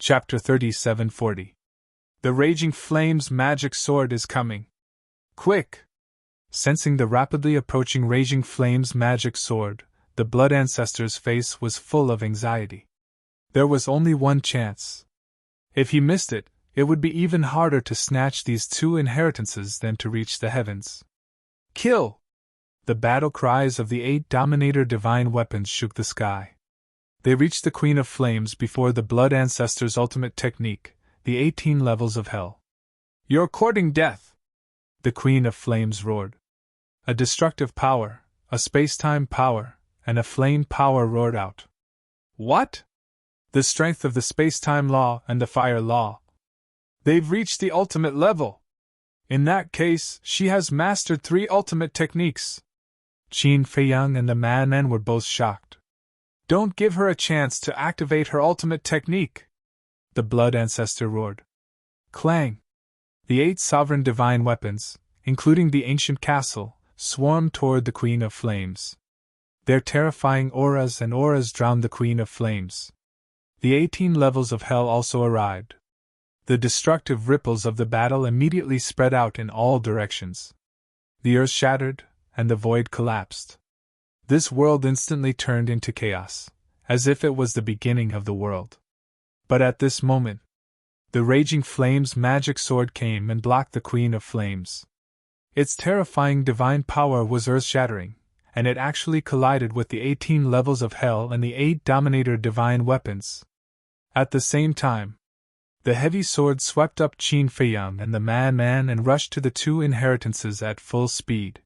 Chapter 3740. The Raging Flames Magic Sword is coming. Quick! Sensing the rapidly approaching Raging Flames magic sword, the Blood Ancestor's face was full of anxiety. There was only one chance. If he missed it, it would be even harder to snatch these two inheritances than to reach the heavens. Kill! The battle cries of the 8 Dominator divine weapons shook the sky. They reached the Queen of Flames before the Blood Ancestor's ultimate technique, the 18 levels of hell. You're courting death! The Queen of Flames roared. A destructive power, a space-time power, and a flame power roared out. What? The strength of the space-time law and the fire law. They've reached the ultimate level. In that case, she has mastered 3 ultimate techniques. Qin Feiyang and the madman were both shocked. Don't give her a chance to activate her ultimate technique! The Blood Ancestor roared. Clang! The 8 sovereign divine weapons, including the ancient castle, swarmed toward the Queen of Flames. Their terrifying auras and auras drowned the Queen of Flames. The 18 levels of hell also arrived. The destructive ripples of the battle immediately spread out in all directions. The earth shattered, and the void collapsed. This world instantly turned into chaos, as if it was the beginning of the world. But at this moment, the Raging Flames magic sword came and blocked the Queen of Flames. Its terrifying divine power was earth-shattering, and it actually collided with the 18 levels of hell and the 8 Dominator divine weapons. At the same time, the heavy sword swept up Qin Feiyang and the madman and rushed to the 2 inheritances at full speed.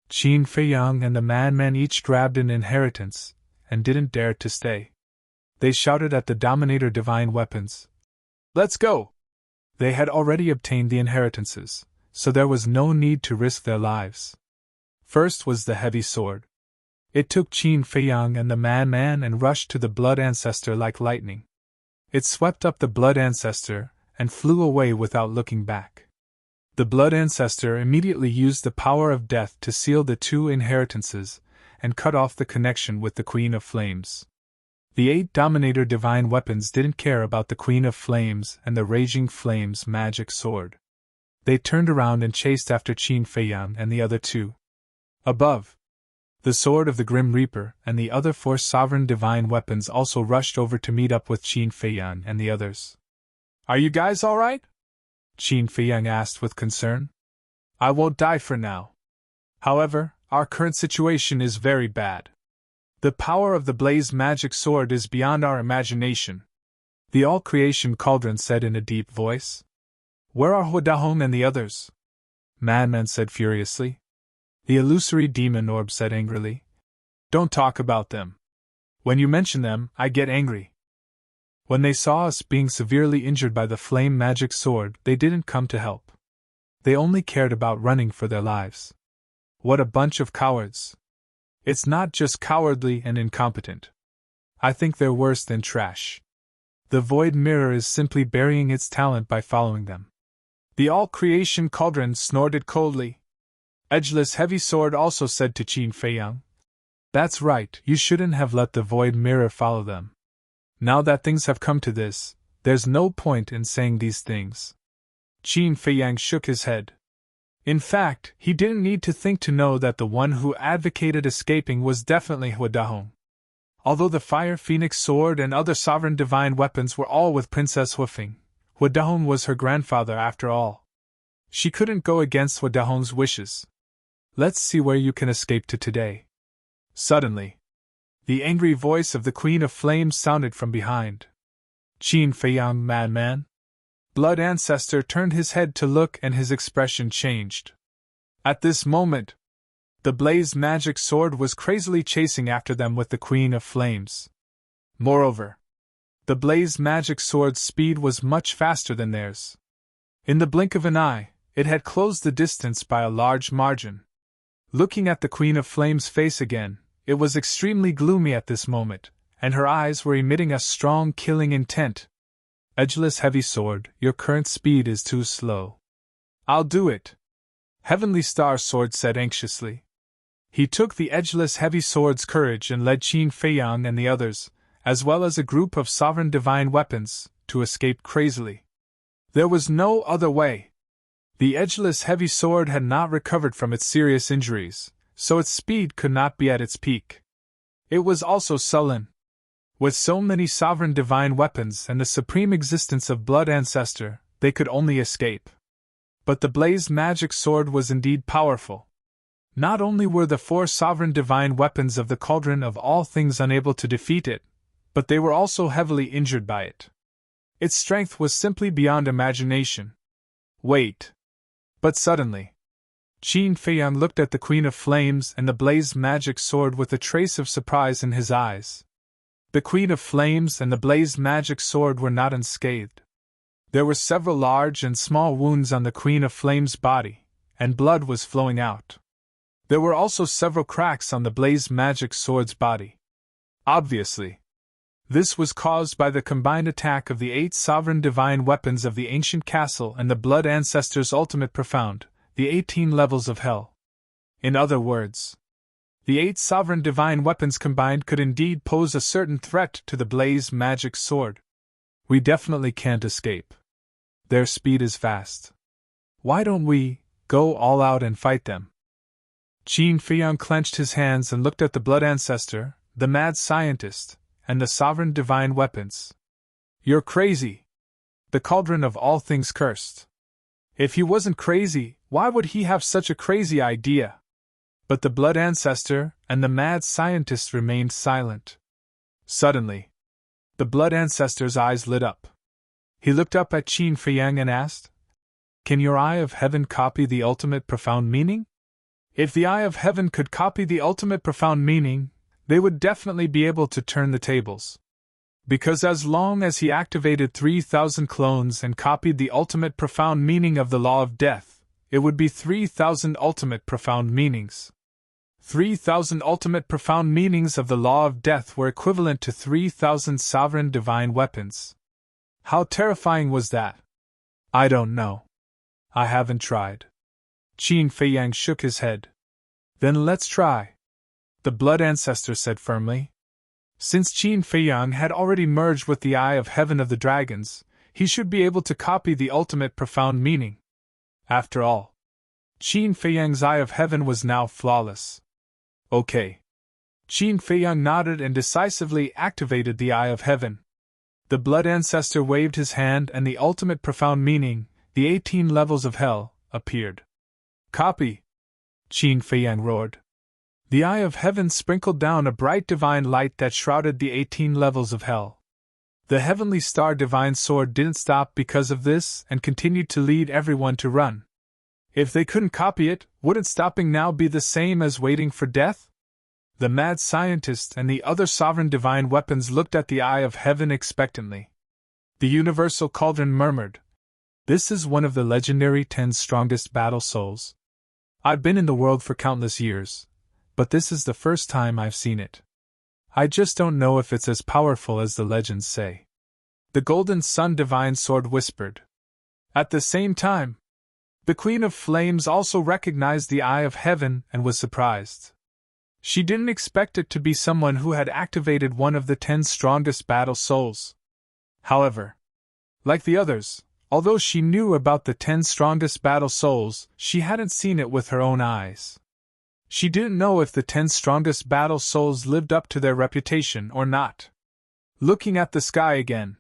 Qin Feiyang and the madman each grabbed an inheritance, and didn't dare to stay. They shouted at the Dominator divine weapons. Let's go! They had already obtained the inheritances, so there was no need to risk their lives. First was the heavy sword. It took Qin Feiyang and the madman and rushed to the Blood Ancestor like lightning. It swept up the Blood Ancestor and flew away without looking back. The Blood Ancestor immediately used the power of death to seal the 2 inheritances and cut off the connection with the Queen of Flames. The 8 Dominator divine weapons didn't care about the Queen of Flames and the Raging Flames magic sword. They turned around and chased after Qin Feiyang and the other 2. Above, the sword of the Grim Reaper and the other 4 sovereign divine weapons also rushed over to meet up with Qin Feiyang and the others. Are you guys alright? Qin Feiyang asked with concern. I won't die for now. However, our current situation is very bad. The power of the Blaze magic sword is beyond our imagination, the All-Creation Cauldron said in a deep voice. Where are Huadahong and the others? Madman said furiously. The Illusory Demon Orb said angrily. Don't talk about them. When you mention them, I get angry. When they saw us being severely injured by the flame magic sword, they didn't come to help. They only cared about running for their lives. What a bunch of cowards. It's not just cowardly and incompetent. I think they're worse than trash. The Void Mirror is simply burying its talent by following them. The All-Creation Cauldron snorted coldly. Edgeless Heavy Sword also said to Qin Feiyang. That's right, you shouldn't have let the Void Mirror follow them. Now that things have come to this, there's no point in saying these things. Qin Feiyang shook his head. In fact, he didn't need to think to know that the one who advocated escaping was definitely Huadahong. Although the Fire Phoenix Sword and other sovereign divine weapons were all with Princess Huifeng, Huadahong was her grandfather after all. She couldn't go against Huadahong's wishes. Let's see where you can escape to today. Suddenly, the angry voice of the Queen of Flames sounded from behind. Qin Feiyang, madman. Blood Ancestor turned his head to look and his expression changed. At this moment, the Blaze magic sword was crazily chasing after them with the Queen of Flames. Moreover, the Blaze magic sword's speed was much faster than theirs. In the blink of an eye, it had closed the distance by a large margin. Looking at the Queen of Flames' face again, it was extremely gloomy at this moment, and her eyes were emitting a strong killing intent. Edgeless Heavy Sword, your current speed is too slow. I'll do it. Heavenly Star Sword said anxiously. He took the Edgeless Heavy Sword's courage and led Qin Feiyang and the others, as well as a group of sovereign divine weapons, to escape crazily. There was no other way. The edgeless heavy sword had not recovered from its serious injuries, so its speed could not be at its peak. It was also sullen. With so many sovereign divine weapons and the supreme existence of Blood Ancestor, they could only escape. But the blazed magic sword was indeed powerful. Not only were the 4 sovereign divine weapons of the Cauldron of all things unable to defeat it, but they were also heavily injured by it. Its strength was simply beyond imagination. Wait. But suddenly, Qin Feiyang looked at the Queen of Flames and the blazed magic sword with a trace of surprise in his eyes. The Queen of Flames and the blazed magic sword were not unscathed. There were several large and small wounds on the Queen of Flames' body, and blood was flowing out. There were also several cracks on the blazed magic sword's body. Obviously, this was caused by the combined attack of the 8 sovereign divine weapons of the ancient castle and the Blood Ancestor's ultimate profound, the 18 levels of hell. In other words, the 8 sovereign divine weapons combined could indeed pose a certain threat to the blazed magic sword. We definitely can't escape. Their speed is fast. Why don't we go all out and fight them? Qin Feiyang clenched his hands and looked at the Blood Ancestor, the mad scientist, and the sovereign divine weapons. You're crazy. The Cauldron of all things cursed. If he wasn't crazy, why would he have such a crazy idea? But the Blood Ancestor and the mad scientist remained silent. Suddenly, the Blood Ancestor's eyes lit up. He looked up at Qin Feiyang and asked, "Can your Eye of Heaven copy the ultimate profound meaning?" If the Eye of Heaven could copy the ultimate profound meaning, they would definitely be able to turn the tables. Because as long as he activated 3,000 clones and copied the ultimate profound meaning of the law of death, it would be 3,000 ultimate profound meanings. 3,000 ultimate profound meanings of the law of death were equivalent to 3,000 sovereign divine weapons. How terrifying was that? I don't know. I haven't tried. Qin Feiyang shook his head. Then let's try, the Blood Ancestor said firmly. Since Qin Feiyang had already merged with the Eye of Heaven of the Dragons, he should be able to copy the ultimate profound meaning. After all, Qin Feiyang's Eye of Heaven was now flawless. Okay. Qin Feiyang nodded and decisively activated the Eye of Heaven. The Blood Ancestor waved his hand and the ultimate profound meaning, the 18 levels of hell, appeared. Copy! Qin Feiyang roared. The Eye of Heaven sprinkled down a bright divine light that shrouded the 18 levels of hell. The heavenly star divine sword didn't stop because of this and continued to lead everyone to run. If they couldn't copy it, wouldn't stopping now be the same as waiting for death? The mad scientist and the other sovereign divine weapons looked at the Eye of Heaven expectantly. The Universal Cauldron murmured, "This is one of the legendary 10 strongest battle souls. I've been in the world for countless years, but this is the first time I've seen it. I just don't know if it's as powerful as the legends say." The Golden Sun Divine Sword whispered. At the same time, the Queen of Flames also recognized the Eye of Heaven and was surprised. She didn't expect it to be someone who had activated one of the 10 strongest battle souls. However, like the others, although she knew about the 10 strongest battle souls, she hadn't seen it with her own eyes. She didn't know if the 10 strongest battle souls lived up to their reputation or not. Looking at the sky again,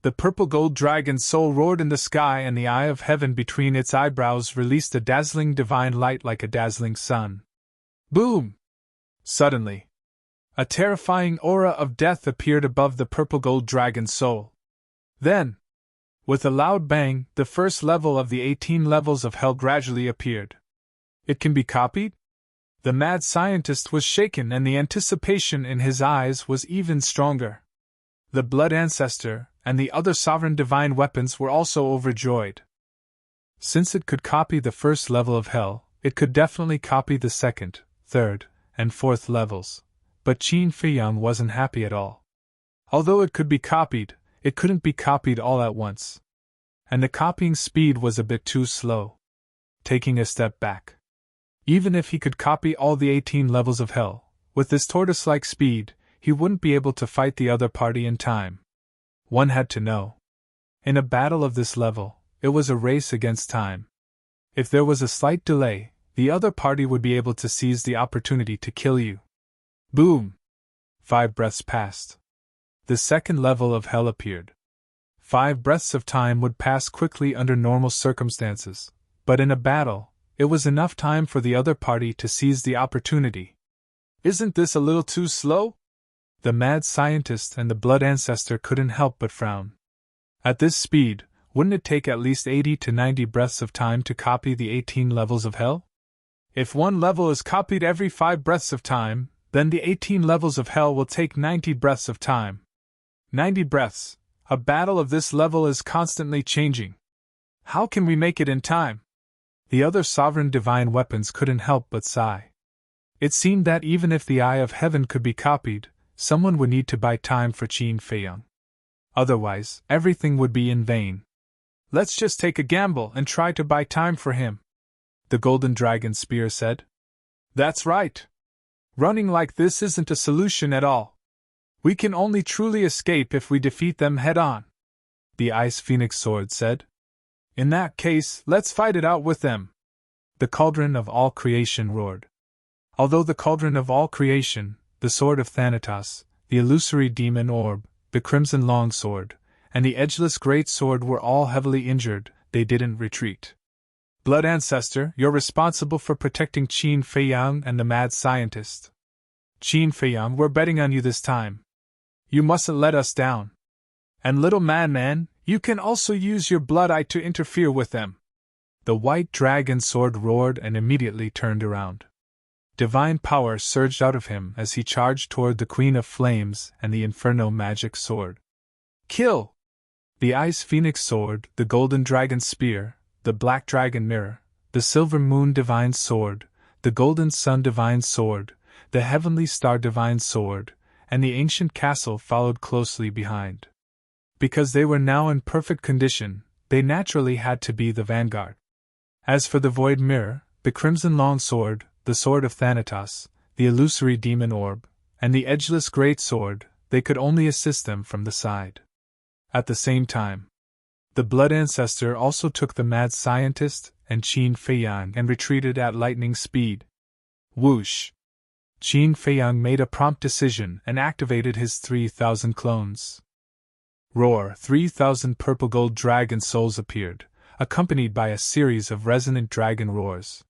the purple gold dragon soul roared in the sky, and the Eye of Heaven between its eyebrows released a dazzling divine light like a dazzling sun. Boom! Suddenly, a terrifying aura of death appeared above the purple gold dragon soul. Then, with a loud bang, the first level of the 18 levels of hell gradually appeared. It can be copied? The mad scientist was shaken, and the anticipation in his eyes was even stronger. The Blood Ancestor and the other sovereign divine weapons were also overjoyed. Since it could copy the first level of hell, it could definitely copy the second, third, and fourth levels. But Qin Feiyang wasn't happy at all. Although it could be copied, it couldn't be copied all at once. And the copying speed was a bit too slow. Taking a step back. Even if he could copy all the 18 levels of hell, with this tortoise-like speed, he wouldn't be able to fight the other party in time. One had to know. In a battle of this level, it was a race against time. If there was a slight delay, the other party would be able to seize the opportunity to kill you. Boom! 5 breaths passed. The second level of hell appeared. 5 breaths of time would pass quickly under normal circumstances, but in a battle, it was enough time for the other party to seize the opportunity. Isn't this a little too slow? The mad scientist and the blood ancestor couldn't help but frown. At this speed, wouldn't it take at least 80 to 90 breaths of time to copy the 18 levels of hell? If one level is copied every 5 breaths of time, then the 18 levels of hell will take 90 breaths of time. 90 breaths. A battle of this level is constantly changing. How can we make it in time? The other sovereign divine weapons couldn't help but sigh. It seemed that even if the Eye of Heaven could be copied, someone would need to buy time for Qin Feiyang. Otherwise, everything would be in vain. Let's just take a gamble and try to buy time for him, the Golden Dragon Spear said. That's right. Running like this isn't a solution at all. We can only truly escape if we defeat them head-on, the Ice Phoenix Sword said. In that case, let's fight it out with them. The Cauldron of All Creation roared. Although the Cauldron of All Creation, the Sword of Thanatos, the Illusory Demon Orb, the Crimson Longsword, and the Edgeless Great Sword were all heavily injured, they didn't retreat. Blood Ancestor, you're responsible for protecting Qin Feiyang and the Mad Scientist. Qin Feiyang, we're betting on you this time. You mustn't let us down. And Little Man, you can also use your Blood Eye to interfere with them. The White Dragon Sword roared and immediately turned around. Divine power surged out of him as he charged toward the Queen of Flames and the Inferno Magic Sword. Kill! The Ice Phoenix Sword, the Golden Dragon Spear, the Black Dragon Mirror, the Silver Moon Divine Sword, the Golden Sun Divine Sword, the Heavenly Star Divine Sword, and the Ancient Castle followed closely behind. Because they were now in perfect condition, they naturally had to be the vanguard. As for the Void Mirror, the Crimson Longsword, the Sword of Thanatos, the Illusory Demon Orb, and the Edgeless Great Sword, they could only assist them from the side. At the same time, the Blood Ancestor also took the Mad Scientist and Qin Feiyang and retreated at lightning speed. Whoosh! Qin Feiyang made a prompt decision and activated his 3,000 clones. Roar! 3,000 purple gold dragon souls appeared, accompanied by a series of resonant dragon roars.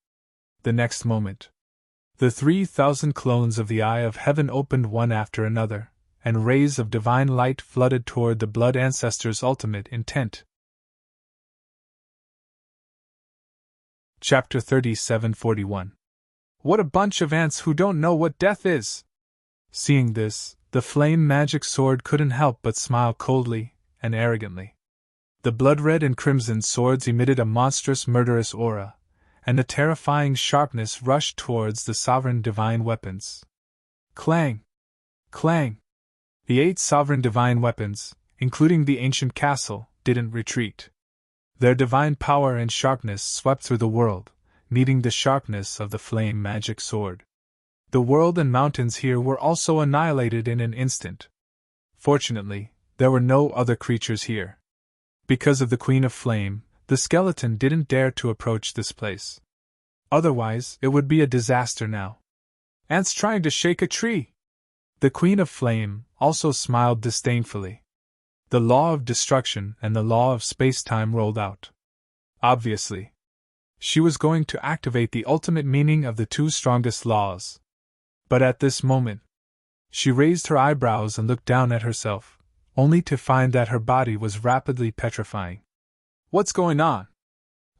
The next moment, the 3,000 clones of the Eye of Heaven opened one after another, and rays of divine light flooded toward the Blood Ancestor's ultimate intent. Chapter 37:41. What a bunch of ants who don't know what death is! Seeing this, the flame magic sword couldn't help but smile coldly and arrogantly. The blood-red and crimson swords emitted a monstrous murderous aura, and a terrifying sharpness rushed towards the sovereign divine weapons. Clang! Clang! The 8 sovereign divine weapons, including the ancient castle, didn't retreat. Their divine power and sharpness swept through the world, meeting the sharpness of the flame magic sword. The world and mountains here were also annihilated in an instant. Fortunately, there were no other creatures here. Because of the Queen of Flame, the skeleton didn't dare to approach this place. Otherwise, it would be a disaster now. Ants trying to shake a tree! The Queen of Flame also smiled disdainfully. The law of destruction and the law of space-time rolled out. Obviously, she was going to activate the ultimate meaning of the 2 strongest laws. But at this moment, she raised her eyebrows and looked down at herself, only to find that her body was rapidly petrifying. What's going on?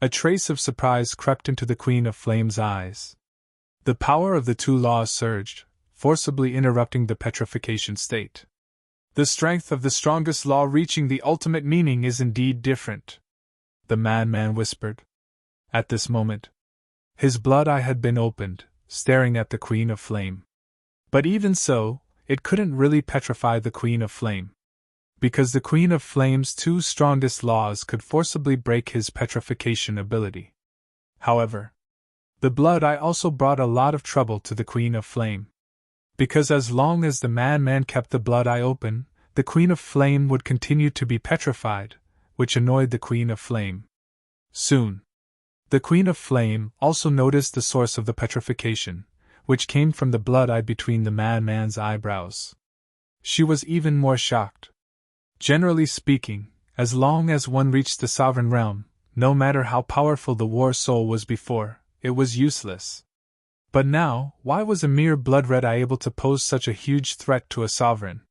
A trace of surprise crept into the Queen of Flame's eyes. The power of the 2 laws surged, forcibly interrupting the petrification state. The strength of the strongest law reaching the ultimate meaning is indeed different, the madman whispered. At this moment, his blood eye had been opened, staring at the Queen of Flame. But even so, it couldn't really petrify the Queen of Flame, because the Queen of Flame's 2 strongest laws could forcibly break his petrification ability. However, the blood eye also brought a lot of trouble to the Queen of Flame. Because as long as the madman kept the blood eye open, the Queen of Flame would continue to be petrified, which annoyed the Queen of Flame. Soon, the Queen of Flame also noticed the source of the petrification, which came from the blood-eye between the madman's eyebrows. She was even more shocked. Generally speaking, as long as one reached the sovereign realm, no matter how powerful the war soul was before, it was useless. But now, why was a mere blood-red eye able to pose such a huge threat to a sovereign?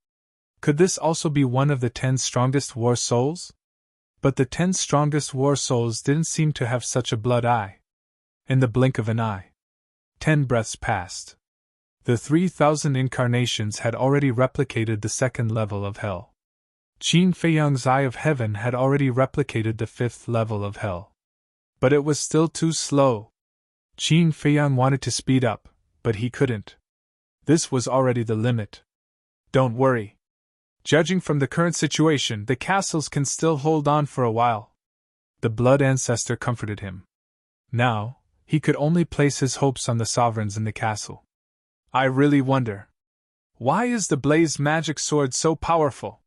Could this also be one of the 10 strongest war souls? But the 10 strongest war souls didn't seem to have such a blood eye. In the blink of an eye, 10 breaths passed. The 3,000 incarnations had already replicated the 2nd level of hell. Qin Feiyang's Eye of Heaven had already replicated the 5th level of hell. But it was still too slow. Qin Feiyang wanted to speed up, but he couldn't. This was already the limit. Don't worry. Judging from the current situation, the castles can still hold on for a while. The Blood Ancestor comforted him. Now, he could only place his hopes on the sovereigns in the castle. I really wonder. Why is the Blaze Magic Sword so powerful?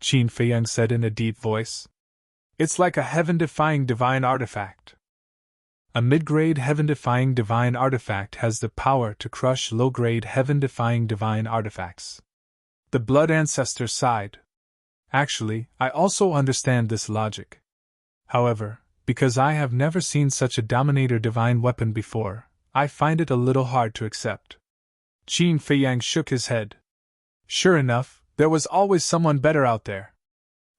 Qin Feiyang said in a deep voice. It's like a heaven-defying divine artifact. A mid-grade heaven-defying divine artifact has the power to crush low-grade heaven-defying divine artifacts. The Blood Ancestor sighed. Actually, I also understand this logic. However, because I have never seen such a Dominator divine weapon before, I find it a little hard to accept. Qin Feiyang shook his head. Sure enough, there was always someone better out there.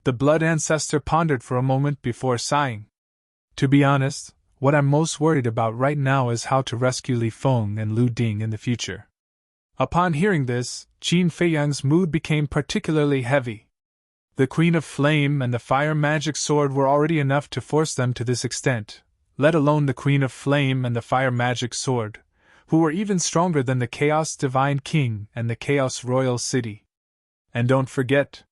The Blood Ancestor pondered for a moment before sighing. To be honest, what I'm most worried about right now is how to rescue Li Feng and Lu Ding in the future. Upon hearing this, Qin Feiyang's mood became particularly heavy. The Queen of Flame and the Fire Magic Sword were already enough to force them to this extent, let alone the Queen of Flame and the Fire Magic Sword, who were even stronger than the Chaos Divine King and the Chaos Royal City. And don't forget,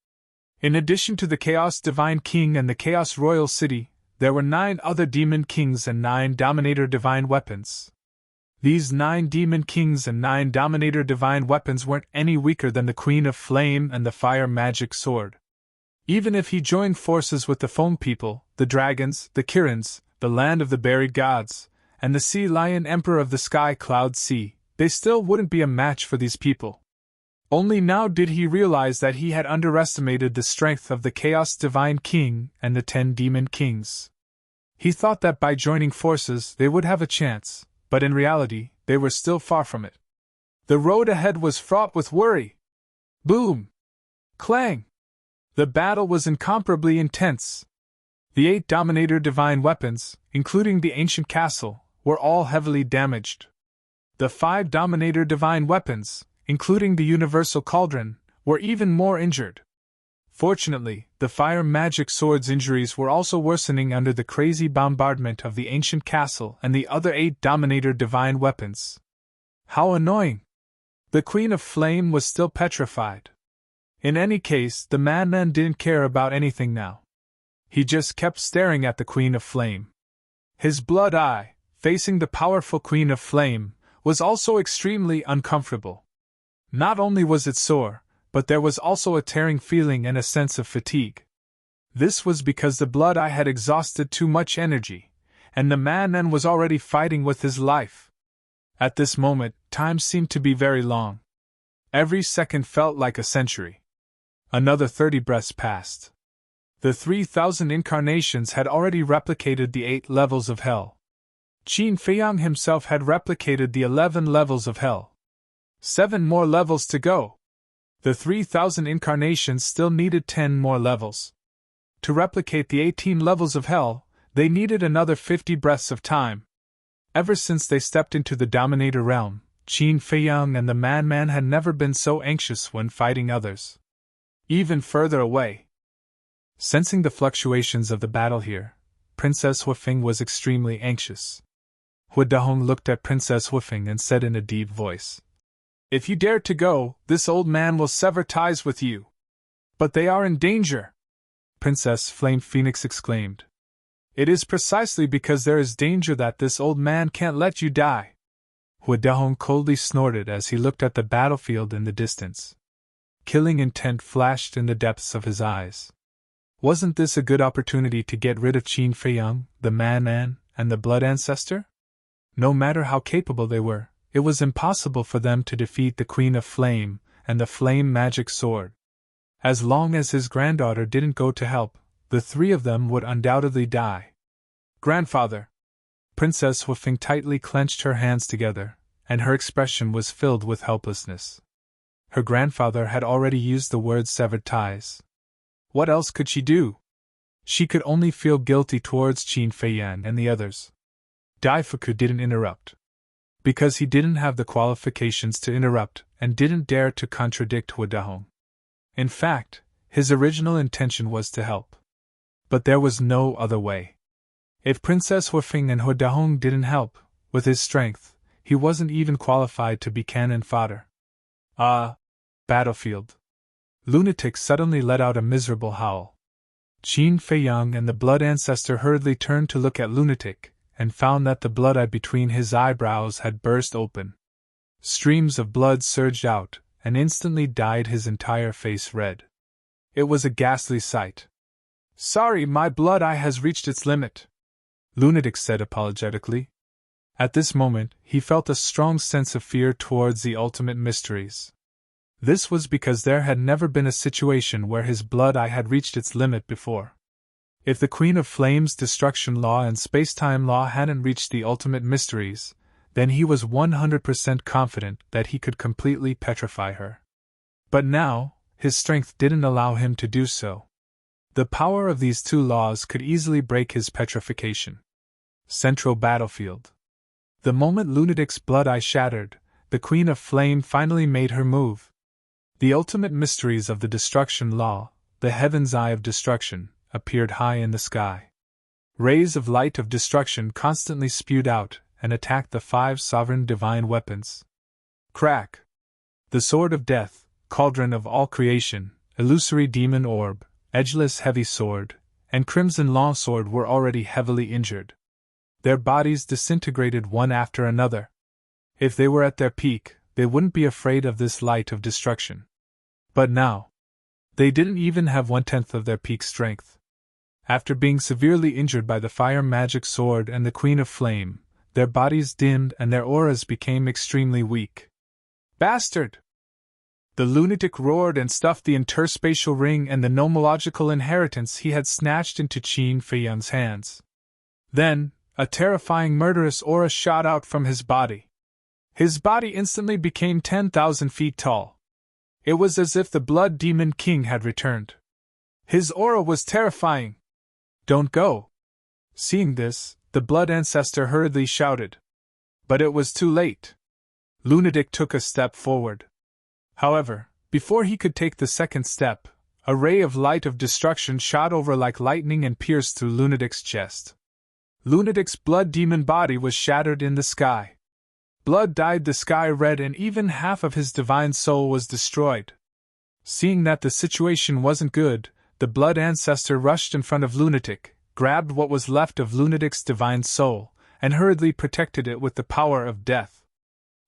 in addition to the Chaos Divine King and the Chaos Royal City, there were 9 other Demon Kings and 9 Dominator Divine Weapons. These 9 Demon Kings and 9 Dominator Divine Weapons weren't any weaker than the Queen of Flame and the Fire Magic Sword. Even if he joined forces with the Foam People, the Dragons, the Kirans, the Land of the Buried Gods, and the Sea Lion Emperor of the Sky Cloud Sea, they still wouldn't be a match for these people. Only now did he realize that he had underestimated the strength of the Chaos Divine King and the 10 Demon Kings. He thought that by joining forces they would have a chance, but in reality, they were still far from it. The road ahead was fraught with worry. Boom! Clang! The battle was incomparably intense. The 8 Dominator Divine Weapons, including the Ancient Castle, were all heavily damaged. The 5 Dominator Divine Weapons, including the Universal Cauldron, were even more injured. Fortunately, the Fire Magic Sword's injuries were also worsening under the crazy bombardment of the Ancient Castle and the other 8 Dominator Divine Weapons. How annoying! The Queen of Flame was still petrified. In any case, the madman didn't care about anything now. He just kept staring at the Queen of Flame. His blood eye, facing the powerful Queen of Flame, was also extremely uncomfortable. Not only was it sore, but there was also a tearing feeling and a sense of fatigue. This was because the blood eye had exhausted too much energy, and the madman was already fighting with his life. At this moment, time seemed to be very long. Every second felt like a century. Another 30 breaths passed. The 3,000 incarnations had already replicated the 8 levels of hell. Qin Feiyang himself had replicated the 11 levels of hell. 7 more levels to go. The 3,000 incarnations still needed 10 more levels. To replicate the 18 levels of hell, they needed another 50 breaths of time. Ever since they stepped into the Dominator realm, Qin Feiyang and the madman had never been so anxious when fighting others. Even further away. Sensing the fluctuations of the battle here, Princess Huifeng was extremely anxious. Hu Dahong looked at Princess Huifeng and said in a deep voice, "If you dare to go, this old man will sever ties with you." "But they are in danger!" Princess Flame Phoenix exclaimed. "It is precisely because there is danger that this old man can't let you die." Hu Dahong coldly snorted as he looked at the battlefield in the distance. Killing intent flashed in the depths of his eyes. Wasn't this a good opportunity to get rid of Qin Feiyang, the Man, and the Blood Ancestor? No matter how capable they were, it was impossible for them to defeat the Queen of Flame and the Flame Magic Sword. As long as his granddaughter didn't go to help, the three of them would undoubtedly die. Grandfather! Princess Huifeng tightly clenched her hands together, and her expression was filled with helplessness. Her grandfather had already used the word severed ties. What else could she do? She could only feel guilty towards Qin Feiyang and the others. Daifuku didn't interrupt. Because he didn't have the qualifications to interrupt and didn't dare to contradict Hu Dahong. In fact, his original intention was to help. But there was no other way. If Princess Huifeng and Hu Dahong didn't help, with his strength, he wasn't even qualified to be cannon fodder. Battlefield. Lunatic suddenly let out a miserable howl. Qin Feiyang and the Blood Ancestor hurriedly turned to look at Lunatic, and found that the blood eye between his eyebrows had burst open. Streams of blood surged out, and instantly dyed his entire face red. It was a ghastly sight. Sorry, my blood eye has reached its limit, Lunatic said apologetically. At this moment, he felt a strong sense of fear towards the ultimate mysteries. This was because there had never been a situation where his blood eye had reached its limit before. If the Queen of Flame's destruction law and space-time law hadn't reached the ultimate mysteries, then he was 100% confident that he could completely petrify her. But now, his strength didn't allow him to do so. The power of these two laws could easily break his petrification. Central battlefield. The moment Lunatic's blood eye shattered, the Queen of Flame finally made her move. The ultimate mysteries of the destruction law, the Heaven's Eye of Destruction, appeared high in the sky. Rays of light of destruction constantly spewed out and attacked the 5 sovereign divine weapons. Crack! The Sword of Death, Cauldron of all creation, Illusory Demon Orb, Edgeless Heavy Sword, and Crimson Longsword were already heavily injured. Their bodies disintegrated one after another. If they were at their peak, they wouldn't be afraid of this light of destruction. But now, they didn't even have 1/10 of their peak strength. After being severely injured by the Fire Magic Sword and the Queen of Flame, their bodies dimmed and their auras became extremely weak. Bastard! The lunatic roared and stuffed the interspatial ring and the nomological inheritance he had snatched into Qin Feiyang's hands. Then, a terrifying murderous aura shot out from his body. His body instantly became 10,000 feet tall. It was as if the Blood Demon King had returned. His aura was terrifying. Don't go! Seeing this, the Blood Ancestor hurriedly shouted. But it was too late. Lunatic took a step forward. However, before he could take the second step, a ray of light of destruction shot over like lightning and pierced through Lunatic's chest. Lunatic's blood demon body was shattered in the sky. Blood dyed the sky red and even half of his divine soul was destroyed. Seeing that the situation wasn't good, the Blood Ancestor rushed in front of Lunatic, grabbed what was left of Lunatic's divine soul, and hurriedly protected it with the power of death.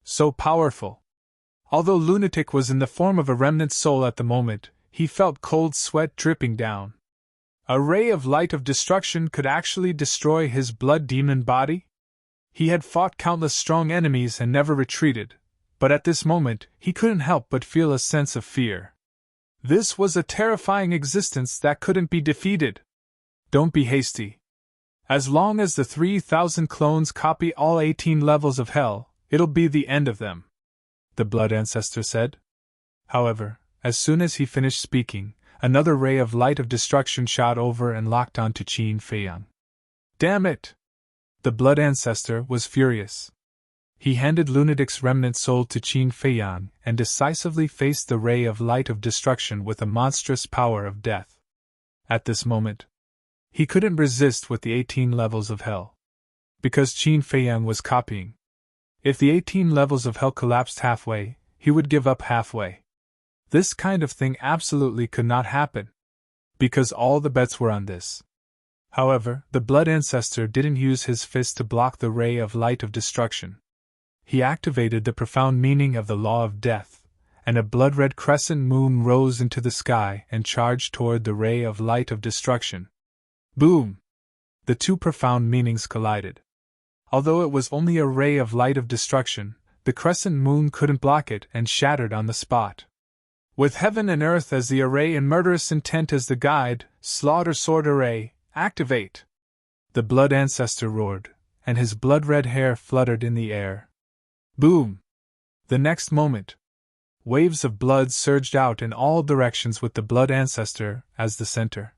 So powerful! Although Lunatic was in the form of a remnant soul at the moment, he felt cold sweat dripping down. A ray of light of destruction could actually destroy his blood demon body? He had fought countless strong enemies and never retreated, but at this moment he couldn't help but feel a sense of fear. This was a terrifying existence that couldn't be defeated. Don't be hasty. As long as the 3,000 clones copy all 18 levels of hell, it'll be the end of them, the Blood Ancestor said. However, as soon as he finished speaking, another ray of light of destruction shot over and locked onto Qin Feiyang. Damn it! The Blood Ancestor was furious. He handed Lunatic's remnant soul to Qin Feiyang and decisively faced the ray of light of destruction with a monstrous power of death. At this moment, he couldn't resist with the 18 levels of hell. Because Qin Feiyang was copying. If the 18 levels of hell collapsed halfway, he would give up halfway. This kind of thing absolutely could not happen. Because all the bets were on this. However, the Blood Ancestor didn't use his fist to block the ray of light of destruction. He activated the profound meaning of the law of death, and a blood-red crescent moon rose into the sky and charged toward the ray of light of destruction. Boom! The two profound meanings collided. Although it was only a ray of light of destruction, the crescent moon couldn't block it and shattered on the spot. With heaven and earth as the array and murderous intent as the guide, slaughter sword array, activate! The blood ancestor roared, and his blood-red hair fluttered in the air. Boom! The next moment, waves of blood surged out in all directions with the blood ancestor as the center.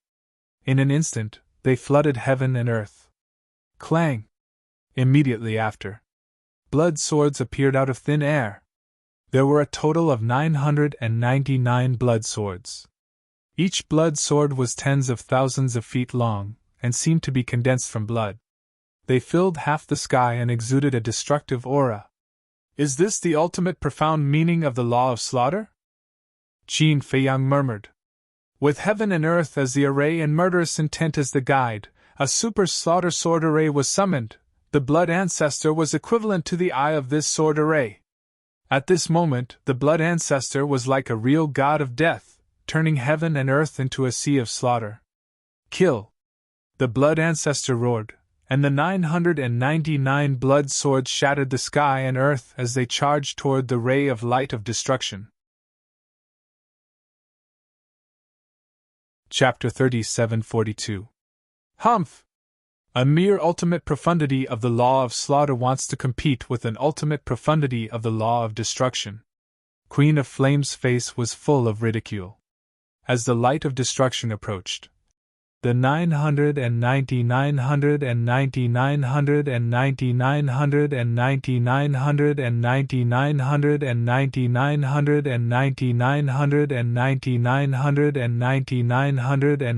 In an instant, they flooded heaven and earth. Clang! Immediately after, blood swords appeared out of thin air. There were a total of 999 blood swords. Each blood sword was tens of thousands of feet long, and seemed to be condensed from blood. They filled half the sky and exuded a destructive aura. Is this the ultimate profound meaning of the law of slaughter? Qin Feiyang murmured. With heaven and earth as the array and murderous intent as the guide, a super slaughter sword array was summoned. The blood ancestor was equivalent to the eye of this sword array. At this moment, the blood ancestor was like a real god of death, turning heaven and earth into a sea of slaughter. Kill! The blood ancestor roared, and the 999 blood swords shattered the sky and earth as they charged toward the ray of light of destruction. Chapter 37:42. Humph! A mere ultimate profundity of the law of slaughter wants to compete with an ultimate profundity of the law of destruction. Queen of Flame's face was full of ridicule. As the light of destruction approached, the 999 and 9900 and 9900 and 9900 and 9900 and 9900 and 9900 and 9900 and 9900 and 9900 and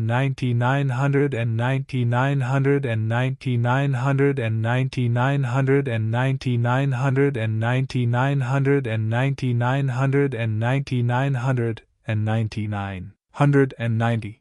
9900 and 9900 and 9900 and 9900 and 9900 and 9900 and 9900 and 9990.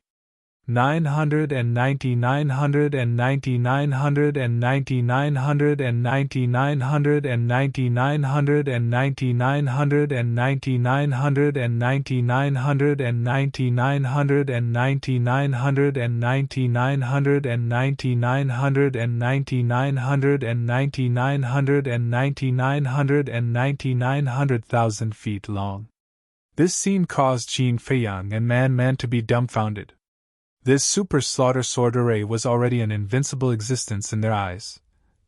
900 and 9900 and 9900 and 9900 and 9900 and 9900 and 9900 and 9900 and 9900 and 9900 and 9900 and 9900 and 9900 and 9900 and 9900 and 9900 and 9900,000 feet long. This scene caused Qin Feiyang and Man to be dumbfounded. This super slaughter sword array was already an invincible existence in their eyes,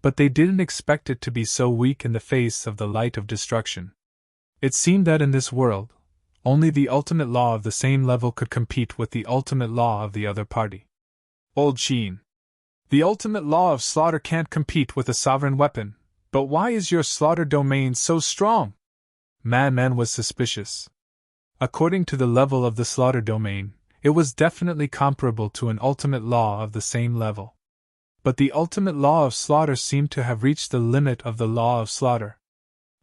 but they didn't expect it to be so weak in the face of the light of destruction. It seemed that in this world, only the ultimate law of the same level could compete with the ultimate law of the other party. Old Qin. The ultimate law of slaughter can't compete with a sovereign weapon, but why is your slaughter domain so strong? Man was suspicious. According to the level of the slaughter domain, it was definitely comparable to an ultimate law of the same level. But the ultimate law of slaughter seemed to have reached the limit of the law of slaughter.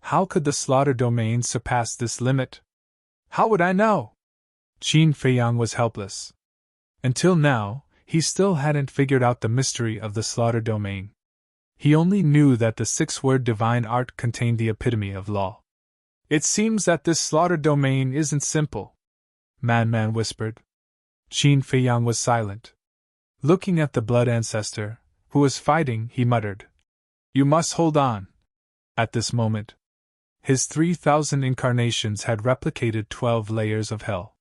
How could the slaughter domain surpass this limit? How would I know? Qin Feiyang was helpless. Until now, he still hadn't figured out the mystery of the slaughter domain. He only knew that the six-word divine art contained the epitome of law. It seems that this slaughter domain isn't simple, Man whispered. Qin Feiyang was silent. Looking at the blood ancestor, who was fighting, he muttered, "You must hold on." At this moment, his 3,000 incarnations had replicated 12 layers of hell.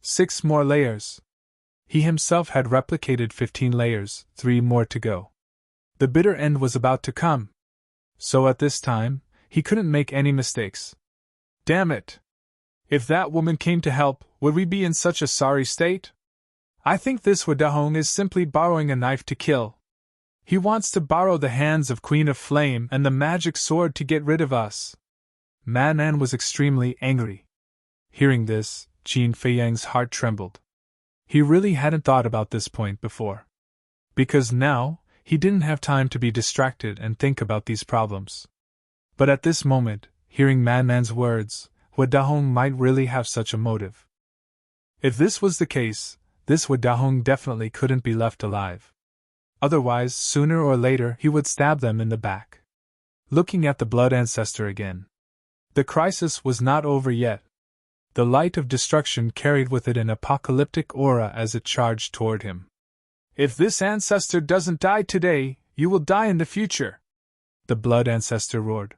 6 more layers. He himself had replicated 15 layers, 3 more to go. The bitter end was about to come. So at this time, he couldn't make any mistakes. Damn it! If that woman came to help, would we be in such a sorry state? I think this Wadahong is simply borrowing a knife to kill. He wants to borrow the hands of Queen of Flame and the magic sword to get rid of us. Man was extremely angry. Hearing this, Qin Feiyang's heart trembled. He really hadn't thought about this point before. Because now, he didn't have time to be distracted and think about these problems. But at this moment, hearing Man's words, Wadahong might really have such a motive. If this was the case, this Wadahong definitely couldn't be left alive. Otherwise, sooner or later, he would stab them in the back. Looking at the blood ancestor again. The crisis was not over yet. The light of destruction carried with it an apocalyptic aura as it charged toward him. "If this ancestor doesn't die today, you will die in the future," the blood ancestor roared.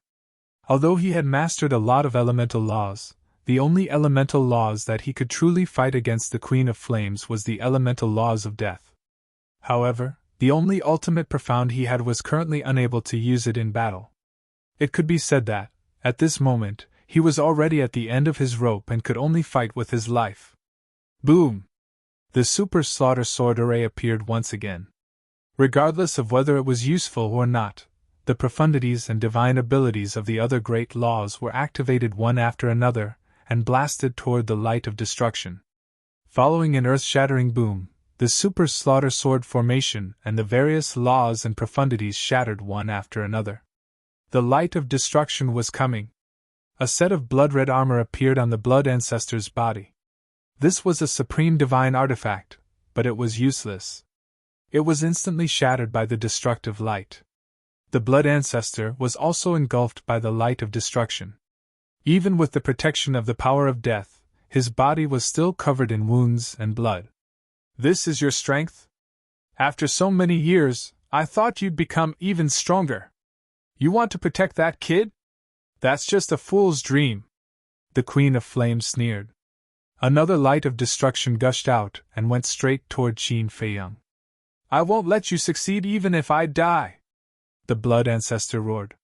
Although he had mastered a lot of elemental laws, the only elemental laws that he could truly fight against the Queen of Flames was the elemental laws of death. However, the only ultimate profound he had was currently unable to use it in battle. It could be said that, at this moment, he was already at the end of his rope and could only fight with his life. Boom! The Super Slaughter Sword Array appeared once again. Regardless of whether it was useful or not, the profundities and divine abilities of the other great laws were activated one after another and blasted toward the light of destruction. Following an earth-shattering boom, the Super Slaughter Sword formation and the various laws and profundities shattered one after another. The light of destruction was coming. A set of blood-red armor appeared on the blood ancestor's body. This was a supreme divine artifact, but it was useless. It was instantly shattered by the destructive light. The blood ancestor was also engulfed by the light of destruction. Even with the protection of the power of death, his body was still covered in wounds and blood. "This is your strength? After so many years, I thought you'd become even stronger. You want to protect that kid? That's just a fool's dream," the Queen of Flames sneered. Another light of destruction gushed out and went straight toward Qin Feiyang. "I won't let you succeed even if I die," the blood ancestor roared.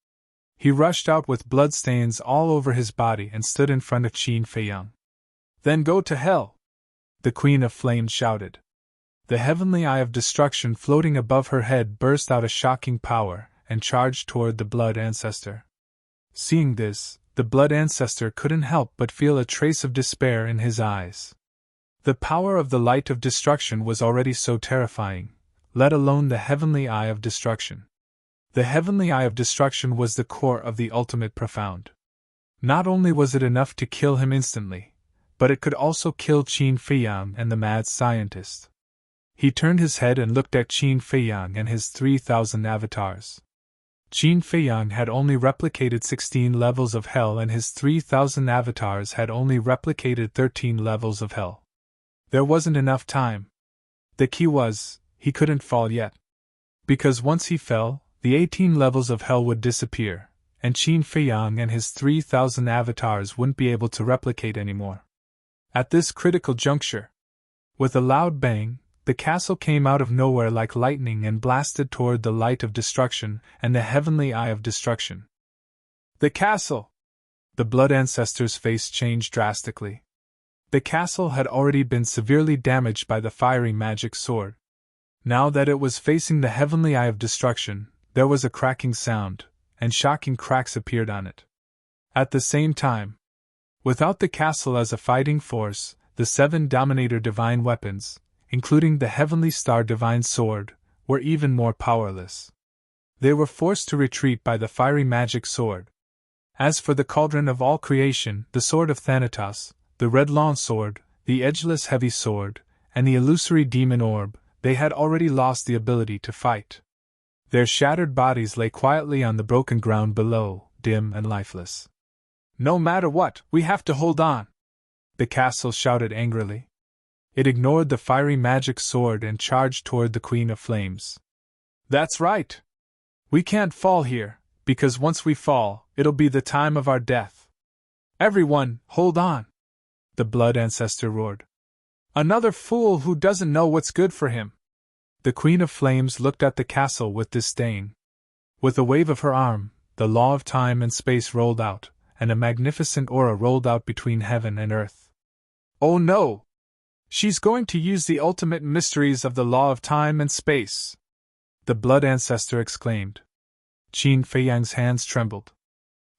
He rushed out with bloodstains all over his body and stood in front of Qin Feiyang. "Then go to hell," the Queen of Flames shouted. The heavenly eye of destruction floating above her head burst out a shocking power and charged toward the blood ancestor. Seeing this, the blood ancestor couldn't help but feel a trace of despair in his eyes. The power of the light of destruction was already so terrifying, let alone the heavenly eye of destruction. The heavenly eye of destruction was the core of the ultimate profound. Not only was it enough to kill him instantly, but it could also kill Qin Feiyang and the mad scientist. He turned his head and looked at Qin Feiyang and his 3,000 avatars. Qin Feiyang had only replicated 16 levels of hell and his 3,000 avatars had only replicated 13 levels of hell. There wasn't enough time. The key was, he couldn't fall yet. Because once he fell, the 18 levels of hell would disappear, and Qin Feiyang and his 3,000 avatars wouldn't be able to replicate anymore. At this critical juncture, with a loud bang, the castle came out of nowhere like lightning and blasted toward the light of destruction and the heavenly eye of destruction. "The castle!" The blood ancestor's face changed drastically. The castle had already been severely damaged by the fiery magic sword. Now that it was facing the heavenly eye of destruction, there was a cracking sound, and shocking cracks appeared on it. At the same time, without the castle as a fighting force, the 7 Dominator divine weapons, including the Heavenly Star Divine Sword, were even more powerless. They were forced to retreat by the fiery magic sword. As for the Cauldron of all creation, the Sword of Thanatos, the Red Long Sword, the Edgeless Heavy Sword, and the illusory Demon Orb, they had already lost the ability to fight. Their shattered bodies lay quietly on the broken ground below, dim and lifeless. "No matter what, we have to hold on," the castle shouted angrily. It ignored the fiery magic sword and charged toward the Queen of Flames. "That's right. We can't fall here, because once we fall, it'll be the time of our death. Everyone, hold on!" the blood ancestor roared. "Another fool who doesn't know what's good for him." The Queen of Flames looked at the castle with disdain. With a wave of her arm, the law of time and space rolled out, and a magnificent aura rolled out between heaven and earth. "Oh no! She's going to use the ultimate mysteries of the law of time and space!" the blood ancestor exclaimed. Qin Feiyang's hands trembled.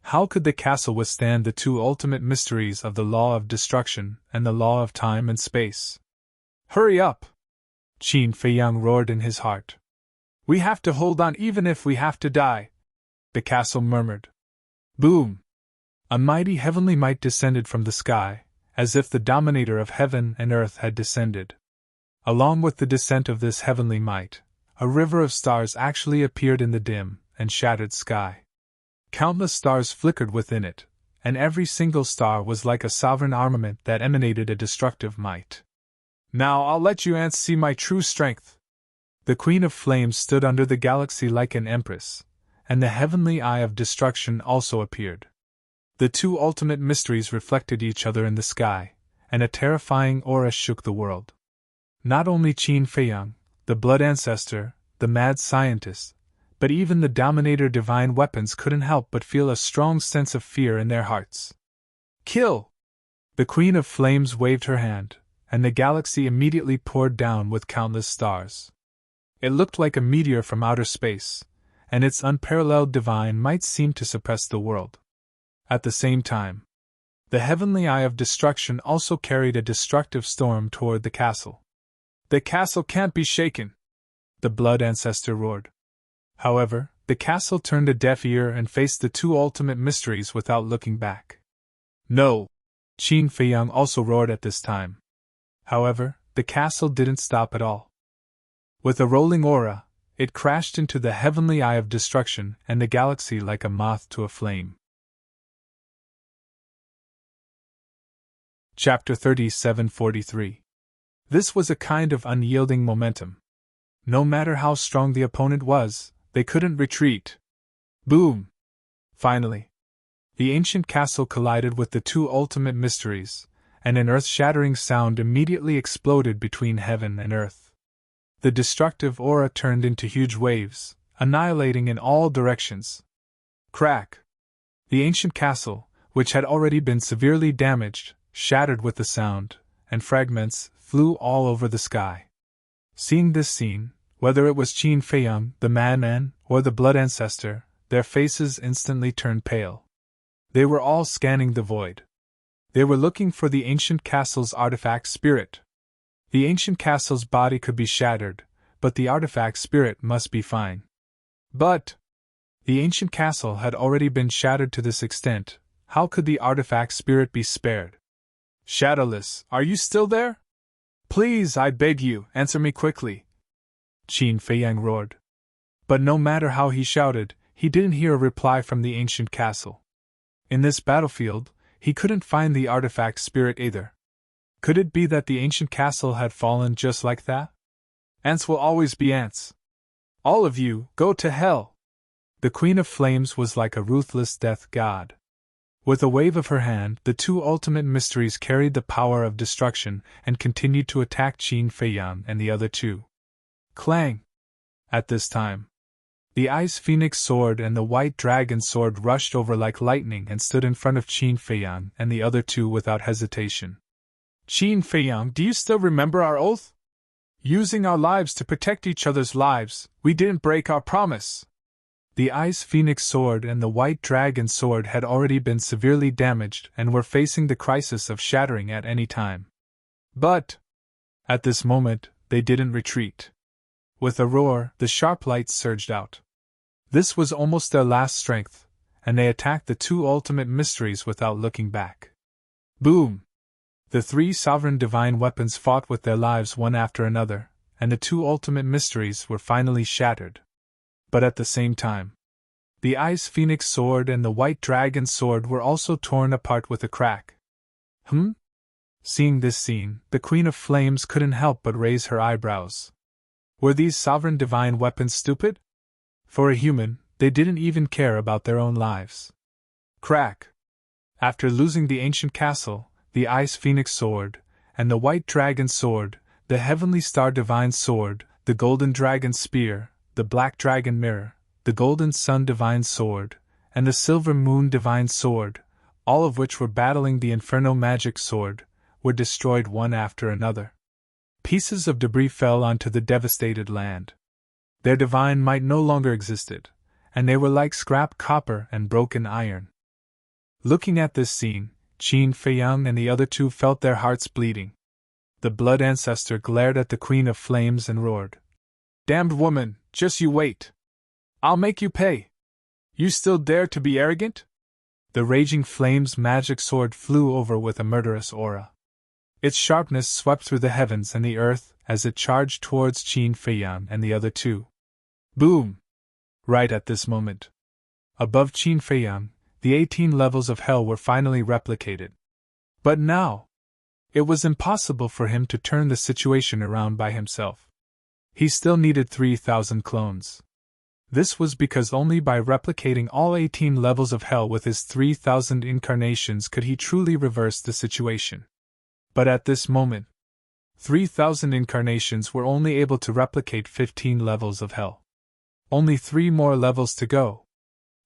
How could the castle withstand the 2 ultimate mysteries of the law of destruction and the law of time and space? "Hurry up!" Qin Feiyang roared in his heart. "We have to hold on even if we have to die," the castle murmured. Boom! A mighty heavenly might descended from the sky, as if the Dominator of heaven and earth had descended. Along with the descent of this heavenly might, a river of stars actually appeared in the dim and shattered sky. Countless stars flickered within it, and every single star was like a sovereign armament that emanated a destructive might. "Now I'll let you ants see my true strength." The Queen of Flames stood under the galaxy like an empress, and the heavenly eye of destruction also appeared. The two ultimate mysteries reflected each other in the sky, and a terrifying aura shook the world. Not only Qin Feiyang, the blood ancestor, the mad scientist, but even the Dominator divine weapons couldn't help but feel a strong sense of fear in their hearts. "Kill!" The Queen of Flames waved her hand, and the galaxy immediately poured down with countless stars. It looked like a meteor from outer space, and its unparalleled divine might seemed to suppress the world. At the same time, the heavenly eye of destruction also carried a destructive storm toward the castle. "The castle can't be shaken!" the blood ancestor roared. However, the castle turned a deaf ear and faced the two ultimate mysteries without looking back. "No!" Qin Feiyang also roared at this time. However, the castle didn't stop at all. With a rolling aura, it crashed into the heavenly eye of destruction and the galaxy like a moth to a flame. Chapter 3743. This was a kind of unyielding momentum. No matter how strong the opponent was, they couldn't retreat. Boom! Finally, the ancient castle collided with the two ultimate mysteries, and an earth-shattering sound immediately exploded between heaven and earth. The destructive aura turned into huge waves, annihilating in all directions. Crack! The ancient castle, which had already been severely damaged, shattered with the sound, and fragments flew all over the sky. Seeing this scene, whether it was Qin Feiyang, the madman, or the blood ancestor, their faces instantly turned pale. They were all scanning the void. They were looking for the ancient castle's artifact spirit. The ancient castle's body could be shattered, but the artifact spirit must be fine. But the ancient castle had already been shattered to this extent. How could the artifact spirit be spared? "Shadowless, are you still there? Please, I beg you, answer me quickly," Qin Feiyang roared. But no matter how he shouted, he didn't hear a reply from the ancient castle. In this battlefield, he couldn't find the artifact spirit either. Could it be that the ancient castle had fallen just like that? Ants will always be ants. All of you, go to hell! The Queen of Flames was like a ruthless death god. With a wave of her hand, the two ultimate mysteries carried the power of destruction and continued to attack Qin Feiyang and the other two. Clang! At this time, the Ice Phoenix sword and the White Dragon sword rushed over like lightning and stood in front of Qin Feiyang and the other two without hesitation. "Qin Feiyang, do you still remember our oath? Using our lives to protect each other's lives, we didn't break our promise." The Ice Phoenix sword and the White Dragon sword had already been severely damaged and were facing the crisis of shattering at any time. But at this moment, they didn't retreat. With a roar, the sharp lights surged out. This was almost their last strength, and they attacked the two ultimate mysteries without looking back. Boom! The three sovereign divine weapons fought with their lives one after another, and the two ultimate mysteries were finally shattered. But at the same time, the Ice Phoenix sword and the White Dragon sword were also torn apart with a crack. Seeing this scene, the Queen of Flames couldn't help but raise her eyebrows. Were these sovereign divine weapons stupid? For a human, they didn't even care about their own lives. Crack! After losing the ancient castle, the Ice Phoenix sword, and the White Dragon sword, the Heavenly Star Divine sword, the Golden Dragon spear, the Black Dragon mirror, the Golden Sun Divine sword, and the Silver Moon Divine sword, all of which were battling the Inferno Magic sword, were destroyed one after another. Pieces of debris fell onto the devastated land. Their divine might no longer existed, and they were like scrap copper and broken iron. Looking at this scene, Qin Feiyang and the other two felt their hearts bleeding. The blood ancestor glared at the Queen of Flames and roared, "Damned woman, just you wait! I'll make you pay! You still dare to be arrogant?" The Raging Flame's magic sword flew over with a murderous aura. Its sharpness swept through the heavens and the earth as it charged towards Qin Feiyang and the other two. Boom! Right at this moment, above Qin Feiyang, the 18 levels of hell were finally replicated. But now, it was impossible for him to turn the situation around by himself. He still needed 3,000 clones. This was because only by replicating all 18 levels of hell with his 3,000 incarnations could he truly reverse the situation. But at this moment, 3,000 incarnations were only able to replicate 15 levels of hell. Only 3 more levels to go.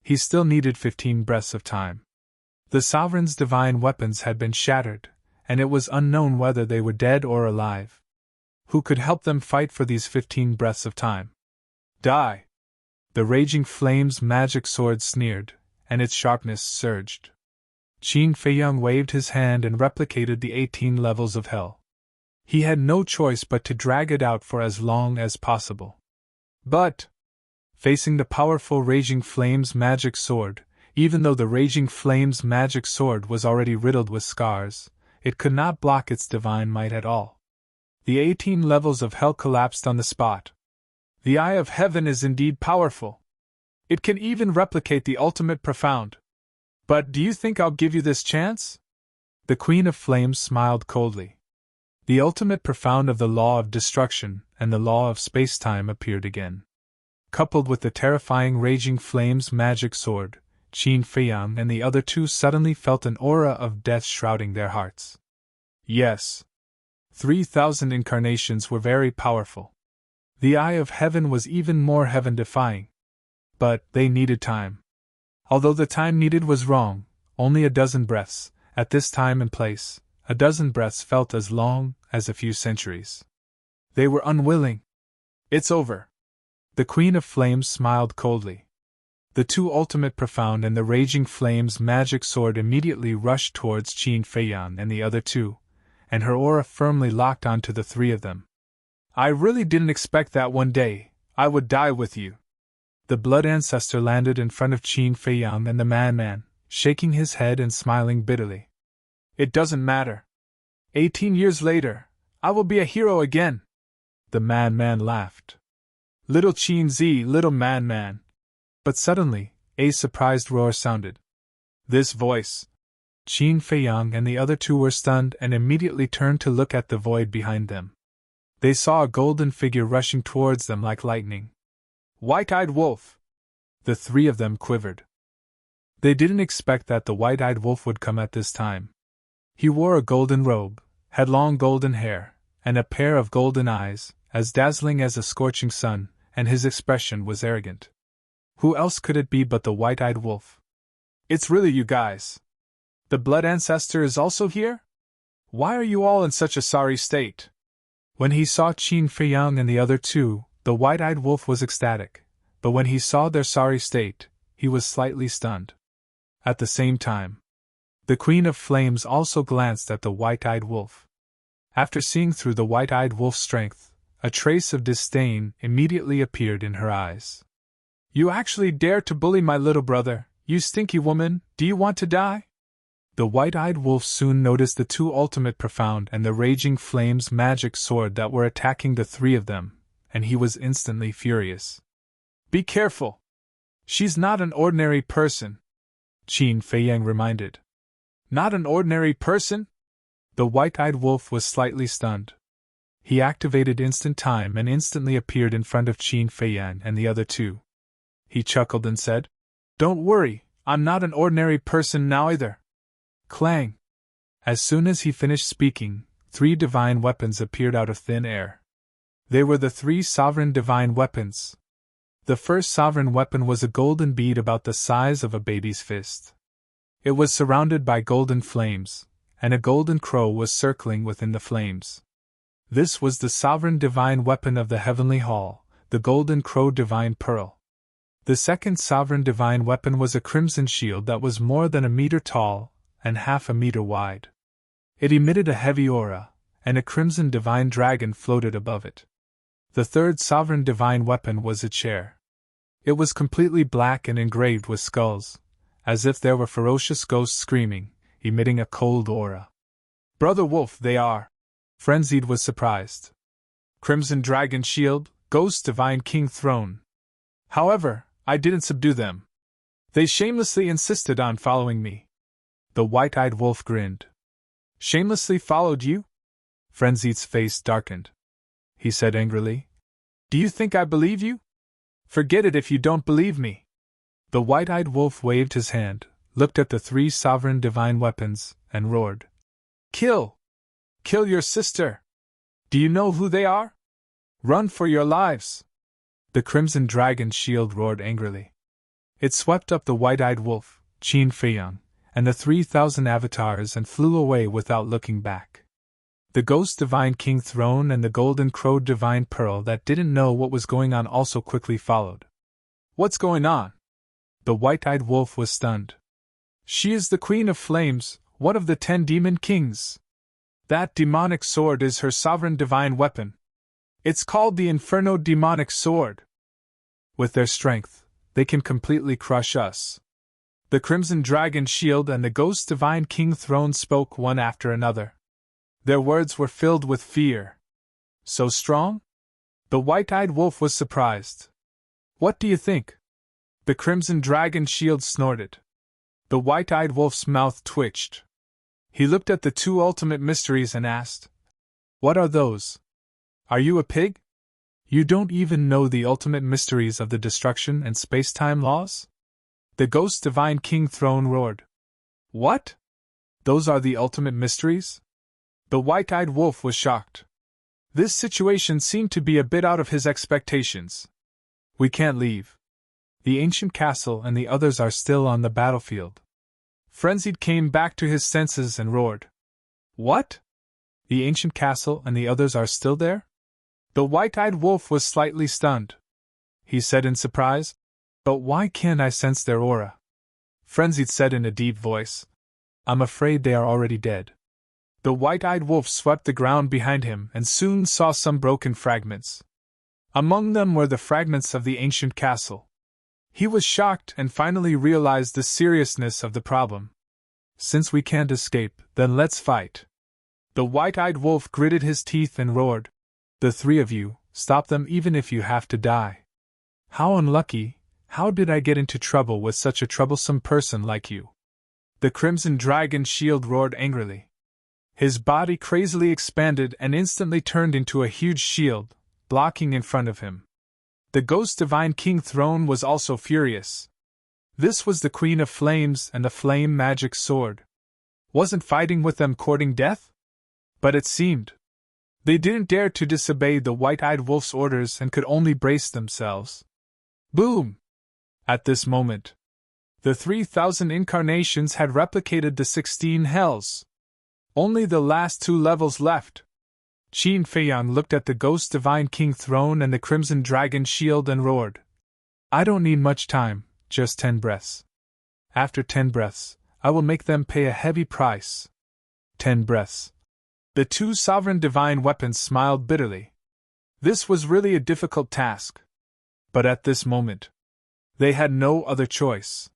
He still needed 15 breaths of time. The Sovereign's divine weapons had been shattered, and it was unknown whether they were dead or alive. Who could help them fight for these 15 breaths of time? Die! The raging flame's magic sword sneered, and its sharpness surged. Qin Feiyang waved his hand and replicated the 18 levels of hell. He had no choice but to drag it out for as long as possible. But, facing the powerful Raging Flame's magic sword, even though the Raging Flame's magic sword was already riddled with scars, it could not block its divine might at all. The 18 levels of hell collapsed on the spot. The Eye of Heaven is indeed powerful. It can even replicate the ultimate profound. But do you think I'll give you this chance? The Queen of Flames smiled coldly. The ultimate profound of the law of destruction and the law of space-time appeared again. Coupled with the terrifying Raging Flame's magic sword, Qin Feiyang and the other two suddenly felt an aura of death shrouding their hearts. Yes. 3,000 incarnations were very powerful. The Eye of Heaven was even more heaven-defying. But they needed time. Although the time needed was wrong, only a dozen breaths, at this time and place, a dozen breaths felt as long as a few centuries. They were unwilling. It's over. The Queen of Flames smiled coldly. The two ultimate profound and the Raging Flame's magic sword immediately rushed towards Qin Feiyang and the other two, and her aura firmly locked onto the three of them. I really didn't expect that one day I would die with you. The Blood Ancestor landed in front of Qin Feiyang and the Man-Man, shaking his head and smiling bitterly. It doesn't matter. 18 years later, I will be a hero again. The Man-Man laughed. Little Qin Z, little Man-Man. But suddenly, a surprised roar sounded. This voice. Qin Feiyang and the other two were stunned and immediately turned to look at the void behind them. They saw a golden figure rushing towards them like lightning. White-eyed wolf! The three of them quivered. They didn't expect that the white-eyed wolf would come at this time. He wore a golden robe, had long golden hair, and a pair of golden eyes, as dazzling as a scorching sun, and his expression was arrogant. Who else could it be but the white-eyed wolf? It's really you guys. The Blood Ancestor is also here? Why are you all in such a sorry state? When he saw Qin Feiyang and the other two, the white-eyed wolf was ecstatic, but when he saw their sorry state, he was slightly stunned. At the same time, the Queen of Flames also glanced at the white-eyed wolf. After seeing through the white-eyed wolf's strength, a trace of disdain immediately appeared in her eyes. You actually dare to bully my little brother, you stinky woman, do you want to die? The white-eyed wolf soon noticed the two ultimate profound and the Raging Flame's magic sword that were attacking the three of them, and he was instantly furious. Be careful! She's not an ordinary person, Qin Feiyang reminded. Not an ordinary person? The white-eyed wolf was slightly stunned. He activated instant time and instantly appeared in front of Qin Feiyang and the other two. He chuckled and said, Don't worry, I'm not an ordinary person now either. Clang! As soon as he finished speaking, 3 divine weapons appeared out of thin air. They were the 3 sovereign divine weapons. The first sovereign weapon was a golden bead about the size of a baby's fist. It was surrounded by golden flames, and a golden crow was circling within the flames. This was the sovereign divine weapon of the heavenly hall, the golden crow divine pearl. The second sovereign divine weapon was a crimson shield that was more than a meter tall and half a meter wide. It emitted a heavy aura, and a crimson divine dragon floated above it. The third sovereign divine weapon was a chair. It was completely black and engraved with skulls, as if there were ferocious ghosts screaming, emitting a cold aura. Brother Wolf, they are! Frenzied was surprised. Crimson dragon shield, ghost divine king throne. However, I didn't subdue them. They shamelessly insisted on following me. The white-eyed wolf grinned. Shamelessly followed you? Frenzied's face darkened. He said angrily. Do you think I believe you? Forget it if you don't believe me. The white-eyed wolf waved his hand, looked at the 3 sovereign divine weapons, and roared. Kill! Kill your sister! Do you know who they are? Run for your lives! The crimson dragon's shield roared angrily. It swept up the white-eyed wolf, Qin Feiyang, and the 3,000 avatars and flew away without looking back. The ghost divine king throne and the golden-crowed divine pearl that didn't know what was going on also quickly followed. What's going on? The white-eyed wolf was stunned. She is the queen of flames, one of the 10 demon kings. That demonic sword is her sovereign divine weapon. It's called the Inferno demonic sword. With their strength, they can completely crush us. The crimson dragon shield and the ghost divine king throne spoke one after another. Their words were filled with fear. So strong? The white-eyed wolf was surprised. What do you think? The crimson dragon shield snorted. The white-eyed wolf's mouth twitched. He looked at the 2 ultimate mysteries and asked, What are those? Are you a pig? You don't even know the ultimate mysteries of the destruction and space-time laws? The ghost divine king throne roared. What? Those are the ultimate mysteries? The white-eyed wolf was shocked. This situation seemed to be a bit out of his expectations. We can't leave. The ancient castle and the others are still on the battlefield. Frenzied came back to his senses and roared. What? The ancient castle and the others are still there? The white-eyed wolf was slightly stunned. He said in surprise, But why can't I sense their aura? Frenzied said in a deep voice, I'm afraid they are already dead. The white-eyed wolf swept the ground behind him and soon saw some broken fragments. Among them were the fragments of the ancient castle. He was shocked and finally realized the seriousness of the problem. Since we can't escape, then let's fight. The white-eyed wolf gritted his teeth and roared. The 3 of you, stop them even if you have to die. How unlucky, how did I get into trouble with such a troublesome person like you? The crimson dragon shield roared angrily. His body crazily expanded and instantly turned into a huge shield, blocking in front of him. The ghost divine king throne was also furious. This was the queen of flames and the flame magic sword. Wasn't fighting with them courting death? But it seemed. They didn't dare to disobey the white-eyed wolf's orders and could only brace themselves. Boom! At this moment, the 3,000 incarnations had replicated the 16 hells. Only the last 2 levels left. Qin Feiyang looked at the ghost divine king throne and the crimson dragon shield and roared. I don't need much time, just 10 breaths. After 10 breaths, I will make them pay a heavy price. 10 breaths. The 2 sovereign divine weapons smiled bitterly. This was really a difficult task. But at this moment, they had no other choice.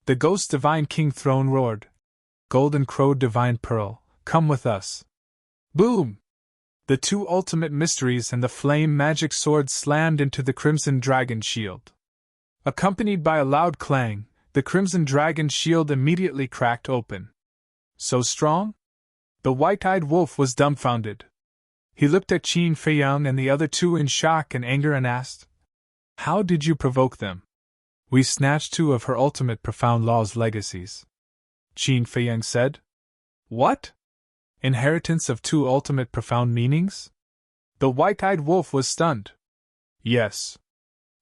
The ghost divine king throne roared. Golden crowed divine pearl, come with us. Boom! The 2 ultimate mysteries and the flame magic sword slammed into the crimson dragon shield. Accompanied by a loud clang, the crimson dragon shield immediately cracked open. So strong? The white-eyed wolf was dumbfounded. He looked at Qin Feiyang and the other 2 in shock and anger and asked, How did you provoke them? We snatched 2 of her ultimate profound law's legacies. Qin Feiyang said. What? Inheritance of 2 ultimate profound meanings? The white-eyed wolf was stunned. Yes.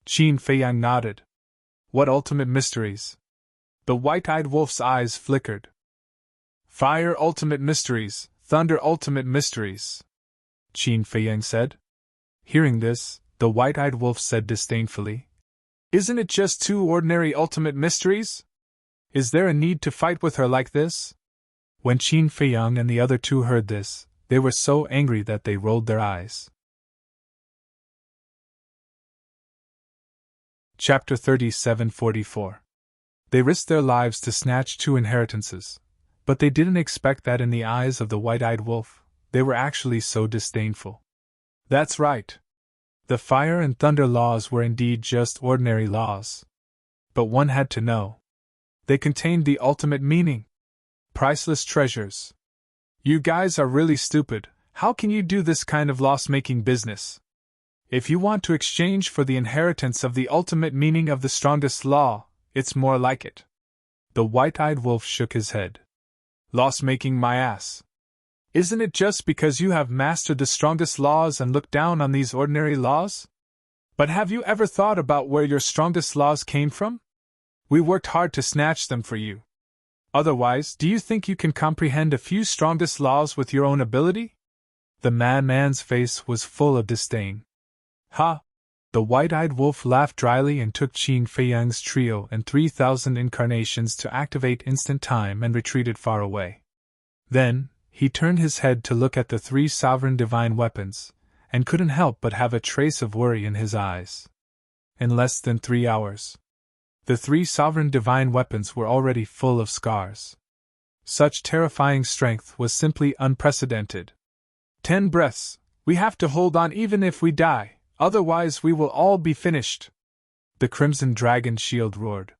Qin Feiyang nodded. What ultimate mysteries? The white-eyed wolf's eyes flickered. Fire ultimate mysteries, thunder ultimate mysteries, Qin Feiyang said. Hearing this, the white-eyed wolf said disdainfully, Isn't it just 2 ordinary ultimate mysteries? Is there a need to fight with her like this? When Qin Feiyang and the other 2 heard this, they were so angry that they rolled their eyes. Chapter 37:44. They risked their lives to snatch 2 inheritances, but they didn't expect that in the eyes of the white-eyed wolf, they were actually so disdainful. That's right. The fire and thunder laws were indeed just ordinary laws. But one had to know. They contained the ultimate meaning. Priceless treasures. You guys are really stupid. How can you do this kind of loss-making business? If you want to exchange for the inheritance of the ultimate meaning of the strongest law, it's more like it. The white-eyed wolf shook his head. Loss-making my ass. Isn't it just because you have mastered the strongest laws and looked down on these ordinary laws? But have you ever thought about where your strongest laws came from? We worked hard to snatch them for you. Otherwise, do you think you can comprehend a few strongest laws with your own ability? The madman's face was full of disdain. Ha! The white-eyed wolf laughed dryly and took Qin Fei Yang's trio and 3,000 incarnations to activate instant time and retreated far away. Then, he turned his head to look at the 3 sovereign divine weapons, and couldn't help but have a trace of worry in his eyes. In less than 3 hours, the 3 sovereign divine weapons were already full of scars. Such terrifying strength was simply unprecedented. 10 breaths, we have to hold on even if we die. Otherwise we will all be finished. The crimson dragon shield roared.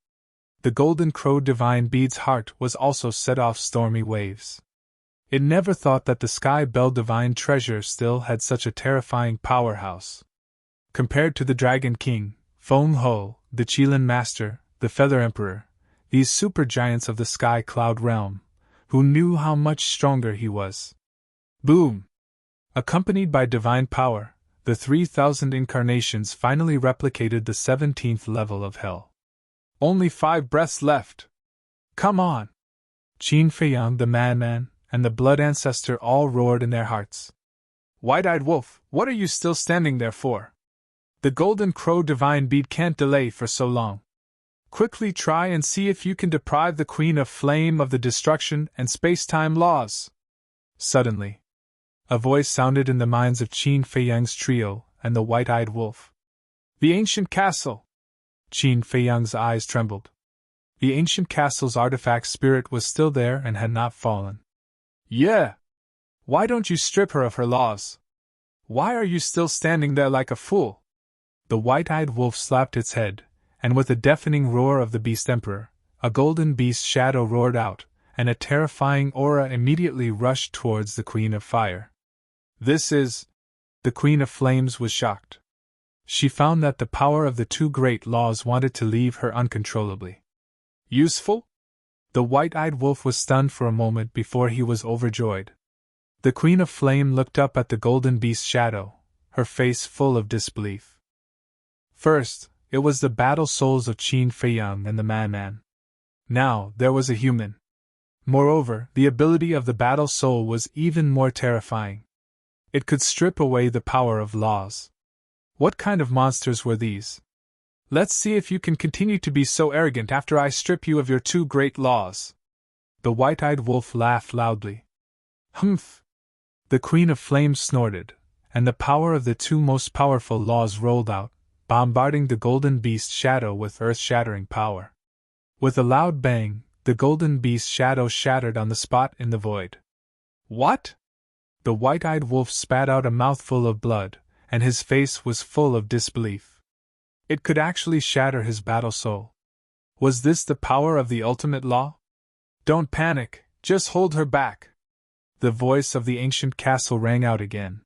The golden crow divine bead's heart was also set off stormy waves. It never thought that the sky bell divine treasure still had such a terrifying powerhouse. Compared to the dragon king, Feng Ho, the Qilin master, the feather emperor, these supergiants of the sky cloud realm, who knew how much stronger he was. Boom! Accompanied by divine power, the 3,000 incarnations finally replicated the 17th level of hell. Only 5 breaths left. Come on! Qin Fei Yang the madman and the blood ancestor all roared in their hearts. White-eyed wolf, what are you still standing there for? The golden crow divine bead can't delay for so long. Quickly try and see if you can deprive the Queen of Flame of the destruction and space-time laws. Suddenly, a voice sounded in the minds of Qin Fei Yang's trio and the white-eyed wolf. The ancient castle! Qin Fei Yang's eyes trembled. The ancient castle's artifact spirit was still there and had not fallen. Yeah! Why don't you strip her of her laws? Why are you still standing there like a fool? The white-eyed wolf slapped its head, and with a deafening roar of the beast emperor, a golden beast shadow roared out, and a terrifying aura immediately rushed towards the Queen of Fire. This is... The Queen of Flames was shocked. She found that the power of the 2 great laws wanted to leave her uncontrollably. Useful? The white-eyed wolf was stunned for a moment before he was overjoyed. The Queen of Flame looked up at the golden beast shadow, her face full of disbelief. First, it was the battle souls of Qin Fei Yang and the madman. Now, there was a human. Moreover, the ability of the battle soul was even more terrifying. It could strip away the power of laws. What kind of monsters were these? Let's see if you can continue to be so arrogant after I strip you of your 2 great laws. The white-eyed wolf laughed loudly. Humph! The Queen of Flames snorted, and the power of the 2 most powerful laws rolled out, bombarding the golden beast shadow with earth-shattering power. With a loud bang, the golden beast shadow shattered on the spot in the void. What? The white-eyed wolf spat out a mouthful of blood, and his face was full of disbelief. It could actually shatter his battle soul. Was this the power of the ultimate law? Don't panic, just hold her back. The voice of the ancient castle rang out again.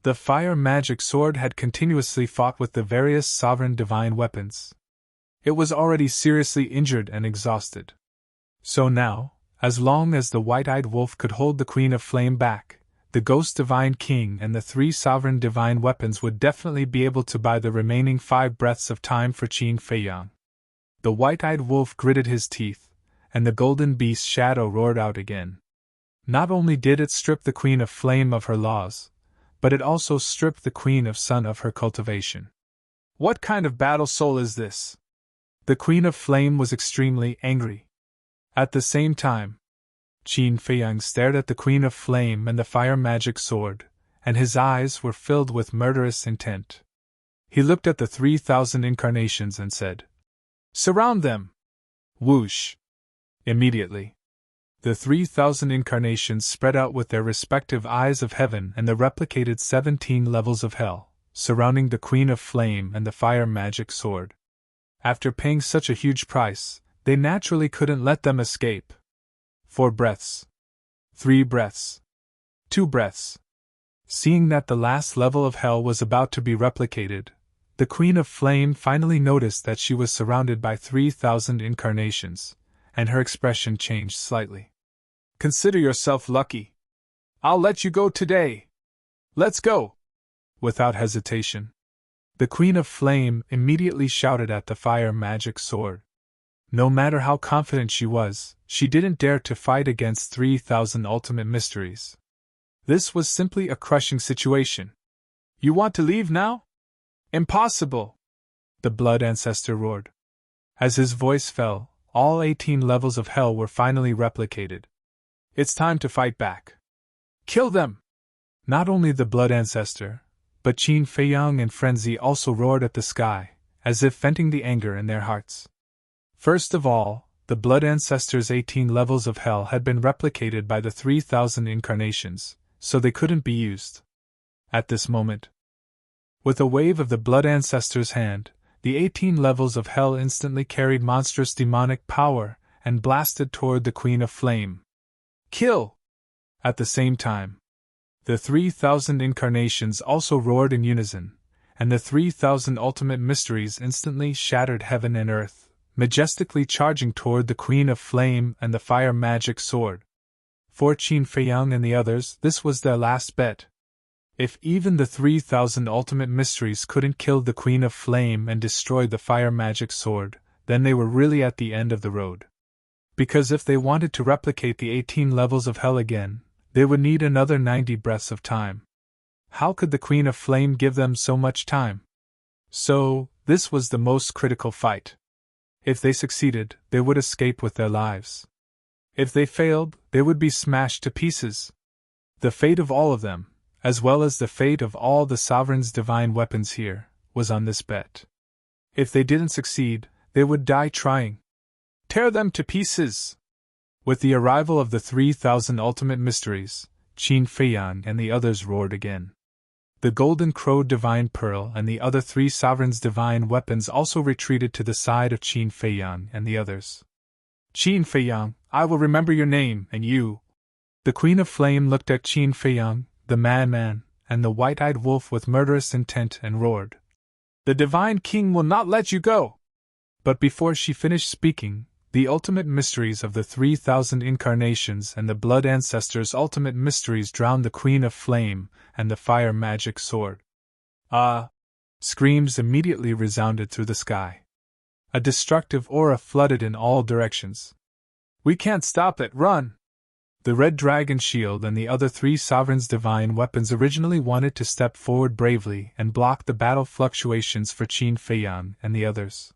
The fire magic sword had continuously fought with the various sovereign divine weapons. It was already seriously injured and exhausted. So now, as long as the white-eyed wolf could hold the Queen of Flame back, the Ghost Divine King and the 3 sovereign divine weapons would definitely be able to buy the remaining 5 breaths of time for Qin Fei Yang. The white-eyed wolf gritted his teeth, and the golden beast shadow roared out again. Not only did it strip the Queen of Flame of her laws, but it also stripped the Queen of Sun of her cultivation. What kind of battle soul is this? The Queen of Flame was extremely angry. At the same time, Qin Fei Yang stared at the Queen of Flame and the fire magic sword, and his eyes were filled with murderous intent. He looked at the 3,000 incarnations and said, "Surround them!" Whoosh! Immediately, the 3,000 incarnations spread out with their respective eyes of heaven and the replicated 17 levels of hell, surrounding the Queen of Flame and the fire magic sword. After paying such a huge price, they naturally couldn't let them escape. 4 breaths. 3 breaths. 2 breaths. Seeing that the last level of hell was about to be replicated, the Queen of Flame finally noticed that she was surrounded by 3,000 incarnations, and her expression changed slightly. "Consider yourself lucky. I'll let you go today. Let's go!" Without hesitation, the Queen of Flame immediately shouted at the fire magic sword. No matter how confident she was, she didn't dare to fight against 3,000 ultimate mysteries. This was simply a crushing situation. "You want to leave now? Impossible!" the Blood Ancestor roared. As his voice fell, all 18 levels of hell were finally replicated. "It's time to fight back. Kill them!" Not only the Blood Ancestor, but Qin Feiyang and Frenzy also roared at the sky, as if venting the anger in their hearts. First of all, the Blood Ancestor's 18 levels of hell had been replicated by the 3,000 incarnations, so they couldn't be used. At this moment, with a wave of the Blood Ancestor's hand, the 18 levels of hell instantly carried monstrous demonic power and blasted toward the Queen of Flame. "Kill!" At the same time, the 3,000 incarnations also roared in unison, and the 3,000 ultimate mysteries instantly shattered heaven and earth, majestically charging toward the Queen of Flame and the fire magic sword. For Qin Feiyang and the others, this was their last bet. If even the 3,000 ultimate mysteries couldn't kill the Queen of Flame and destroy the fire magic sword, then they were really at the end of the road. Because if they wanted to replicate the 18 levels of hell again, they would need another 90 breaths of time. How could the Queen of Flame give them so much time? So, this was the most critical fight. If they succeeded, they would escape with their lives. If they failed, they would be smashed to pieces. The fate of all of them, as well as the fate of all the Sovereign's divine weapons here, was on this bet. If they didn't succeed, they would die trying. "Tear them to pieces!" With the arrival of the 3,000 ultimate mysteries, Qin Feiyang and the others roared again. The Golden Crow Divine Pearl and the other 3 Sovereigns' divine weapons also retreated to the side of Qin Feiyang and the others. "Qin Feiyang, I will remember your name, and you." The Queen of Flame looked at Qin Feiyang, the madman, and the white-eyed wolf with murderous intent and roared. "The Divine King will not let you go!" But before she finished speaking, the ultimate mysteries of the 3,000 incarnations and the Blood Ancestor's ultimate mysteries drowned the Queen of Flame and the fire magic sword. "Ah!" Screams immediately resounded through the sky. A destructive aura flooded in all directions. "We can't stop it, run!" The Red Dragon Shield and the other 3 Sovereigns' divine weapons originally wanted to step forward bravely and block the battle fluctuations for Qin Feiyang and the others.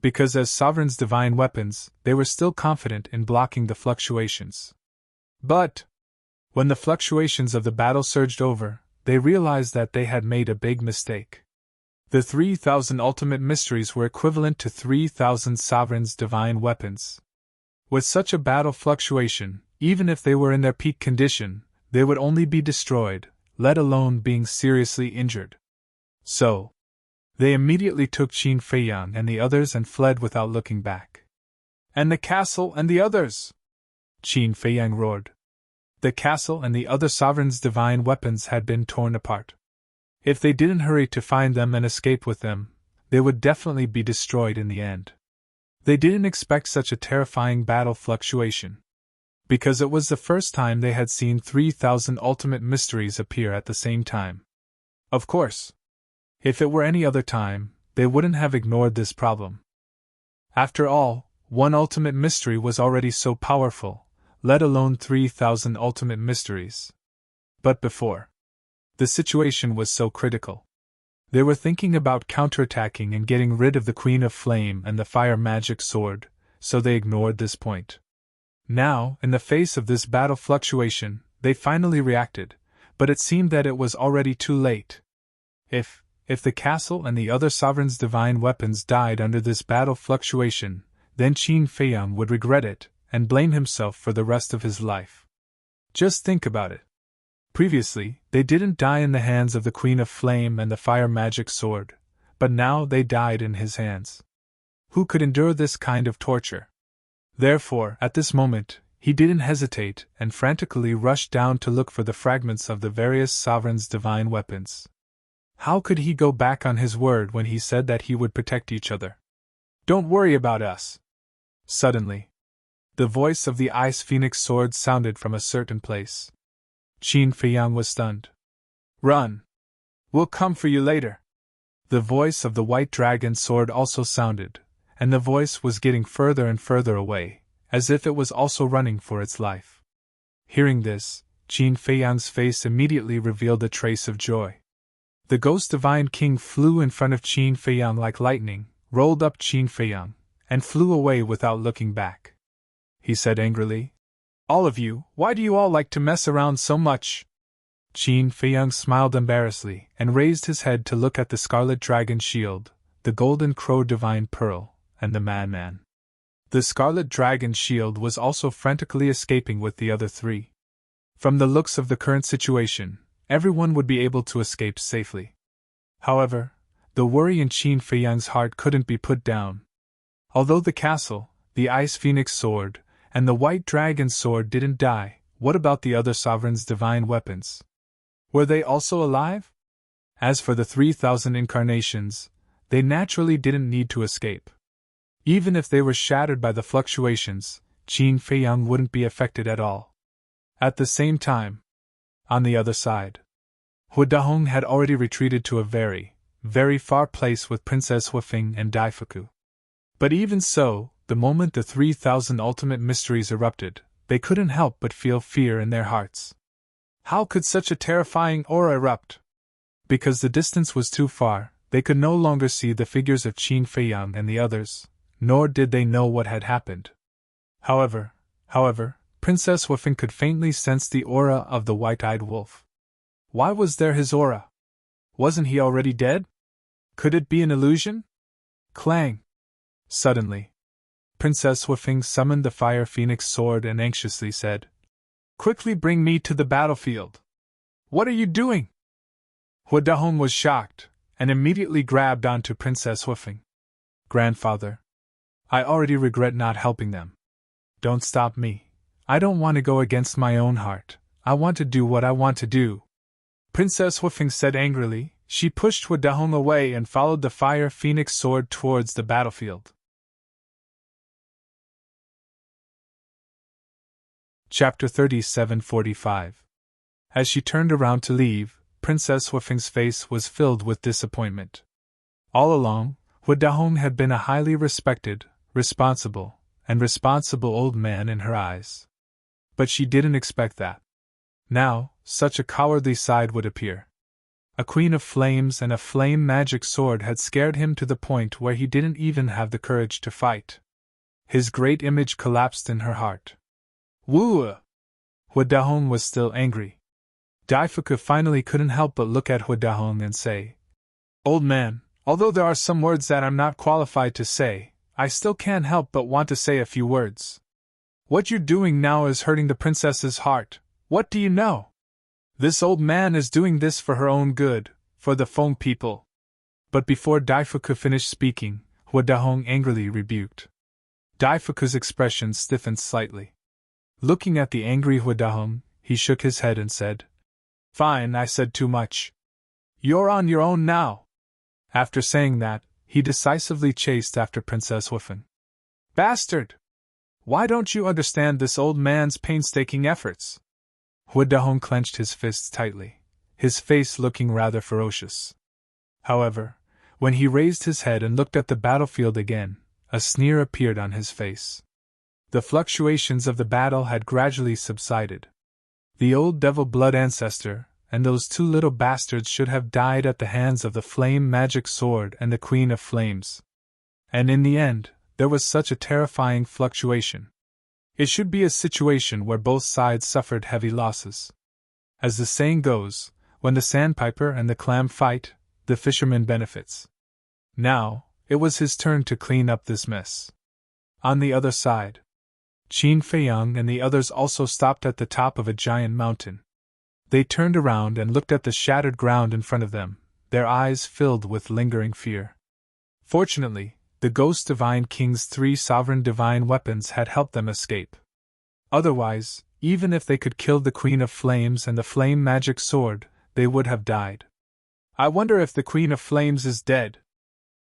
Because as Sovereign's divine weapons, they were still confident in blocking the fluctuations. But when the fluctuations of the battle surged over, they realized that they had made a big mistake. The 3,000 ultimate mysteries were equivalent to 3,000 Sovereign's divine weapons. With such a battle fluctuation, even if they were in their peak condition, they would only be destroyed, let alone being seriously injured. So, they immediately took Qin Feiyang and the others and fled without looking back. "And the castle and the others!" Qin Feiyang roared. The castle and the other Sovereign's divine weapons had been torn apart. If they didn't hurry to find them and escape with them, they would definitely be destroyed in the end. They didn't expect such a terrifying battle fluctuation, because it was the first time they had seen 3,000 ultimate mysteries appear at the same time. Of course, if it were any other time, they wouldn't have ignored this problem. After all, one ultimate mystery was already so powerful, let alone 3,000 ultimate mysteries. But before, the situation was so critical. They were thinking about counterattacking and getting rid of the Queen of Flame and the fire magic sword, so they ignored this point. Now, in the face of this battle fluctuation, they finally reacted, but it seemed that it was already too late. If the castle and the other Sovereign's divine weapons died under this battle fluctuation, then Qin Feiyang would regret it and blame himself for the rest of his life. Just think about it. Previously, they didn't die in the hands of the Queen of Flame and the fire magic sword, but now they died in his hands. Who could endure this kind of torture? Therefore, at this moment, he didn't hesitate and frantically rushed down to look for the fragments of the various sovereigns' divine weapons. How could he go back on his word when he said that he would protect each other? "Don't worry about us." Suddenly, the voice of the Ice Phoenix sword sounded from a certain place. Qin Feiyang was stunned. "Run! We'll come for you later." The voice of the White Dragon sword also sounded, and the voice was getting further and further away, as if it was also running for its life. Hearing this, Qin Feiyang's face immediately revealed a trace of joy. The Ghost Divine King flew in front of Qin Feiyang like lightning, rolled up Qin Feiyang, and flew away without looking back. He said angrily, "All of you, why do you all like to mess around so much?" Qin Feiyang smiled embarrassedly and raised his head to look at the Scarlet Dragon Shield, the Golden Crow Divine Pearl, and the Madman. The Scarlet Dragon Shield was also frantically escaping with the other three. From the looks of the current situation, everyone would be able to escape safely. However, the worry in Qin Feiyang's heart couldn't be put down. Although the castle, the Ice Phoenix sword, and the White Dragon sword didn't die, what about the other sovereigns' divine weapons? Were they also alive? As for the 3,000 incarnations, they naturally didn't need to escape. Even if they were shattered by the fluctuations, Qin Feiyang wouldn't be affected at all. At the same time, on the other side, Hu Dahong had already retreated to a very, very far place with Princess Huifeng and Daifuku. But even so, the moment the 3,000 ultimate mysteries erupted, they couldn't help but feel fear in their hearts. How could such a terrifying aura erupt? Because the distance was too far, they could no longer see the figures of Qin Feiyang and the others, nor did they know what had happened. However, Princess Huifeng could faintly sense the aura of the white-eyed wolf. Why was there his aura? Wasn't he already dead? Could it be an illusion? Clang! Suddenly, Princess Huifeng summoned the Fire Phoenix sword and anxiously said, "Quickly bring me to the battlefield." "What are you doing?" Hu Dahong was shocked, and immediately grabbed onto Princess Huifeng. "Grandfather, I already regret not helping them. Don't stop me. I don't want to go against my own heart. I want to do what I want to do." Princess Huifeng said angrily. She pushed Hu Dahong away and followed the Fire Phoenix sword towards the battlefield. Chapter 37:45. As she turned around to leave, Princess Huifeng's face was filled with disappointment. All along, Hu Dahong had been a highly respected, responsible old man in her eyes. But she didn't expect that. Now, such a cowardly side would appear. A queen of flames and a flame magic sword had scared him to the point where he didn't even have the courage to fight. His great image collapsed in her heart. Woo! Hu Dahong was still angry. Daifuku finally couldn't help but look at Hu Dahong and say, "Old man, although there are some words that I'm not qualified to say, I still can't help but want to say a few words. What you're doing now is hurting the princess's heart. What do you know? This old man is doing this for her own good, for the Feng people." But before Daifuku finished speaking, Hu Dahong angrily rebuked. Daifuku's expression stiffened slightly. Looking at the angry Hu Dahong, he shook his head and said, "Fine, I said too much. You're on your own now." After saying that, he decisively chased after Princess Huifeng. "Bastard! Why don't you understand this old man's painstaking efforts?" Hu Dahong clenched his fists tightly, his face looking rather ferocious. However, when he raised his head and looked at the battlefield again, a sneer appeared on his face. The fluctuations of the battle had gradually subsided. The old devil blood ancestor and those two little bastards should have died at the hands of the flame magic sword and the Queen of Flames. And in the end, there was such a terrifying fluctuation. It should be a situation where both sides suffered heavy losses. As the saying goes, when the sandpiper and the clam fight, the fisherman benefits. Now, it was his turn to clean up this mess. On the other side, Qin Feiyang and the others also stopped at the top of a giant mountain. They turned around and looked at the shattered ground in front of them, their eyes filled with lingering fear. Fortunately, The Ghost Divine King's 3 sovereign divine weapons had helped them escape. Otherwise, even if they could kill the Queen of Flames and the flame magic sword, they would have died. I wonder if the Queen of Flames is dead,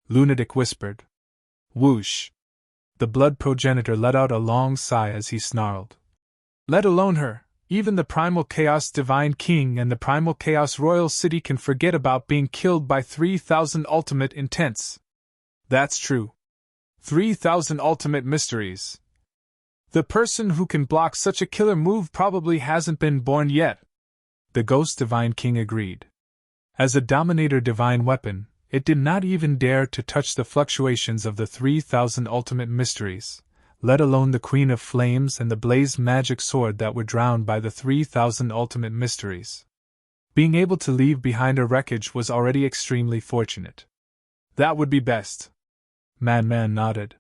Lunatic whispered. Whoosh! The blood progenitor let out a long sigh as he snarled. Let alone her, even the Primal Chaos Divine King and the Primal Chaos Royal City can forget about being killed by 3,000 ultimate intents. That's true. 3,000 ultimate mysteries. The person who can block such a killer move probably hasn't been born yet. The Ghost Divine King agreed. As a Dominator divine weapon, it did not even dare to touch the fluctuations of the 3,000 ultimate mysteries, let alone the Queen of Flames and the Blaze magic sword that were drowned by the 3,000 ultimate mysteries. Being able to leave behind a wreckage was already extremely fortunate. That would be best. Man nodded.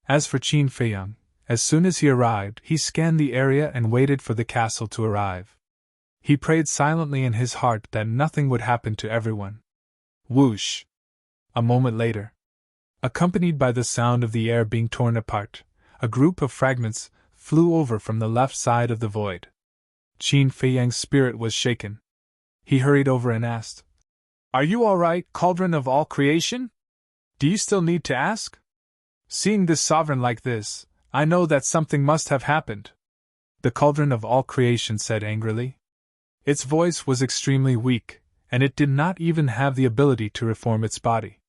As for Qin Feiyang, as soon as he arrived, he scanned the area and waited for the castle to arrive. He prayed silently in his heart that nothing would happen to everyone. Whoosh! A moment later, accompanied by the sound of the air being torn apart, a group of fragments flew over from the left side of the void. Qin Feiyang's spirit was shaken. He hurried over and asked, Are you all right, Cauldron of all creation? Do you still need to ask? Seeing this sovereign like this, I know that something must have happened. The Cauldron of all creation said angrily. Its voice was extremely weak, and it did not even have the ability to reform its body.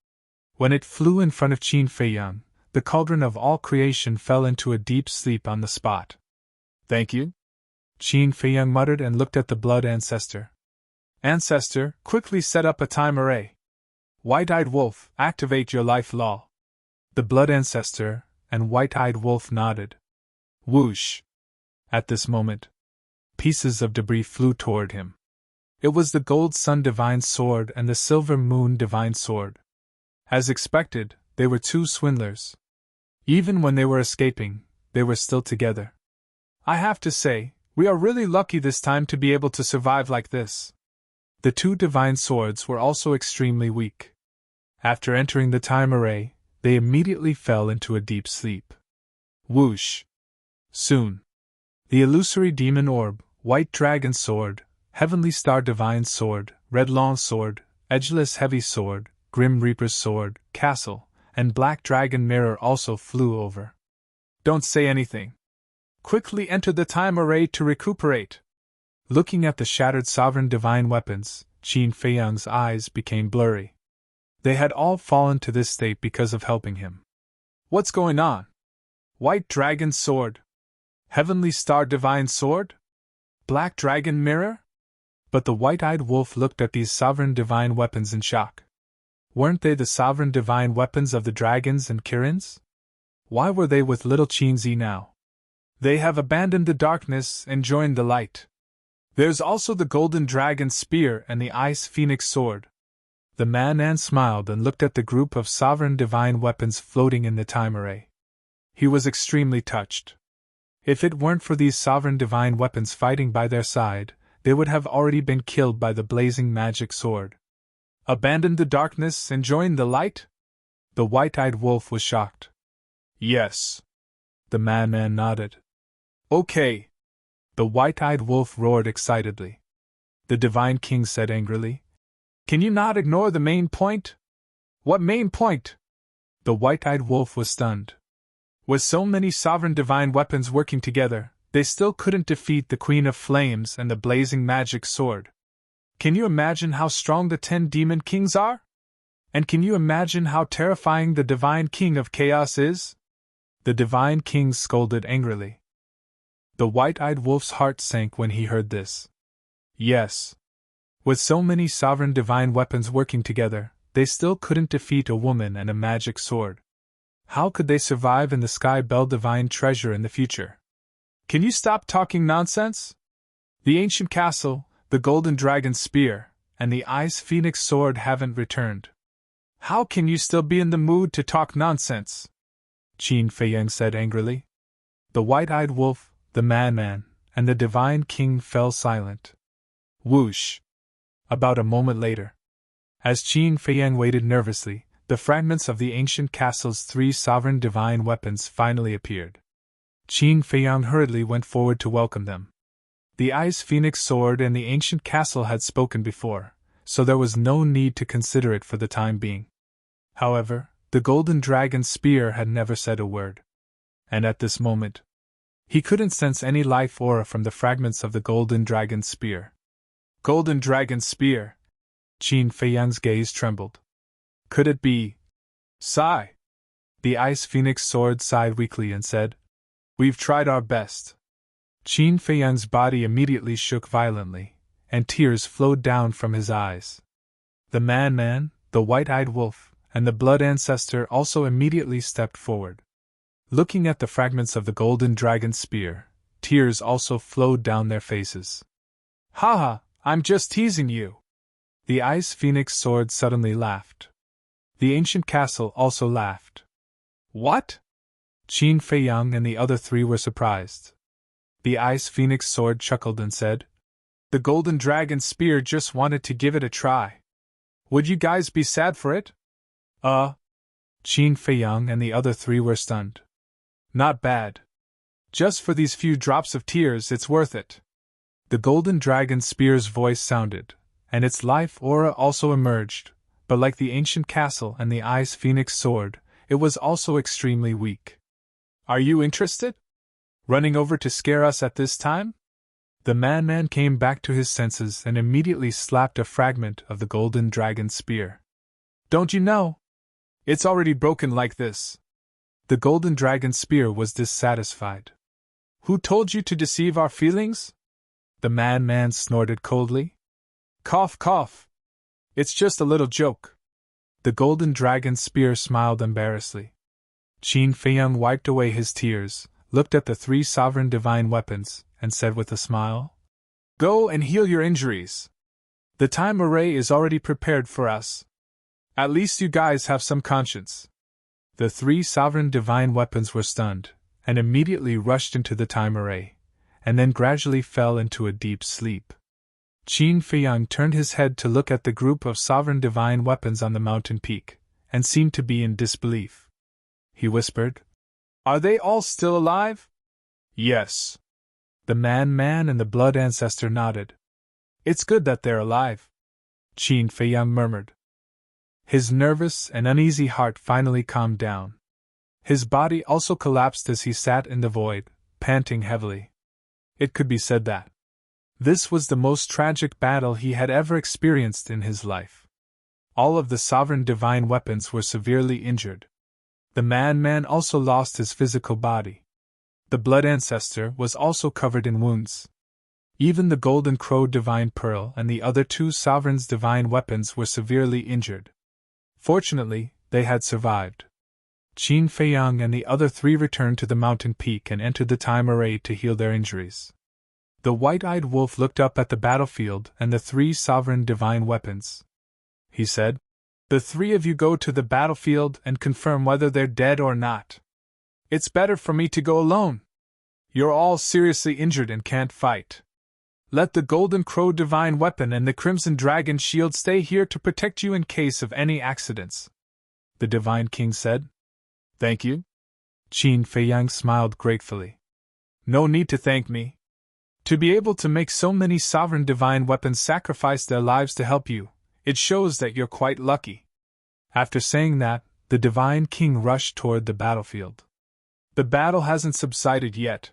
When it flew in front of Qin Feiyang, the Cauldron of all creation fell into a deep sleep on the spot. Thank you? Qin Feiyang muttered and looked at the Blood Ancestor. Ancestor, quickly set up a time array. White-Eyed Wolf, activate your life law. The Blood Ancestor and White-Eyed Wolf nodded. Whoosh! At this moment, pieces of debris flew toward him. It was the Gold Sun Divine Sword and the Silver Moon Divine Sword. As expected, they were 2 swindlers. Even when they were escaping, they were still together. I have to say, we are really lucky this time to be able to survive like this. The 2 divine swords were also extremely weak. After entering the time array, they immediately fell into a deep sleep. Whoosh! Soon, the illusory demon orb, White Dragon Sword, Heavenly Star Divine Sword, Red Long Sword, Edgeless Heavy Sword, Grim Reaper's Sword, Castle, and Black Dragon Mirror also flew over. Don't say anything. Quickly enter the time array to recuperate. Looking at the shattered sovereign divine weapons, Qin Feiyang's eyes became blurry. They had all fallen to this state because of helping him. What's going on? White Dragon Sword? Heavenly Star Divine Sword? Black Dragon Mirror? But the White-Eyed Wolf looked at these sovereign divine weapons in shock. Weren't they the sovereign divine weapons of the dragons and Kirins? Why were they with little Qinzi now? They have abandoned the darkness and joined the light. There's also the Golden Dragon Spear and the Ice Phoenix Sword. The man smiled and looked at the group of sovereign divine weapons floating in the time array. He was extremely touched. If it weren't for these sovereign divine weapons fighting by their side, they would have already been killed by the blazing magic sword. Abandoned the darkness and joined the light? The White-Eyed Wolf was shocked. Yes. The man nodded. Okay. The White-Eyed Wolf roared excitedly. The Divine King said angrily, Can you not ignore the main point? What main point? The White-Eyed Wolf was stunned. With so many sovereign divine weapons working together, they still couldn't defeat the Queen of Flames and the blazing magic sword. Can you imagine how strong the 10 demon kings are? And can you imagine how terrifying the Divine King of Chaos is? The Divine King scolded angrily. The White-Eyed Wolf's heart sank when he heard this. Yes. With so many sovereign divine weapons working together, they still couldn't defeat a woman and a magic sword. How could they survive in the Sky Bell Divine Treasure in the future? Can you stop talking nonsense? The ancient castle, the Golden Dragon Spear, and the Ice Phoenix Sword haven't returned. How can you still be in the mood to talk nonsense? Qin Feiyang said angrily. The White-Eyed Wolf, the Man, and the Divine King fell silent. Whoosh! About a moment later, as Qin Feiyang waited nervously, the fragments of the ancient castle's 3 sovereign divine weapons finally appeared. Qin Feiyang hurriedly went forward to welcome them. The Ice Phoenix sword and the ancient castle had spoken before, so there was no need to consider it for the time being. However, the golden dragon spear had never said a word. And at this moment, he couldn't sense any life aura from the fragments of the golden dragon spear. Golden dragon spear! Qin Feiyang's gaze trembled. Could it be? Sigh! The Ice Phoenix sword sighed weakly and said, "We've tried our best." Qin Feiyang's body immediately shook violently, and tears flowed down from his eyes. The man, the white-eyed wolf, and the blood ancestor also immediately stepped forward. Looking at the fragments of the golden dragon spear, tears also flowed down their faces. "Ha! I'm just teasing you!" The Ice Phoenix sword suddenly laughed. The ancient castle also laughed. "What?" Qin Feiyang and the other 3 were surprised. The Ice Phoenix sword chuckled and said, "The golden dragon spear just wanted to give it a try. Would you guys be sad for it?" Qin Feiyang and the other 3 were stunned. "Not bad. Just for these few drops of tears, it's worth it." The golden dragon spear's voice sounded, and its life aura also emerged, but like the ancient castle and the Ice Phoenix sword, it was also extremely weak. "Are you interested? Running over to scare us at this time?" The man came back to his senses and immediately slapped a fragment of the golden dragon spear. "Don't you know? It's already broken like this." The golden dragon spear was dissatisfied. "Who told you to deceive our feelings?" The man snorted coldly. "Cough, cough. It's just a little joke." The golden dragon spear smiled embarrassedly. Qin Feiyang wiped away his tears, looked at the 3 sovereign divine weapons, and said with a smile, "Go and heal your injuries. The time array is already prepared for us. At least you guys have some conscience." The 3 sovereign divine weapons were stunned, and immediately rushed into the time array, and then gradually fell into a deep sleep. Qin Feiyang turned his head to look at the group of sovereign divine weapons on the mountain peak, and seemed to be in disbelief. He whispered, "Are they all still alive?" "Yes." The man and the blood ancestor nodded. "It's good that they're alive," Qin Feiyang murmured. His nervous and uneasy heart finally calmed down. His body also collapsed as he sat in the void, panting heavily. It could be said that this was the most tragic battle he had ever experienced in his life. All of the sovereign divine weapons were severely injured. The man also lost his physical body. The blood ancestor was also covered in wounds. Even the golden crow divine pearl and the other 2 sovereigns' divine weapons were severely injured. Fortunately, they had survived. Qin Feiyang and the other 3 returned to the mountain peak and entered the time array to heal their injuries. The white-eyed wolf looked up at the battlefield and the 3 sovereign divine weapons. He said, "The 3 of you go to the battlefield and confirm whether they're dead or not. It's better for me to go alone. You're all seriously injured and can't fight. Let the golden crow divine weapon and the crimson dragon shield stay here to protect you in case of any accidents," the divine king said. "Thank you." Qin Feiyang smiled gratefully. "No need to thank me. To be able to make so many sovereign divine weapons sacrifice their lives to help you, it shows that you're quite lucky." After saying that, the divine king rushed toward the battlefield. "The battle hasn't subsided yet.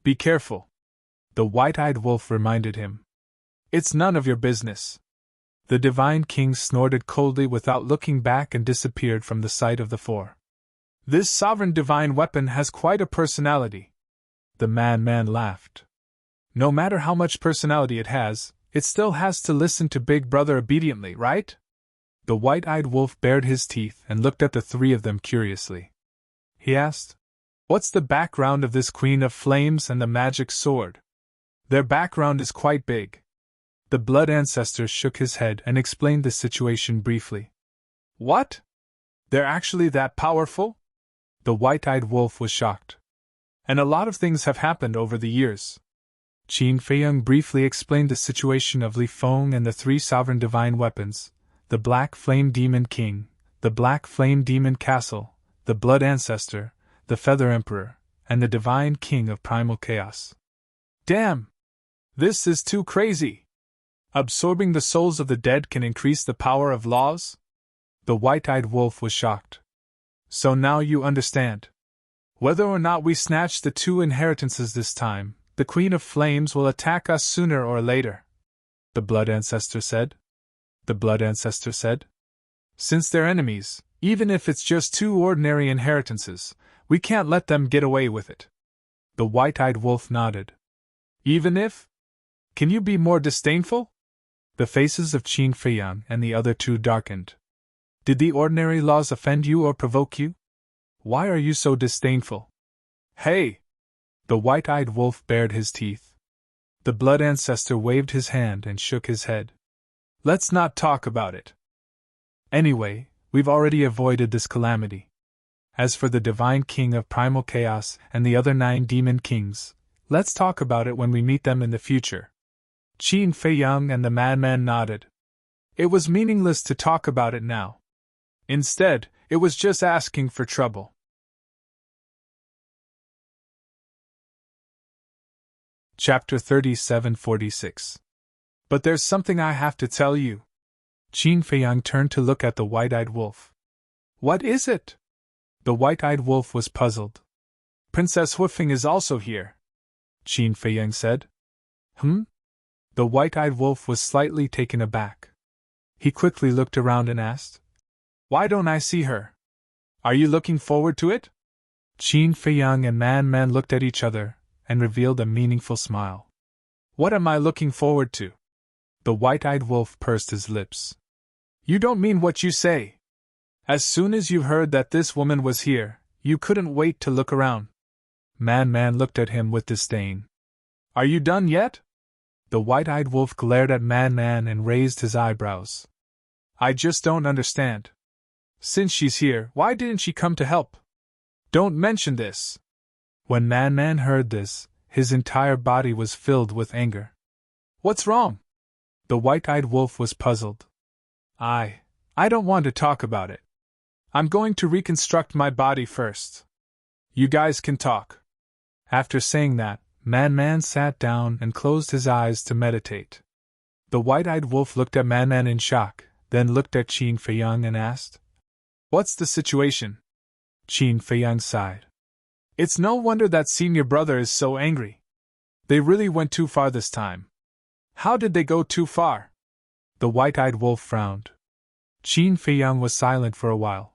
Be careful," the white-eyed wolf reminded him. "It's none of your business." The divine king snorted coldly without looking back and disappeared from the sight of the 4. "This sovereign divine weapon has quite a personality." The man laughed. "No matter how much personality it still has to listen to Big Brother obediently, right?" The white-eyed wolf bared his teeth and looked at the 3 of them curiously. He asked, "What's the background of this Queen of Flames and the magic sword?" "Their background is quite big." The blood ancestor shook his head and explained the situation briefly. "What? They're actually that powerful?" The white-eyed wolf was shocked. "And a lot of things have happened over the years." Qin Feiyang briefly explained the situation of Li Feng and the 3 sovereign divine weapons, the Black Flame Demon King, the Black Flame Demon Castle, the Blood Ancestor, the Feather Emperor, and the Divine King of Primal Chaos. Damn! This is too crazy! Absorbing the souls of the dead can increase the power of laws? The white-eyed wolf was shocked. So now you understand. Whether or not we snatch the 2 inheritances this time, the Queen of Flames will attack us sooner or later. The Blood Ancestor said. The Blood Ancestor said. Since they're enemies, even if it's just 2 ordinary inheritances, we can't let them get away with it. The white-eyed wolf nodded. Even if? Can you be more disdainful? The faces of Qin Feiyang and the other 2 darkened. Did the ordinary laws offend you or provoke you? Why are you so disdainful? Hey! The white-eyed wolf bared his teeth. The Blood Ancestor waved his hand and shook his head. Let's not talk about it. Anyway, we've already avoided this calamity. As for the Divine King of Primal Chaos and the other 9 Demon Kings, let's talk about it when we meet them in the future. Qin Feiyang and the madman nodded. It was meaningless to talk about it now. Instead, it was just asking for trouble. Chapter 3746. But there's something I have to tell you. Qin Feiyang turned to look at the white-eyed wolf. What is it? The white-eyed wolf was puzzled. Princess Huifeng is also here, Qin Feiyang said. The white-eyed wolf was slightly taken aback. He quickly looked around and asked, Why don't I see her? Are you looking forward to it? Qin Feiyang and Man looked at each other and revealed a meaningful smile. What am I looking forward to? The white-eyed wolf pursed his lips. You don't mean what you say. As soon as you heard that this woman was here, you couldn't wait to look around. Man looked at him with disdain. Are you done yet? The white-eyed wolf glared at Man and raised his eyebrows. I just don't understand. Since she's here, why didn't she come to help? Don't mention this. When Man heard this, his entire body was filled with anger. What's wrong? The white-eyed wolf was puzzled. I don't want to talk about it. I'm going to reconstruct my body first. You guys can talk. After saying that, Man sat down and closed his eyes to meditate. The white-eyed wolf looked at Man in shock, then looked at Qin Feiyang and asked, What's the situation? Qin Feiyang sighed. It's no wonder that senior brother is so angry. They really went too far this time. How did they go too far? The white-eyed wolf frowned. Qin Feiyang was silent for a while.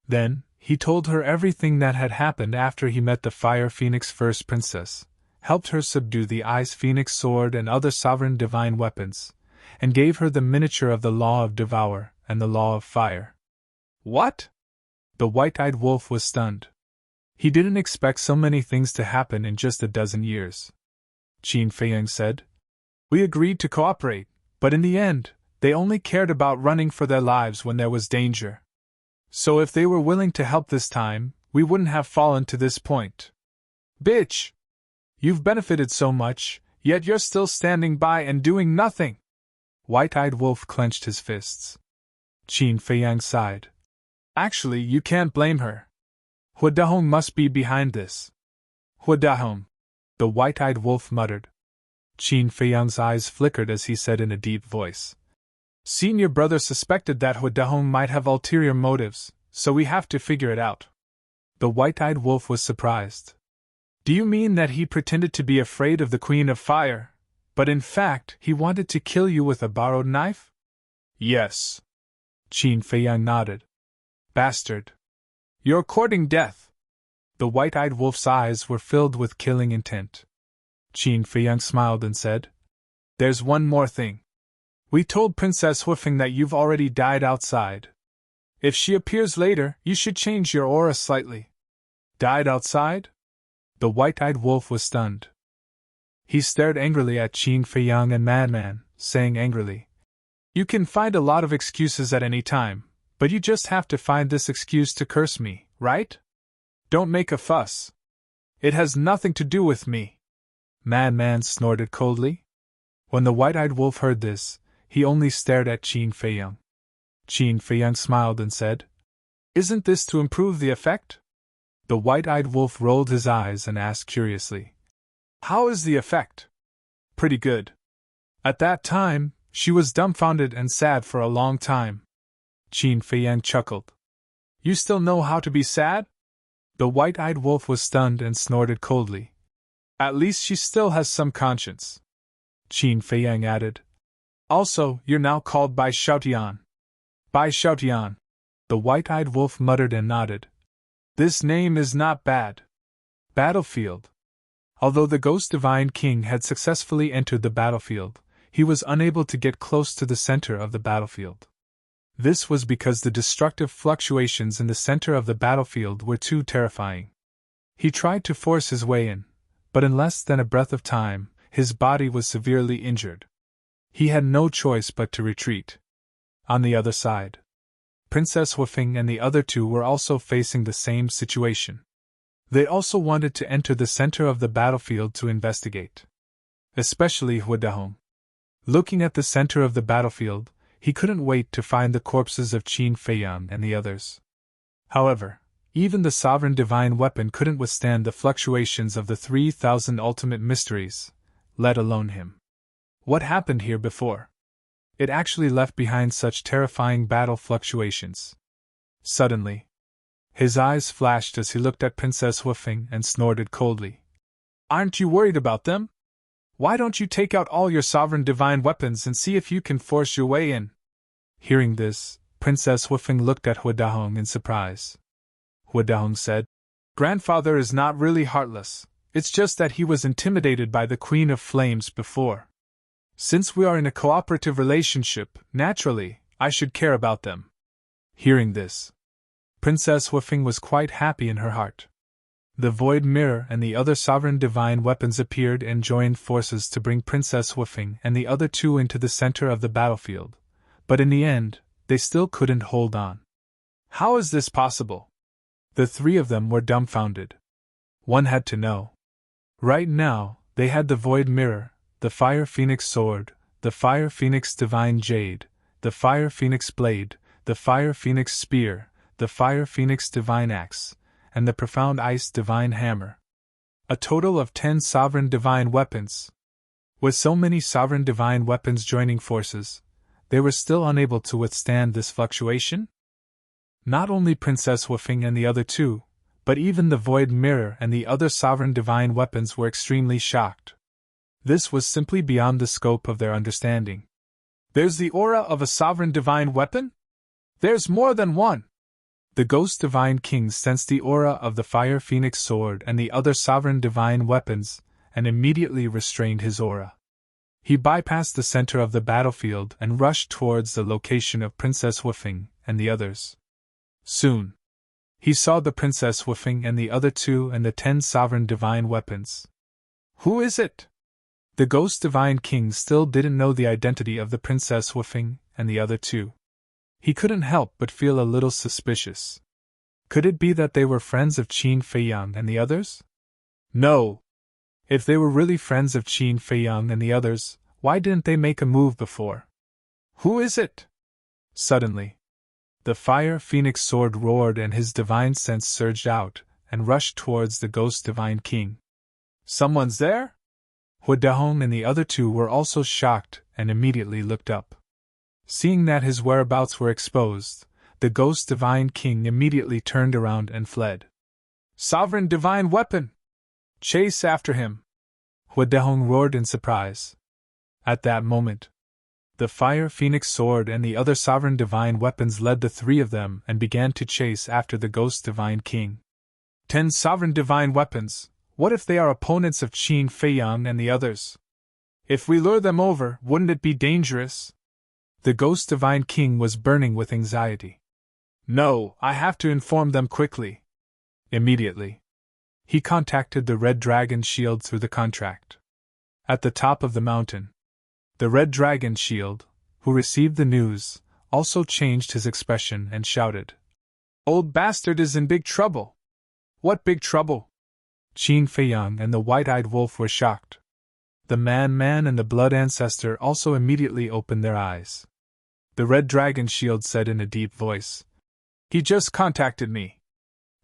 Then, he told her everything that had happened after he met the Fire Phoenix First Princess, helped her subdue the Ice Phoenix Sword and other sovereign divine weapons, and gave her the miniature of the Law of Devour and the Law of Fire. What? The white-eyed wolf was stunned. He didn't expect so many things to happen in just a dozen years. Qin Feiyang said. We agreed to cooperate, but in the end, they only cared about running for their lives when there was danger. So if they were willing to help this time, we wouldn't have fallen to this point. Bitch! You've benefited so much, yet you're still standing by and doing nothing! White-eyed wolf clenched his fists. Qin Feiyang sighed. Actually, you can't blame her. Huidahong must be behind this. Huidahong, the white-eyed wolf muttered. Qin Feiyang's eyes flickered as he said in a deep voice. Senior brother suspected that Huidahong might have ulterior motives, so we have to figure it out. The white-eyed wolf was surprised. Do you mean that he pretended to be afraid of the Queen of Fire, but in fact he wanted to kill you with a borrowed knife? Yes. Qin Feiyang nodded. Bastard. You're courting death. The white-eyed wolf's eyes were filled with killing intent. Qin Feiyang smiled and said, There's one more thing. We told Princess Huifeng that you've already died outside. If she appears later, you should change your aura slightly. Died outside? The white-eyed wolf was stunned. He stared angrily at Qin Feiyang and Man, saying angrily, You can find a lot of excuses at any time, but you just have to find this excuse to curse me, right? Don't make a fuss. It has nothing to do with me. Man snorted coldly. When the white-eyed wolf heard this, he only stared at Qin Feiyang. Qin Feiyang smiled and said, Isn't this to improve the effect? The white-eyed wolf rolled his eyes and asked curiously. How is the effect? Pretty good. At that time, she was dumbfounded and sad for a long time. Qin Feiyang chuckled. You still know how to be sad? The white-eyed wolf was stunned and snorted coldly. At least she still has some conscience. Qin Feiyang added. Also, you're now called Bai Xiaotian. Bai Xiaotian. The white-eyed wolf muttered and nodded. This name is not bad. Battlefield. Although the Ghost Divine King had successfully entered the battlefield, he was unable to get close to the center of the battlefield. This was because the destructive fluctuations in the center of the battlefield were too terrifying. He tried to force his way in, but in less than a breath of time, his body was severely injured. He had no choice but to retreat. On the other side, Princess Huifeng and the other two were also facing the same situation. They also wanted to enter the center of the battlefield to investigate. Especially Hua Dahong. Looking at the center of the battlefield, he couldn't wait to find the corpses of Qin Feiyang and the others. However, even the sovereign divine weapon couldn't withstand the fluctuations of the 3,000 ultimate mysteries, let alone him. What happened here before? It actually left behind such terrifying battle fluctuations. Suddenly, his eyes flashed as he looked at Princess Huifeng and snorted coldly. Aren't you worried about them? Why don't you take out all your sovereign divine weapons and see if you can force your way in? Hearing this, Princess Huifeng looked at Hua Dahong in surprise. Hua Dahong said, Grandfather is not really heartless, it's just that he was intimidated by the Queen of Flames before. Since we are in a cooperative relationship, naturally, I should care about them. Hearing this, Princess Huifeng was quite happy in her heart. The Void Mirror and the other sovereign divine weapons appeared and joined forces to bring Princess Huifeng and the other two into the center of the battlefield, but in the end, they still couldn't hold on. How is this possible? The three of them were dumbfounded. One had to know. Right now, they had the Void Mirror, the Fire Phoenix Sword, the Fire Phoenix Divine Jade, the Fire Phoenix Blade, the Fire Phoenix Spear, the Fire Phoenix Divine Axe, and the Profound Ice Divine Hammer. A total of 10 sovereign divine weapons. With so many sovereign divine weapons joining forces, they were still unable to withstand this fluctuation? Not only Princess Huifeng and the other two, but even the Void Mirror and the other sovereign divine weapons were extremely shocked. This was simply beyond the scope of their understanding. There's the aura of a sovereign divine weapon? There's more than one! The Ghost Divine King sensed the aura of the Fire Phoenix Sword and the other sovereign divine weapons, and immediately restrained his aura. He bypassed the center of the battlefield and rushed towards the location of Princess Huifeng and the others. Soon, he saw the Princess Huifeng and the other two and the 10 sovereign divine weapons. Who is it? The Ghost Divine King still didn't know the identity of the Princess Huifeng and the other two. He couldn't help but feel a little suspicious. Could it be that they were friends of Qin Feiyang and the others? No! If they were really friends of Qin Feiyang and the others, why didn't they make a move before? Who is it? Suddenly, the Fire Phoenix Sword roared and his divine sense surged out and rushed towards the Ghost Divine King. Someone's there? Hua Dahong and the other two were also shocked and immediately looked up. Seeing that his whereabouts were exposed, the Ghost Divine King immediately turned around and fled. Sovereign Divine Weapon! Chase after him! Hua Dahong roared in surprise. At that moment, the Fire Phoenix Sword and the other sovereign divine weapons led the three of them and began to chase after the Ghost Divine King. 10 sovereign divine weapons! What if they are opponents of Qin Feiyang and the others? If we lure them over, wouldn't it be dangerous? The Ghost Divine King was burning with anxiety. No, I have to inform them quickly. Immediately, he contacted the Red Dragon Shield through the contract. At the top of the mountain, the Red Dragon Shield, who received the news, also changed his expression and shouted, Old bastard is in big trouble! What big trouble? Qin Feiyang and the White-Eyed Wolf were shocked. The Man-Man and the Blood Ancestor also immediately opened their eyes. The Red Dragon Shield said in a deep voice, He just contacted me.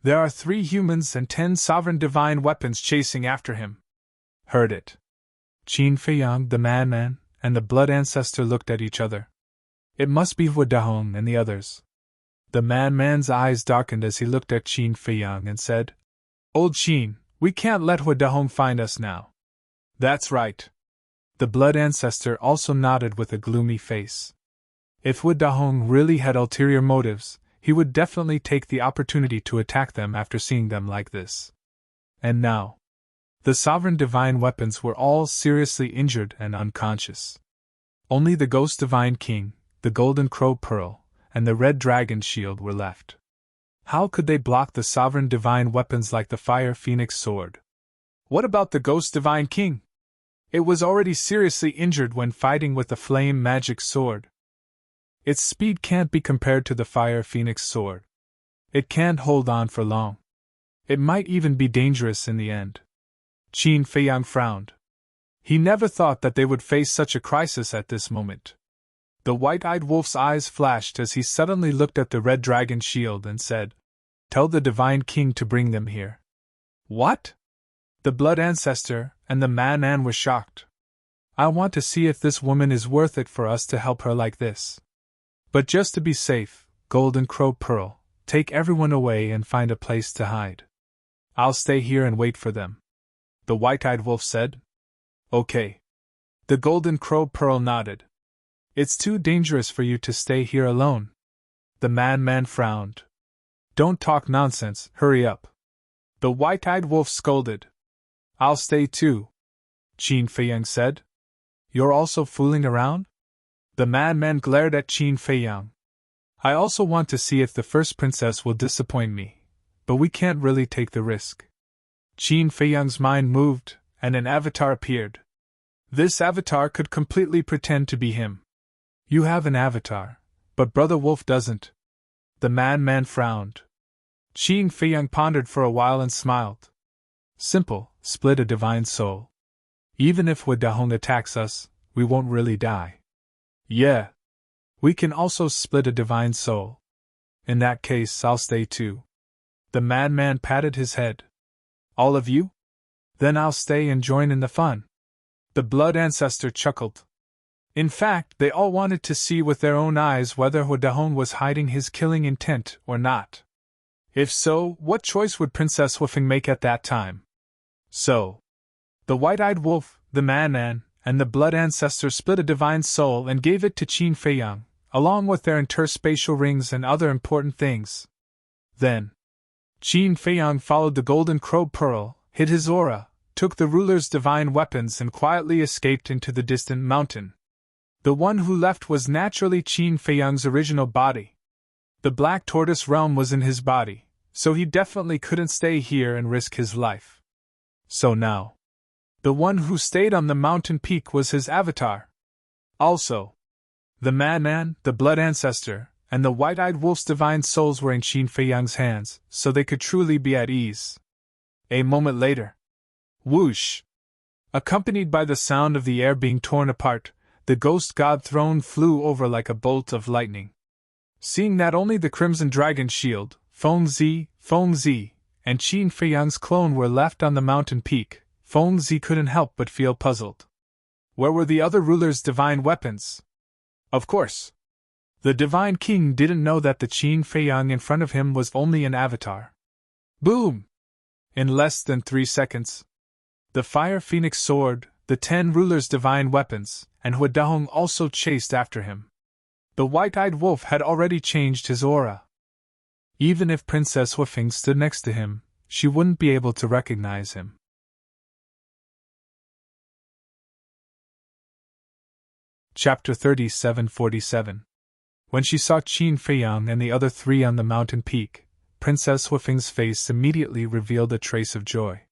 There are 3 humans and 10 sovereign divine weapons chasing after him. Heard it. Qin Feiyang, the man, and the blood ancestor looked at each other. It must be Dahong and the others. The man's eyes darkened as he looked at Qin Feiyang and said, Old Qin, we can't let Dahong find us now. That's right. The blood ancestor also nodded with a gloomy face. If Dahong really had ulterior motives, he would definitely take the opportunity to attack them after seeing them like this. And now, the sovereign divine weapons were all seriously injured and unconscious. Only the ghost divine king, the golden crow pearl, and the red dragon shield were left. How could they block the sovereign divine weapons like the fire phoenix sword? What about the ghost divine king? It was already seriously injured when fighting with the flame magic sword. Its speed can't be compared to the fire phoenix sword. It can't hold on for long. It might even be dangerous in the end. Qin Feiyang frowned. He never thought that they would face such a crisis at this moment. The white-eyed wolf's eyes flashed as he suddenly looked at the red dragon shield and said, Tell the divine king to bring them here. What? The blood ancestor and the man were shocked. I want to see if this woman is worth it for us to help her like this. But just to be safe, Golden Crow Pearl, take everyone away and find a place to hide. I'll stay here and wait for them. The white-eyed wolf said. Okay. The Golden Crow Pearl nodded. It's too dangerous for you to stay here alone. The man frowned. Don't talk nonsense, hurry up. The white-eyed wolf scolded. I'll stay too, Qin Feiyang said. You're also fooling around? The man glared at Qin Feiyang. I also want to see if the first princess will disappoint me, but we can't really take the risk. Qin Feiyang's mind moved, and an avatar appeared. This avatar could completely pretend to be him. You have an avatar, but Brother Wolf doesn't. The man frowned. Qin Feiyang pondered for a while and smiled. Simple, split a divine soul. Even if Dahong attacks us, we won't really die. Yeah. We can also split a divine soul. In that case, I'll stay too. The madman patted his head. All of you? Then I'll stay and join in the fun. The blood ancestor chuckled. In fact, they all wanted to see with their own eyes whether Dahong was hiding his killing intent or not. If so, what choice would Princess Woofing make at that time? So, the white-eyed wolf, the man, and the blood ancestor split a divine soul and gave it to Qin Feiyang, along with their interspatial rings and other important things. Then, Qin Feiyang followed the golden crow pearl, hid his aura, took the ruler's divine weapons and quietly escaped into the distant mountain. The one who left was naturally Qin Feiyang's original body. The Black Tortoise realm was in his body, so he definitely couldn't stay here and risk his life. So now, the one who stayed on the mountain peak was his avatar. Also, the man, the blood ancestor, and the white-eyed wolf's divine souls were in Qin Feiyang's hands, so they could truly be at ease. A moment later, whoosh! Accompanied by the sound of the air being torn apart, the ghost god throne flew over like a bolt of lightning. Seeing that only the Crimson Dragon Shield, Feng Zi, and Qin Feiyang's clone were left on the mountain peak, Feng Zi couldn't help but feel puzzled. Where were the other rulers' divine weapons? Of course, the Divine King didn't know that the Qin Feiyang in front of him was only an avatar. Boom! In less than 3 seconds, the Fire Phoenix Sword, the 10 rulers' divine weapons, and Dahong also chased after him. The white-eyed wolf had already changed his aura. Even if Princess Woofing stood next to him, she wouldn't be able to recognize him. Chapter 37:47. When she saw Qin Feiyang and the other 3 on the mountain peak, Princess Woofing's face immediately revealed a trace of joy.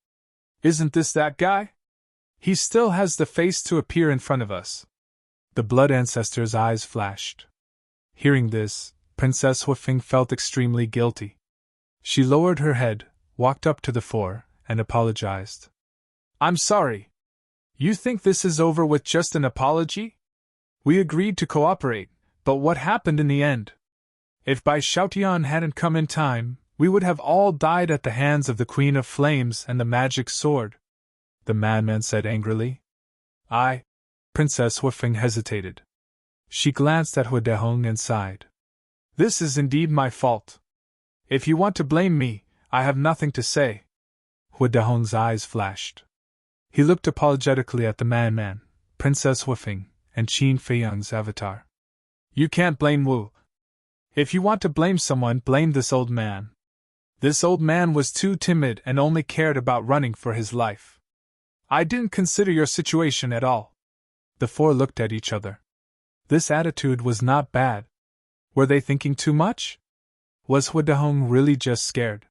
Isn't this that guy? He still has the face to appear in front of us. The blood ancestor's eyes flashed. Hearing this, Princess Woofing felt extremely guilty. She lowered her head, walked up to the 4, and apologized. I'm sorry. You think this is over with just an apology? We agreed to cooperate, but what happened in the end? If Bai Xiaotian hadn't come in time, we would have all died at the hands of the Queen of Flames and the magic sword, the madman said angrily. Princess Huifeng hesitated. She glanced at Hu Dehong and sighed. This is indeed my fault. If you want to blame me, I have nothing to say. Hu Dehong's eyes flashed. He looked apologetically at the madman, Princess Huifeng, and Qin Feiyang's avatar. You can't blame Wu. If you want to blame someone, blame this old man. This old man was too timid and only cared about running for his life. I didn't consider your situation at all. The four looked at each other. This attitude was not bad. Were they thinking too much? Was Hu Dehong really just scared?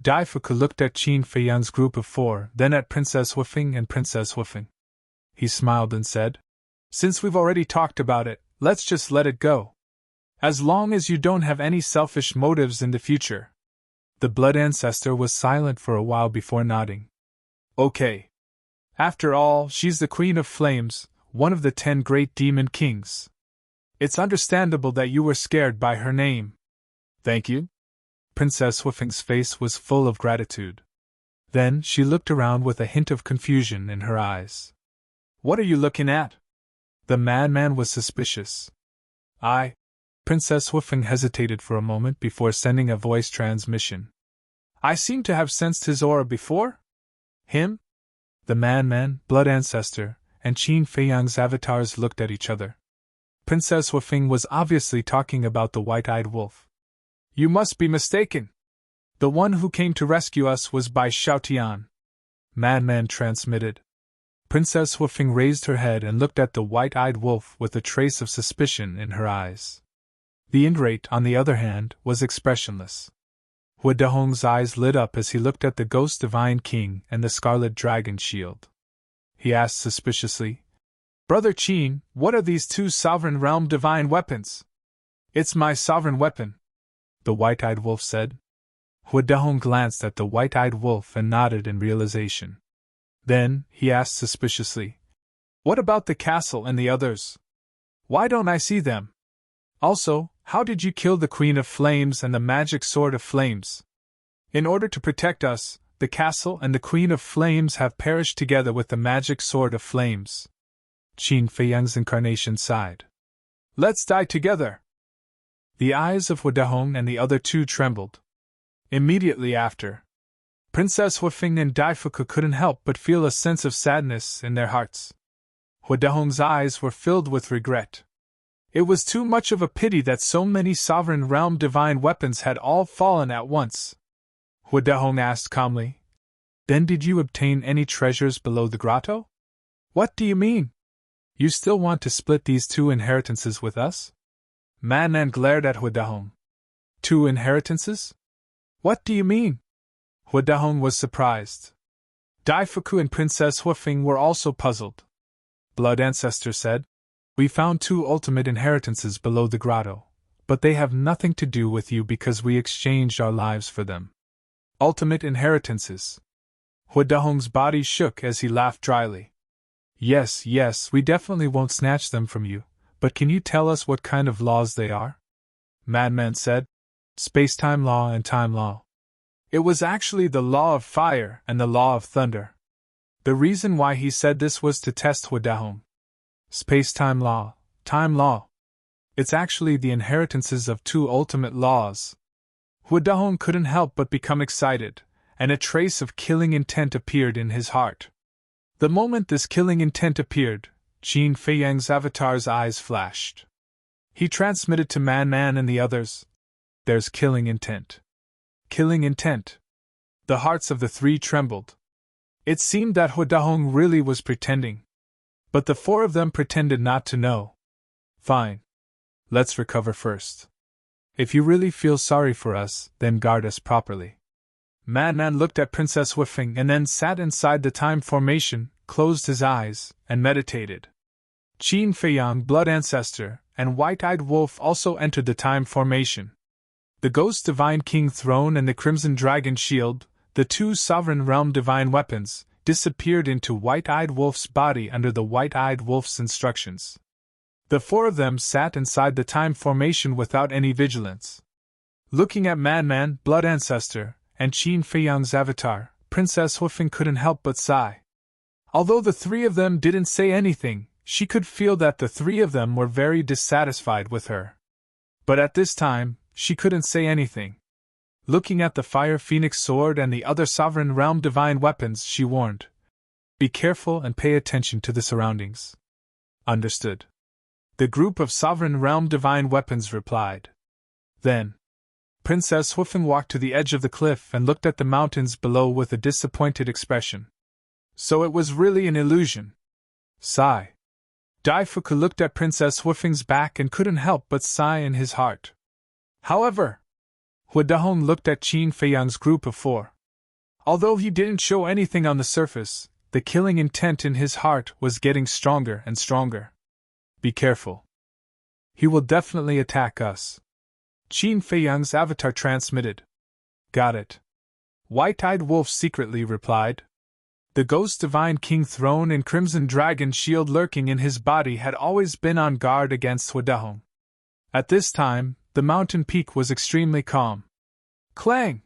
Dai Fuku looked at Qin Feiyang's group of four, then at Princess Huifeng and Princess Huifeng. He smiled and said, Since we've already talked about it, let's just let it go. As long as you don't have any selfish motives in the future. The blood ancestor was silent for a while before nodding. Okay. After all, she's the Queen of Flames, one of the 10 great demon kings. It's understandable that you were scared by her name. Thank you. Princess Huifeng's face was full of gratitude. Then she looked around with a hint of confusion in her eyes. What are you looking at? The madman was suspicious. Princess Huifeng hesitated for a moment before sending a voice transmission. I seem to have sensed his aura before? Him? The madman, blood ancestor, and Qin Feiyang's avatars looked at each other. Princess Huifeng was obviously talking about the white-eyed wolf. You must be mistaken. The one who came to rescue us was Bai Xiaotian. Madman transmitted. Princess Huifeng raised her head and looked at the white-eyed wolf with a trace of suspicion in her eyes. The ingrate, on the other hand, was expressionless. Hu Dehong's eyes lit up as he looked at the Ghost Divine King and the Scarlet Dragon shield. He asked suspiciously, Brother Qin, what are these 2 Sovereign Realm Divine weapons? It's my sovereign weapon, the white-eyed wolf said. Hu Dehong glanced at the white-eyed wolf and nodded in realization. Then, he asked suspiciously, What about the castle and the others? Why don't I see them? Also, how did you kill the Queen of Flames and the magic sword of flames? In order to protect us, the castle and the Queen of Flames have perished together with the magic sword of flames. Qin Feiyang's incarnation sighed. Let's die together! The eyes of Hu Dehong and the other 2 trembled. Immediately after, Princess Huifeng and Dai Fuku couldn't help but feel a sense of sadness in their hearts. Hu Dehong's eyes were filled with regret. It was too much of a pity that so many Sovereign Realm Divine weapons had all fallen at once. Hu Dehong asked calmly, Then did you obtain any treasures below the grotto? What do you mean? You still want to split these 2 inheritances with us? Madman glared at Hu Dehong. 2 inheritances? What do you mean? Hu Dehong was surprised. Dai Fuku and Princess Huifeng were also puzzled. Blood Ancestor said, We found 2 ultimate inheritances below the grotto, but they have nothing to do with you because we exchanged our lives for them. Ultimate inheritances. Hu Dehong's body shook as he laughed dryly. Yes, we definitely won't snatch them from you, but can you tell us what kind of laws they are? Madman said, Space-time law and time law. It was actually the law of fire and the law of thunder. The reason why he said this was to test Hu Dehong. Space-time law, time law. It's actually the inheritances of 2 ultimate laws. Hu Dehong couldn't help but become excited, and a trace of killing intent appeared in his heart. The moment this killing intent appeared, Qin Feiyang's avatar's eyes flashed. He transmitted to Man and the others, There's killing intent. Killing intent. The hearts of the 3 trembled. It seemed that Hu Dehong really was pretending. But the 4 of them pretended not to know. Fine. Let's recover first. If you really feel sorry for us, then guard us properly. Madman looked at Princess Huifeng and then sat inside the time formation, closed his eyes, and meditated. Qin Feiyang, Blood Ancestor, and White-Eyed Wolf also entered the time formation. The Ghost Divine King Throne and the Crimson Dragon Shield, the 2 Sovereign Realm Divine Weapons, disappeared into White-Eyed Wolf's body under the White-Eyed Wolf's instructions. The four of them sat inside the time formation without any vigilance. Looking at Madman, Blood Ancestor, and Qin Feiyang's avatar, Princess Huifeng couldn't help but sigh. Although the three of them didn't say anything, she could feel that the three of them were very dissatisfied with her. But at this time, she couldn't say anything. Looking at the Fire Phoenix sword and the other Sovereign Realm divine weapons, she warned, "Be careful and pay attention to the surroundings." Understood. The group of Sovereign Realm divine weapons replied. Then, Princess Huifeng walked to the edge of the cliff and looked at the mountains below with a disappointed expression. So it was really an illusion. Sigh. Daifuku looked at Princess Huifeng's back and couldn't help but sigh in his heart. However, Huidahong looked at Qin Feiyang's group of four. Although he didn't show anything on the surface, the killing intent in his heart was getting stronger and stronger. Be careful. He will definitely attack us. Qin Feiyang's avatar transmitted. Got it. White-Eyed Wolf secretly replied. The Ghost Divine King Throne and Crimson Dragon Shield lurking in his body had always been on guard against Huidahong. At this time, the mountain peak was extremely calm. Clang!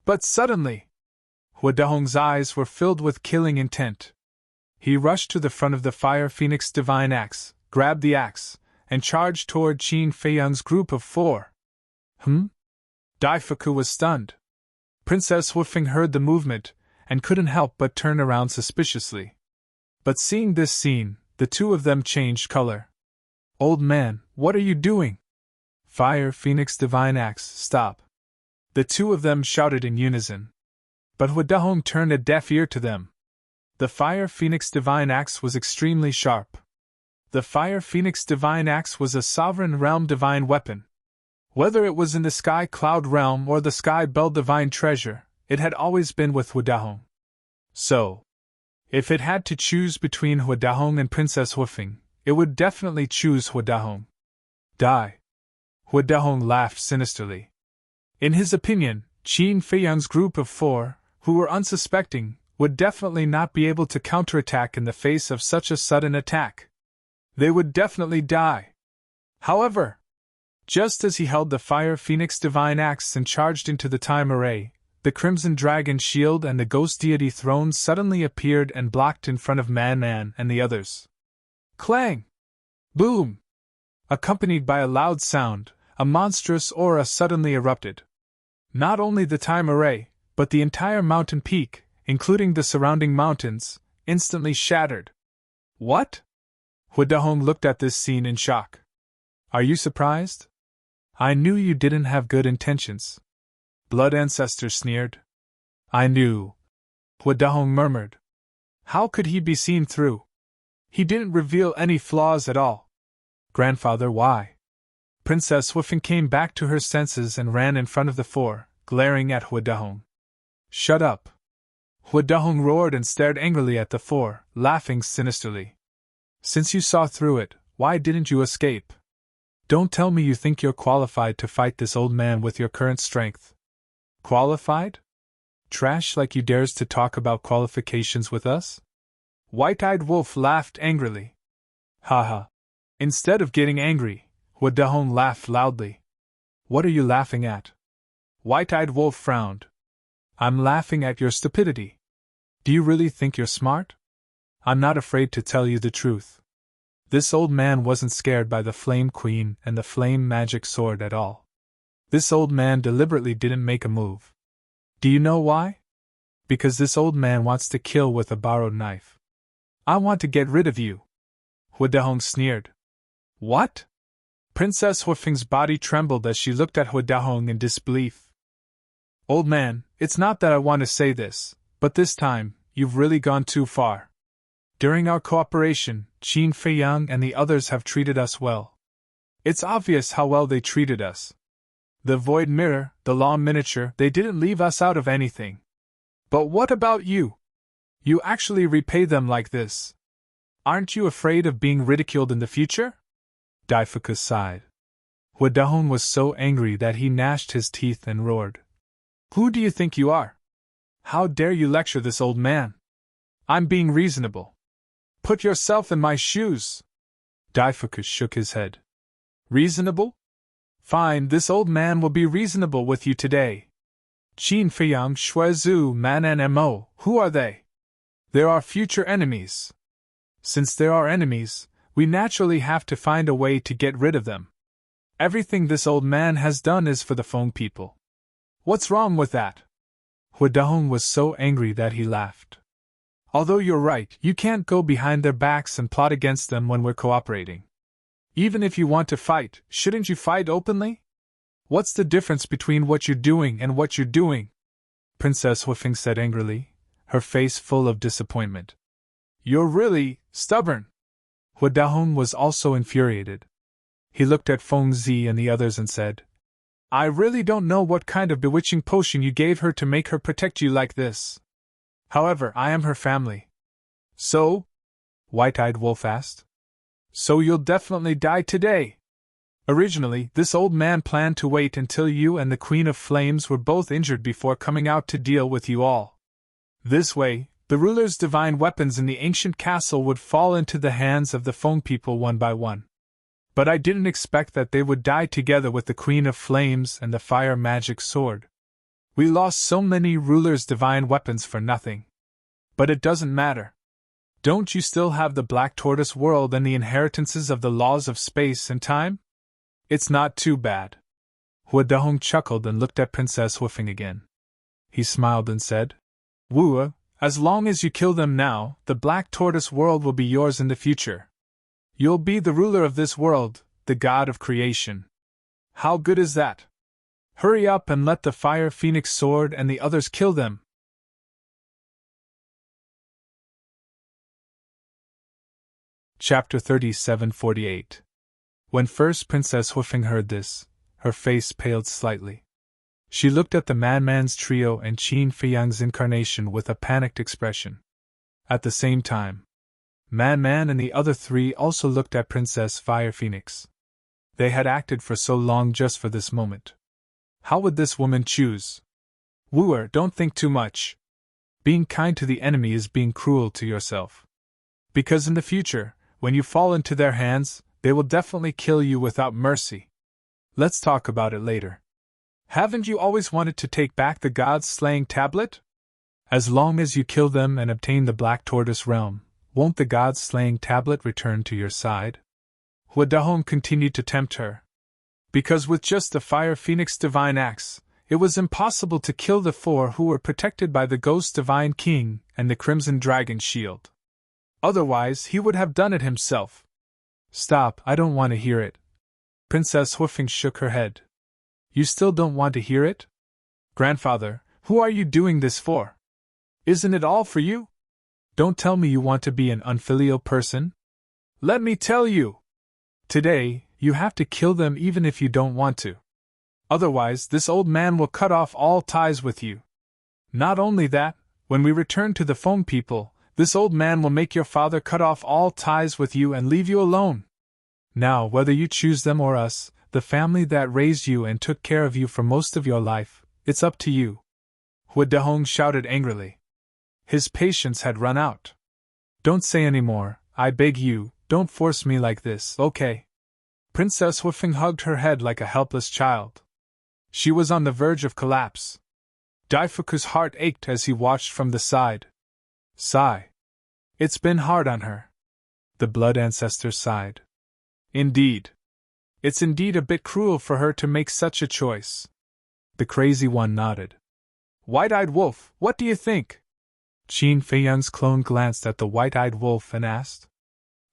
But suddenly, Huidahong's eyes were filled with killing intent. He rushed to the front of the Fire Phoenix Divine Axe, grabbed the axe, and charged toward Qin Feiyang's group of four. Daifuku was stunned. Princess Huifeng heard the movement, and couldn't help but turn around suspiciously. But seeing this scene, the two of them changed color. Old man, what are you doing? Fire Phoenix Divine Axe, stop. The two of them shouted in unison. But Huidahong turned a deaf ear to them. The Fire Phoenix Divine Axe was extremely sharp. The Fire Phoenix Divine Axe was a Sovereign Realm divine weapon. Whether it was in the Sky Cloud Realm or the Sky Bell Divine Treasure, it had always been with Huidahong. So, if it had to choose between Huidahong and Princess Huifeng, it would definitely choose Huidahong. Die. Huidahong laughed sinisterly. In his opinion, Qin Feiyang's group of four, who were unsuspecting, would definitely not be able to counterattack in the face of such a sudden attack. They would definitely die. However, just as he held the Fire Phoenix Divine Axe and charged into the time array, the Crimson Dragon Shield and the Ghost Deity Throne suddenly appeared and blocked in front of Man and the others. Clang! Boom! Accompanied by a loud sound, a monstrous aura suddenly erupted. Not only the time array, but the entire mountain peak, including the surrounding mountains, instantly shattered. What? Huidahong looked at this scene in shock. Are you surprised? I knew you didn't have good intentions. Blood Ancestor sneered. I knew. Huidahong murmured. How could he be seen through? He didn't reveal any flaws at all. Grandfather, why? Princess Huifeng came back to her senses and ran in front of the four, glaring at Huidahong. Shut up. Huidahong roared and stared angrily at the four, laughing sinisterly. Since you saw through it, why didn't you escape? Don't tell me you think you're qualified to fight this old man with your current strength. Qualified? Trash like you dares to talk about qualifications with us? White-Eyed Wolf laughed angrily. Haha. Instead of getting angry, Huidahong laughed loudly. What are you laughing at? White-Eyed Wolf frowned. I'm laughing at your stupidity. Do you really think you're smart? I'm not afraid to tell you the truth. This old man wasn't scared by the Flame Queen and the Flame Magic Sword at all. This old man deliberately didn't make a move. Do you know why? Because this old man wants to kill with a borrowed knife. I want to get rid of you. Huidahong sneered. What? Princess Huifeng's body trembled as she looked at Huidahong in disbelief. Old man, it's not that I want to say this, but this time, you've really gone too far. During our cooperation, Qin Feiyang and the others have treated us well. It's obvious how well they treated us. The Void Mirror, the Law Miniature, they didn't leave us out of anything. But what about you? You actually repay them like this. Aren't you afraid of being ridiculed in the future? Daifuku sighed. Huidahong was so angry that he gnashed his teeth and roared. Who do you think you are? How dare you lecture this old man? I'm being reasonable. Put yourself in my shoes. Daifuku shook his head. Reasonable? Fine, this old man will be reasonable with you today. Qin Feiyang Shuezu Man and Mo, who are they? There are future enemies. Since there are enemies, we naturally have to find a way to get rid of them. Everything this old man has done is for the Feng people. What's wrong with that? Hu Dahong was so angry that he laughed. Although you're right, you can't go behind their backs and plot against them when we're cooperating. Even if you want to fight, shouldn't you fight openly? What's the difference between what you're doing and what you're doing? Princess Huifeng said angrily, her face full of disappointment. You're really stubborn. Hu Dahong was also infuriated. He looked at Feng Zi and the others and said, I really don't know what kind of bewitching potion you gave her to make her protect you like this. However, I am her family. So? White-Eyed Wolf asked. So you'll definitely die today. Originally, this old man planned to wait until you and the Queen of Flames were both injured before coming out to deal with you all. This way, the ruler's divine weapons in the ancient castle would fall into the hands of the Feng people one by one. But I didn't expect that they would die together with the Queen of Flames and the fire magic sword. We lost so many rulers' divine weapons for nothing. But it doesn't matter. Don't you still have the Black Tortoise world and the inheritances of the laws of space and time? It's not too bad. Hu Dahong chuckled and looked at Princess Huifeng again. He smiled and said, Wu, as long as you kill them now, the Black Tortoise world will be yours in the future. You'll be the ruler of this world, the god of creation. How good is that? Hurry up and let the Fire Phoenix sword and the others kill them. Chapter 37:48. When first Princess Huifeng heard this, her face paled slightly. She looked at the Madman's trio and Qin Feiyang's incarnation with a panicked expression. At the same time, Madman and the other three also looked at Princess Fire Phoenix. They had acted for so long just for this moment. How would this woman choose? Wooer, don't think too much. Being kind to the enemy is being cruel to yourself. Because in the future, when you fall into their hands, they will definitely kill you without mercy. Let's talk about it later. Haven't you always wanted to take back the God's Slaying Tablet? As long as you kill them and obtain the Black Tortoise realm, won't the God's Slaying Tablet return to your side? Hu Dahong continued to tempt her. Because with just the Fire Phoenix Divine Axe, it was impossible to kill the four who were protected by the Ghost Divine King and the Crimson Dragon Shield. Otherwise, he would have done it himself. Stop, I don't want to hear it. Princess Huifeng shook her head. You still don't want to hear it? Grandfather, who are you doing this for? Isn't it all for you? Don't tell me you want to be an unfilial person. Let me tell you. Today, you have to kill them even if you don't want to. Otherwise, this old man will cut off all ties with you. Not only that, when we return to the Feng people, this old man will make your father cut off all ties with you and leave you alone. Now, whether you choose them or us, the family that raised you and took care of you for most of your life, it's up to you. Hu Dahong shouted angrily. His patience had run out. Don't say any more, I beg you, don't force me like this, okay? Princess Huifeng hugged her head like a helpless child. She was on the verge of collapse. Daifuku's heart ached as he watched from the side. Sigh. It's been hard on her. The blood ancestor sighed. Indeed. It's indeed a bit cruel for her to make such a choice. The crazy one nodded. White-Eyed Wolf, what do you think? Qin Feiyang's clone glanced at the White-Eyed Wolf and asked.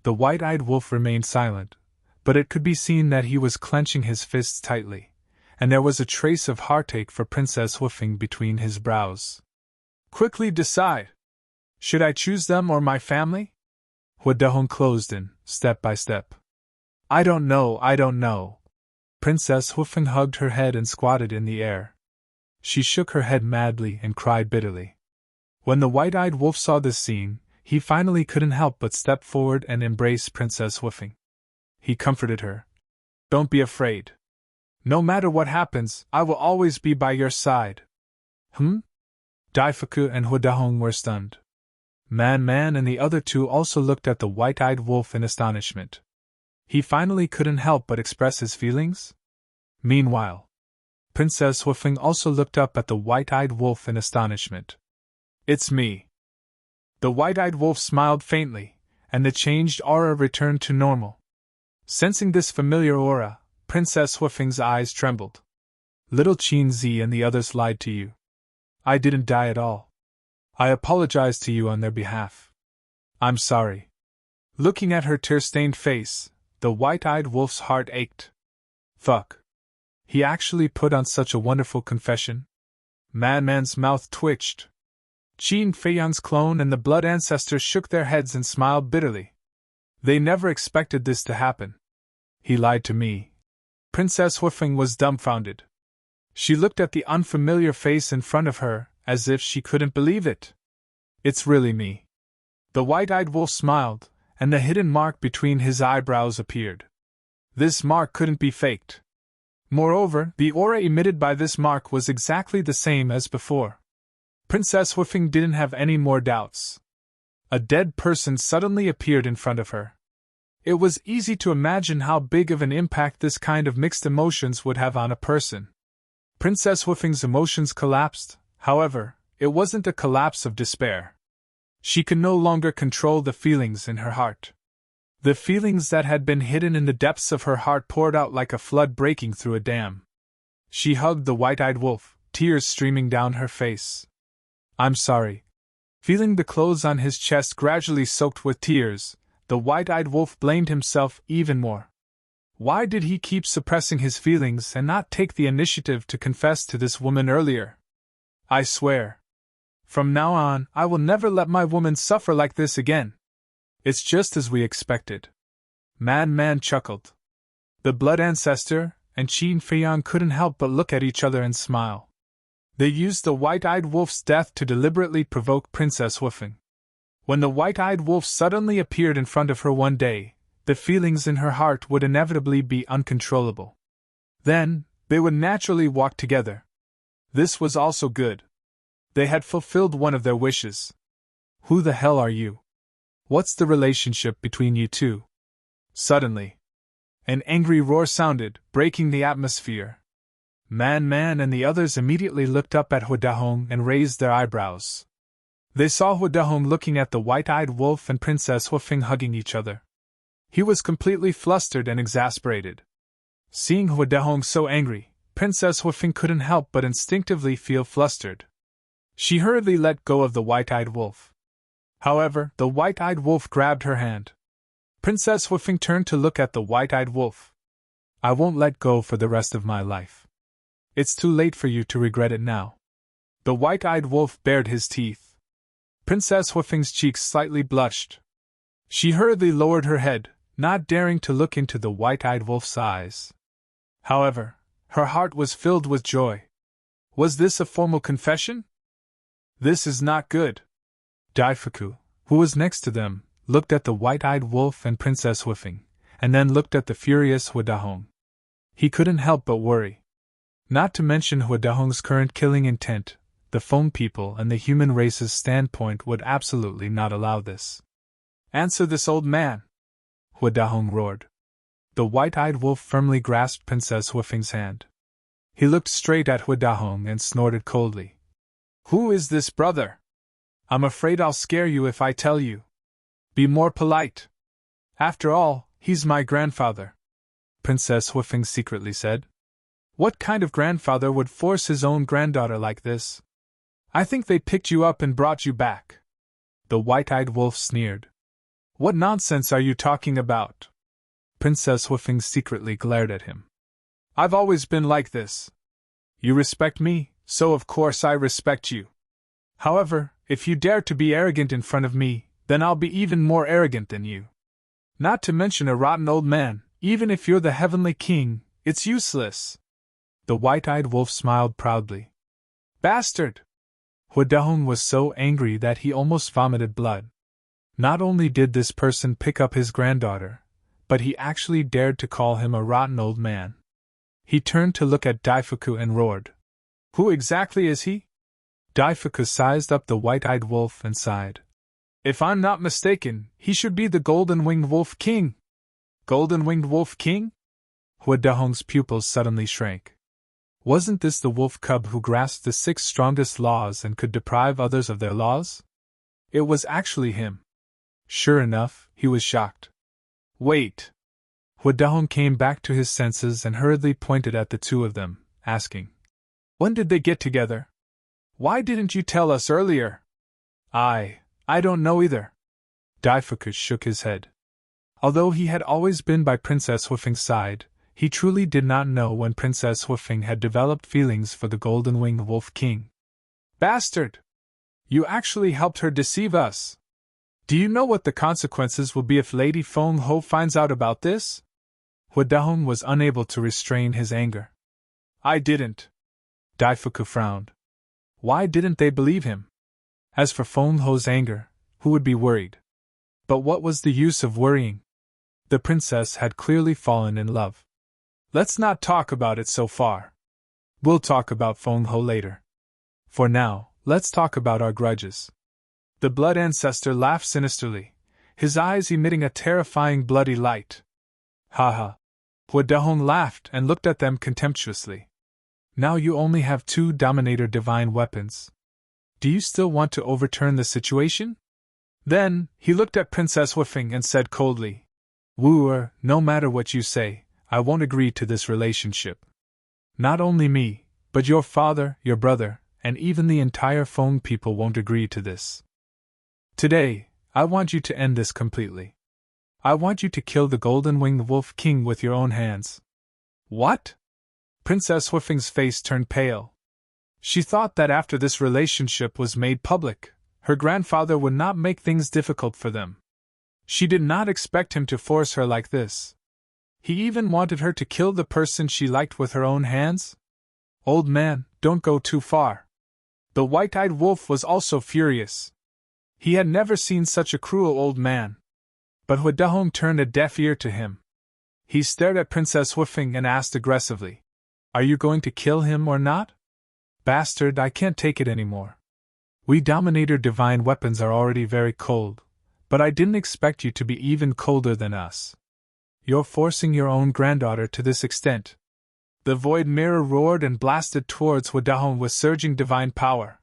The White-Eyed Wolf remained silent, but it could be seen that he was clenching his fists tightly, and there was a trace of heartache for Princess Huifeng between his brows. Quickly decide. Should I choose them or my family? Hu Dahong closed in, step by step. I don't know. Princess Huifeng hugged her head and squatted in the air. She shook her head madly and cried bitterly. When the White-Eyed Wolf saw this scene, he finally couldn't help but step forward and embrace Princess Huifeng. He comforted her. Don't be afraid. No matter what happens, I will always be by your side. Daifuku and Hu Dahong were stunned. Man and the other two also looked at the White-Eyed Wolf in astonishment. He finally couldn't help but express his feelings? Meanwhile, Princess Huifeng also looked up at the white-eyed wolf in astonishment. It's me. The white-eyed wolf smiled faintly, and the changed aura returned to normal. Sensing this familiar aura, Princess Huifeng's eyes trembled. Little Qin Zi and the others lied to you. I didn't die at all. I apologize to you on their behalf. I'm sorry. Looking at her tear-stained face, the white-eyed wolf's heart ached. Fuck. He actually put on such a wonderful confession? Man's mouth twitched. Qin Feiyang's clone and the blood ancestors shook their heads and smiled bitterly. They never expected this to happen. He lied to me. Princess Huifeng was dumbfounded. She looked at the unfamiliar face in front of her, as if she couldn't believe it. It's really me. The white-eyed wolf smiled, and the hidden mark between his eyebrows appeared. This mark couldn't be faked. Moreover, the aura emitted by this mark was exactly the same as before. Princess Huifeng didn't have any more doubts. A dead person suddenly appeared in front of her. It was easy to imagine how big of an impact this kind of mixed emotions would have on a person. Princess Huifeng's emotions collapsed, however, it wasn't a collapse of despair. She could no longer control the feelings in her heart. The feelings that had been hidden in the depths of her heart poured out like a flood breaking through a dam. She hugged the white-eyed wolf, tears streaming down her face. I'm sorry. Feeling the clothes on his chest gradually soaked with tears, the white-eyed wolf blamed himself even more. Why did he keep suppressing his feelings and not take the initiative to confess to this woman earlier? I swear. From now on, I will never let my woman suffer like this again. It's just as we expected. Man chuckled. The blood ancestor and Qin Feiyang couldn't help but look at each other and smile. They used the white-eyed wolf's death to deliberately provoke Princess Huifeng. When the white-eyed wolf suddenly appeared in front of her one day, the feelings in her heart would inevitably be uncontrollable. Then, they would naturally walk together. This was also good. They had fulfilled one of their wishes. Who the hell are you? What's the relationship between you two? Suddenly, an angry roar sounded, breaking the atmosphere. Man and the others immediately looked up at Huidahong and raised their eyebrows. They saw Huidahong looking at the white-eyed wolf and Princess Huifeng hugging each other. He was completely flustered and exasperated. Seeing Huidahong so angry, Princess Huifeng couldn't help but instinctively feel flustered. She hurriedly let go of the white-eyed wolf. However, the white-eyed wolf grabbed her hand. Princess Huifeng turned to look at the white-eyed wolf. I won't let go for the rest of my life. It's too late for you to regret it now. The white-eyed wolf bared his teeth. Princess Huifeng's cheeks slightly blushed. She hurriedly lowered her head, not daring to look into the white-eyed wolf's eyes. However, her heart was filled with joy. Was this a formal confession? This is not good. Daifuku, who was next to them, looked at the white-eyed wolf and Princess Huifeng, and then looked at the furious Huidahong. He couldn't help but worry. Not to mention Huidahong's current killing intent, the Feng people and the human race's standpoint would absolutely not allow this. Answer this old man! Huidahong roared. The white-eyed wolf firmly grasped Princess Huifeng's hand. He looked straight at Huidahong and snorted coldly. Who is this brother? I'm afraid I'll scare you if I tell you. Be more polite. After all, he's my grandfather. Princess Huifeng secretly said. What kind of grandfather would force his own granddaughter like this? I think they picked you up and brought you back. The white-eyed wolf sneered. What nonsense are you talking about? Princess Huifeng secretly glared at him. I've always been like this. You respect me, so of course I respect you. However, if you dare to be arrogant in front of me, then I'll be even more arrogant than you. Not to mention a rotten old man, even if you're the heavenly king, it's useless. The white-eyed wolf smiled proudly. Bastard! Huidahong was so angry that he almost vomited blood. Not only did this person pick up his granddaughter, but he actually dared to call him a rotten old man. He turned to look at Daifuku and roared. Who exactly is he? Daifuku sized up the white-eyed wolf and sighed. If I'm not mistaken, he should be the golden-winged wolf king. Golden-winged Wolf King? Hua Dahong's pupils suddenly shrank. Wasn't this the wolf cub who grasped the 6 strongest laws and could deprive others of their laws? It was actually him. Sure enough, he was shocked. Wait! Hua Dahong came back to his senses and hurriedly pointed at the 2 of them, asking, "When did they get together? Why didn't you tell us earlier?" I don't know either." Daifuku shook his head. Although he had always been by Princess Huifeng's side, he truly did not know when Princess Huifeng had developed feelings for the Golden-winged Wolf King. "Bastard! You actually helped her deceive us! Do you know what the consequences will be if Lady Feng Ho finds out about this?" Hua Dahong was unable to restrain his anger. "I didn't." Daifuku frowned. Why didn't they believe him? As for Feng Ho's anger, who would be worried? But what was the use of worrying? The princess had clearly fallen in love. Let's not talk about it so far. We'll talk about Feng Ho later. For now, let's talk about our grudges. The blood ancestor laughed sinisterly, his eyes emitting a terrifying bloody light. Ha ha. Hua Dahong laughed and looked at them contemptuously. Now you only have 2 Dominator divine weapons. Do you still want to overturn the situation? Then, he looked at Princess Huifeng and said coldly, "Wooer, no matter what you say, I won't agree to this relationship. Not only me, but your father, your brother, and even the entire Feng people won't agree to this. Today, I want you to end this completely. I want you to kill the Golden-winged Wolf King with your own hands." What? Princess Huifeng's face turned pale. She thought that after this relationship was made public, her grandfather would not make things difficult for them. She did not expect him to force her like this. He even wanted her to kill the person she liked with her own hands? Old man, don't go too far. The white-eyed wolf was also furious. He had never seen such a cruel old man. But Hua Dahong turned a deaf ear to him. He stared at Princess Huifeng and asked aggressively, "Are you going to kill him or not?" "Bastard, I can't take it anymore. We Dominator divine weapons are already very cold, but I didn't expect you to be even colder than us. You're forcing your own granddaughter to this extent." The void mirror roared and blasted towards Hua Dahong with surging divine power.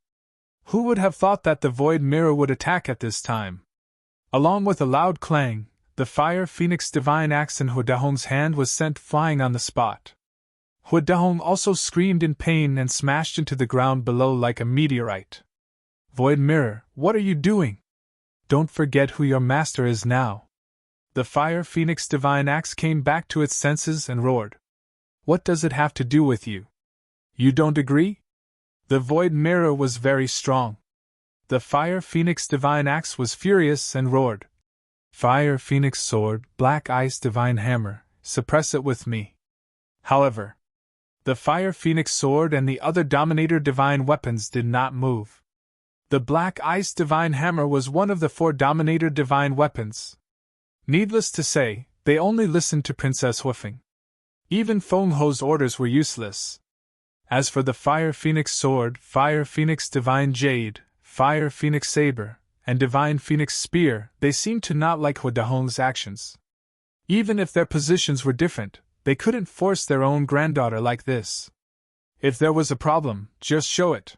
Who would have thought that the void mirror would attack at this time? Along with a loud clang, the fire phoenix divine axe in Hua Dahong's hand was sent flying on the spot. Hua Dahong also screamed in pain and smashed into the ground below like a meteorite. "Void mirror, what are you doing? Don't forget who your master is now." The fire phoenix divine axe came back to its senses and roared. "What does it have to do with you? You don't agree?" The void mirror was very strong. The fire phoenix divine axe was furious and roared. "Fire phoenix sword, black ice divine hammer, suppress it with me." However, the fire phoenix sword and the other Dominator divine weapons did not move. The black ice divine hammer was one of the 4 Dominator divine weapons. Needless to say, they only listened to Princess Huifeng. Even Feng Ho's orders were useless. As for the Fire Phoenix Sword, Fire Phoenix Divine Jade, Fire Phoenix Saber, and Divine Phoenix Spear, they seemed to not like Hua Dahong's actions. Even if their positions were different, they couldn't force their own granddaughter like this. If there was a problem, just show it.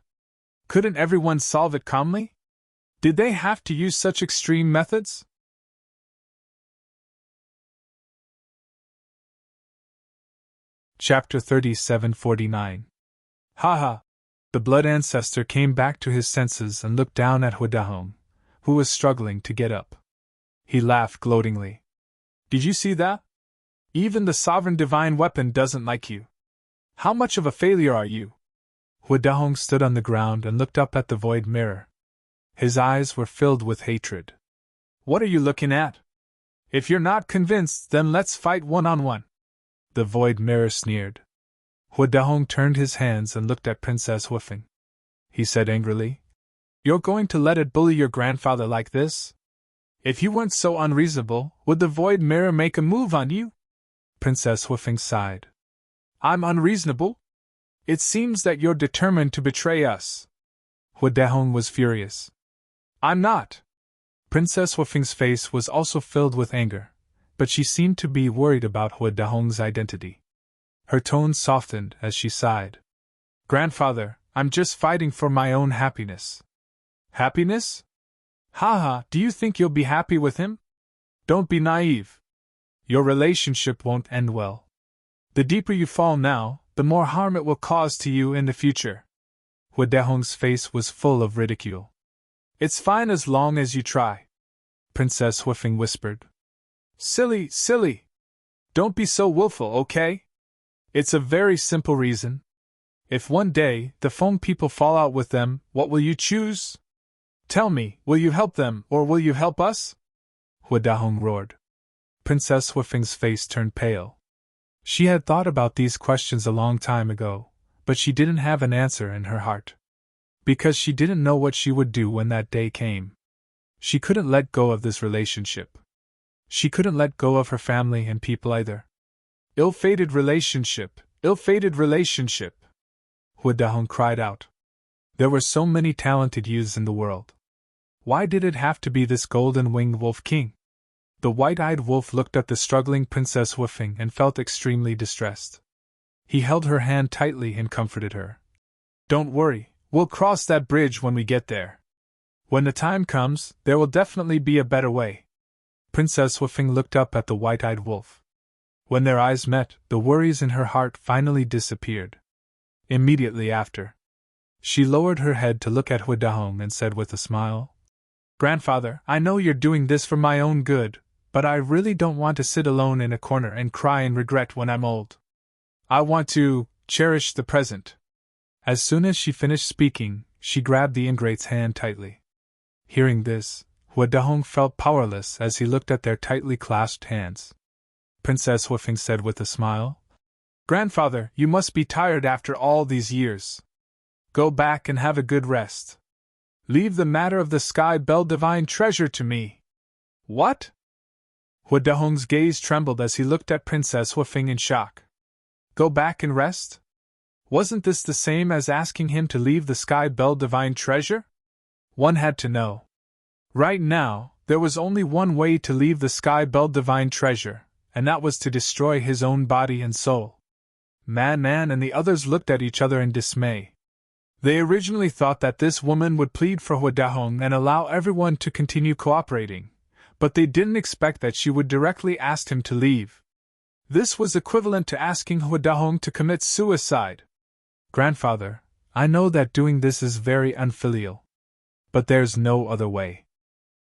Couldn't everyone solve it calmly? Did they have to use such extreme methods? Chapter 3749. Haha! The blood ancestor came back to his senses and looked down at Hua Dahong, who was struggling to get up. He laughed gloatingly. "Did you see that? Even the sovereign divine weapon doesn't like you. How much of a failure are you?" Hua Dahong stood on the ground and looked up at the void mirror. His eyes were filled with hatred. "What are you looking at? If you're not convinced, then let's fight one-on-one." The void mirror sneered. Hua Dahong turned his hands and looked at Princess Huifeng. He said angrily, "You're going to let it bully your grandfather like this? If you weren't so unreasonable, would the void mirror make a move on you?" Princess Huifeng sighed. "I'm unreasonable? It seems that you're determined to betray us." Hua Dahong was furious. "I'm not." Princess Huifeng's face was also filled with anger. but she seemed to be worried about Hua Dahong's identity. Her tone softened as she sighed. Grandfather, I'm just fighting for my own happiness. Happiness? Haha, do you think you'll be happy with him? Don't be naive. Your relationship won't end well. The deeper you fall now, the more harm it will cause to you in the future. Hua Dahong's face was full of ridicule. It's fine as long as you try, Princess Huifeng whispered. Silly, silly. Don't be so willful, okay? It's a very simple reason. If one day the Feng people fall out with them, what will you choose? Tell me, will you help them or will you help us? Hua Dahong roared. Princess Huifeng's face turned pale. She had thought about these questions a long time ago, but she didn't have an answer in her heart. Because she didn't know what she would do when that day came. She couldn't let go of this relationship. She couldn't let go of her family and people either. Ill-fated relationship, ill-fated relationship, Hua Dahong cried out. There were so many talented youths in the world. Why did it have to be this golden-winged wolf king? The white-eyed wolf looked at the struggling Princess Huifeng and felt extremely distressed. He held her hand tightly and comforted her. Don't worry, we'll cross that bridge when we get there. When the time comes, there will definitely be a better way. Princess Huifeng looked up at the white-eyed wolf. When their eyes met, the worries in her heart finally disappeared. Immediately after, she lowered her head to look at Hua Dahong and said with a smile, Grandfather, I know you're doing this for my own good, but I really don't want to sit alone in a corner and cry in regret when I'm old. I want to cherish the present. As soon as she finished speaking, she grabbed the ingrate's hand tightly. Hearing this, Hua Dahong felt powerless as he looked at their tightly clasped hands. Princess Huifeng said with a smile, Grandfather, you must be tired after all these years. Go back and have a good rest. Leave the matter of the Sky Bell Divine Treasure to me. What? Hua Dahong's gaze trembled as he looked at Princess Huifeng in shock. Go back and rest? Wasn't this the same as asking him to leave the Sky Bell Divine Treasure? One had to know. Right now, there was only one way to leave the Sky Bell Divine Treasure, and that was to destroy his own body and soul. Man and the others looked at each other in dismay. They originally thought that this woman would plead for Hua Dahong and allow everyone to continue cooperating, but they didn't expect that she would directly ask him to leave. This was equivalent to asking Hua Dahong to commit suicide. Grandfather, I know that doing this is very unfilial. But there's no other way.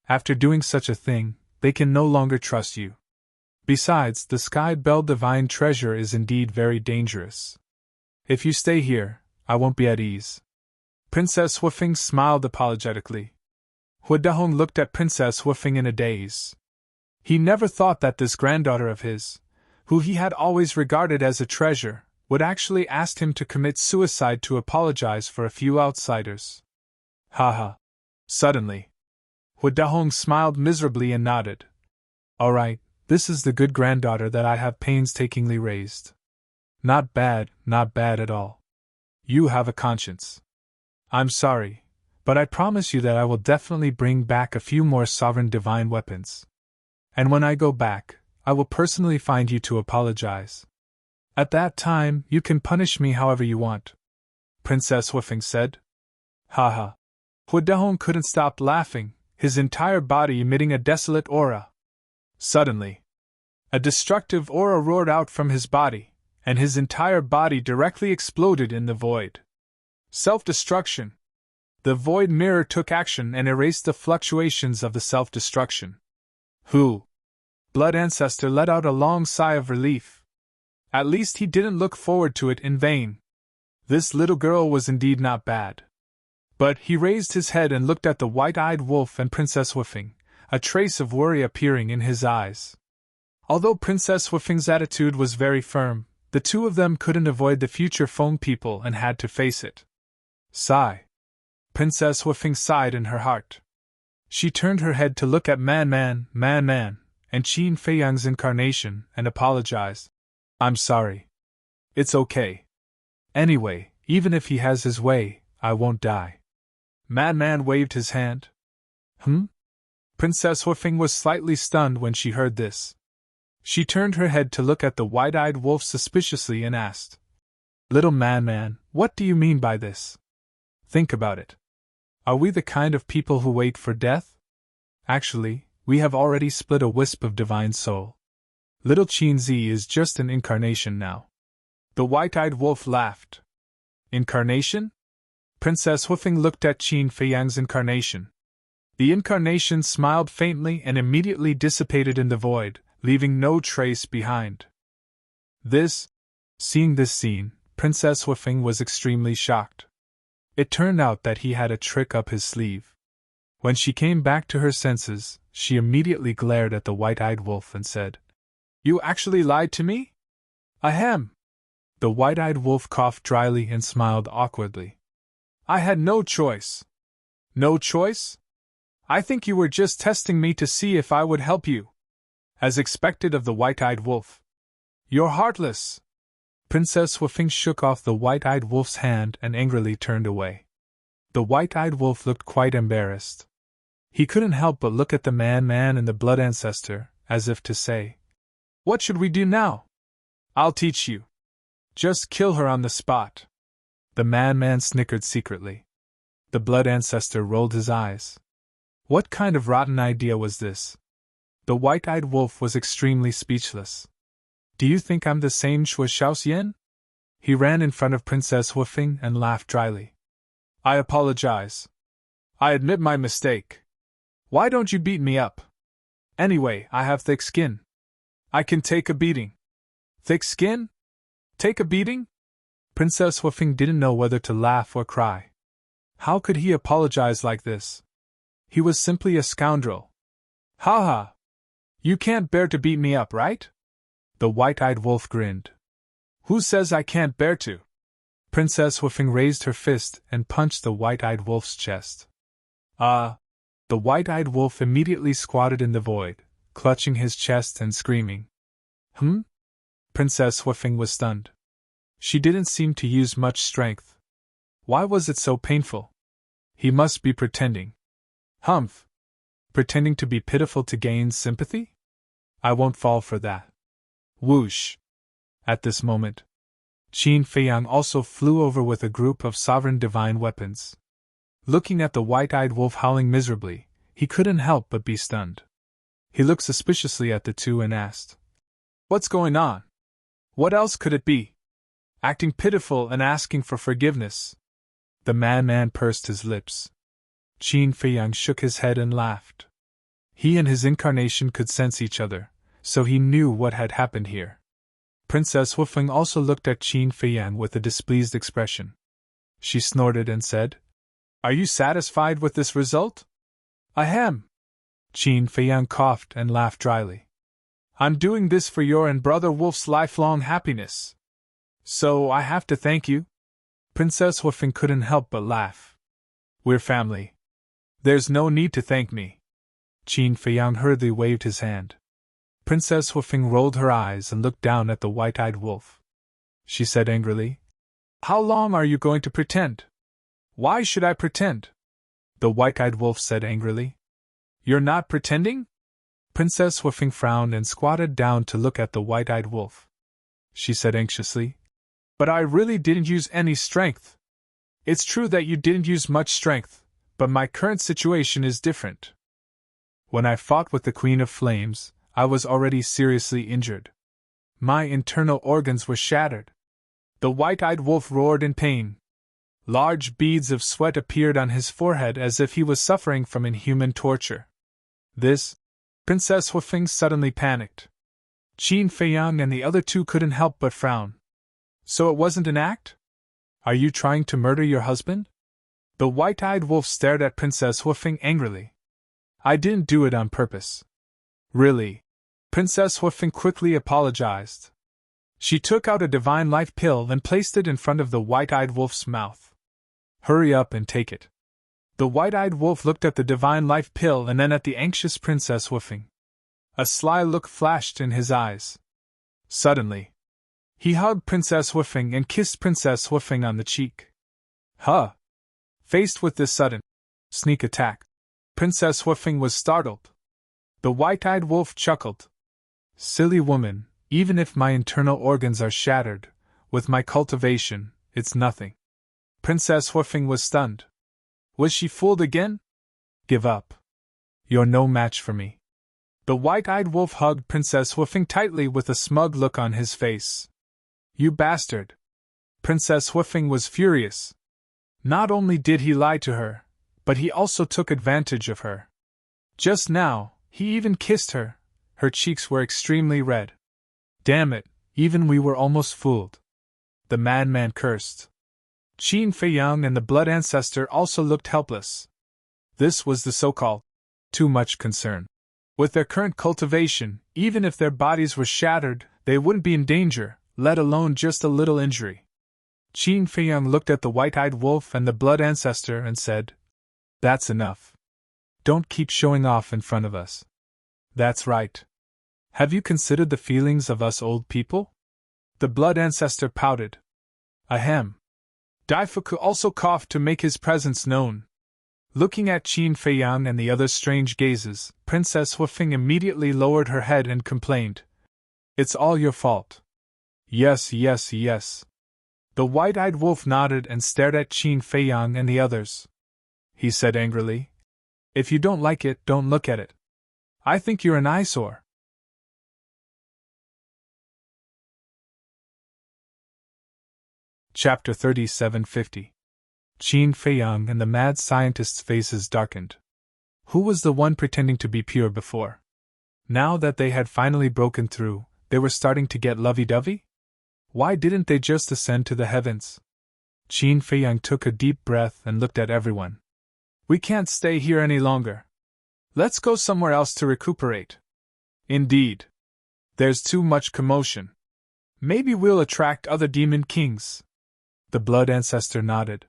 After doing such a thing, they can no longer trust you. Besides, the Sky Bell Divine Treasure is indeed very dangerous. If you stay here, I won't be at ease. Princess Huifeng smiled apologetically. Hua Dahong looked at Princess Huifeng in a daze. He never thought that this granddaughter of his, who he had always regarded as a treasure, would actually ask him to commit suicide to apologize for a few outsiders. Haha. Suddenly, Hua Dahong smiled miserably and nodded. All right, this is the good granddaughter that I have painstakingly raised. Not bad at all. You have a conscience. I'm sorry, but I promise you that I will definitely bring back a few more sovereign divine weapons. And when I go back, I will personally find you to apologize. At that time, you can punish me however you want, Princess Huifeng said. Haha. Hua Dahong couldn't stop laughing, his entire body emitting a desolate aura. Suddenly, a destructive aura roared out from his body, and his entire body directly exploded in the void. Self-destruction. The void mirror took action and erased the fluctuations of the self-destruction. Who? Blood Ancestor let out a long sigh of relief. At least he didn't look forward to it in vain. This little girl was indeed not bad. But he raised his head and looked at the white-eyed wolf and Princess Huifeng, a trace of worry appearing in his eyes. Although Princess Huifeng's attitude was very firm, the two of them couldn't avoid the future Feng people and had to face it. Sigh. Princess Huifeng sighed in her heart. She turned her head to look at Man, and Qin Feiyang's incarnation and apologized. I'm sorry. It's okay. Anyway, even if he has his way, I won't die. Man waved his hand. Princess Huifeng was slightly stunned when she heard this. She turned her head to look at the white-eyed wolf suspiciously and asked, "Little man, what do you mean by this? Think about it. Are we the kind of people who wait for death? Actually, we have already split a wisp of divine soul. Little Qinzi is just an incarnation now." The white-eyed wolf laughed. Incarnation? Princess Huifeng looked at Qin Feiyang's incarnation. The incarnation smiled faintly and immediately dissipated in the void, leaving no trace behind. Seeing this scene, Princess Huifeng was extremely shocked. It turned out that he had a trick up his sleeve. When she came back to her senses, she immediately glared at the white-eyed wolf and said, "You actually lied to me?" "Ahem." The white-eyed wolf coughed dryly and smiled awkwardly. "I had no choice." "No choice? I think you were just testing me to see if I would help you." As expected of the white-eyed wolf. "You're heartless." Princess Huifeng shook off the white-eyed wolf's hand and angrily turned away. The white-eyed wolf looked quite embarrassed. He couldn't help but look at the man and the blood ancestor, as if to say, "What should we do now? I'll teach you. Just kill her on the spot." The man snickered secretly. The blood ancestor rolled his eyes. What kind of rotten idea was this? The white-eyed wolf was extremely speechless. "Do you think I'm the same Shui Shaoxian?" He ran in front of Princess Huifeng and laughed dryly. "I apologize. I admit my mistake. Why don't you beat me up? Anyway, I have thick skin. I can take a beating." "Thick skin? Take a beating?" Princess Huifeng didn't know whether to laugh or cry. How could he apologize like this? He was simply a scoundrel. "Ha ha! You can't bear to beat me up, right?" The white-eyed wolf grinned. "Who says I can't bear to?" Princess Huifeng raised her fist and punched the white-eyed wolf's chest. The white-eyed wolf immediately squatted in the void, clutching his chest and screaming. Princess Huifeng was stunned. She didn't seem to use much strength. Why was it so painful? He must be pretending. Humph! Pretending to be pitiful to gain sympathy? I won't fall for that. Whoosh! At this moment, Qin Feiyang also flew over with a group of sovereign divine weapons. Looking at the white-eyed wolf howling miserably, he couldn't help but be stunned. He looked suspiciously at the two and asked, "What's going on? What else could it be? Acting pitiful and asking for forgiveness." The man pursed his lips. Qin Feiyang shook his head and laughed. He and his incarnation could sense each other, so he knew what had happened here. Princess Huifeng also looked at Qin Feiyang with a displeased expression. She snorted and said, "Are you satisfied with this result?" "Ahem." Qin Feiyang coughed and laughed dryly. "I'm doing this for your and Brother Wolf's lifelong happiness. So I have to thank you?" Princess Huifeng couldn't help but laugh. "We're family. There's no need to thank me." Qin Feiyang hurriedly waved his hand. Princess Huifeng rolled her eyes and looked down at the white-eyed wolf. She said angrily, "How long are you going to pretend?" "Why should I pretend?" The white-eyed wolf said angrily. "You're not pretending?" Princess Huifeng frowned and squatted down to look at the white-eyed wolf. She said anxiously, "But I really didn't use any strength. It's true that you didn't use much strength, but my current situation is different. When I fought with the Queen of Flames, I was already seriously injured. My internal organs were shattered." The white-eyed wolf roared in pain. Large beads of sweat appeared on his forehead as if he was suffering from inhuman torture. Princess Huifeng suddenly panicked. Qin Feiyang and the other two couldn't help but frown. "So it wasn't an act? Are you trying to murder your husband?" The white-eyed wolf stared at Princess Huifeng angrily. "I didn't do it on purpose." "Really?" Princess Huifeng quickly apologized. She took out a divine life pill and placed it in front of the white-eyed wolf's mouth. "Hurry up and take it." The white-eyed wolf looked at the divine life pill and then at the anxious Princess Huifeng. A sly look flashed in his eyes. Suddenly, he hugged Princess Huifeng and kissed Princess Huifeng on the cheek. Faced with this sudden sneak attack, Princess Huifeng was startled. The white-eyed wolf chuckled. Silly woman, even if my internal organs are shattered, with my cultivation, it's nothing. Princess Huifeng was stunned. Was she fooled again? Give up. You're no match for me. The white-eyed wolf hugged Princess Huifeng tightly with a smug look on his face. You bastard! Princess Huifeng was furious. Not only did he lie to her, but he also took advantage of her. Just now, he even kissed her. Her cheeks were extremely red. Damn it, even we were almost fooled. The madman cursed. Qin Feiyang and the blood ancestor also looked helpless. This was the so-called too much concern. With their current cultivation, even if their bodies were shattered, they wouldn't be in danger, let alone just a little injury. Qin Feiyang looked at the white-eyed wolf and the blood ancestor and said, That's enough. Don't keep showing off in front of us. That's right. Have you considered the feelings of us old people? The blood ancestor pouted. Ahem. Daifuku also coughed to make his presence known. Looking at Qin Feiyang and the other's strange gazes, Princess Huifeng immediately lowered her head and complained. It's all your fault. Yes, yes, yes. The white-eyed wolf nodded and stared at Qin Feiyang and the others. He said angrily, If you don't like it, don't look at it. I think you're an eyesore. Chapter 3750. Qin Feiyang and the mad scientist's faces darkened. Who was the one pretending to be pure before? Now that they had finally broken through, they were starting to get lovey-dovey? Why didn't they just ascend to the heavens? Qin Feiyang took a deep breath and looked at everyone. We can't stay here any longer. Let's go somewhere else to recuperate. Indeed. There's too much commotion. Maybe we'll attract other demon kings. The blood ancestor nodded.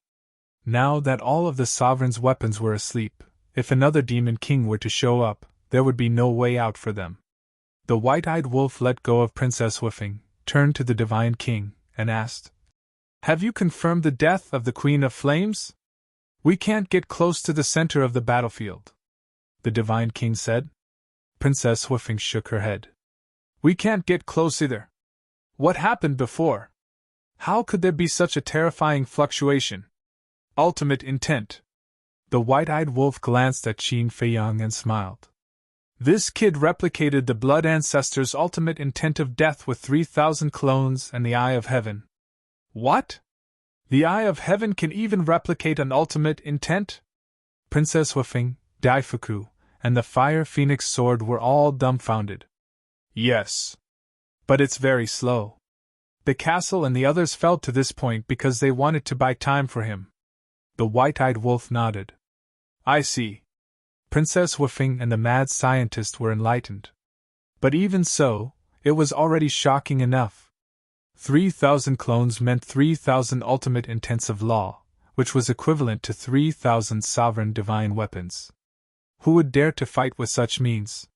Now that all of the sovereign's weapons were asleep, if another demon king were to show up, there would be no way out for them. The white-eyed wolf let go of Princess Huifeng, turned to the divine king, and asked, Have you confirmed the death of the Queen of Flames? We can't get close to the center of the battlefield. The divine king said. Princess Huifeng shook her head. We can't get close either. What happened before? How could there be such a terrifying fluctuation? Ultimate intent. The white-eyed wolf glanced at Qin Feiyang and smiled. This kid replicated the blood ancestor's ultimate intent of death with 3,000 clones and the Eye of Heaven. What? The Eye of Heaven can even replicate an ultimate intent? Princess Huifeng, Daifuku, and the Fire Phoenix sword were all dumbfounded. Yes. But it's very slow. The castle and the others fell to this point because they wanted to buy time for him. The white-eyed wolf nodded. I see. Princess Huifeng and the mad scientist were enlightened. But even so, it was already shocking enough. 3,000 clones meant 3,000 ultimate intents of law, which was equivalent to 3,000 sovereign divine weapons. Who would dare to fight with such means?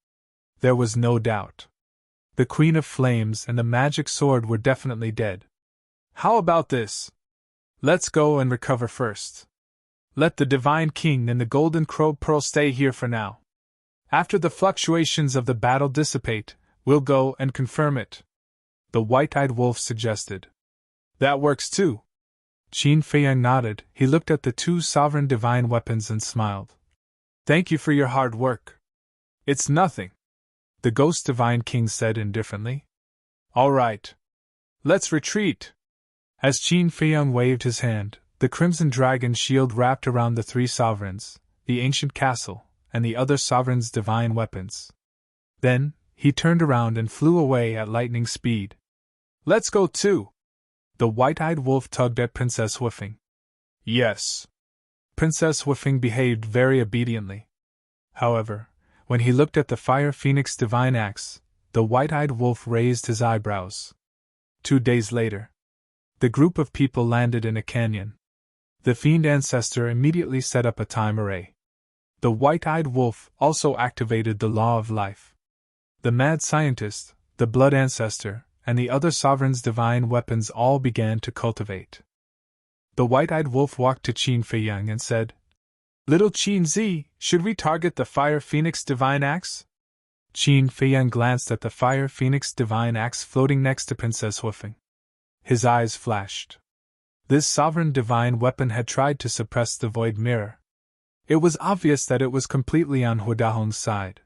There was no doubt. The Queen of Flames and the magic sword were definitely dead. How about this? Let's go and recover first. Let the Divine King and the Golden Crow Pearl stay here for now. After the fluctuations of the battle dissipate, we'll go and confirm it. The white-eyed wolf suggested. That works too. Qin Feiyang nodded. He looked at the two sovereign divine weapons and smiled. Thank you for your hard work. It's nothing. The Ghost Divine King said indifferently. All right. Let's retreat. As Qin Feiyang waved his hand, the Crimson Dragon shield wrapped around the three sovereigns, the ancient castle, and the other sovereigns' divine weapons. Then, he turned around and flew away at lightning speed. Let's go too. The white-eyed wolf tugged at Princess Huifeng. Yes. Princess Huifeng behaved very obediently. However, when he looked at the Fire Phoenix divine axe, the white-eyed wolf raised his eyebrows. 2 days later, the group of people landed in a canyon. The fiend ancestor immediately set up a time array. The white-eyed wolf also activated the law of life. The mad scientist, the blood ancestor, and the other sovereign's divine weapons all began to cultivate. The white-eyed wolf walked to Qin Feiyang and said, Little Qin Zi, should we target the Fire Phoenix divine axe? Qin Feiyang glanced at the Fire Phoenix Divine Axe floating next to Princess Huifeng. His eyes flashed. This sovereign divine weapon had tried to suppress the Void Mirror. It was obvious that it was completely on Hu Dahong's side.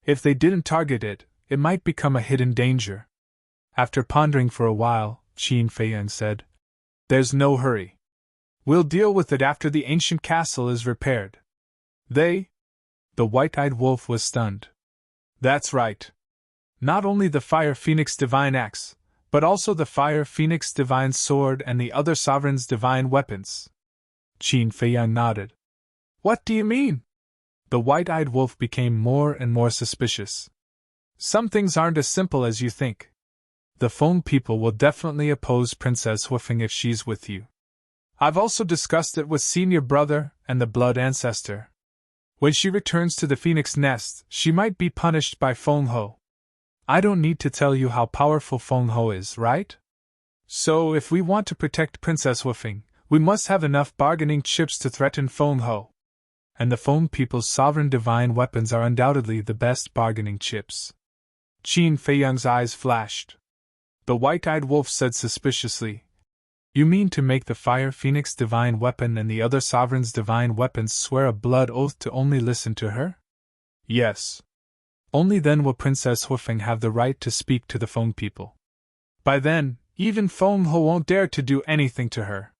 If they didn't target it, it might become a hidden danger. After pondering for a while, Qin Feiyang said, "There's no hurry. We'll deal with it after the ancient castle is repaired." "They?" The white-eyed wolf was stunned. "That's right. Not only the Fire Phoenix Divine Axe, but also the Fire Phoenix Divine Sword and the other sovereign's divine weapons." Qin Feiyang nodded. "What do you mean?" The white-eyed wolf became more and more suspicious. "Some things aren't as simple as you think. The Feng people will definitely oppose Princess Huifeng if she's with you. I've also discussed it with Senior Brother and the Blood Ancestor. When she returns to the Phoenix Nest, she might be punished by Feng Ho. I don't need to tell you how powerful Feng Ho is, right? So if we want to protect Princess Huifeng, we must have enough bargaining chips to threaten Feng Ho. And the Feng people's sovereign divine weapons are undoubtedly the best bargaining chips." Qin Feiyang's eyes flashed. The white-eyed wolf said suspiciously, "You mean to make the Fire Phoenix divine weapon and the other sovereign's divine weapons swear a blood oath to only listen to her?" "Yes. Only then will Princess Huifeng have the right to speak to the Feng people. By then, even Feng Ho won't dare to do anything to her.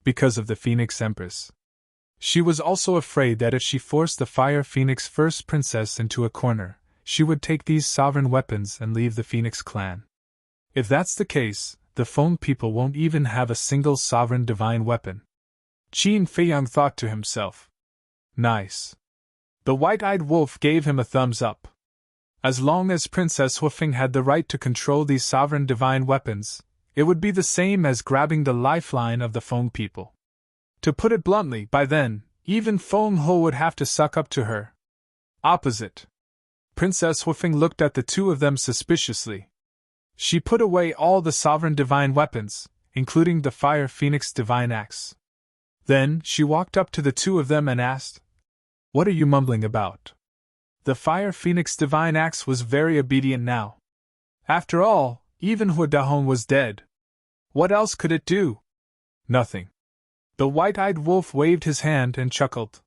Because of the Phoenix Empress. She was also afraid that if she forced the Fire Phoenix First Princess into a corner, she would take these sovereign weapons and leave the Phoenix clan. If that's the case, the Feng people won't even have a single sovereign divine weapon." Qin Feiyang thought to himself. Nice. The white-eyed wolf gave him a thumbs up. As long as Princess Huifeng had the right to control these sovereign divine weapons, it would be the same as grabbing the lifeline of the Feng people. To put it bluntly, by then, even Feng Ho would have to suck up to her. Opposite. Princess Huifeng looked at the two of them suspiciously. She put away all the sovereign divine weapons, including the Fire Phoenix Divine Axe. Then she walked up to the two of them and asked, "What are you mumbling about?" The Fire Phoenix Divine Axe was very obedient now. After all, even Hu Dahong was dead. What else could it do? Nothing. The white-eyed wolf waved his hand and chuckled.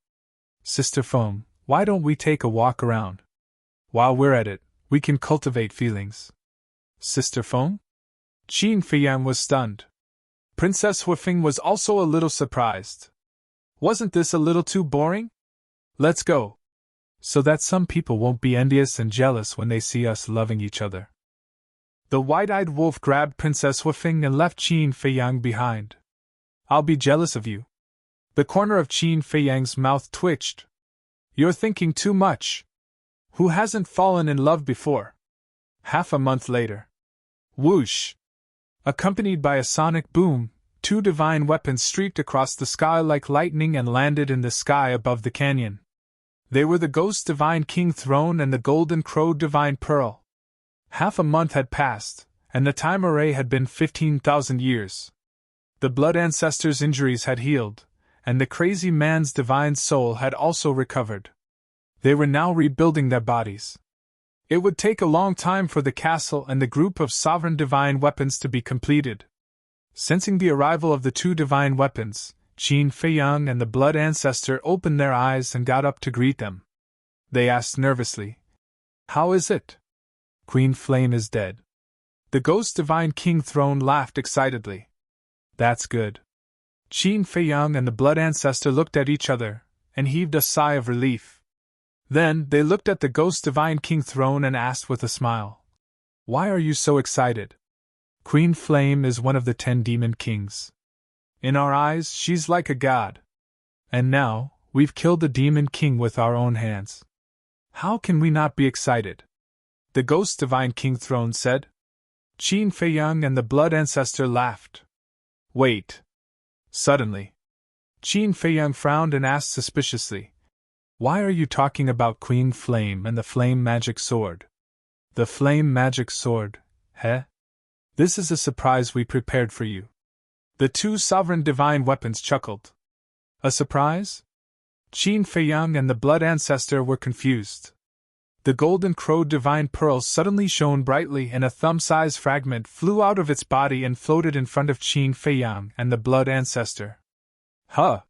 "Sister Feng, why don't we take a walk around? While we're at it, we can cultivate feelings." "Sister Feng?" Qin Feiyang was stunned. Princess Huifeng was also a little surprised. "Wasn't this a little too boring? Let's go. So that some people won't be envious and jealous when they see us loving each other." The white-eyed wolf grabbed Princess Huifeng and left Qin Feiyang behind. "I'll be jealous of you." The corner of Qin Feiyang's mouth twitched. "You're thinking too much. Who hasn't fallen in love before?" Half a month later. Whoosh! Accompanied by a sonic boom, two divine weapons streaked across the sky like lightning and landed in the sky above the canyon. They were the Ghost Divine King Throne and the Golden Crow Divine Pearl. Half a month had passed, and the time array had been 15,000 years. The Blood Ancestor's injuries had healed, and the crazy man's divine soul had also recovered. They were now rebuilding their bodies. It would take a long time for the castle and the group of sovereign divine weapons to be completed. Sensing the arrival of the two divine weapons, Qin Feiyang and the Blood Ancestor opened their eyes and got up to greet them. They asked nervously, "How is it?" "Queen Flame is dead." The Ghost Divine King Throne laughed excitedly. "That's good." Qin Feiyang and the Blood Ancestor looked at each other, and heaved a sigh of relief. Then they looked at the Ghost Divine King Throne and asked with a smile, "Why are you so excited?" "Queen Flame is one of the 10 demon kings. In our eyes, she's like a god. And now, we've killed the demon king with our own hands. How can we not be excited?" The Ghost Divine King Throne said. Qin Feiyang and the Blood Ancestor laughed. "Wait." Suddenly, Qin Feiyang frowned and asked suspiciously, "Why are you talking about Queen Flame and the Flame Magic Sword?" "The Flame Magic Sword, heh? This is a surprise we prepared for you." The two sovereign divine weapons chuckled. "A surprise?" Qin Feiyang and the Blood Ancestor were confused. The golden crowed divine pearl suddenly shone brightly and a thumb-sized fragment flew out of its body and floated in front of Qin Feiyang and the blood ancestor. Huh!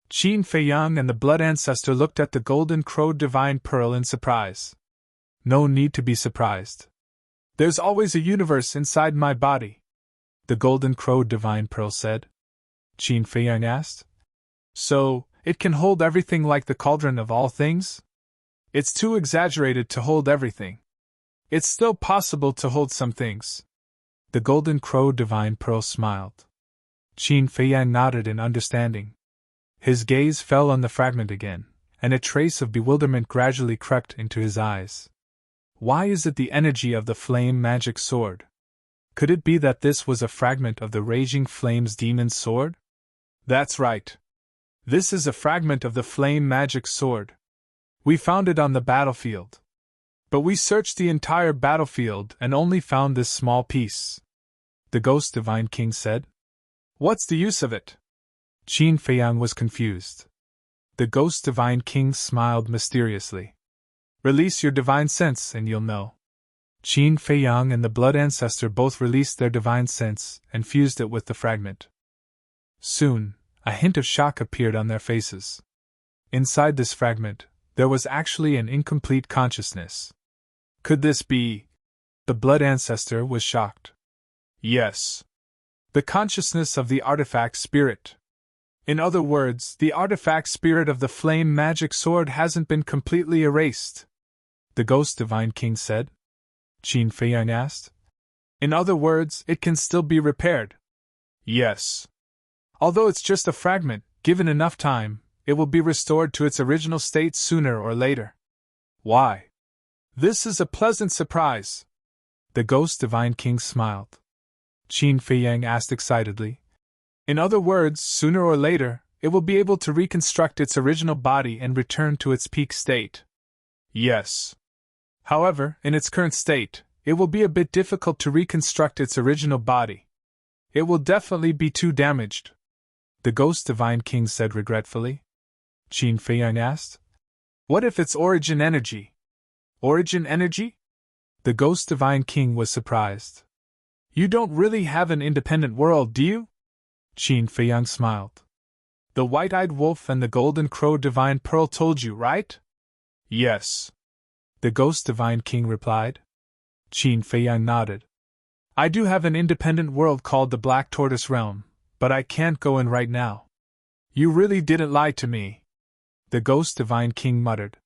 Qin Feiyang and the blood ancestor looked at the golden crowed divine pearl in surprise. No need to be surprised. There's always a universe inside my body, the golden crowed divine pearl said. Qin Feiyang asked. So, it can hold everything like the cauldron of all things? It's too exaggerated to hold everything. It's still possible to hold some things. The golden crowed divine pearl smiled. Qin Feiyang nodded in understanding. His gaze fell on the fragment again, and a trace of bewilderment gradually crept into his eyes. Why is it the energy of the flame magic sword? Could it be that this was a fragment of the Raging Flames demon's sword? That's right. This is a fragment of the flame magic sword. We found it on the battlefield. But we searched the entire battlefield and only found this small piece, the Ghost Divine King said. What's the use of it? Qin Feiyang was confused. The Ghost Divine King smiled mysteriously. Release your divine sense and you'll know. Qin Feiyang and the blood ancestor both released their divine sense and fused it with the fragment. Soon, a hint of shock appeared on their faces. Inside this fragment, there was actually an incomplete consciousness. Could this be? The blood ancestor was shocked. Yes. The consciousness of the artifact spirit. In other words, the artifact spirit of the flame magic sword hasn't been completely erased, the Ghost Divine King said. Qin Feiyang asked. In other words, it can still be repaired. Yes. Although it's just a fragment, given enough time, it will be restored to its original state sooner or later. Why? This is a pleasant surprise. The Ghost Divine King smiled. Qin Feiyang asked excitedly. In other words, sooner or later, it will be able to reconstruct its original body and return to its peak state. Yes. However, in its current state, it will be a bit difficult to reconstruct its original body. It will definitely be too damaged, the Ghost Divine King said regretfully. Qin Feiyang asked. What if it's origin energy? Origin energy? The Ghost Divine King was surprised. You don't really have an independent world, do you? Qin Feiyang smiled. The white-eyed wolf and the golden crow divine pearl told you, right? Yes. The Ghost Divine King replied. Qin Feiyang nodded. I do have an independent world called the Black Tortoise Realm, but I can't go in right now. You really didn't lie to me, the Ghost Divine King muttered.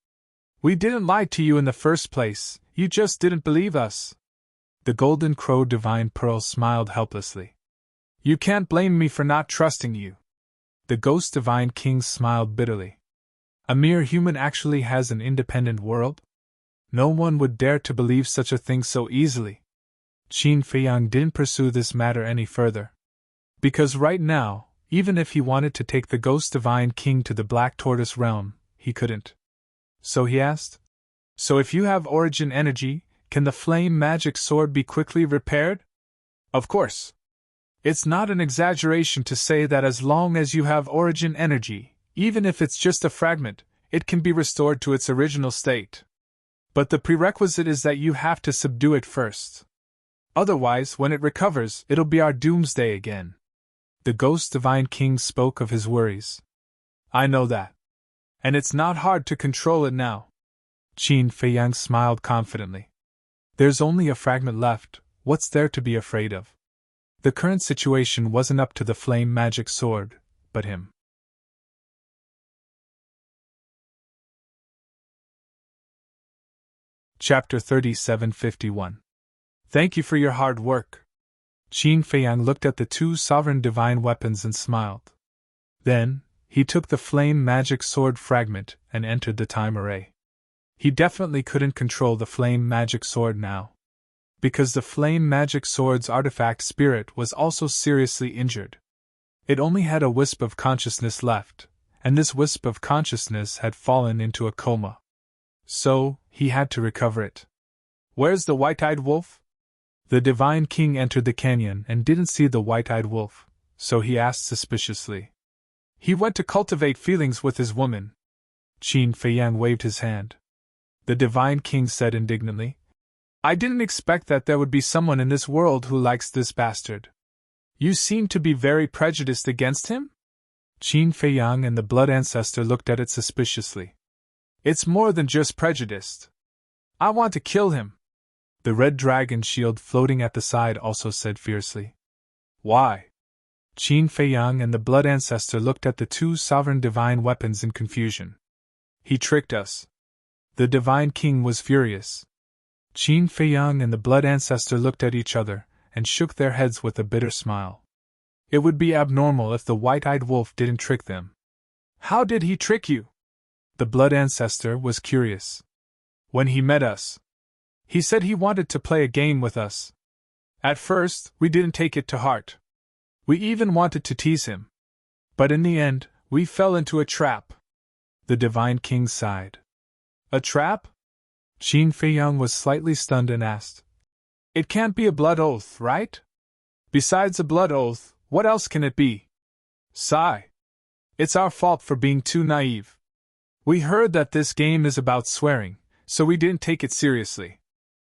We didn't lie to you in the first place, you just didn't believe us. The golden crow divine pearl smiled helplessly. You can't blame me for not trusting you. The Ghost Divine King smiled bitterly. A mere human actually has an independent world? No one would dare to believe such a thing so easily. Qin Feiyang didn't pursue this matter any further. Because right now, even if he wanted to take the Ghost Divine King to the Black Tortoise Realm, he couldn't. So he asked, So if you have origin energy, can the flame magic sword be quickly repaired? Of course. It's not an exaggeration to say that as long as you have origin energy, even if it's just a fragment, it can be restored to its original state. But the prerequisite is that you have to subdue it first. Otherwise, when it recovers, it'll be our doomsday again. The Ghost Divine King spoke of his worries. I know that. And it's not hard to control it now. Qin Feiyang smiled confidently. There's only a fragment left, what's there to be afraid of? The current situation wasn't up to the flame magic sword, but him. Chapter 3751. Thank you for your hard work. Qin Feiyang looked at the two sovereign divine weapons and smiled. Then, he took the flame magic sword fragment and entered the time array. He definitely couldn't control the flame magic sword now. Because the flame magic sword's artifact spirit was also seriously injured. It only had a wisp of consciousness left, and this wisp of consciousness had fallen into a coma. So, he had to recover it. Where's the white-eyed wolf? The Divine King entered the canyon and didn't see the white-eyed wolf, so he asked suspiciously. He went to cultivate feelings with his woman. Qin Feiyang waved his hand. the Divine King said indignantly. I didn't expect that there would be someone in this world who likes this bastard. You seem to be very prejudiced against him? Qin Feiyang and the Blood Ancestor looked at it suspiciously. It's more than just prejudiced. I want to kill him. The red dragon shield floating at the side also said fiercely. Why? Qin Feiyang and the Blood Ancestor looked at the two sovereign divine weapons in confusion. He tricked us. The Divine King was furious. Qin Feiyang and the Blood Ancestor looked at each other and shook their heads with a bitter smile. It would be abnormal if the white-eyed wolf didn't trick them. How did he trick you? The Blood Ancestor was curious. When he met us, he said he wanted to play a game with us. At first, we didn't take it to heart. We even wanted to tease him. But in the end, we fell into a trap. The Divine King sighed. A trap? Qin Feiyang was slightly stunned and asked. It can't be a blood oath, right? Besides a blood oath, what else can it be? Sigh. It's our fault for being too naive. We heard that this game is about swearing, so we didn't take it seriously.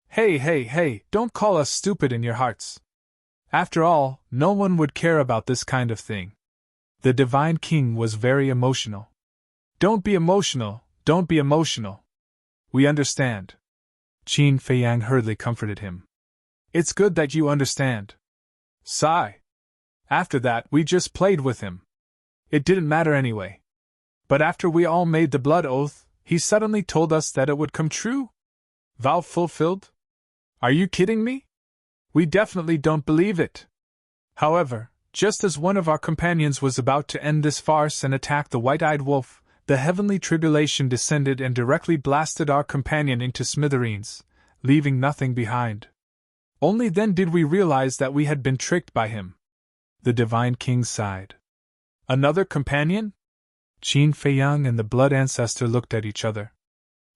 Hey, don't call us stupid in your hearts. After all, no one would care about this kind of thing. The Divine King was very emotional. Don't be emotional. We understand. Qin Feiyang hurriedly comforted him. It's good that you understand. Sigh. After that, we just played with him. It didn't matter anyway. But after we all made the blood oath, he suddenly told us that it would come true? Vow fulfilled? Are you kidding me? We definitely don't believe it. However, just as one of our companions was about to end this farce and attack the white-eyed wolf, the heavenly tribulation descended and directly blasted our companion into smithereens, leaving nothing behind. Only then did we realize that we had been tricked by him. The Divine King sighed. Another companion? Qin Feiyang and the Blood Ancestor looked at each other.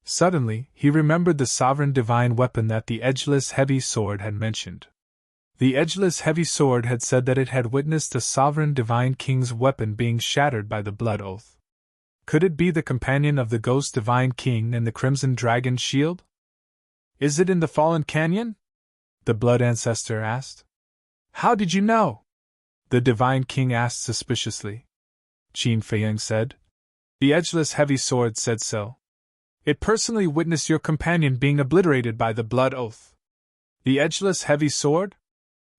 Suddenly, he remembered the sovereign divine weapon that the edgeless heavy sword had mentioned. The edgeless heavy sword had said that it had witnessed the sovereign divine king's weapon being shattered by the blood oath. Could it be the companion of the ghost divine king and the crimson dragon shield? Is it in the fallen canyon? The Blood Ancestor asked. How did you know? The Divine King asked suspiciously. Qin Feiyang said. The edgeless heavy sword said so. It personally witnessed your companion being obliterated by the blood oath. The edgeless heavy sword?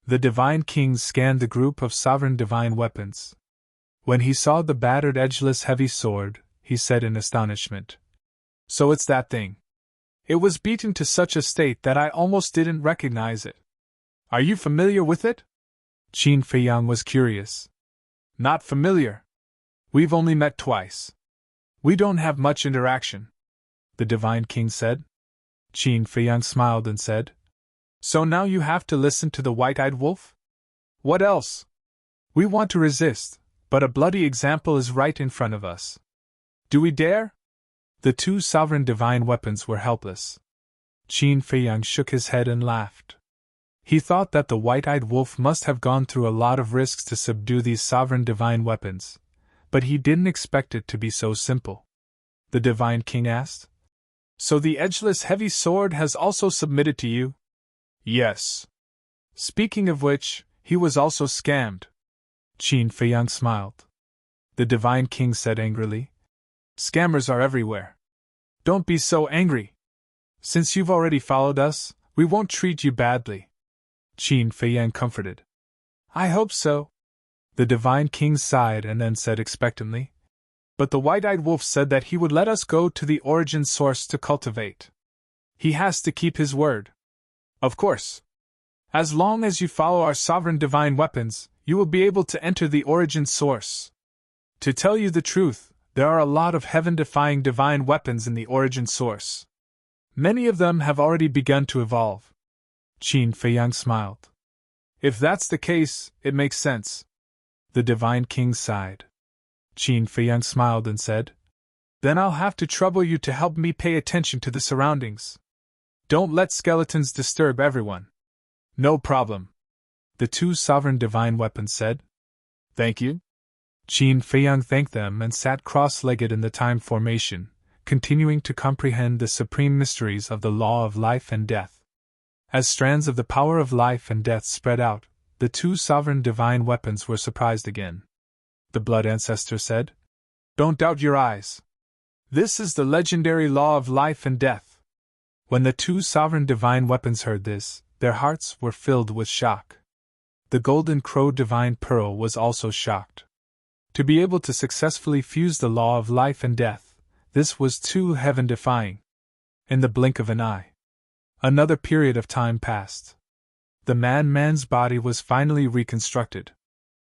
The Divine King scanned the group of sovereign divine weapons. When he saw the battered edgeless heavy sword, he said in astonishment. So it's that thing. It was beaten to such a state that I almost didn't recognize it. Are you familiar with it? Qin Feiyang was curious. Not familiar. We've only met twice. We don't have much interaction, the Divine King said. Qin Feiyang smiled and said, So now you have to listen to the white-eyed wolf? What else? We want to resist, but a bloody example is right in front of us. Do we dare? The two sovereign divine weapons were helpless. Qin Feiyang shook his head and laughed. He thought that the white-eyed wolf must have gone through a lot of risks to subdue these sovereign divine weapons, but he didn't expect it to be so simple. The Divine King asked. So the edgeless heavy sword has also submitted to you? Yes. Speaking of which, he was also scammed. Qin Feiyang smiled. The Divine King said angrily. Scammers are everywhere. Don't be so angry. Since you've already followed us, we won't treat you badly. Qin Feiyang comforted. I hope so. The Divine King sighed and then said expectantly. But the white-eyed wolf said that he would let us go to the origin source to cultivate. He has to keep his word. Of course. As long as you follow our sovereign divine weapons, you will be able to enter the origin source. To tell you the truth, there are a lot of heaven-defying divine weapons in the origin source. Many of them have already begun to evolve. Qin Feiyang smiled. If that's the case, it makes sense. The Divine King sighed. Qin Feiyang smiled and said, Then I'll have to trouble you to help me pay attention to the surroundings. Don't let skeletons disturb everyone. No problem. The two sovereign divine weapons said. Thank you. Qin Feiyang thanked them and sat cross-legged in the time formation, continuing to comprehend the supreme mysteries of the law of life and death. As strands of the power of life and death spread out, the two sovereign divine weapons were surprised again. The blood ancestor said, "Don't doubt your eyes. This is the legendary law of life and death." When the two sovereign divine weapons heard this, their hearts were filled with shock. The golden crow divine pearl was also shocked. To be able to successfully fuse the law of life and death, this was too heaven-defying. In the blink of an eye, another period of time passed. The man's body was finally reconstructed.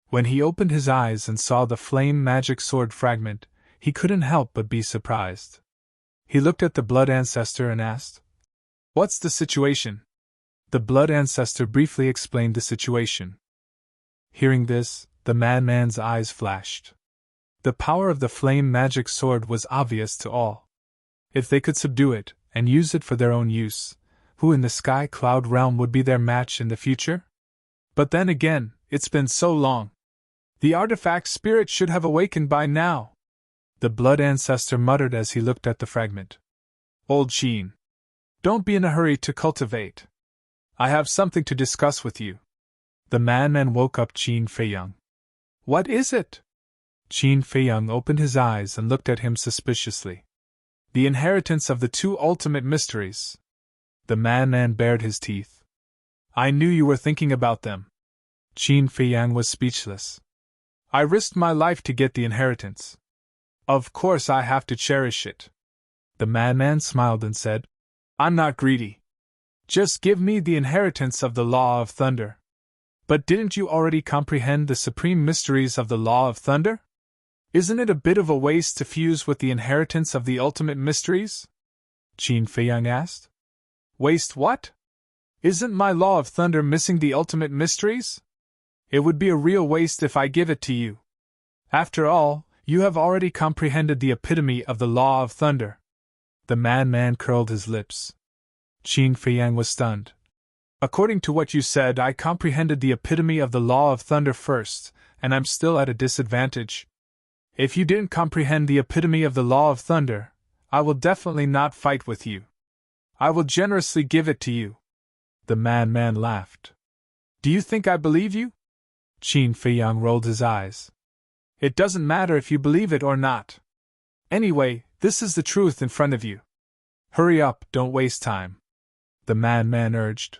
When he opened his eyes and saw the flame magic sword fragment, he couldn't help but be surprised. He looked at the blood ancestor and asked, "What's the situation?" The blood ancestor briefly explained the situation. Hearing this, the man's eyes flashed. The power of the flame magic sword was obvious to all. If they could subdue it, and use it for their own use, who in the sky cloud realm would be their match in the future? But then again, it's been so long. The artifact spirit should have awakened by now, the blood ancestor muttered as he looked at the fragment. Old Sheen, don't be in a hurry to cultivate. I have something to discuss with you. The man woke up Qin Feiyang. What is it? Qin Feiyang opened his eyes and looked at him suspiciously. The inheritance of the two ultimate mysteries. The man bared his teeth. I knew you were thinking about them. Qin Feiyang was speechless. I risked my life to get the inheritance. Of course I have to cherish it. The man smiled and said, I'm not greedy. Just give me the inheritance of the Law of Thunder. But didn't you already comprehend the supreme mysteries of the Law of Thunder? Isn't it a bit of a waste to fuse with the inheritance of the ultimate mysteries? Qin Feiyang asked. Waste what? Isn't my Law of Thunder missing the ultimate mysteries? It would be a real waste if I give it to you. After all, you have already comprehended the epitome of the Law of Thunder. The man curled his lips. Qin Feiyang was stunned. According to what you said, I comprehended the epitome of the Law of Thunder first, and I'm still at a disadvantage. If you didn't comprehend the epitome of the Law of Thunder, I will definitely not fight with you. I will generously give it to you. The man laughed. Do you think I believe you? Qin Feiyang rolled his eyes. It doesn't matter if you believe it or not. Anyway, this is the truth in front of you. Hurry up, don't waste time. The man urged.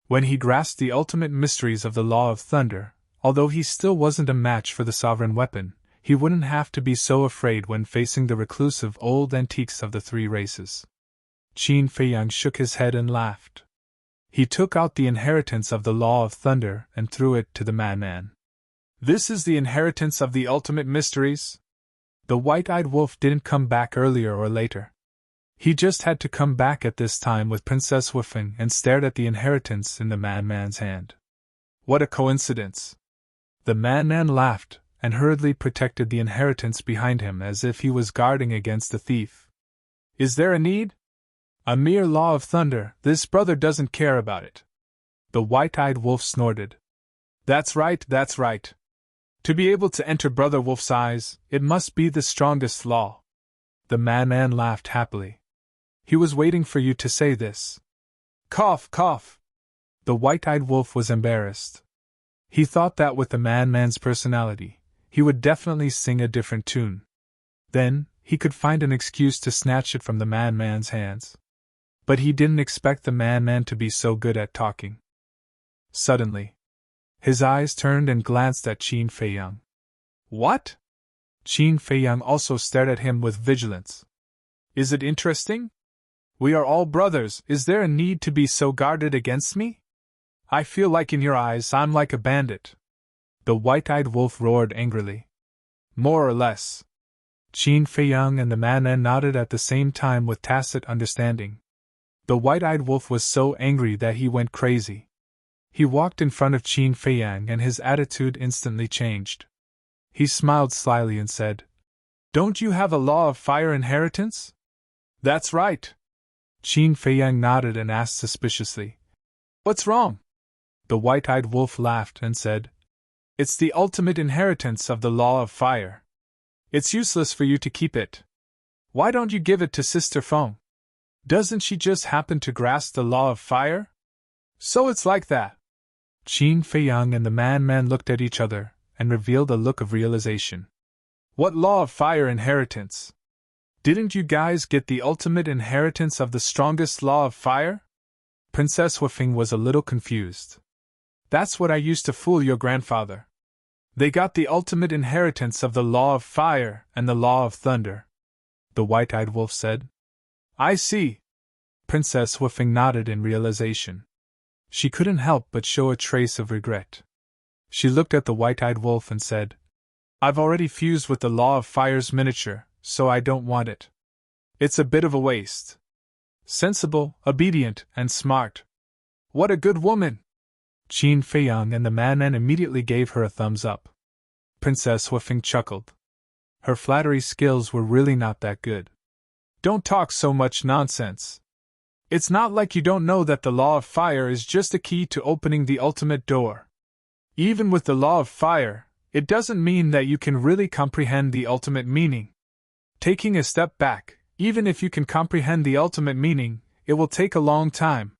When he grasped the ultimate mysteries of the Law of Thunder, although he still wasn't a match for the sovereign weapon, he wouldn't have to be so afraid when facing the reclusive old antiques of the three races. Qin Feiyang shook his head and laughed. He took out the inheritance of the Law of Thunder and threw it to the man. This is the inheritance of the ultimate mysteries? The white-eyed wolf didn't come back earlier or later. He just had to come back at this time with Princess Wufeng and stared at the inheritance in the man's hand. What a coincidence! The man laughed and hurriedly protected the inheritance behind him as if he was guarding against a thief. Is there a need? A mere Law of Thunder, this brother doesn't care about it. The white-eyed wolf snorted. That's right. To be able to enter Brother Wolf's eyes, it must be the strongest law. The man laughed happily. He was waiting for you to say this. Cough. The white-eyed wolf was embarrassed. He thought that with the man's personality, he would definitely sing a different tune. Then, he could find an excuse to snatch it from the man's hands. But he didn't expect the man to be so good at talking. Suddenly, his eyes turned and glanced at Qin Feiyang. What? Qin Feiyang also stared at him with vigilance. Is it interesting? We are all brothers, is there a need to be so guarded against me? I feel like in your eyes I'm like a bandit. The white-eyed wolf roared angrily. More or less. Qin Feiyang and the man nodded at the same time with tacit understanding. The white-eyed wolf was so angry that he went crazy. He walked in front of Qin Feiyang and his attitude instantly changed. He smiled slyly and said, Don't you have a Law of Fire inheritance? That's right. Qin Feiyang nodded and asked suspiciously, What's wrong? The white-eyed wolf laughed and said, It's the ultimate inheritance of the Law of Fire. It's useless for you to keep it. Why don't you give it to Sister Feng? Doesn't she just happen to grasp the law of fire? So it's like that. Qin Feiyang and the man looked at each other and revealed a look of realization. What law of fire inheritance? Didn't you guys get the ultimate inheritance of the strongest law of fire? Princess Wufeng was a little confused. That's what I used to fool your grandfather. They got the ultimate inheritance of the law of fire and the law of thunder, the white-eyed wolf said. I see. Princess Wufeng nodded in realization. She couldn't help but show a trace of regret. She looked at the white-eyed wolf and said, I've already fused with the law of fire's miniature, so I don't want it. It's a bit of a waste. Sensible, obedient, and smart. What a good woman! Qin Feiyang and the man immediately gave her a thumbs up. Princess Wufeng chuckled. Her flattery skills were really not that good. Don't talk so much nonsense. It's not like you don't know that the law of fire is just a key to opening the ultimate door. Even with the law of fire, it doesn't mean that you can really comprehend the ultimate meaning. Taking a step back, even if you can comprehend the ultimate meaning, it will take a long time.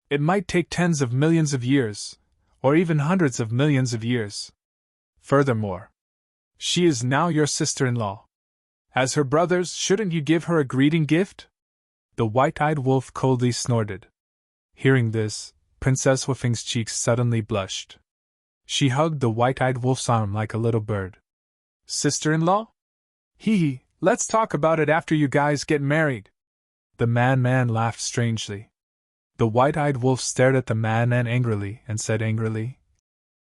It might take tens of millions of years, or even hundreds of millions of years. Furthermore, she is now your sister-in-law. As her brothers, shouldn't you give her a greeting gift? The white-eyed wolf coldly snorted. Hearing this, Princess Wufeng's cheeks suddenly blushed. She hugged the white-eyed wolf's arm like a little bird. Sister-in-law? Hee, let's talk about it after you guys get married. The man laughed strangely. The white-eyed wolf stared at the man angrily and said angrily,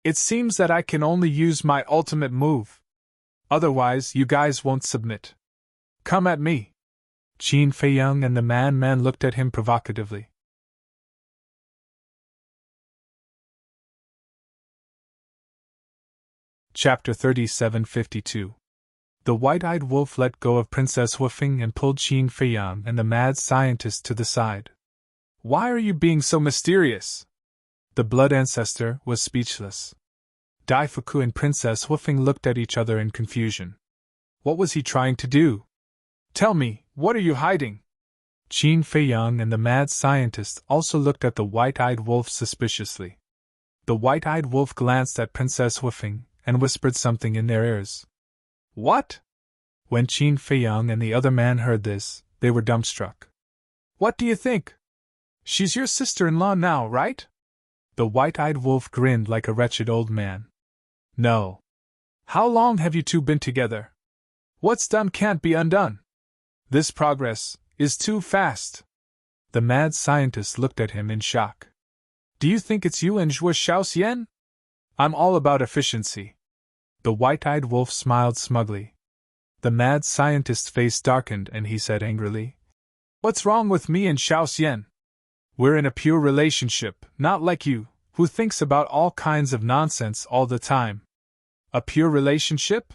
It seems that I can only use my ultimate move. Otherwise, you guys won't submit. Come at me. Qin Feiyang and the man looked at him provocatively. Chapter 3752. The white-eyed wolf let go of Princess Wufeng and pulled Qin Feiyang and the mad scientist to the side. Why are you being so mysterious? The blood ancestor was speechless. Dai Fuku and Princess Wufeng looked at each other in confusion. What was he trying to do? Tell me, what are you hiding? Qin Feiyang and the mad scientist also looked at the white-eyed wolf suspiciously. The white-eyed wolf glanced at Princess Wufeng and whispered something in their ears. What? When Qin Feiyang and the other man heard this, they were dumbstruck. What do you think? She's your sister-in-law now, right? The white-eyed wolf grinned like a wretched old man. No. How long have you two been together? What's done can't be undone. This progress is too fast. The mad scientist looked at him in shock. Do you think it's you and Zhuo Shaoxian? I'm all about efficiency. The white-eyed wolf smiled smugly. The mad scientist's face darkened and he said angrily, What's wrong with me and Shaoxian? We're in a pure relationship, not like you, who thinks about all kinds of nonsense all the time. A pure relationship?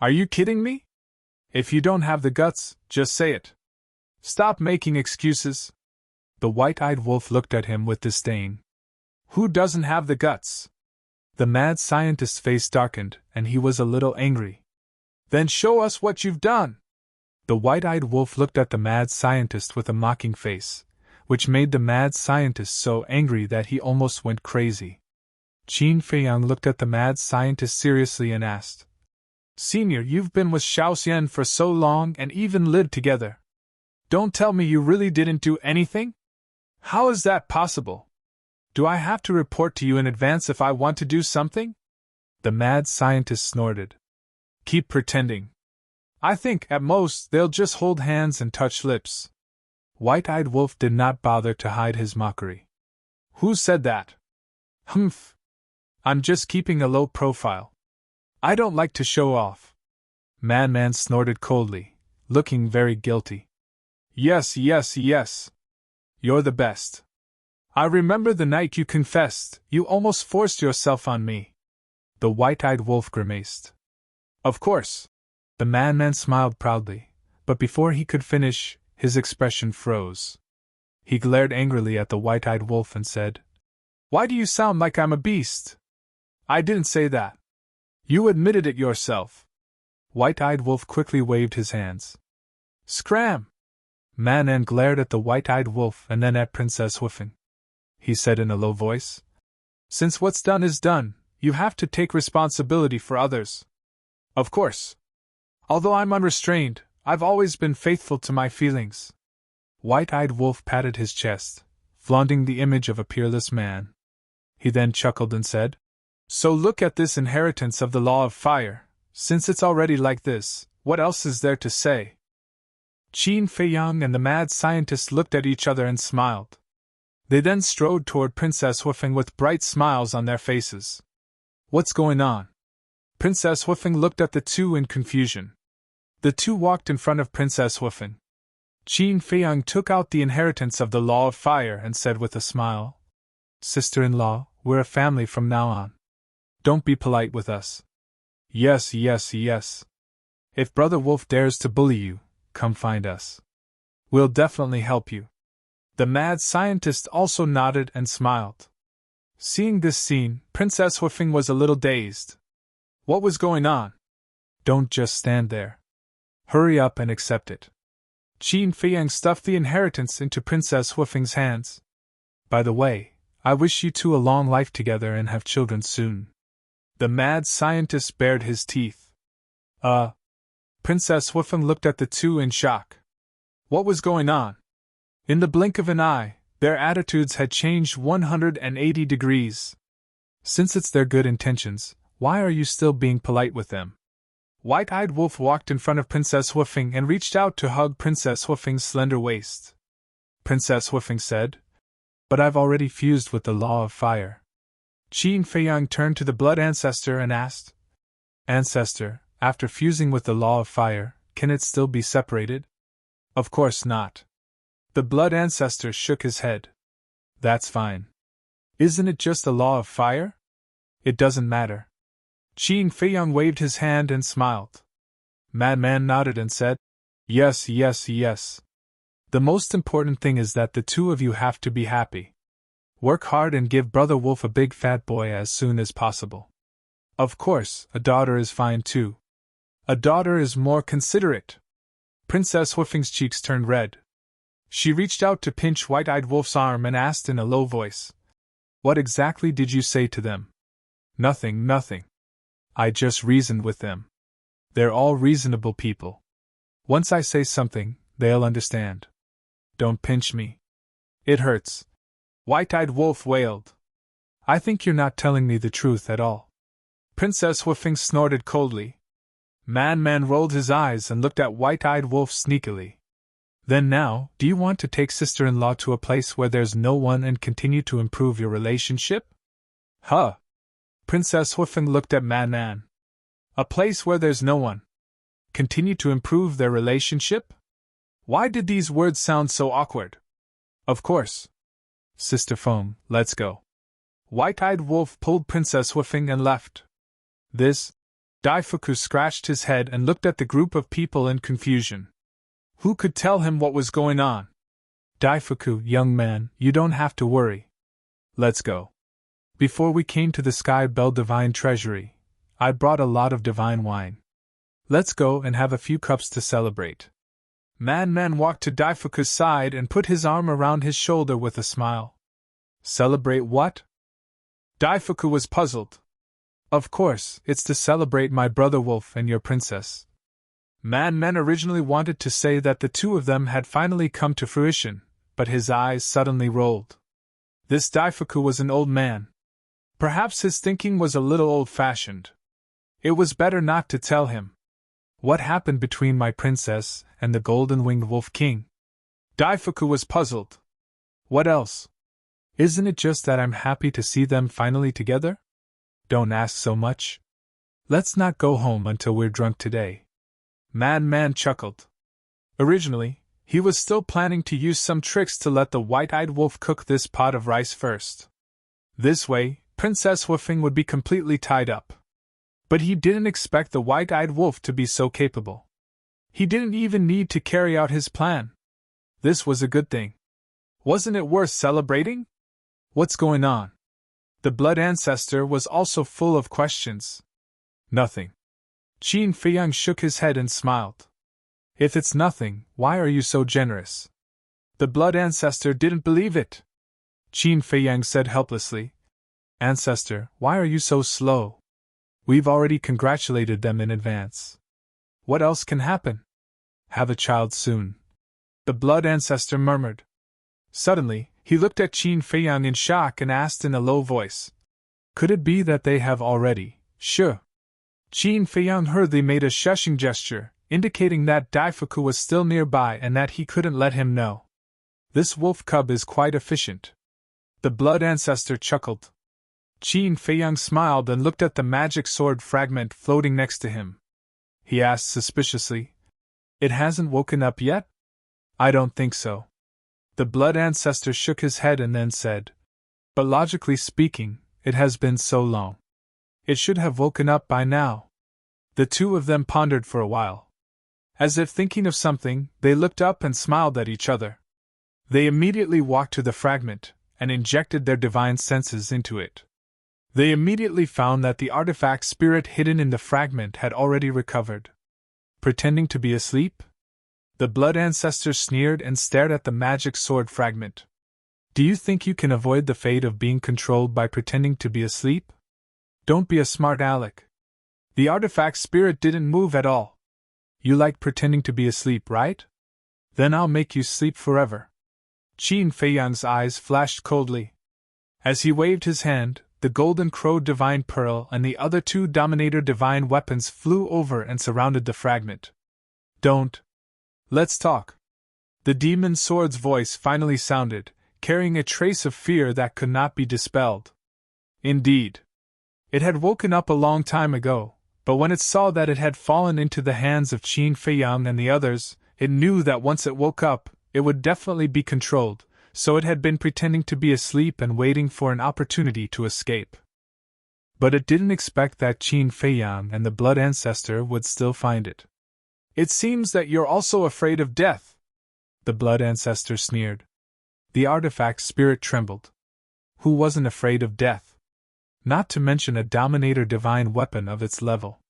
Are you kidding me? If you don't have the guts, just say it. Stop making excuses. The white-eyed wolf looked at him with disdain. Who doesn't have the guts? The mad scientist's face darkened, and he was a little angry. Then show us what you've done. The white-eyed wolf looked at the mad scientist with a mocking face, which made the mad scientist so angry that he almost went crazy. Qin Feiyang looked at the mad scientist seriously and asked, Senior, you've been with Shaoxian for so long and even lived together. Don't tell me you really didn't do anything? How is that possible? Do I have to report to you in advance if I want to do something? The mad scientist snorted. Keep pretending. I think, at most, they'll just hold hands and touch lips. White-eyed wolf did not bother to hide his mockery. Who said that? Humph. I'm just keeping a low profile. I don't like to show off. Man snorted coldly, looking very guilty. Yes. You're the best. I remember the night you confessed, you almost forced yourself on me. The white-eyed wolf grimaced. Of course. The man smiled proudly, but before he could finish, his expression froze. He glared angrily at the white-eyed wolf and said, Why do you sound like I'm a beast? I didn't say that. You admitted it yourself. White-eyed wolf quickly waved his hands. Scram! Man glared at the white-eyed wolf and then at Princess Hoofing. He said in a low voice, "Since what's done is done, you have to take responsibility for others." "Of course. Although I'm unrestrained, I've always been faithful to my feelings." White-eyed Wolf patted his chest, flaunting the image of a peerless man. He then chuckled and said, "So look at this inheritance of the law of fire. Since it's already like this, what else is there to say?" Qin Feiyang and the mad scientist looked at each other and smiled. They then strode toward Princess Hoofing with bright smiles on their faces. "What's going on?" Princess Hoofing looked at the two in confusion. The two walked in front of Princess Hoofing. Qin Feiyang took out the inheritance of the law of fire and said with a smile, "Sister-in-law, we're a family from now on. Don't be polite with us." "Yes, yes, yes. If Brother Wolf dares to bully you, come find us. We'll definitely help you." The mad scientist also nodded and smiled. Seeing this scene, Princess Hoofing was a little dazed. What was going on? "Don't just stand there. Hurry up and accept it." Qin Feiyang stuffed the inheritance into Princess Hoofing's hands. "By the way, I wish you two a long life together and have children soon." The mad scientist bared his teeth. Princess Hoofing looked at the two in shock. What was going on? In the blink of an eye, their attitudes had changed 180 degrees. Since it's their good intentions, why are you still being polite with them? White-eyed Wolf walked in front of Princess Hoofing and reached out to hug Princess Hoofing's slender waist. Princess Hoofing said, "But I've already fused with the law of fire." Qin Feiyang turned to the blood ancestor and asked, "Ancestor, after fusing with the law of fire, can it still be separated?" "Of course not." The blood ancestor shook his head. "That's fine. Isn't it just a law of fire? It doesn't matter." Qin Feiyang waved his hand and smiled. Madman nodded and said, "Yes, yes, yes. The most important thing is that the two of you have to be happy. Work hard and give Brother Wolf a big fat boy as soon as possible. Of course, a daughter is fine too. A daughter is more considerate." Princess Hoofing's cheeks turned red. She reached out to pinch White-eyed Wolf's arm and asked in a low voice, "What exactly did you say to them?" "Nothing, nothing. I just reasoned with them. They're all reasonable people. Once I say something, they'll understand. Don't pinch me. It hurts." White-eyed Wolf wailed. "I think you're not telling me the truth at all." Princess Hoofing snorted coldly. Man rolled his eyes and looked at White-eyed Wolf sneakily. "Then now, do you want to take sister-in-law to a place where there's no one and continue to improve your relationship?" "Huh?" Princess Hoofing looked at Man. "A place where there's no one. Continue to improve their relationship?" Why did these words sound so awkward? "Of course. Sister Foam, let's go." White-eyed Wolf pulled Princess Hoofing and left. Daifuku scratched his head and looked at the group of people in confusion. Who could tell him what was going on? "Daifuku, young man, you don't have to worry. Let's go. Before we came to the Sky Bell Divine Treasury, I brought a lot of divine wine. Let's go and have a few cups to celebrate." Man walked to Daifuku's side and put his arm around his shoulder with a smile. "Celebrate what?" Daifuku was puzzled. "Of course, it's to celebrate my brother Wolf and your princess." Man originally wanted to say that the two of them had finally come to fruition, but his eyes suddenly rolled. This Daifuku was an old man. Perhaps his thinking was a little old-fashioned. It was better not to tell him. What happened between my princess and the golden-winged Wolf King? Daifuku was puzzled. What else? Isn't it just that I'm happy to see them finally together? Don't ask so much. Let's not go home until we're drunk today. Man chuckled. Originally, he was still planning to use some tricks to let the White-eyed Wolf cook this pot of rice first. This way, Princess Hoofing would be completely tied up. But he didn't expect the White-eyed Wolf to be so capable. He didn't even need to carry out his plan. This was a good thing. Wasn't it worth celebrating? What's going on? The blood ancestor was also full of questions. Nothing. Qin Feiyang shook his head and smiled. If it's nothing, why are you so generous? The blood ancestor didn't believe it. Qin Feiyang said helplessly. Ancestor, why are you so slow? We've already congratulated them in advance. What else can happen? Have a child soon. The blood ancestor murmured. Suddenly, he looked at Qin Feiyang in shock and asked in a low voice. Could it be that they have already? Sure. Qin Feiyang hurriedly made a shushing gesture, indicating that Daifuku was still nearby and that he couldn't let him know. This wolf cub is quite efficient. The blood ancestor chuckled. Qin Feiyang smiled and looked at the magic sword fragment floating next to him. He asked suspiciously, It hasn't woken up yet? I don't think so. The blood ancestor shook his head and then said, But logically speaking, it has been so long. It should have woken up by now. The two of them pondered for a while. As if thinking of something, they looked up and smiled at each other. They immediately walked to the fragment and injected their divine senses into it. They immediately found that the artifact spirit hidden in the fragment had already recovered. Pretending to be asleep? The blood ancestor sneered and stared at the magic sword fragment. Do you think you can avoid the fate of being controlled by pretending to be asleep? Don't be a smart aleck. The artifact spirit didn't move at all. You like pretending to be asleep, right? Then I'll make you sleep forever. Qin Feiyang's eyes flashed coldly. As he waved his hand, the Golden Crow Divine Pearl and the other two Dominator Divine weapons flew over and surrounded the fragment. Don't. Let's talk. The demon sword's voice finally sounded, carrying a trace of fear that could not be dispelled. Indeed. It had woken up a long time ago, but when it saw that it had fallen into the hands of Qin Feiyang and the others, it knew that once it woke up, it would definitely be controlled, so it had been pretending to be asleep and waiting for an opportunity to escape. But it didn't expect that Qin Feiyang and the blood ancestor would still find it. It seems that you're also afraid of death, the blood ancestor sneered. The artifact spirit trembled. Who wasn't afraid of death? Not to mention a Dominator divine weapon of its level.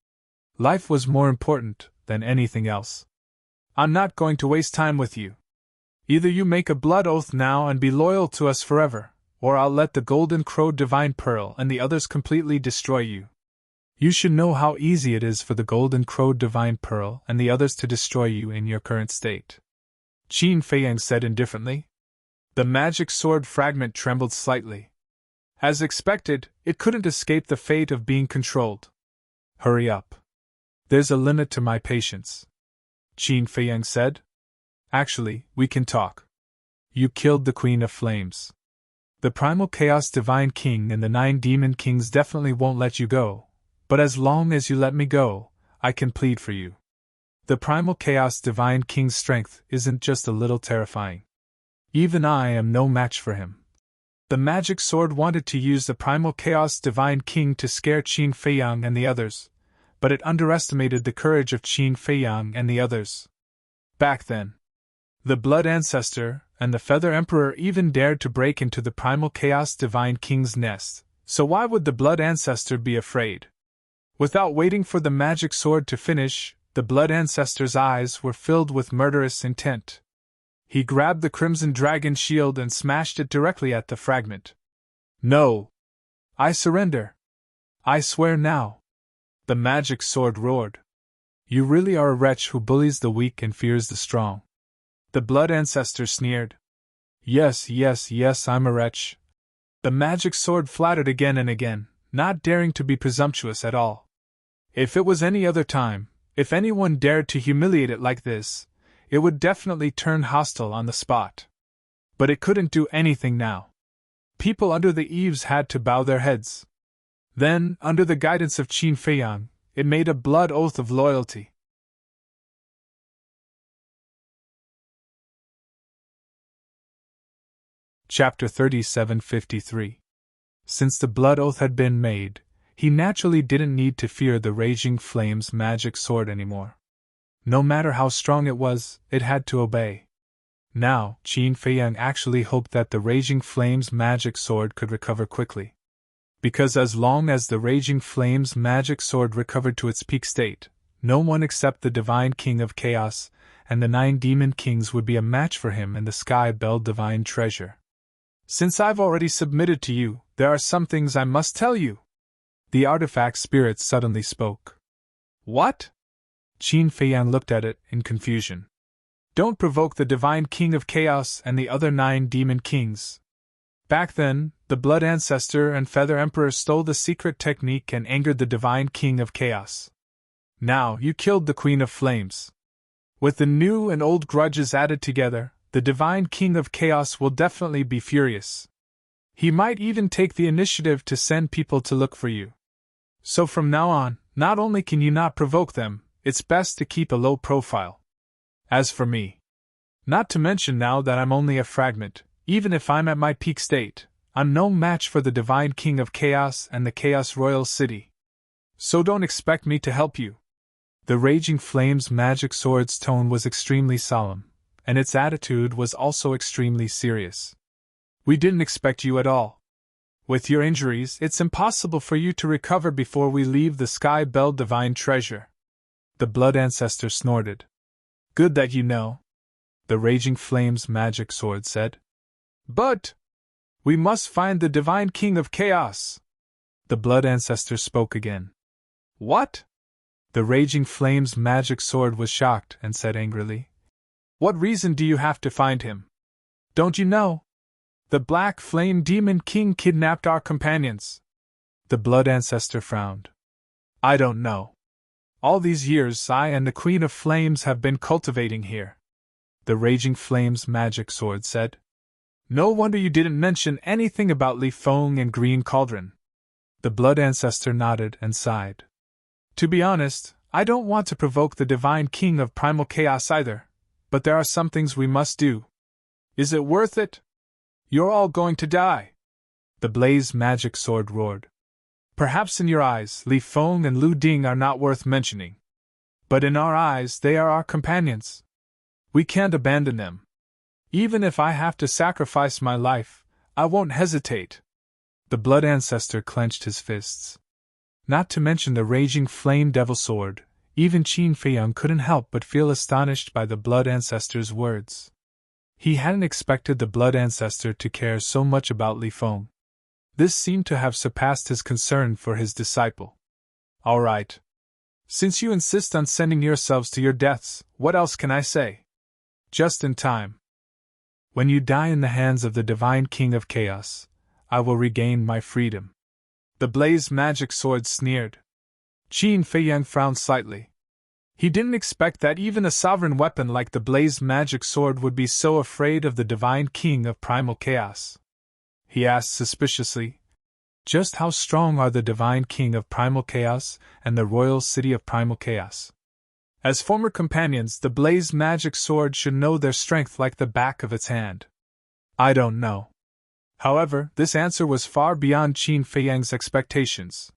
Life was more important than anything else. I'm not going to waste time with you. Either you make a blood oath now and be loyal to us forever, or I'll let the Golden Crow Divine Pearl and the others completely destroy you. You should know how easy it is for the Golden Crow Divine Pearl and the others to destroy you in your current state. Qin Feiyang said indifferently. The magic sword fragment trembled slightly. As expected, it couldn't escape the fate of being controlled. Hurry up. There's a limit to my patience, Qin Feiyang said. Actually, we can talk. You killed the Queen of Flames. The Primal Chaos Divine King and the 9 Demon Kings definitely won't let you go, but as long as you let me go, I can plead for you. The Primal Chaos Divine King's strength isn't just a little terrifying. Even I am no match for him. The magic sword wanted to use the Primal Chaos Divine King to scare Qin Feiyang and the others, but it underestimated the courage of Qin Feiyang and the others. Back then, the Blood Ancestor and the Feather Emperor even dared to break into the Primal Chaos Divine King's nest, so why would the Blood Ancestor be afraid? Without waiting for the magic sword to finish, the Blood Ancestor's eyes were filled with murderous intent. He grabbed the Crimson Dragon shield and smashed it directly at the fragment. No! I surrender! I swear now! The magic sword roared. You really are a wretch who bullies the weak and fears the strong. The Blood Ancestor sneered. Yes, I'm a wretch. The magic sword flattered again and again, not daring to be presumptuous at all. If it was any other time, if anyone dared to humiliate it like this, it would definitely turn hostile on the spot. But it couldn't do anything now. People under the eaves had to bow their heads. Then, under the guidance of Qin Feiyang, it made a blood oath of loyalty. Chapter 3753. Since the blood oath had been made, he naturally didn't need to fear the Raging Flame's magic sword anymore. No matter how strong it was, it had to obey. Now, Qin Feiyang actually hoped that the Raging Flame's magic sword could recover quickly. Because as long as the Raging Flame's magic sword recovered to its peak state, no one except the Divine King of Chaos and the 9 demon kings would be a match for him in the sky-belled divine treasure. Since I've already submitted to you, there are some things I must tell you. The artifact spirit suddenly spoke. What? Qin Feiyang looked at it in confusion. Don't provoke the divine king of chaos and the other 9 demon kings. Back then, the Blood Ancestor and Feather Emperor stole the secret technique and angered the divine king of chaos. Now you killed the Queen of Flames. With the new and old grudges added together, the divine king of chaos will definitely be furious. He might even take the initiative to send people to look for you. So from now on, not only can you not provoke them, it's best to keep a low profile. As for me, not to mention now that I'm only a fragment, even if I'm at my peak state, I'm no match for the divine king of chaos and the Chaos Royal City. So don't expect me to help you. The Raging Flame's magic sword's tone was extremely solemn, and its attitude was also extremely serious. We didn't expect you at all. With your injuries, it's impossible for you to recover before we leave the sky-belled divine treasure. The Blood Ancestor snorted. Good that you know, the Raging Flame's magic sword said. But we must find the divine king of chaos. The Blood Ancestor spoke again. What? The Raging Flame's magic sword was shocked and said angrily. What reason do you have to find him? Don't you know? The Black Flame Demon King kidnapped our companions. The Blood Ancestor frowned. I don't know. All these years I and the Queen of Flames have been cultivating here. The Raging Flame's magic sword said. No wonder you didn't mention anything about Li Feng and Green Cauldron. The Blood Ancestor nodded and sighed. To be honest, I don't want to provoke the Divine King of Primal Chaos either, but there are some things we must do. Is it worth it? You're all going to die. The Blaze magic sword roared. Perhaps in your eyes, Li Feng and Lu Ding are not worth mentioning. But in our eyes, they are our companions. We can't abandon them. Even if I have to sacrifice my life, I won't hesitate. The Blood Ancestor clenched his fists. Not to mention the Raging Flame Devil Sword, even Qin Feiyang couldn't help but feel astonished by the Blood Ancestor's words. He hadn't expected the Blood Ancestor to care so much about Li Feng. This seemed to have surpassed his concern for his disciple. All right. Since you insist on sending yourselves to your deaths, what else can I say? Just in time. When you die in the hands of the Divine King of Chaos, I will regain my freedom. The Blaze magic sword sneered. Qin Feiyang frowned slightly. He didn't expect that even a sovereign weapon like the Blaze magic sword would be so afraid of the Divine King of Primal Chaos. He asked suspiciously, just how strong are the Divine King of Primal Chaos and the Royal City of Primal Chaos? As former companions, the Blaze magic sword should know their strength like the back of its hand. I don't know. However, this answer was far beyond Qin Feiyang's expectations.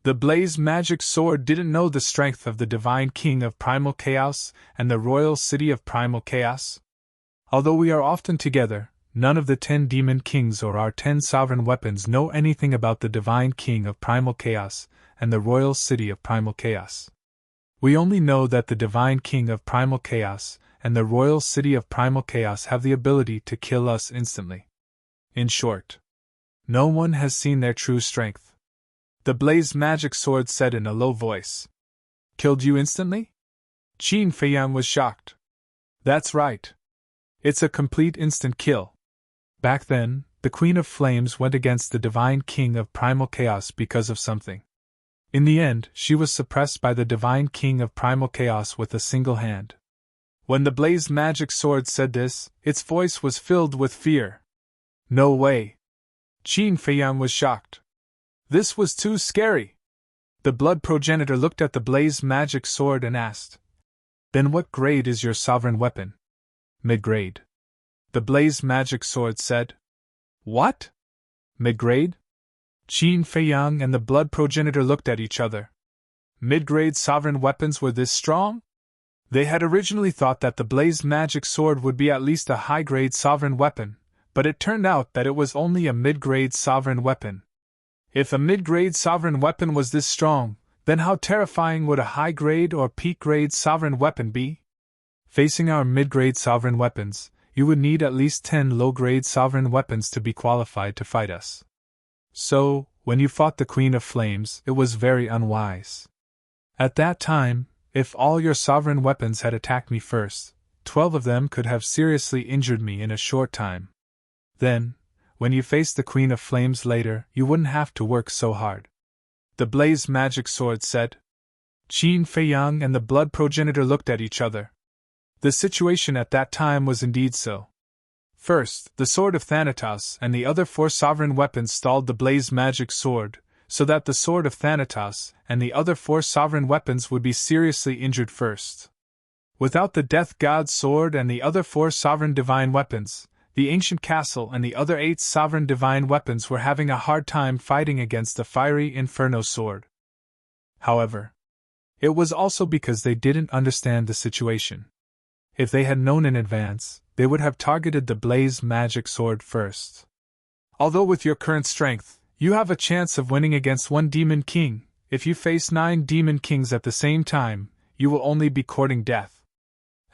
The Blaze magic sword didn't know the strength of the Divine King of Primal Chaos and the Royal City of Primal Chaos. Although we are often together, none of the 10 Demon Kings or our 10 sovereign weapons know anything about the Divine King of Primal Chaos and the Royal City of Primal Chaos. We only know that the Divine King of Primal Chaos and the Royal City of Primal Chaos have the ability to kill us instantly. In short, no one has seen their true strength. The Blaze magic sword said in a low voice. Killed you instantly? Qin Feiyang was shocked. That's right. It's a complete instant kill. Back then, the Queen of Flames went against the Divine King of Primal Chaos because of something. In the end, she was suppressed by the Divine King of Primal Chaos with a single hand. When the Blaze magic sword said this, its voice was filled with fear. No way. Qin Feiyang was shocked. This was too scary. The Blood Progenitor looked at the Blaze magic sword and asked, Then what grade is your sovereign weapon? Mid-grade. The Blaze magic sword said. What? Mid-grade? Qin Feiyang and the Blood Progenitor looked at each other. Mid-grade sovereign weapons were this strong? They had originally thought that the Blaze magic sword would be at least a high-grade sovereign weapon, but it turned out that it was only a mid-grade sovereign weapon. If a mid-grade sovereign weapon was this strong, then how terrifying would a high-grade or peak-grade sovereign weapon be? Facing our mid-grade sovereign weapons, you would need at least 10 low-grade sovereign weapons to be qualified to fight us. So, when you fought the Queen of Flames, it was very unwise. At that time, if all your sovereign weapons had attacked me first, 12 of them could have seriously injured me in a short time. Then, when you faced the Queen of Flames later, you wouldn't have to work so hard. The Blaze Magic Sword said. Qin Feiyang and the Blood Progenitor looked at each other. The situation at that time was indeed so. First, the Sword of Thanatos and the other 4 sovereign weapons stalled the Blaze Magic Sword, so that the Sword of Thanatos and the other 4 sovereign weapons would be seriously injured first. Without the Death God's Sword and the other 4 sovereign divine weapons, the Ancient Castle and the other 8 sovereign divine weapons were having a hard time fighting against the Fiery Inferno Sword. However, it was also because they didn't understand the situation. If they had known in advance, they would have targeted the Blaze Magic Sword first. Although with your current strength, you have a chance of winning against 1 Demon King, if you face 9 Demon Kings at the same time, you will only be courting death.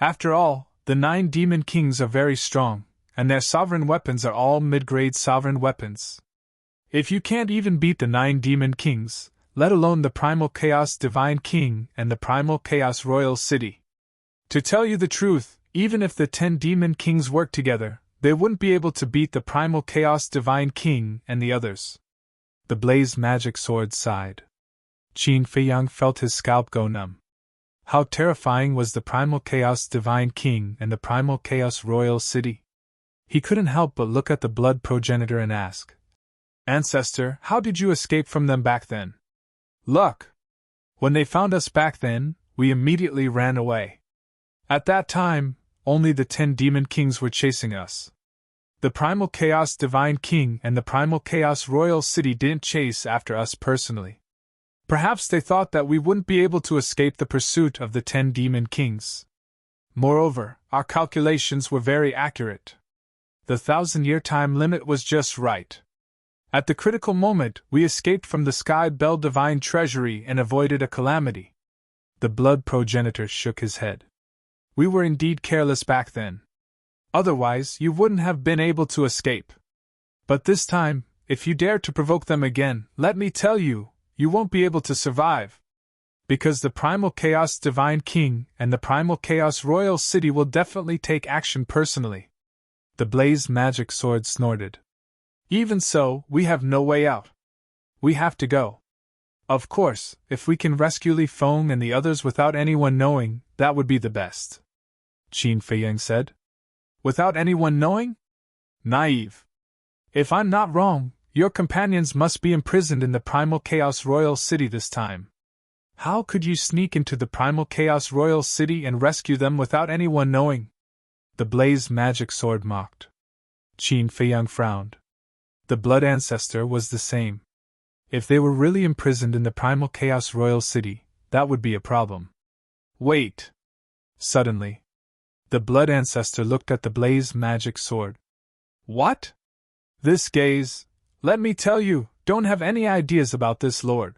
After all, the 9 Demon Kings are very strong, and their sovereign weapons are all mid-grade sovereign weapons. If you can't even beat the 9 Demon Kings, let alone the Primal Chaos Divine King and the Primal Chaos Royal City. To tell you the truth, even if the 10 Demon Kings worked together, they wouldn't be able to beat the Primal Chaos Divine King and the others. The Blaze Magic Sword sighed. Qin Feiyang felt his scalp go numb. How terrifying was the Primal Chaos Divine King and the Primal Chaos Royal City? He couldn't help but look at the Blood Progenitor and ask, Ancestor, how did you escape from them back then? Luck! When they found us back then, we immediately ran away. At that time, only the 10 Demon Kings were chasing us. The Primal Chaos Divine King and the Primal Chaos Royal City didn't chase after us personally. Perhaps they thought that we wouldn't be able to escape the pursuit of the 10 Demon Kings. Moreover, our calculations were very accurate. The 1,000-year time limit was just right. At the critical moment, we escaped from the Sky Bell Divine Treasury and avoided a calamity. The Blood Progenitor shook his head. We were indeed careless back then. Otherwise, you wouldn't have been able to escape. But this time, if you dare to provoke them again, let me tell you, you won't be able to survive. Because the Primal Chaos Divine King and the Primal Chaos Royal City will definitely take action personally. The Blaze Magic Sword snorted. Even so, we have no way out. We have to go. Of course, if we can rescue Li Feng and the others without anyone knowing, that would be the best. Qin Feiyang said. Without anyone knowing? Naive. If I'm not wrong, your companions must be imprisoned in the Primal Chaos Royal City this time. How could you sneak into the Primal Chaos Royal City and rescue them without anyone knowing? The Blaze Magic Sword mocked. Qin Feiyang frowned. The Blood Ancestor was the same. If they were really imprisoned in the Primal Chaos Royal City, that would be a problem. Wait! Suddenly, the Blood Ancestor looked at the Blaze Magic Sword. What? This gaze, let me tell you, don't have any ideas about this, Lord.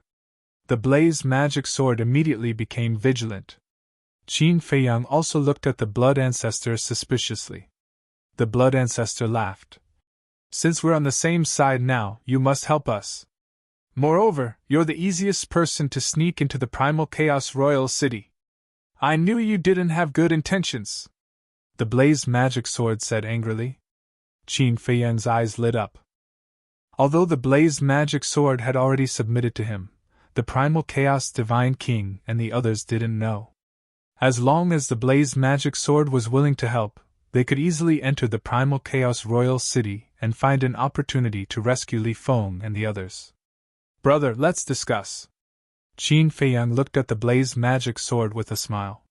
The Blaze Magic Sword immediately became vigilant. Qin Feiyang also looked at the Blood Ancestor suspiciously. The Blood Ancestor laughed. Since we're on the same side now, you must help us. Moreover, you're the easiest person to sneak into the Primal Chaos Royal City. I knew you didn't have good intentions. The Blaze Magic Sword said angrily. Qin Feiyang's eyes lit up. Although the Blaze Magic Sword had already submitted to him, the Primal Chaos Divine King and the others didn't know. As long as the Blaze Magic Sword was willing to help, they could easily enter the Primal Chaos Royal City and find an opportunity to rescue Li Feng and the others. Brother, let's discuss. Qin Feiyang looked at the Blaze Magic Sword with a smile.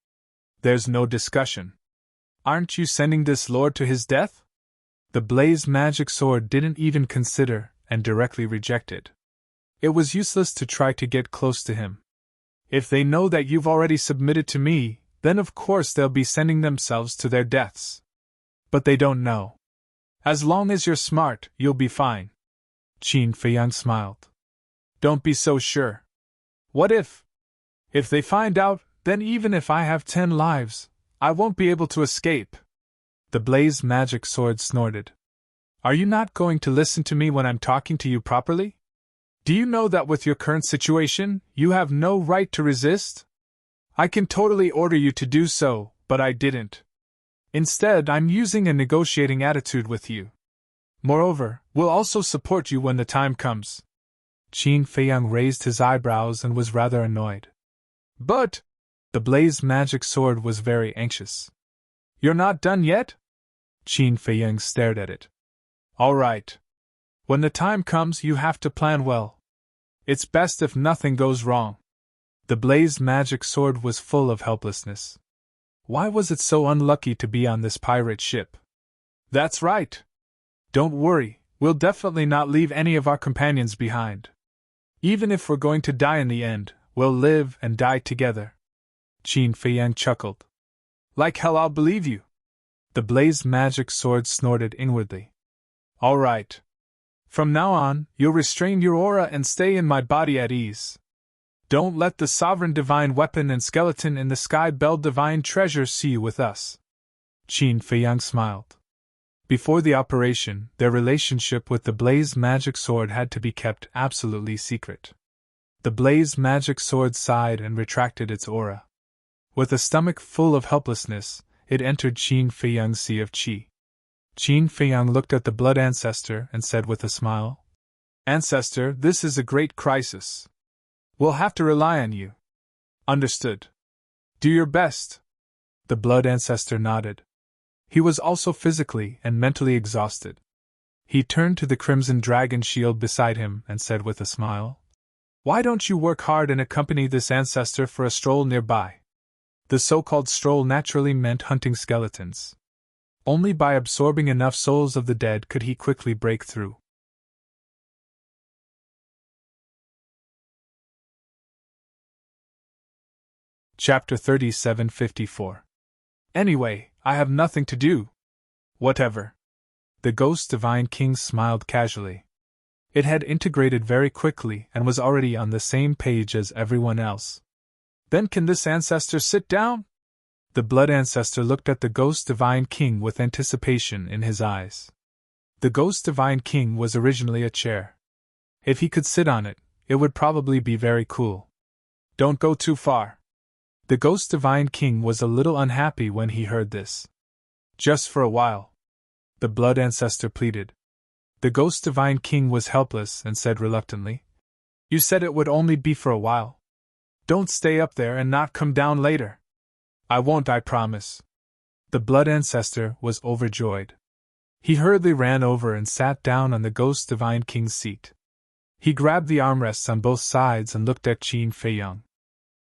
There's no discussion. Aren't you sending this lord to his death? The Blaze Magic Sword didn't even consider and directly rejected. It was useless to try to get close to him. If they know that you've already submitted to me, then of course they'll be sending themselves to their deaths. But they don't know. As long as you're smart, you'll be fine. Qin Feiyang smiled. Don't be so sure. What if? If they find out, then even if I have 10 lives, I won't be able to escape. The blaze magic sword snorted. Are you not going to listen to me when I'm talking to you properly? Do you know that with your current situation, you have no right to resist? I can totally order you to do so, but I didn't. Instead, I'm using a negotiating attitude with you. Moreover, we'll also support you when the time comes. Qin Feiyang raised his eyebrows and was rather annoyed. But the blaze magic sword was very anxious. You're not done yet? Qin Feiyang stared at it. All right. When the time comes, you have to plan well. It's best if nothing goes wrong. The blaze magic sword was full of helplessness. Why was it so unlucky to be on this pirate ship? That's right. Don't worry, we'll definitely not leave any of our companions behind. Even if we're going to die in the end, we'll live and die together. Qin Feiyang chuckled. Like hell, I'll believe you. The blaze magic sword snorted inwardly. All right. From now on, you'll restrain your aura and stay in my body at ease. Don't let the sovereign divine weapon and skeleton in the sky bell divine treasure see you with us. Qin Feiyang smiled. Before the operation, their relationship with the blaze magic sword had to be kept absolutely secret. The blaze magic sword sighed and retracted its aura. With a stomach full of helplessness, it entered Qin Feiyang's sea of qi. Qin Feiyang looked at the blood ancestor and said with a smile, Ancestor, this is a great crisis. We'll have to rely on you. Understood. Do your best. The blood ancestor nodded. He was also physically and mentally exhausted. He turned to the crimson dragon shield beside him and said with a smile, Why don't you work hard and accompany this ancestor for a stroll nearby? The so-called stroll naturally meant hunting skeletons. Only by absorbing enough souls of the dead could he quickly break through. Chapter 3754. Anyway, I have nothing to do. Whatever. The Ghost Divine King smiled casually. It had integrated very quickly and was already on the same page as everyone else. Then can this ancestor sit down? The blood ancestor looked at the Ghost Divine King with anticipation in his eyes. The Ghost Divine King was originally a chair. If he could sit on it, it would probably be very cool. Don't go too far. The Ghost Divine King was a little unhappy when he heard this. Just for a while. The blood ancestor pleaded. The Ghost Divine King was helpless and said reluctantly, You said it would only be for a while. Don't stay up there and not come down later. I won't, I promise. The blood ancestor was overjoyed. He hurriedly ran over and sat down on the Ghost Divine King's seat. He grabbed the armrests on both sides and looked at Qin Feiyang.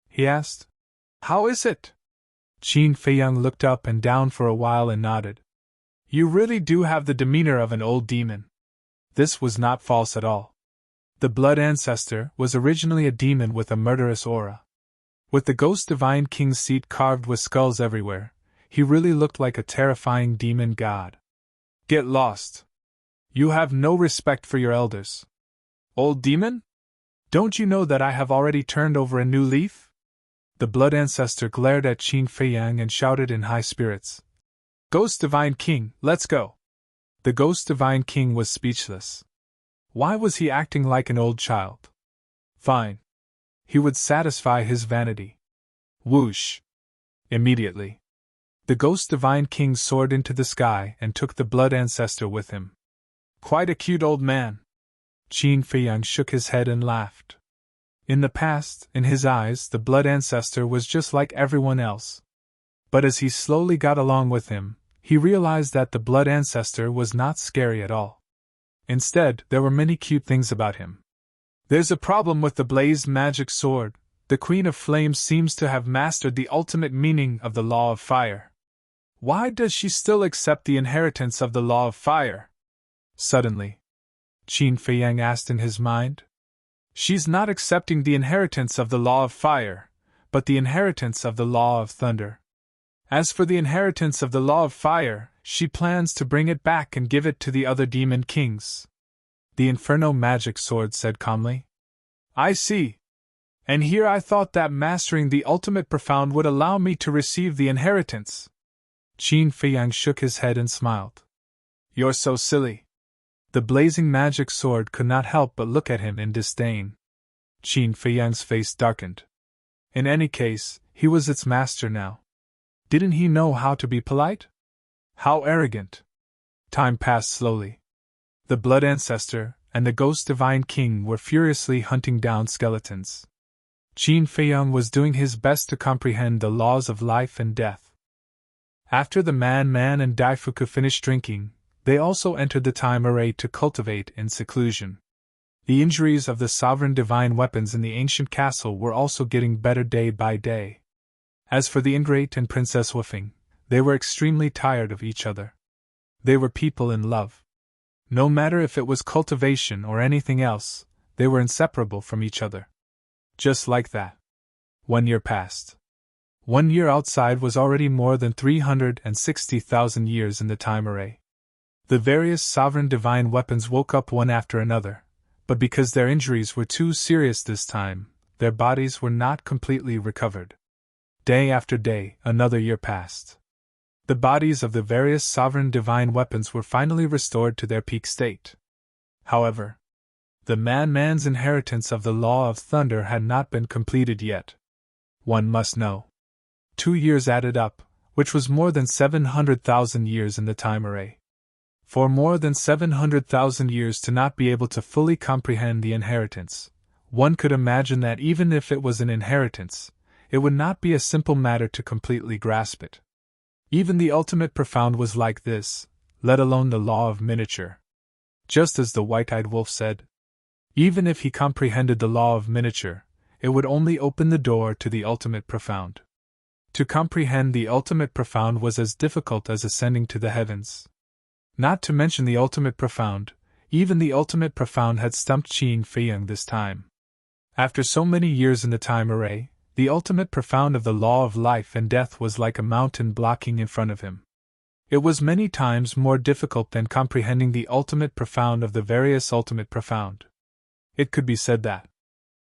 He asked, How is it? Qin Feiyang looked up and down for a while and nodded. You really do have the demeanor of an old demon. This was not false at all. The blood ancestor was originally a demon with a murderous aura. With the Ghost Divine King's seat carved with skulls everywhere, he really looked like a terrifying demon god. Get lost. You have no respect for your elders. Old demon? Don't you know that I have already turned over a new leaf? The blood ancestor glared at Qin Feiyang and shouted in high spirits. Ghost Divine King, let's go. The Ghost Divine King was speechless. Why was he acting like an old child? Fine. He would satisfy his vanity. Whoosh! Immediately. The Ghost Divine King soared into the sky and took the blood ancestor with him. Quite a cute old man. Qin Feiyang shook his head and laughed. In the past, in his eyes, the blood ancestor was just like everyone else. But as he slowly got along with him, he realized that the blood ancestor was not scary at all. Instead, there were many cute things about him. There's a problem with the blazed magic sword. The Queen of Flames seems to have mastered the ultimate meaning of the Law of Fire. Why does she still accept the inheritance of the Law of Fire? Suddenly, Qin Feiyang asked in his mind. She's not accepting the inheritance of the Law of Fire, but the inheritance of the Law of Thunder. As for the inheritance of the Law of Fire, she plans to bring it back and give it to the other demon kings. The Inferno Magic Sword said calmly. I see. And here I thought that mastering the ultimate profound would allow me to receive the inheritance. Qin Feiyang shook his head and smiled. You're so silly. The blazing magic sword could not help but look at him in disdain. Qin Feiyang's face darkened. In any case, he was its master now. Didn't he know how to be polite? How arrogant! Time passed slowly. The Blood Ancestor and the Ghost Divine King were furiously hunting down skeletons. Qin Feiyang was doing his best to comprehend the laws of life and death. After the Man and Daifuku finished drinking, they also entered the time array to cultivate in seclusion. The injuries of the sovereign divine weapons in the ancient castle were also getting better day by day. As for the ingrate and Princess Woofing, they were extremely tired of each other. They were people in love. No matter if it was cultivation or anything else, they were inseparable from each other. Just like that. 1 year passed. 1 year outside was already more than 360,000 years in the time array. The various sovereign divine weapons woke up one after another, but because their injuries were too serious this time, their bodies were not completely recovered. Day after day, another year passed. The bodies of the various sovereign divine weapons were finally restored to their peak state. However, the man's inheritance of the Law of Thunder had not been completed yet. One must know. 2 years added up, which was more than 700,000 years in the time array. For more than 700,000 years to not be able to fully comprehend the inheritance, one could imagine that even if it was an inheritance, it would not be a simple matter to completely grasp it. Even the ultimate profound was like this, let alone the law of miniature. Just as the white-eyed wolf said, even if he comprehended the law of miniature, it would only open the door to the ultimate profound. To comprehend the ultimate profound was as difficult as ascending to the heavens. Not to mention the ultimate profound, even the ultimate profound had stumped Qin Feiyang this time. After so many years in the time array, the ultimate profound of the law of life and death was like a mountain blocking in front of him. It was many times more difficult than comprehending the ultimate profound of the various ultimate profound. It could be said that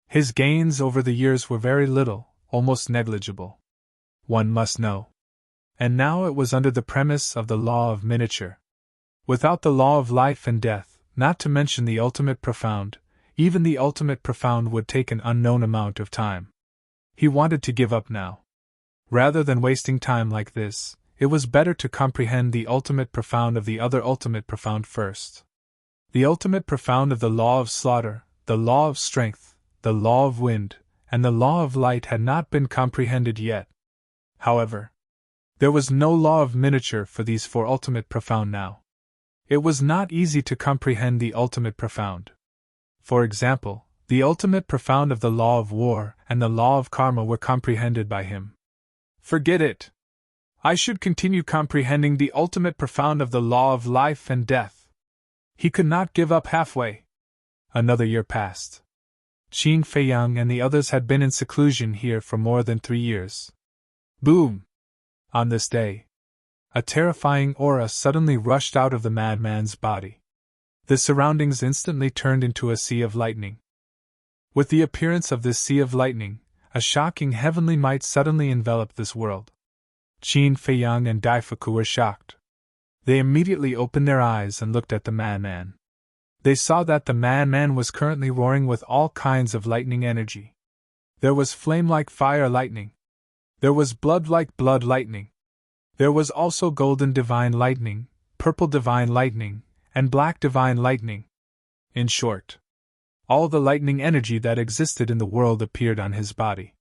his gains over the years were very little, almost negligible. One must know. And now it was under the premise of the law of miniature. Without the law of life and death, not to mention the ultimate profound, even the ultimate profound would take an unknown amount of time. He wanted to give up now. Rather than wasting time like this, it was better to comprehend the ultimate profound of the other ultimate profound first. The ultimate profound of the law of slaughter, the law of strength, the law of wind, and the law of light had not been comprehended yet. However, there was no law of miniature for these four ultimate profound now. It was not easy to comprehend the ultimate profound. For example, the ultimate profound of the law of war and the law of karma were comprehended by him. Forget it! I should continue comprehending the ultimate profound of the law of life and death. He could not give up halfway. Another year passed. Qin Feiyang and the others had been in seclusion here for more than 3 years. Boom! On this day, a terrifying aura suddenly rushed out of the madman's body. The surroundings instantly turned into a sea of lightning. With the appearance of this sea of lightning, a shocking heavenly might suddenly enveloped this world. Qin Feiyang and Daifuku were shocked. They immediately opened their eyes and looked at the madman. They saw that the madman was currently roaring with all kinds of lightning energy. There was flame-like fire lightning. There was blood-like blood lightning. There was also golden divine lightning, purple divine lightning, and black divine lightning. In short, all the lightning energy that existed in the world appeared on his body.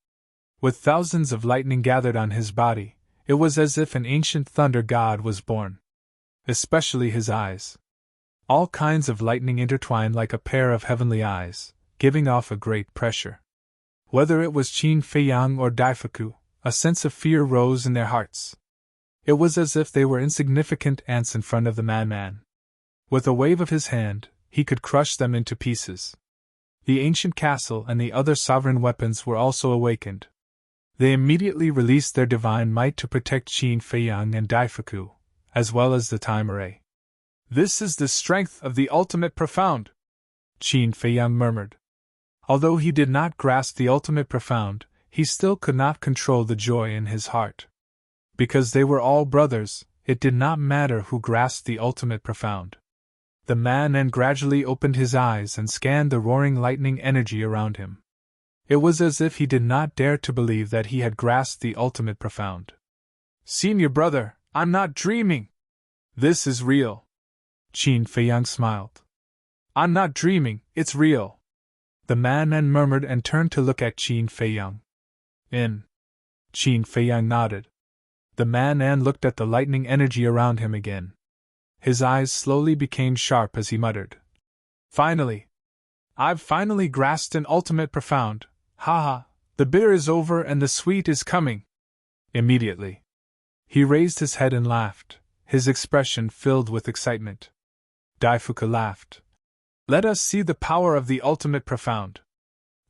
With thousands of lightning gathered on his body, it was as if an ancient thunder god was born. Especially his eyes. All kinds of lightning intertwined like a pair of heavenly eyes, giving off a great pressure. Whether it was Qin Feiyang or Daifuku, a sense of fear rose in their hearts. It was as if they were insignificant ants in front of the madman. With a wave of his hand, he could crush them into pieces. The ancient castle and the other sovereign weapons were also awakened. They immediately released their divine might to protect Qin Feiyang and Daifuku, as well as the time array. This is the strength of the ultimate profound, Qin Feiyang murmured. Although he did not grasp the ultimate profound, he still could not control the joy in his heart. Because they were all brothers, it did not matter who grasped the ultimate profound. The man gradually opened his eyes and scanned the roaring lightning energy around him. It was as if he did not dare to believe that he had grasped the ultimate profound. Senior brother, I'm not dreaming! This is real. Qin Feiyang smiled. I'm not dreaming, it's real. The man murmured and turned to look at Qin Feiyang. In. Qin Feiyang nodded. The man looked at the lightning energy around him again. His eyes slowly became sharp as he muttered. Finally! I've finally grasped an ultimate profound. Ha! The bitter is over and the sweet is coming. Immediately. He raised his head and laughed, his expression filled with excitement. Daifuku laughed. Let us see the power of the ultimate profound.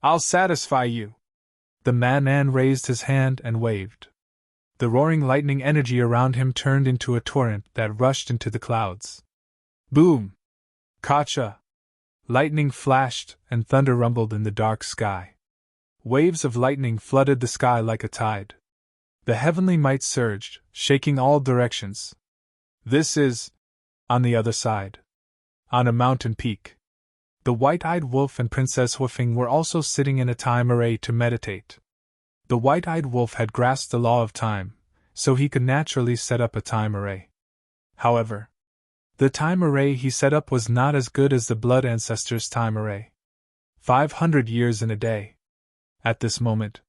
I'll satisfy you. The man raised his hand and waved. The roaring lightning energy around him turned into a torrent that rushed into the clouds. Boom! Kacha! Lightning flashed and thunder rumbled in the dark sky. Waves of lightning flooded the sky like a tide. The heavenly might surged, shaking all directions. This is, on the other side, on a mountain peak. The white-eyed wolf and Princess Huifeng were also sitting in a time array to meditate. The white-eyed wolf had grasped the law of time, so he could naturally set up a time array. However, the time array he set up was not as good as the blood ancestors' time array. 500 years in a day. At this moment,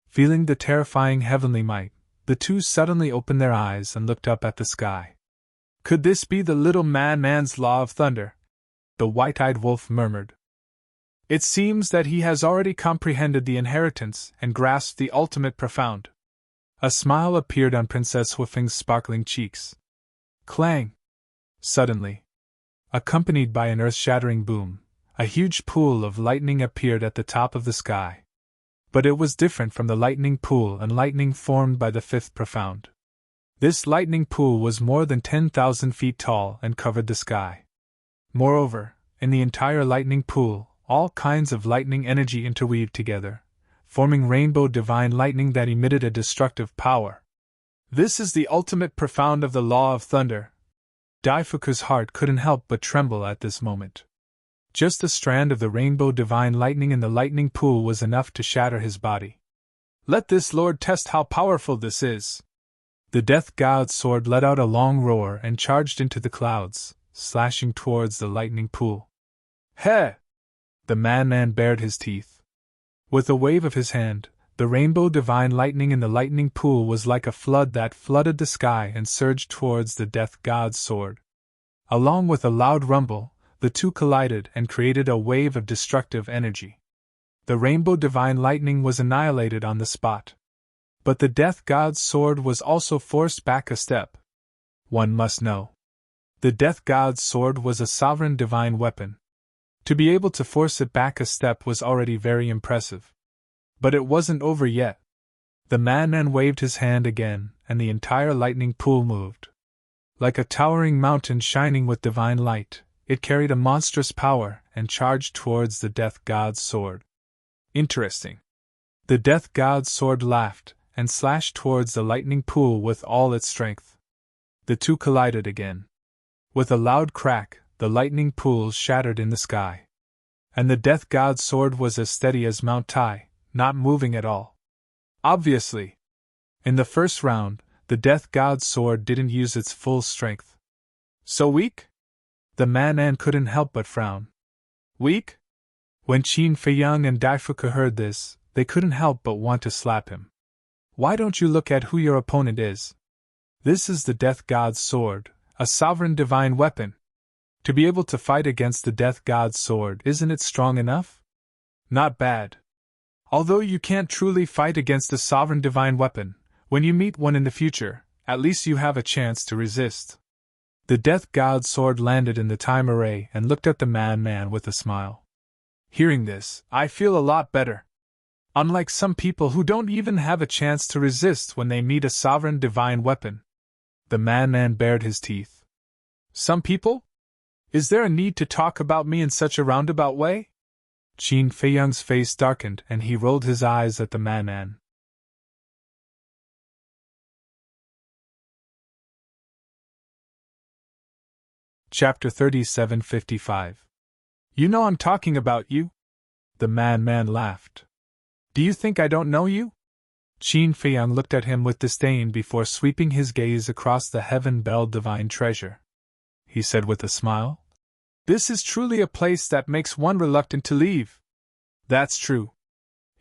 feeling the terrifying heavenly might, the two suddenly opened their eyes and looked up at the sky. Could this be the little man's law of thunder? The white-eyed wolf murmured. It seems that he has already comprehended the inheritance and grasped the ultimate profound. A smile appeared on Princess Huifeng's sparkling cheeks. Clang! Suddenly, accompanied by an earth-shattering boom, a huge pool of lightning appeared at the top of the sky. But it was different from the lightning pool and lightning formed by the fifth profound. This lightning pool was more than 10,000 feet tall and covered the sky. Moreover, in the entire lightning pool, all kinds of lightning energy interweaved together, forming rainbow divine lightning that emitted a destructive power. This is the ultimate profound of the law of thunder. Daifuku's heart couldn't help but tremble at this moment. Just a strand of the rainbow divine lightning in the lightning pool was enough to shatter his body. Let this lord test how powerful this is. The death god's sword let out a long roar and charged into the clouds, slashing towards the lightning pool. Heh! The man bared his teeth. With a wave of his hand, the rainbow divine lightning in the lightning pool was like a flood that flooded the sky and surged towards the death god's sword. Along with a loud rumble, the two collided and created a wave of destructive energy. The rainbow divine lightning was annihilated on the spot. But the death god's sword was also forced back a step. One must know. The death god's sword was a sovereign divine weapon. To be able to force it back a step was already very impressive. But it wasn't over yet. The man waved his hand again, and the entire lightning pool moved. Like a towering mountain shining with divine light, it carried a monstrous power and charged towards the death god's sword. Interesting. The death god's sword laughed and slashed towards the lightning pool with all its strength. The two collided again. With a loud crack, the lightning pools shattered in the sky. And the death god's sword was as steady as Mount Tai, not moving at all. Obviously. In the first round, the death god's sword didn't use its full strength. So weak? The man couldn't help but frown. Weak? When Qin Feiyang and Daifuku heard this, they couldn't help but want to slap him. Why don't you look at who your opponent is? This is the death god's sword, a sovereign divine weapon. To be able to fight against the death god's sword, isn't it strong enough? Not bad. Although you can't truly fight against a sovereign divine weapon, when you meet one in the future, at least you have a chance to resist. The death god's sword landed in the time array and looked at the man with a smile. Hearing this, I feel a lot better. Unlike some people who don't even have a chance to resist when they meet a sovereign divine weapon. The man bared his teeth. Some people? Is there a need to talk about me in such a roundabout way? Qin Feiyang's face darkened and he rolled his eyes at the man. Chapter 3755. You know I'm talking about you? The man laughed. Do you think I don't know you? Qin Feiyang looked at him with disdain before sweeping his gaze across the heaven-belled divine treasure. He said with a smile, "This is truly a place that makes one reluctant to leave." That's true.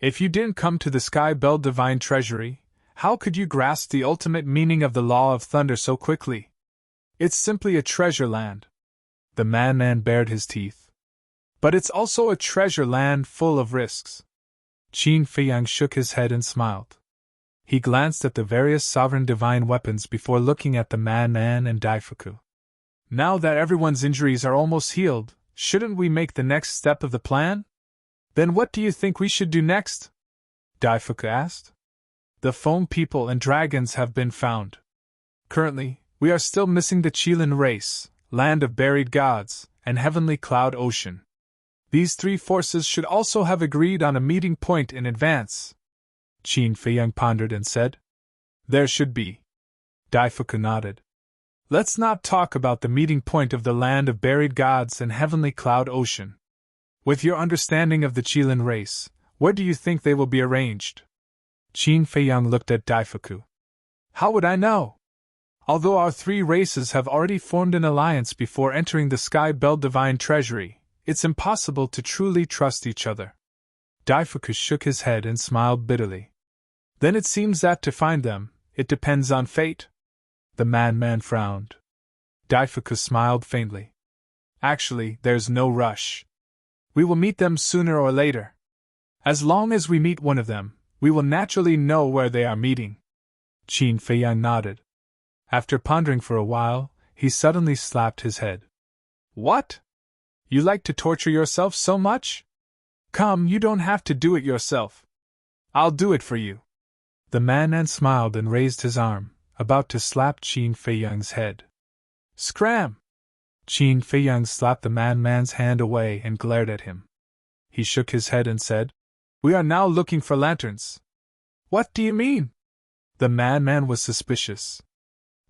If you didn't come to the sky-belled divine treasury, how could you grasp the ultimate meaning of the law of thunder so quickly? It's simply a treasure land. The man bared his teeth. But it's also a treasure land full of risks. Qin Feiyang shook his head and smiled. He glanced at the various sovereign divine weapons before looking at the man and Daifuku. Now that everyone's injuries are almost healed, shouldn't we make the next step of the plan? Then what do you think we should do next? Daifuku asked. The foam people and dragons have been found. Currently, we are still missing the Qilin race, land of buried gods, and heavenly cloud ocean. These three forces should also have agreed on a meeting point in advance. Qin Feiyang pondered and said, There should be. Daifuku nodded. Let's not talk about the meeting point of the land of buried gods and heavenly cloud ocean. With your understanding of the Qilin race, where do you think they will be arranged? Qin Feiyang looked at Daifuku. How would I know? Although our three races have already formed an alliance before entering the sky-belled divine treasury, it's impossible to truly trust each other. Daifuku shook his head and smiled bitterly. Then it seems that to find them, it depends on fate. The man frowned. Daifuku smiled faintly. Actually, there's no rush. We will meet them sooner or later. As long as we meet one of them, we will naturally know where they are meeting. Qin Feiyang nodded. After pondering for a while, he suddenly slapped his head. What? You like to torture yourself so much? Come, you don't have to do it yourself. I'll do it for you. The man smiled and raised his arm, about to slap Qin Feiyang's head. Scram! Qin Feiyang slapped the man's hand away and glared at him. He shook his head and said, We are now looking for lanterns. What do you mean? The man was suspicious.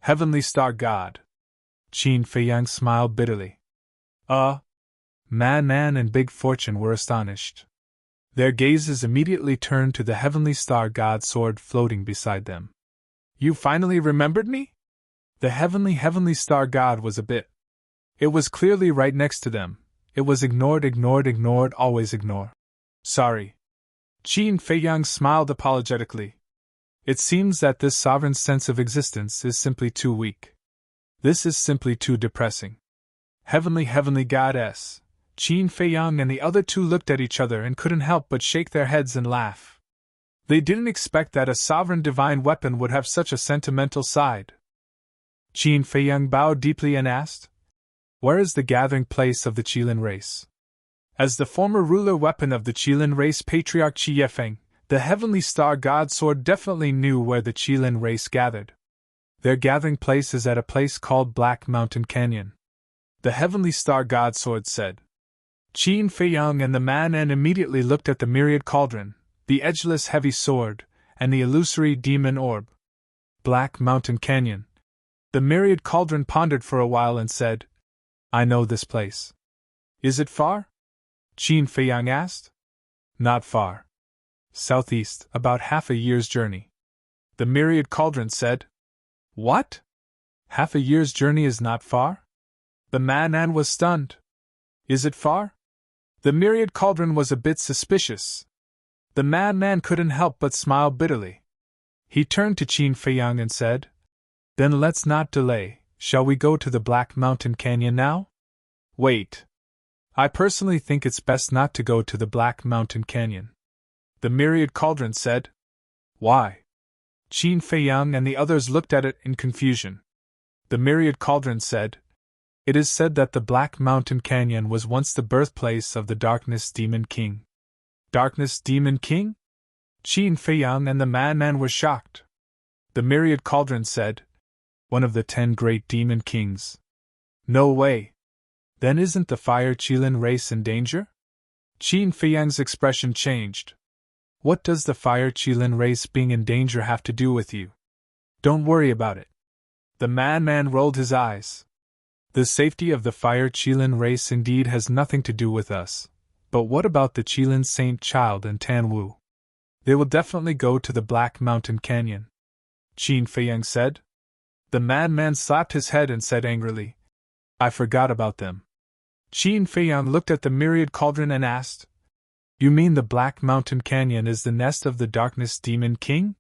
Heavenly Star God. Qin Feiyang smiled bitterly. Man and Big Fortune were astonished. Their gazes immediately turned to the Heavenly Star God sword floating beside them. You finally remembered me? The Heavenly Star God was a bit. It was clearly right next to them. It was ignored, always ignore. Sorry. Qin Feiyang smiled apologetically. It seems that this sovereign sense of existence is simply too weak. This is simply too depressing. Heavenly Goddess. Qin Feiyang and the other two looked at each other and couldn't help but shake their heads and laugh. They didn't expect that a sovereign divine weapon would have such a sentimental side. Qin Feiyang bowed deeply and asked, Where is the gathering place of the Qilin race? As the former ruler weapon of the Qilin race Patriarch Qi Yefeng, the Heavenly Star God Sword definitely knew where the Qilin race gathered. Their gathering place is at a place called Black Mountain Canyon. The Heavenly Star God Sword said. Qin Feiyang and the man immediately looked at the myriad cauldron, the edgeless heavy sword, and the illusory demon orb. Black Mountain Canyon. The myriad cauldron pondered for a while and said, I know this place. Is it far? Qin Feiyang asked. Not far. Southeast, about half a year's journey. The myriad cauldron said. What? Half a year's journey is not far? The man was stunned. Is it far? The myriad cauldron was a bit suspicious. The man couldn't help but smile bitterly. He turned to Qin Feiyang and said, Then let's not delay, shall we go to the Black Mountain Canyon now? Wait. I personally think it's best not to go to the Black Mountain Canyon. The myriad cauldron said. Why? Qin Feiyang and the others looked at it in confusion. The myriad cauldron said, It is said that the Black Mountain Canyon was once the birthplace of the Darkness Demon King. Darkness Demon King? Qin Feiyang and the man were shocked. The myriad cauldron said, One of the 10 great demon kings. No way. Then isn't the Fire Qilin race in danger? Qin Feiyang's expression changed. What does the Fire Qilin race being in danger have to do with you? Don't worry about it. The man rolled his eyes. The safety of the Fire Qilin race indeed has nothing to do with us, but what about the Qilin Saint Child and Tan Wu? They will definitely go to the Black Mountain Canyon, Qin Feiyang said. The madman slapped his head and said angrily, I forgot about them. Qin Feiyang looked at the myriad cauldron and asked, You mean the Black Mountain Canyon is the nest of the Darkness Demon King?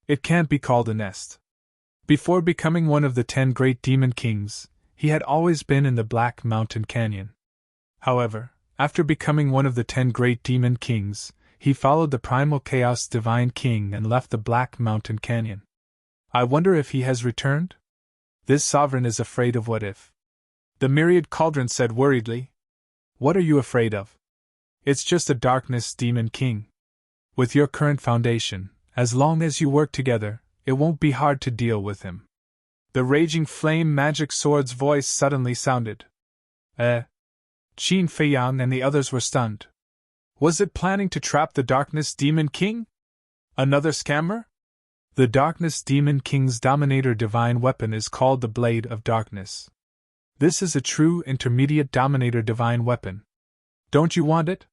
It can't be called a nest. Before becoming one of the 10 great demon kings, he had always been in the Black Mountain Canyon. However, after becoming one of the 10 great demon kings, he followed the Primal Chaos Divine King and left the Black Mountain Canyon. I wonder if he has returned? This sovereign is afraid of what if. The myriad cauldron said worriedly. What are you afraid of? It's just a Darkness Demon King. With your current foundation, as long as you work together, it won't be hard to deal with him. The Raging Flame Magic Sword's voice suddenly sounded. Qin Feiyang and the others were stunned. Was it planning to trap the Darkness Demon King? Another scammer? The Darkness Demon King's Dominator Divine weapon is called the Blade of Darkness. This is a true intermediate Dominator Divine weapon. Don't you want it?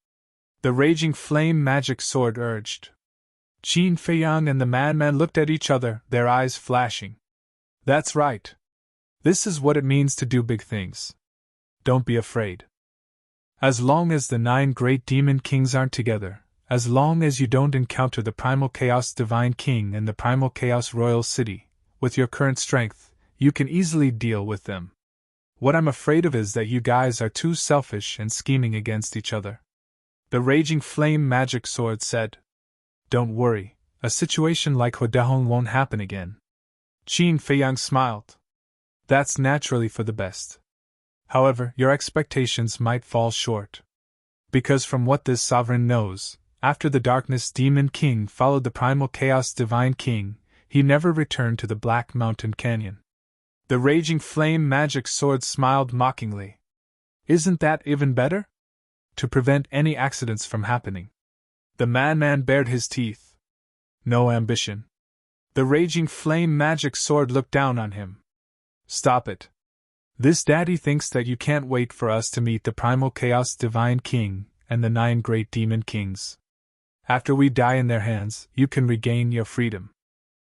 The Raging Flame Magic Sword urged. Qin Feiyang and the madman looked at each other, their eyes flashing. That's right. This is what it means to do big things. Don't be afraid. As long as the 9 great demon kings aren't together, as long as you don't encounter the Primal Chaos Divine King and the Primal Chaos Royal City, with your current strength, you can easily deal with them. What I'm afraid of is that you guys are too selfish and scheming against each other. The Raging Flame Magic Sword said. Don't worry, a situation like Hodehong won't happen again. Qin Feiyang smiled. That's naturally for the best. However, your expectations might fall short. Because from what this sovereign knows, after the Darkness Demon King followed the Primal Chaos Divine King, he never returned to the Black Mountain Canyon. The Raging Flame Magic Sword smiled mockingly. Isn't that even better? To prevent any accidents from happening. The madman bared his teeth. No ambition. The Raging Flame Magic Sword looked down on him. Stop it. This daddy thinks that you can't wait for us to meet the Primal Chaos Divine King and the 9 great demon kings. After we die in their hands, you can regain your freedom.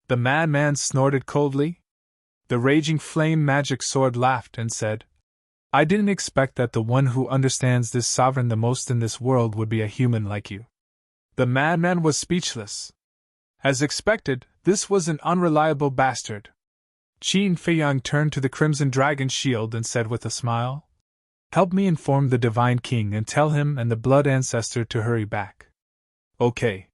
The madman snorted coldly. The Raging Flame Magic Sword laughed and said, I didn't expect that the one who understands this sovereign the most in this world would be a human like you. The madman was speechless. As expected, this was an unreliable bastard. Qin Feiyang turned to the Crimson Dragon Shield and said with a smile, Help me inform the Divine King and tell him and the Blood Ancestor to hurry back. Okay.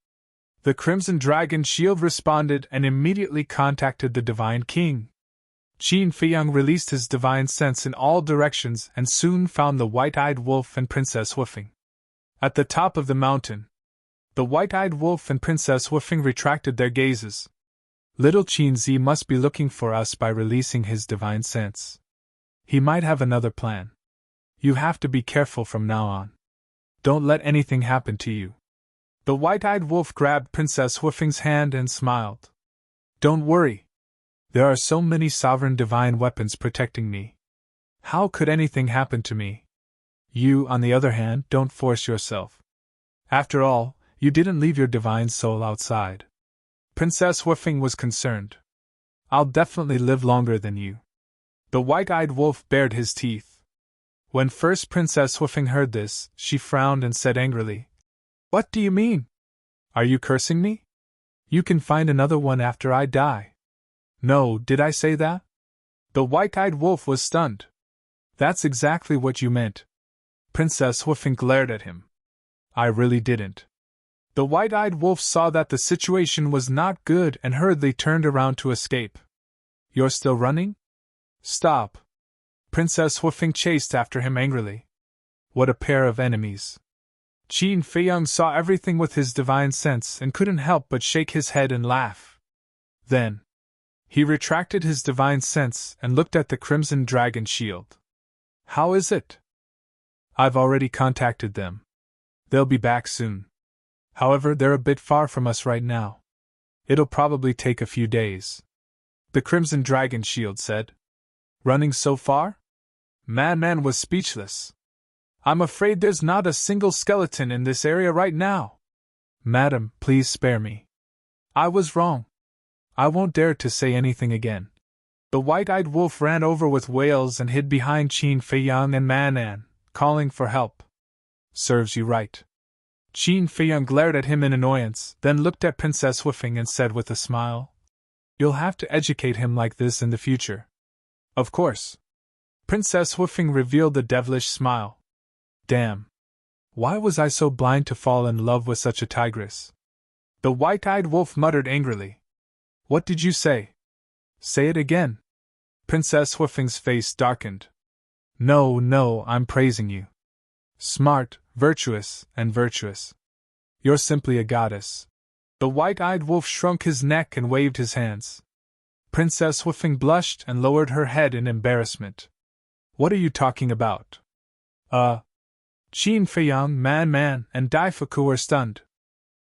The Crimson Dragon Shield responded and immediately contacted the Divine King. Qin Feiyang released his divine sense in all directions and soon found the White-Eyed Wolf and Princess Woofing. At the top of the mountain, the White-Eyed Wolf and Princess Woofing retracted their gazes. Little Qinzi must be looking for us by releasing his divine sense. He might have another plan. You have to be careful from now on. Don't let anything happen to you. The White-Eyed Wolf grabbed Princess Woofing's hand and smiled. Don't worry. There are so many sovereign divine weapons protecting me. How could anything happen to me? You, on the other hand, don't force yourself. After all, you didn't leave your divine soul outside. Princess Woofing was concerned. I'll definitely live longer than you. The White-Eyed Wolf bared his teeth. When first Princess Woofing heard this, she frowned and said angrily, What do you mean? Are you cursing me? You can find another one after I die. No, did I say that? The White-Eyed Wolf was stunned. That's exactly what you meant. Princess Woofing glared at him. I really didn't. The White-Eyed Wolf saw that the situation was not good and hurriedly turned around to escape. You're still running? Stop. Princess Woofing chased after him angrily. What a pair of enemies. Qin Feiyang saw everything with his divine sense and couldn't help but shake his head and laugh. Then he retracted his divine sense and looked at the Crimson Dragon Shield. How is it? I've already contacted them. They'll be back soon. However, they're a bit far from us right now. It'll probably take a few days. The Crimson Dragon Shield said. Running so far? Man was speechless. I'm afraid there's not a single skeleton in this area right now. Madam, please spare me. I was wrong. I won't dare to say anything again. The white-eyed wolf ran over with wails and hid behind Qin Feiyang and Man, calling for help. Serves you right. Qin Feiyang glared at him in annoyance, then looked at Princess Huifeng and said with a smile, You'll have to educate him like this in the future. Of course. Princess Huifeng revealed a devilish smile. Damn. Why was I so blind to fall in love with such a tigress? The white-eyed wolf muttered angrily. What did you say? Say it again. Princess Huifeng's face darkened. No, I'm praising you. Smart, virtuous, and virtuous. You're simply a goddess. The white-eyed wolf shrunk his neck and waved his hands. Princess Huifeng blushed and lowered her head in embarrassment. What are you talking about? Qin Feiyang, Man, and Daifuku were stunned.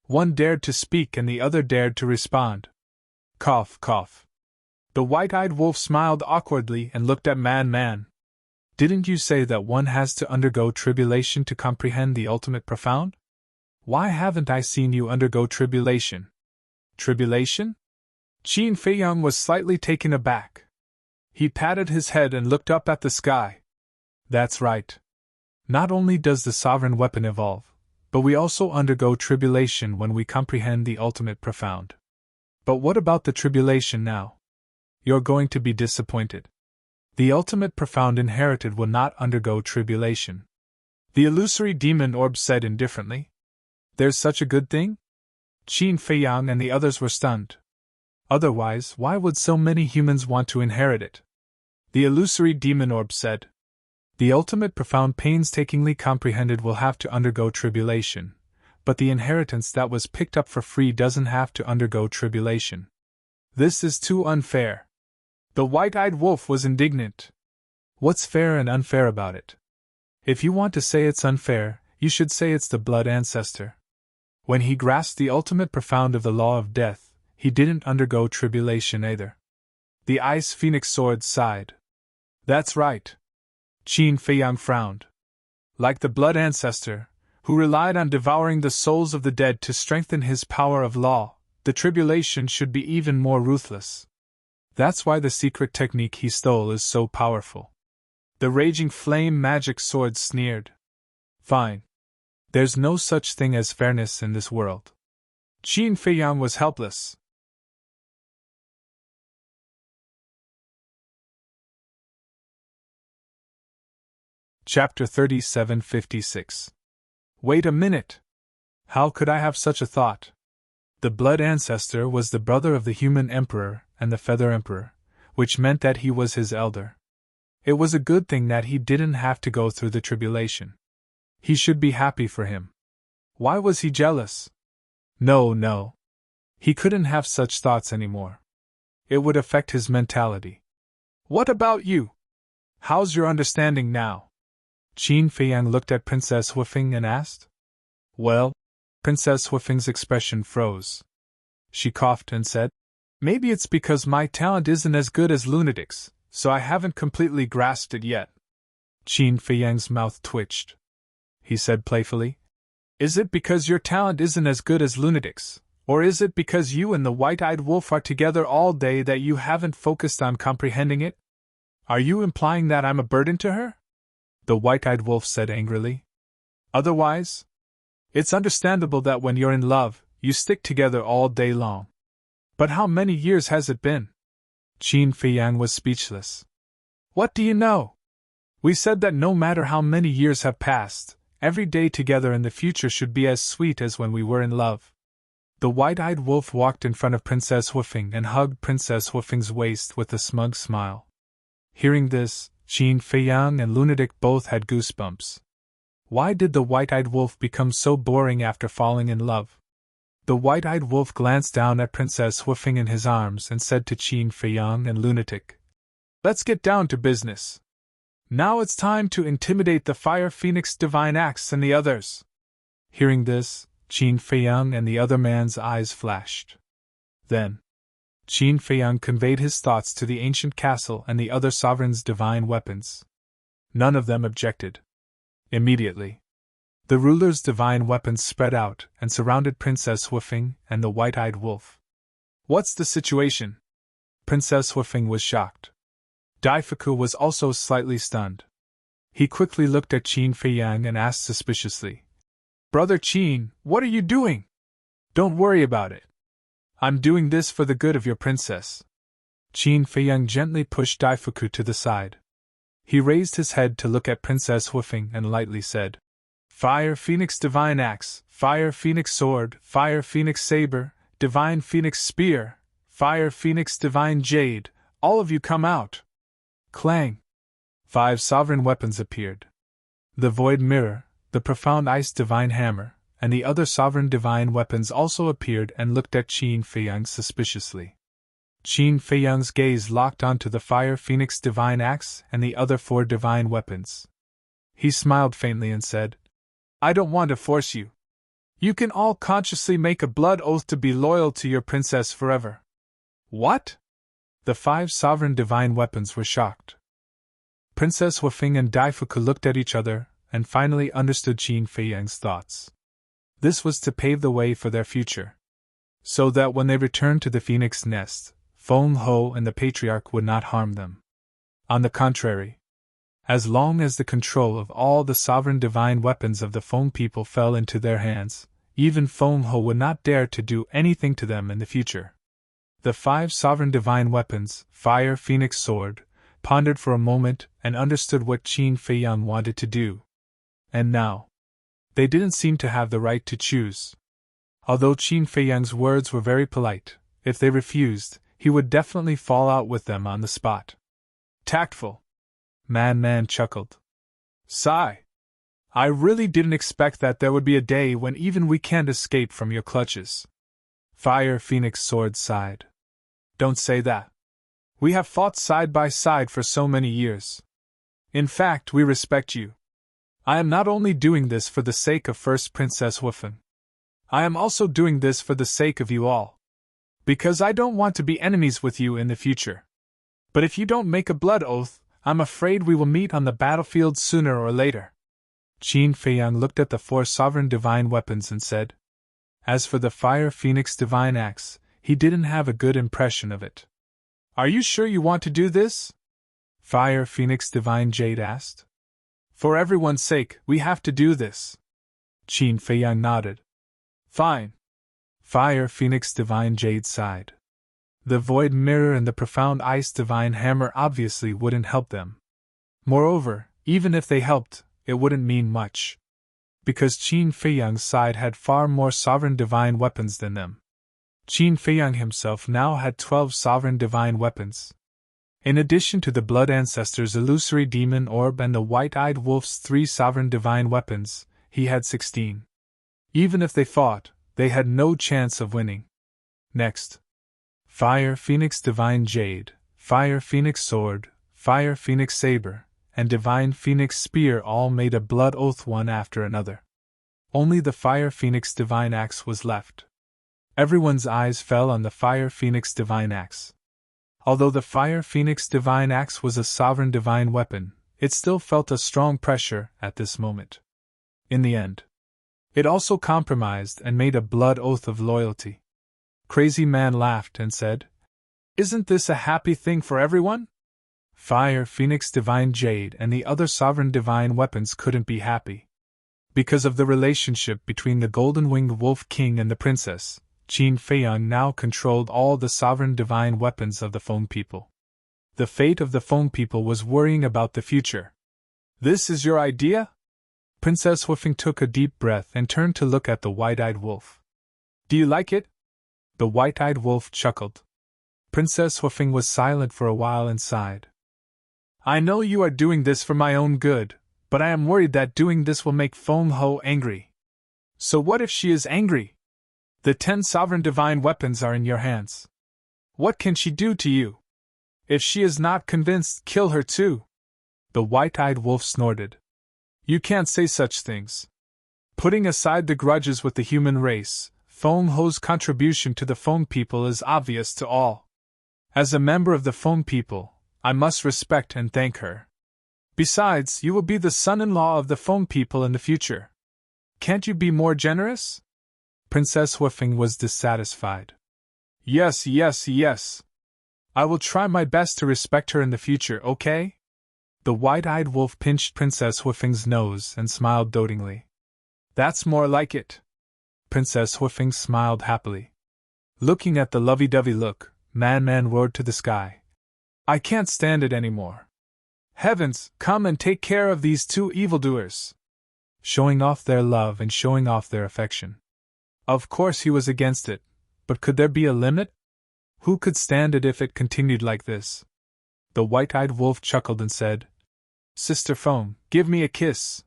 One dared to speak and the other dared to respond. Cough, cough. The white-eyed wolf smiled awkwardly and looked at Man. Didn't you say that one has to undergo tribulation to comprehend the ultimate profound? Why haven't I seen you undergo tribulation? Tribulation? Qin Feiyang was slightly taken aback. He patted his head and looked up at the sky. That's right. Not only does the sovereign weapon evolve, but we also undergo tribulation when we comprehend the ultimate profound. But what about the tribulation now? You're going to be disappointed. The ultimate profound inherited will not undergo tribulation. The illusory demon orb said indifferently. There's such a good thing? Qin Feiyang and the others were stunned. Otherwise, why would so many humans want to inherit it? The illusory demon orb said. The ultimate profound painstakingly comprehended will have to undergo tribulation, but the inheritance that was picked up for free doesn't have to undergo tribulation. This is too unfair. The white-eyed wolf was indignant. What's fair and unfair about it? If you want to say it's unfair, you should say it's the blood ancestor. When he grasped the ultimate profound of the law of death, he didn't undergo tribulation either. The ice phoenix sword sighed. That's right. Qin Feiyang frowned. Like the blood ancestor, who relied on devouring the souls of the dead to strengthen his power of law, the tribulation should be even more ruthless. That's why the secret technique he stole is so powerful. The raging flame magic sword sneered. Fine. There's no such thing as fairness in this world. Qin Feiyang was helpless. Chapter 3756. Wait a minute! How could I have such a thought? The blood ancestor was the brother of the human emperor and the feather emperor, which meant that he was his elder. It was a good thing that he didn't have to go through the tribulation. He should be happy for him. Why was he jealous? No. He couldn't have such thoughts anymore. It would affect his mentality. What about you? How's your understanding now? Qin Feiyang looked at Princess Huifeng and asked. Well, Princess Huifeng's expression froze. She coughed and said, Maybe it's because my talent isn't as good as Lunatic's, so I haven't completely grasped it yet. Qin Feiyang's mouth twitched. He said playfully, Is it because your talent isn't as good as Lunatic's, or is it because you and the white-eyed wolf are together all day that you haven't focused on comprehending it? Are you implying that I'm a burden to her? The white-eyed wolf said angrily. Otherwise? It's understandable that when you're in love, you stick together all day long. But how many years has it been? Qin Feiyang was speechless. What do you know? We said that no matter how many years have passed, every day together in the future should be as sweet as when we were in love. The white-eyed wolf walked in front of Princess Huifeng and hugged Princess Huifeng's waist with a smug smile. Hearing this, Qin Feiyang and Lunatic both had goosebumps. Why did the white-eyed wolf become so boring after falling in love? The white-eyed wolf glanced down at Princess Huifeng in his arms and said to Qin Feiyang and Lunatic, Let's get down to business. Now it's time to intimidate the Fire Phoenix Divine Axe and the others. Hearing this, Qin Feiyang and the other man's eyes flashed. Then, Qin Feiyang conveyed his thoughts to the ancient castle and the other sovereign's divine weapons. None of them objected. Immediately, the ruler's divine weapons spread out and surrounded Princess Huifeng and the white-eyed wolf. What's the situation? Princess Huifeng was shocked. Daifuku was also slightly stunned. He quickly looked at Qin Feiyang and asked suspiciously, Brother Qin, what are you doing? Don't worry about it. I'm doing this for the good of your princess. Qin Feiyang gently pushed Daifuku to the side. He raised his head to look at Princess Huifeng and lightly said, Fire Phoenix Divine Axe, Fire Phoenix Sword, Fire Phoenix Saber, Divine Phoenix Spear, Fire Phoenix Divine Jade, all of you come out. Clang! 5 sovereign weapons appeared. The Void Mirror, the Profound Ice Divine Hammer, and the other sovereign divine weapons also appeared and looked at Qin Feiyang suspiciously. Qin Feiyang's gaze locked onto the Fire Phoenix Divine Axe and the other 4 divine weapons. He smiled faintly and said, I don't want to force you. You can all consciously make a blood oath to be loyal to your princess forever. What? The 5 sovereign divine weapons were shocked. Princess Huifeng and Daifuku looked at each other and finally understood Qin Feiyang's thoughts. This was to pave the way for their future, so that when they returned to the Phoenix Nest, Feng Ho and the Patriarch would not harm them. On the contrary, as long as the control of all the sovereign divine weapons of the Feng people fell into their hands, even Feng Ho would not dare to do anything to them in the future. The 5 sovereign divine weapons, Fire Phoenix Sword, pondered for a moment and understood what Qin Feiyang wanted to do. And now, they didn't seem to have the right to choose. Although Qin Feiyang's words were very polite, if they refused, he would definitely fall out with them on the spot. Tactful. Man chuckled. Sigh. I really didn't expect that there would be a day when even we can't escape from your clutches. Fire Phoenix Sword sighed. Don't say that. We have fought side by side for so many years. In fact, we respect you. I am not only doing this for the sake of First Princess Huifeng. I am also doing this for the sake of you all. Because I don't want to be enemies with you in the future. But if you don't make a blood oath, I'm afraid we will meet on the battlefield sooner or later. Qin Feiyang looked at the 4 sovereign divine weapons and said. As for the Fire Phoenix Divine Axe, he didn't have a good impression of it. Are you sure you want to do this? Fire Phoenix Divine Jade asked. For everyone's sake, we have to do this. Qin Feiyang nodded. Fine. Fire Phoenix Divine Jade sighed. The Void Mirror and the Profound Ice Divine Hammer obviously wouldn't help them. Moreover, even if they helped, it wouldn't mean much. Because Qin Feiyang's side had far more sovereign divine weapons than them. Qin Feiyang himself now had 12 sovereign divine weapons. In addition to the Blood Ancestor's illusory demon orb and the white-eyed wolf's 3 sovereign divine weapons, he had 16. Even if they fought, they had no chance of winning. Next. Fire Phoenix Divine Jade, Fire Phoenix Sword, Fire Phoenix Saber, and Divine Phoenix Spear all made a blood oath one after another. Only the Fire Phoenix Divine Axe was left. Everyone's eyes fell on the Fire Phoenix Divine Axe. Although the Fire Phoenix Divine Axe was a sovereign divine weapon, it still felt a strong pressure at this moment. In the end, it also compromised and made a blood oath of loyalty. Crazy Man laughed and said, Isn't this a happy thing for everyone? Fire Phoenix Divine Jade and the other sovereign divine weapons couldn't be happy. Because of the relationship between the Golden-Winged Wolf King and the princess, Qin Feiyang now controlled all the sovereign divine weapons of the Feng people. The fate of the Feng people was worrying about the future. This is your idea? Princess Huifeng took a deep breath and turned to look at the white-eyed wolf. Do you like it? The white-eyed wolf chuckled. Princess Huifeng was silent for a while and sighed. I know you are doing this for my own good, but I am worried that doing this will make Feng Ho angry. So what if she is angry? The 10 sovereign divine weapons are in your hands. What can she do to you? If she is not convinced, kill her too. The white-eyed wolf snorted. You can't say such things. Putting aside the grudges with the human race, Feng Ho's contribution to the Feng people is obvious to all. As a member of the Feng people, I must respect and thank her. Besides, you will be the son-in-law of the Feng people in the future. Can't you be more generous? Princess Huifeng was dissatisfied. Yes, yes, yes. I will try my best to respect her in the future, okay? The white-eyed wolf pinched Princess Huifeng's nose and smiled dotingly. That's more like it. Princess Huifeng smiled happily. Looking at the lovey-dovey look, Man roared to the sky. I can't stand it anymore. Heavens, come and take care of these two evildoers! Showing off their love and showing off their affection. Of course he was against it, but could there be a limit? Who could stand it if it continued like this? The white-eyed wolf chuckled and said, Sister Feng, give me a kiss.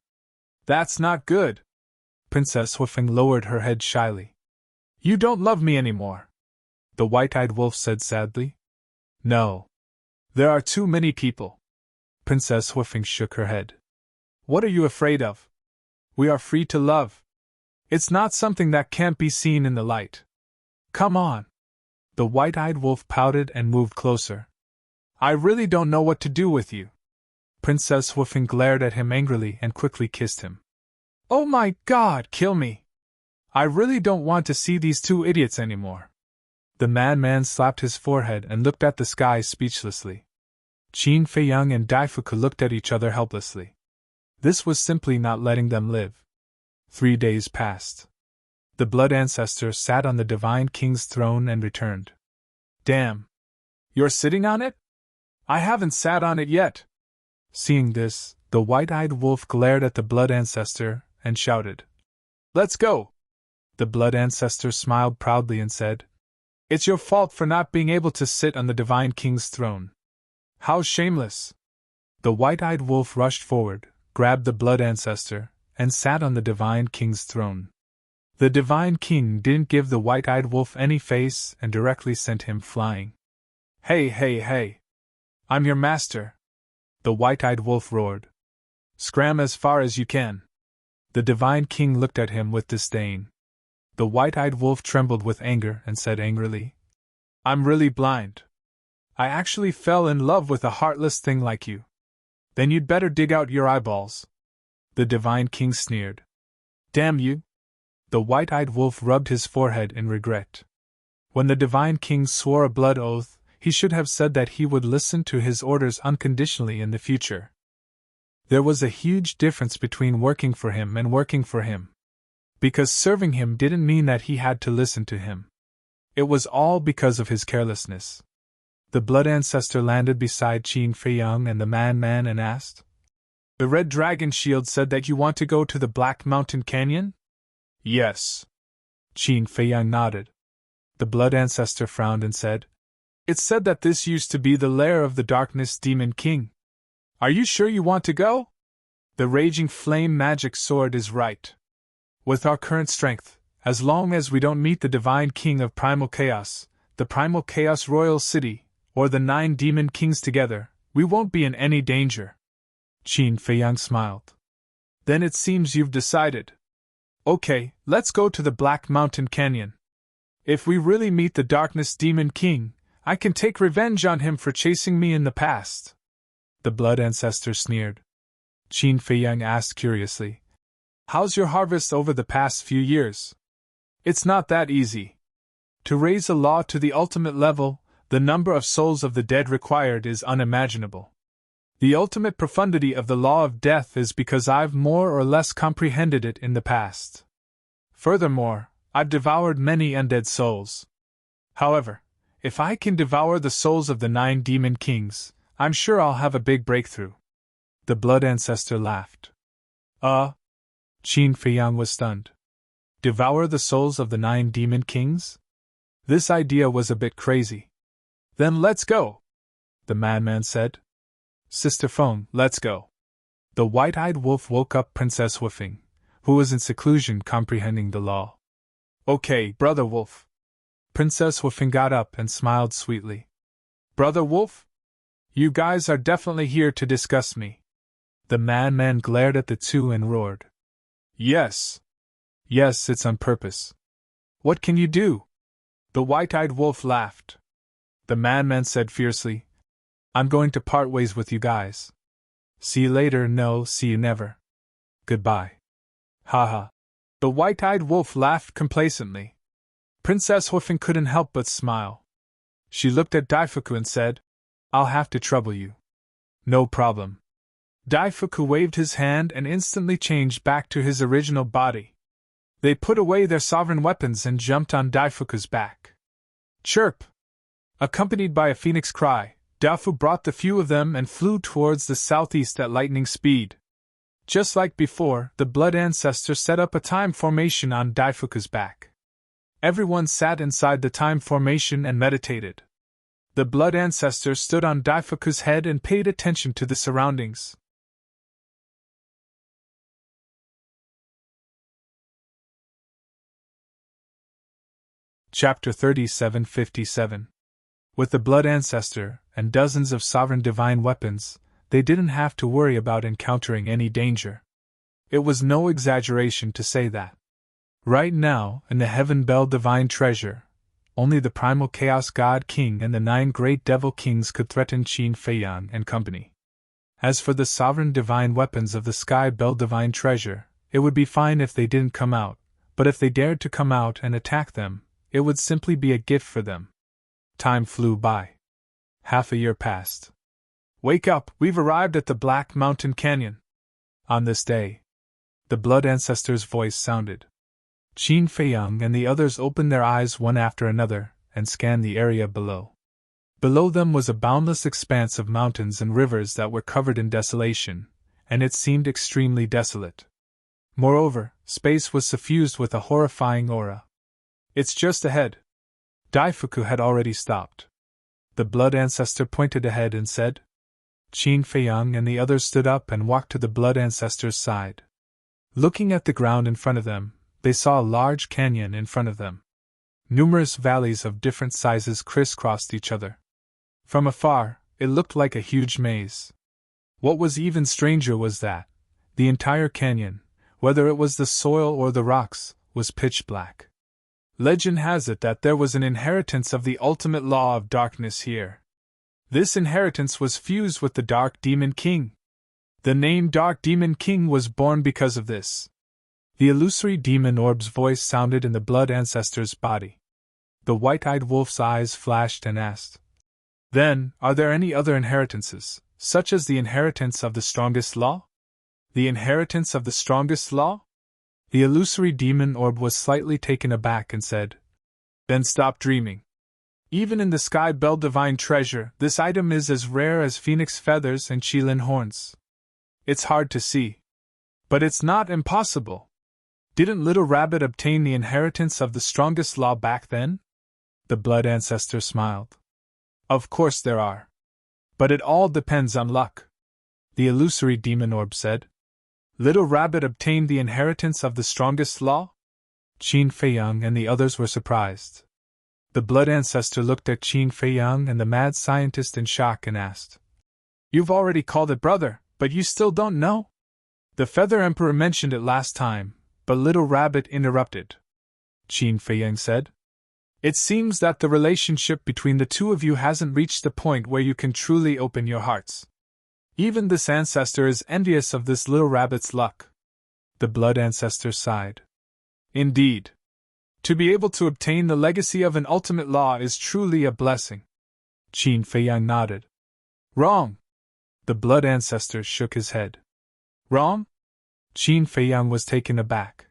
That's not good. Princess Huifeng lowered her head shyly. You don't love me anymore. The white-eyed wolf said sadly. No. There are too many people. Princess Huifeng shook her head. What are you afraid of? We are free to love. It's not something that can't be seen in the light. Come on. The white-eyed wolf pouted and moved closer. I really don't know what to do with you. Princess Huifeng glared at him angrily and quickly kissed him. Oh my God, kill me! I really don't want to see these two idiots anymore. The man slapped his forehead and looked at the sky speechlessly. Qin Feiyang and Daifuku looked at each other helplessly. This was simply not letting them live. 3 days passed. The Blood Ancestor sat on the Divine King's throne and returned. Damn! You're sitting on it? I haven't sat on it yet. Seeing this, the white-eyed wolf glared at the Blood Ancestor and shouted, Let's go! The Blood Ancestor smiled proudly and said, It's your fault for not being able to sit on the Divine King's throne. How shameless! The white-eyed wolf rushed forward, grabbed the Blood Ancestor, and sat on the Divine King's throne. The Divine King didn't give the white-eyed wolf any face and directly sent him flying. Hey, hey, hey! I'm your master! The white-eyed wolf roared. Scram as far as you can! The Divine King looked at him with disdain. The white-eyed wolf trembled with anger and said angrily, I'm really blind. I actually fell in love with a heartless thing like you. Then you'd better dig out your eyeballs. The Divine King sneered. Damn you! The white-eyed wolf rubbed his forehead in regret. When the Divine King swore a blood oath, he should have said that he would listen to his orders unconditionally in the future. There was a huge difference between working for him and working for him. Because serving him didn't mean that he had to listen to him. It was all because of his carelessness. The Blood Ancestor landed beside Qin Feiyang and the man and asked, The Red Dragon Shield said that you want to go to the Black Mountain Canyon? Yes. Qin Feiyang nodded. The Blood Ancestor frowned and said, It said that this used to be the lair of the Darkness Demon King. Are you sure you want to go? The Raging Flame Magic Sword is right. With our current strength, as long as we don't meet the Divine King of Primal Chaos, the Primal Chaos Royal City, or the 9 Demon Kings together, we won't be in any danger. Qin Feiyang smiled. Then it seems you've decided. Okay, let's go to the Black Mountain Canyon. If we really meet the Darkness Demon King, I can take revenge on him for chasing me in the past. The Blood Ancestor sneered. Qin Feiyang asked curiously, How's your harvest over the past few years? It's not that easy. To raise a law to the ultimate level, the number of souls of the dead required is unimaginable. The ultimate profundity of the law of death is because I've more or less comprehended it in the past. Furthermore, I've devoured many undead souls. However, if I can devour the souls of the 9 demon kings, I'm sure I'll have a big breakthrough. The Blood Ancestor laughed. Qin Feiyang was stunned. Devour the souls of the 9 demon kings? This idea was a bit crazy. Then let's go, the madman said. Sister Feng, let's go. The white-eyed wolf woke up Princess Huifeng, who was in seclusion comprehending the law. Okay, Brother Wolf. Princess Huifeng got up and smiled sweetly. Brother Wolf? You guys are definitely here to discuss me. The madman glared at the two and roared. Yes. Yes, it's on purpose. What can you do? The white-eyed wolf laughed. The madman said fiercely, I'm going to part ways with you guys. See you later, no, see you never. Goodbye. Ha ha. The white-eyed wolf laughed complacently. Princess Huifeng couldn't help but smile. She looked at Daifuku and said, I'll have to trouble you. No problem. Daifuku waved his hand and instantly changed back to his original body. They put away their sovereign weapons and jumped on Daifuku's back. Chirp! Accompanied by a phoenix cry, Daifu brought the few of them and flew towards the southeast at lightning speed. Just like before, the Blood Ancestor set up a time formation on Daifuku's back. Everyone sat inside the time formation and meditated. The Blood Ancestor stood on Daifuku's head and paid attention to the surroundings. Chapter 3757. With the Blood Ancestor and dozens of sovereign divine weapons, they didn't have to worry about encountering any danger. It was no exaggeration to say that. Right now, in the Heaven Bell Divine Treasure, only the Primal Chaos God King and the 9 Great Devil Kings could threaten Qin Feiyang and company. As for the sovereign divine weapons of the Sky Bell Divine Treasure, it would be fine if they didn't come out, but if they dared to come out and attack them, it would simply be a gift for them. Time flew by. Half a year passed. Wake up, we've arrived at the Black Mountain Canyon. On this day, the Blood Ancestor's voice sounded. Qin Feiyang and the others opened their eyes one after another and scanned the area below. Below them was a boundless expanse of mountains and rivers that were covered in desolation, and it seemed extremely desolate. Moreover, space was suffused with a horrifying aura. It's just ahead. Daifuku had already stopped. The Blood Ancestor pointed ahead and said. Qin Feiyang and the others stood up and walked to the Blood Ancestor's side. Looking at the ground in front of them, they saw a large canyon in front of them. Numerous valleys of different sizes crisscrossed each other. From afar, it looked like a huge maze. What was even stranger was that the entire canyon, whether it was the soil or the rocks, was pitch black. Legend has it that there was an inheritance of the ultimate law of darkness here. This inheritance was fused with the Dark Demon King. The name Dark Demon King was born because of this. The illusory demon orb's voice sounded in the Blood Ancestor's body. The white-eyed wolf's eyes flashed and asked, Then, are there any other inheritances, such as the inheritance of the strongest law? The inheritance of the strongest law? The illusory demon orb was slightly taken aback and said, Then stop dreaming. Even in the Sky Bell Divine Treasure, this item is as rare as phoenix feathers and qilin horns. It's hard to see. But it's not impossible. Didn't Little Rabbit obtain the inheritance of the strongest law back then? The Blood Ancestor smiled. Of course there are. But it all depends on luck. The illusory demon orb said. Little Rabbit obtained the inheritance of the strongest law? Qin Feiyang and the others were surprised. The Blood Ancestor looked at Qin Feiyang and the mad scientist in shock and asked, You've already called it brother, but you still don't know? The Feather Emperor mentioned it last time, but Little Rabbit interrupted. Qin Feiyang said, It seems that the relationship between the two of you hasn't reached the point where you can truly open your hearts. Even this ancestor is envious of this little rabbit's luck. The Blood Ancestor sighed. Indeed. To be able to obtain the legacy of an ultimate law is truly a blessing. Qin Feiyang nodded. Wrong. The Blood Ancestor shook his head. Wrong? Qin Feiyang was taken aback.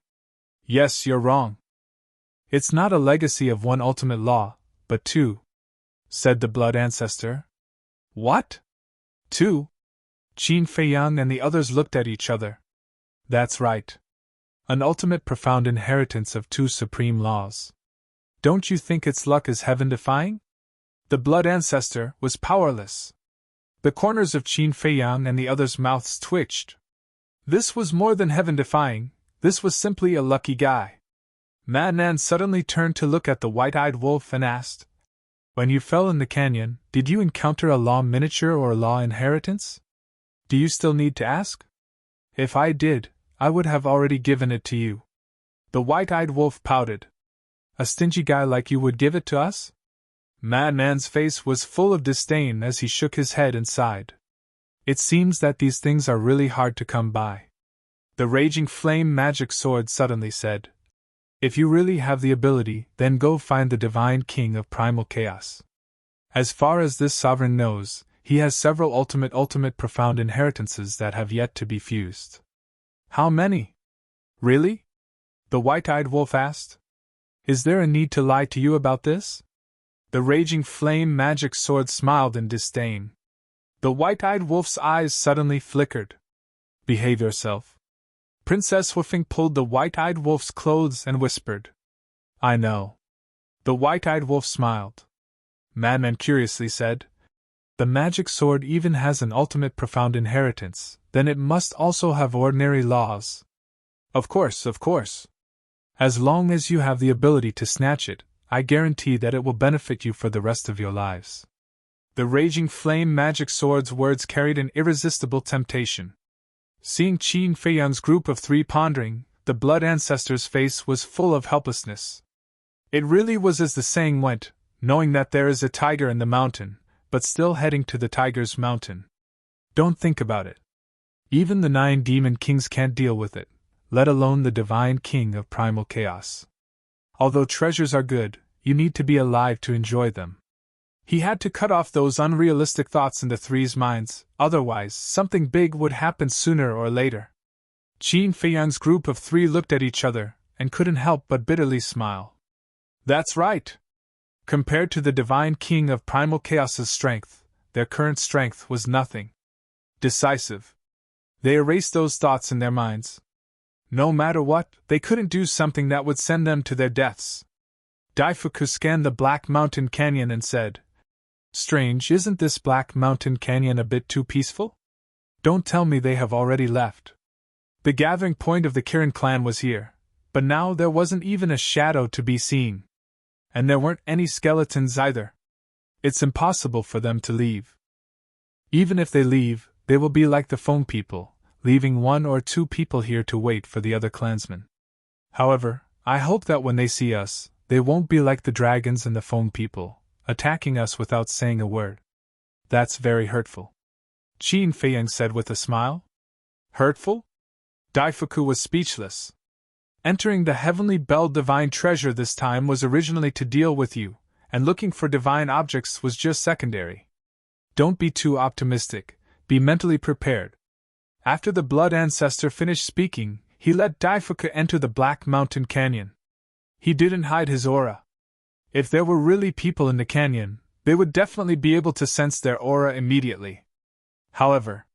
Yes, you're wrong. It's not a legacy of one ultimate law, but 2, said the Blood Ancestor. What? 2? Qin Feiyang and the others looked at each other. That's right. An ultimate profound inheritance of 2 supreme laws. Don't you think its luck is heaven-defying? The Blood Ancestor was powerless. The corners of Qin Feiyang and the others' mouths twitched. This was more than heaven-defying, this was simply a lucky guy. Madnan suddenly turned to look at the white-eyed wolf and asked, When you fell in the canyon, did you encounter a law miniature or a law inheritance? Do you still need to ask? If I did, I would have already given it to you. The white-eyed wolf pouted. A stingy guy like you would give it to us? Madman's face was full of disdain as he shook his head and sighed. It seems that these things are really hard to come by. The raging flame magic sword suddenly said, "If you really have the ability, then go find the divine king of primal chaos. As far as this sovereign knows, he has several ultimate profound inheritances that have yet to be fused." "How many? Really?" the white-eyed wolf asked. "Is there a need to lie to you about this?" The raging flame magic sword smiled in disdain. The white-eyed wolf's eyes suddenly flickered. "Behave yourself." Princess Hoofing pulled the white-eyed wolf's clothes and whispered, "I know." The white-eyed wolf smiled. Madman curiously said, "The magic sword even has an ultimate profound inheritance, then it must also have ordinary laws." Of course. As long as you have the ability to snatch it, I guarantee that it will benefit you for the rest of your lives." The raging flame magic sword's words carried an irresistible temptation. Seeing Qin Feiyang's group of three pondering, the blood ancestor's face was full of helplessness. It really was as the saying went, knowing that there is a tiger in the mountain, but still heading to the tiger's mountain. Don't think about it. Even the 9 demon kings can't deal with it, let alone the divine king of primal chaos. Although treasures are good, you need to be alive to enjoy them. He had to cut off those unrealistic thoughts in the three's minds, otherwise something big would happen sooner or later. Qin Feiyang's group of three looked at each other, and couldn't help but bitterly smile. That's right! Compared to the divine king of primal chaos's strength, their current strength was nothing. Decisive. They erased those thoughts in their minds. No matter what, they couldn't do something that would send them to their deaths. Daifuku scanned the Black Mountain Canyon and said, "Strange, isn't this Black Mountain Canyon a bit too peaceful? Don't tell me they have already left." The gathering point of the Kirin clan was here, but now there wasn't even a shadow to be seen. And there weren't any skeletons either. It's impossible for them to leave. Even if they leave, they will be like the Foam people, leaving 1 or 2 people here to wait for the other clansmen. However, I hope that when they see us, they won't be like the dragons and the Foam people, attacking us without saying a word. That's very hurtful. Qin Feiyang said with a smile. Hurtful? Daifuku was speechless. Entering the heavenly belled divine treasure this time was originally to deal with you, and looking for divine objects was just secondary. Don't be too optimistic, be mentally prepared. After the blood ancestor finished speaking, he let Daifuku enter the Black Mountain Canyon. He didn't hide his aura. If there were really people in the canyon, they would definitely be able to sense their aura immediately. However,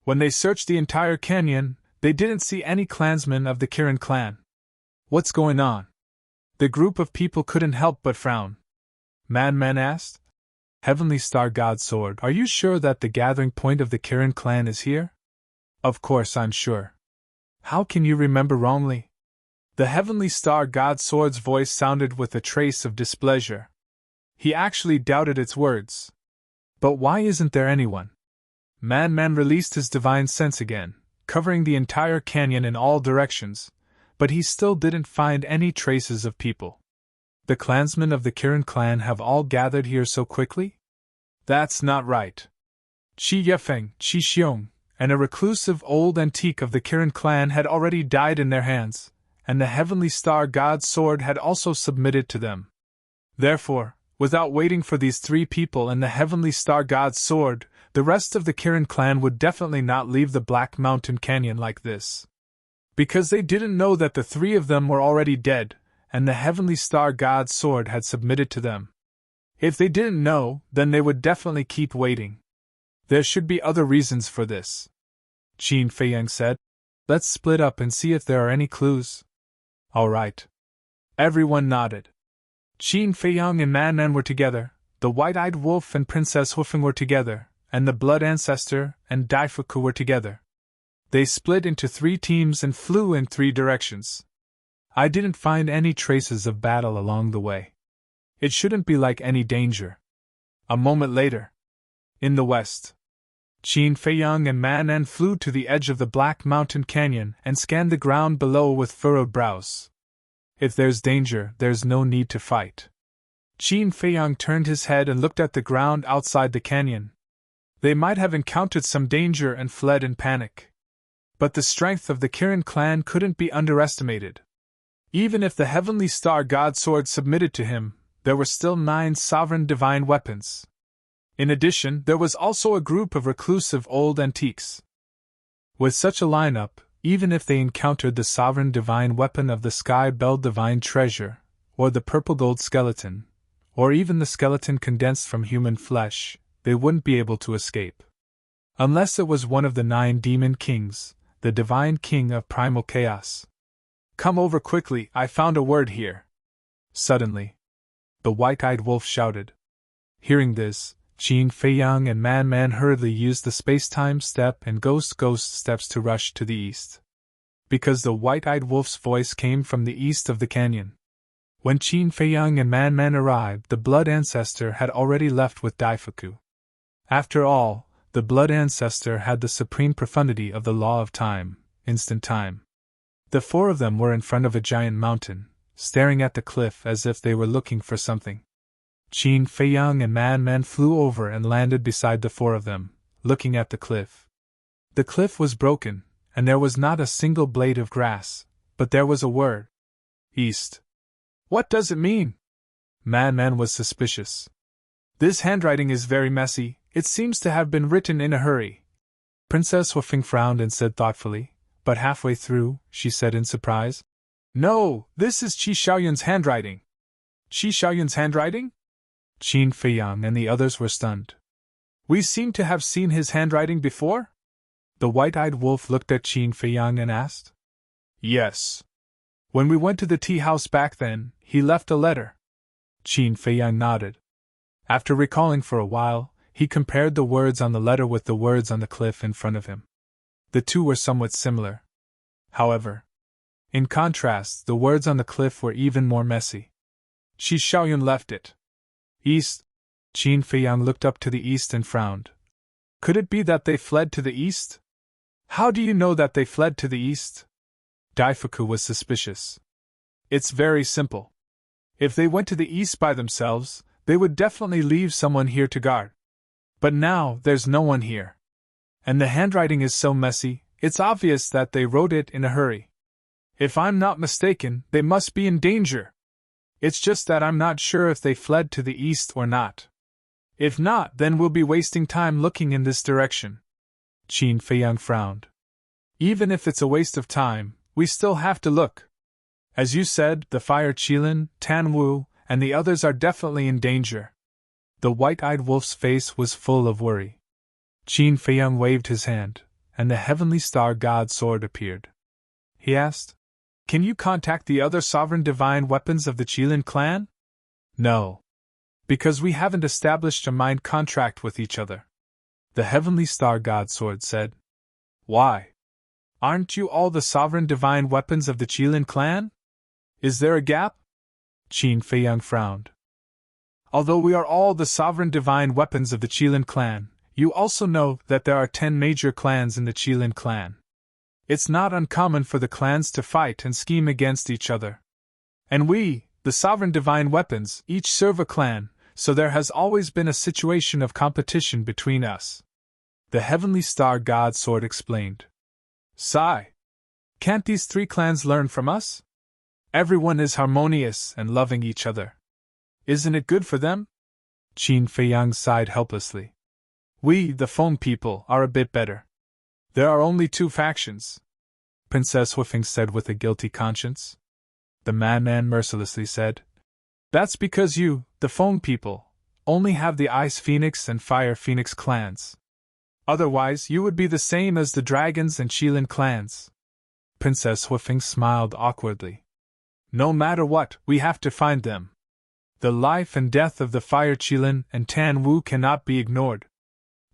when they searched the entire canyon, they didn't see any clansmen of the Kirin clan. What's going on? The group of people couldn't help but frown. Madman asked, Heavenly Star God Sword, are you sure that the gathering point of the Kirin clan is here? Of course I'm sure. How can you remember wrongly? The Heavenly Star God Sword's voice sounded with a trace of displeasure. He actually doubted its words. But why isn't there anyone? Madman released his divine sense again, covering the entire canyon in all directions, but he still didn't find any traces of people. The clansmen of the Kirin clan have all gathered here so quickly? That's not right. Qi Yefeng, Qi Xiong, and a reclusive old antique of the Kirin clan had already died in their hands, and the Heavenly Star God Sword had also submitted to them. Therefore, without waiting for these 3 people and the Heavenly Star God Sword, the rest of the Kirin clan would definitely not leave the Black Mountain Canyon like this. Because they didn't know that the 3 of them were already dead, and the Heavenly Star God Sword had submitted to them. If they didn't know, then they would definitely keep waiting. There should be other reasons for this. Qin Feiyang said, Let's split up and see if there are any clues. All right. Everyone nodded. Qin Feiyang and Madman were together, the White-Eyed Wolf and Princess Hoofing were together, and the Blood Ancestor and Daifuku were together. They split into 3 teams and flew in 3 directions. I didn't find any traces of battle along the way. It shouldn't be like any danger. A moment later. In the west. Qin Feiyang and Madman flew to the edge of the Black Mountain Canyon and scanned the ground below with furrowed brows. If there's danger, there's no need to fight. Qin Feiyang turned his head and looked at the ground outside the canyon. They might have encountered some danger and fled in panic. But the strength of the Kirin clan couldn't be underestimated. Even if the Heavenly Star God Sword submitted to him, there were still 9 sovereign divine weapons. In addition, there was also a group of reclusive old antiques. With such a lineup, even if they encountered the sovereign divine weapon of the sky-belled divine treasure, or the purple gold skeleton, or even the skeleton condensed from human flesh, they wouldn't be able to escape. Unless it was one of the 9 demon kings, the divine king of primal chaos. Come over quickly, I found a word here. Suddenly, the white-eyed wolf shouted. Hearing this, Qin Feiyang and Man Man hurriedly used the space-time step and ghost steps to rush to the east. Because the white-eyed wolf's voice came from the east of the canyon. When Qin Feiyang and Man Man arrived, the blood ancestor had already left with Daifuku. After all, the blood ancestor had the supreme profundity of the law of time, instant time. The 4 of them were in front of a giant mountain, staring at the cliff as if they were looking for something. Qin Feiyang and Man Man flew over and landed beside the 4 of them, looking at the cliff. The cliff was broken, and there was not a single blade of grass, but there was a word. East. What does it mean? Man Man was suspicious. This handwriting is very messy, it seems to have been written in a hurry. Princess Huifeng frowned and said thoughtfully, but halfway through, she said in surprise, No, this is Qi Xiaoyun's handwriting. Qi Xiaoyun's handwriting? Qin Feiyang and the others were stunned. We seem to have seen his handwriting before? The white-eyed wolf looked at Qin Feiyang and asked. Yes. When we went to the tea house back then, he left a letter. Qin Feiyang nodded. After recalling for a while, he compared the words on the letter with the words on the cliff in front of him. The 2 were somewhat similar. However, in contrast, the words on the cliff were even more messy. Qi Xiaoyun left it. East. Qin Feiyang looked up to the east and frowned. Could it be that they fled to the east? How do you know that they fled to the east? Daifuku was suspicious. It's very simple. If they went to the east by themselves, they would definitely leave someone here to guard. But now, there's no one here. And the handwriting is so messy, it's obvious that they wrote it in a hurry. If I'm not mistaken, they must be in danger. It's just that I'm not sure if they fled to the east or not. If not, then we'll be wasting time looking in this direction. Qin Feiyang frowned. Even if it's a waste of time, we still have to look. As you said, the Fire Qilin, Tan Wu, and the others are definitely in danger. The white-eyed wolf's face was full of worry. Qin Feiyang waved his hand, and the Heavenly Star God Sword appeared. He asked, Can you contact the other sovereign divine weapons of the Qilin clan? No. Because we haven't established a mind contract with each other. The Heavenly Star God Sword said. Why? Aren't you all the sovereign divine weapons of the Qilin clan? Is there a gap? Qin Feiyang frowned. Although we are all the sovereign divine weapons of the Qilin clan, you also know that there are 10 major clans in the Qilin clan. It's not uncommon for the clans to fight and scheme against each other. And we, the sovereign divine weapons, each serve a clan, so there has always been a situation of competition between us. The Heavenly Star God Sword explained. Sigh. Can't these 3 clans learn from us? Everyone is harmonious and loving each other. Isn't it good for them? Qin Feiyang sighed helplessly. We, the Feng people, are a bit better. There are only 2 factions. Princess Huifeng said with a guilty conscience. The Man mercilessly said. That's because you, the Feng people, only have the Ice Phoenix and Fire Phoenix clans. Otherwise, you would be the same as the Dragons and Qilin clans. Princess Huifeng smiled awkwardly. No matter what, we have to find them. The life and death of the Fire Qilin and Tan Wu cannot be ignored.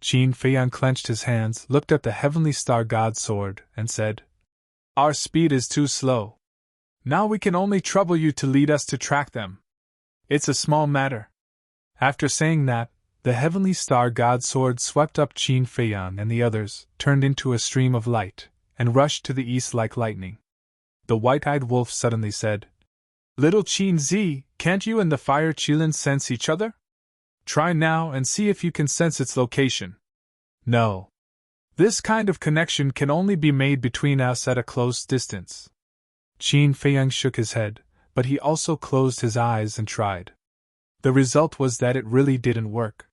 Qin Feiyang clenched his hands, looked at the Heavenly Star God Sword, and said, Our speed is too slow. Now we can only trouble you to lead us to track them. It's a small matter. After saying that, the Heavenly Star God Sword swept up Qin Feiyang and the others, turned into a stream of light, and rushed to the east like lightning. The white-eyed wolf suddenly said, Little Qin Zi, can't you and the Fire Qilin sense each other? Try now and see if you can sense its location. No. This kind of connection can only be made between us at a close distance. Qin Feiyang shook his head, but he also closed his eyes and tried. The result was that it really didn't work.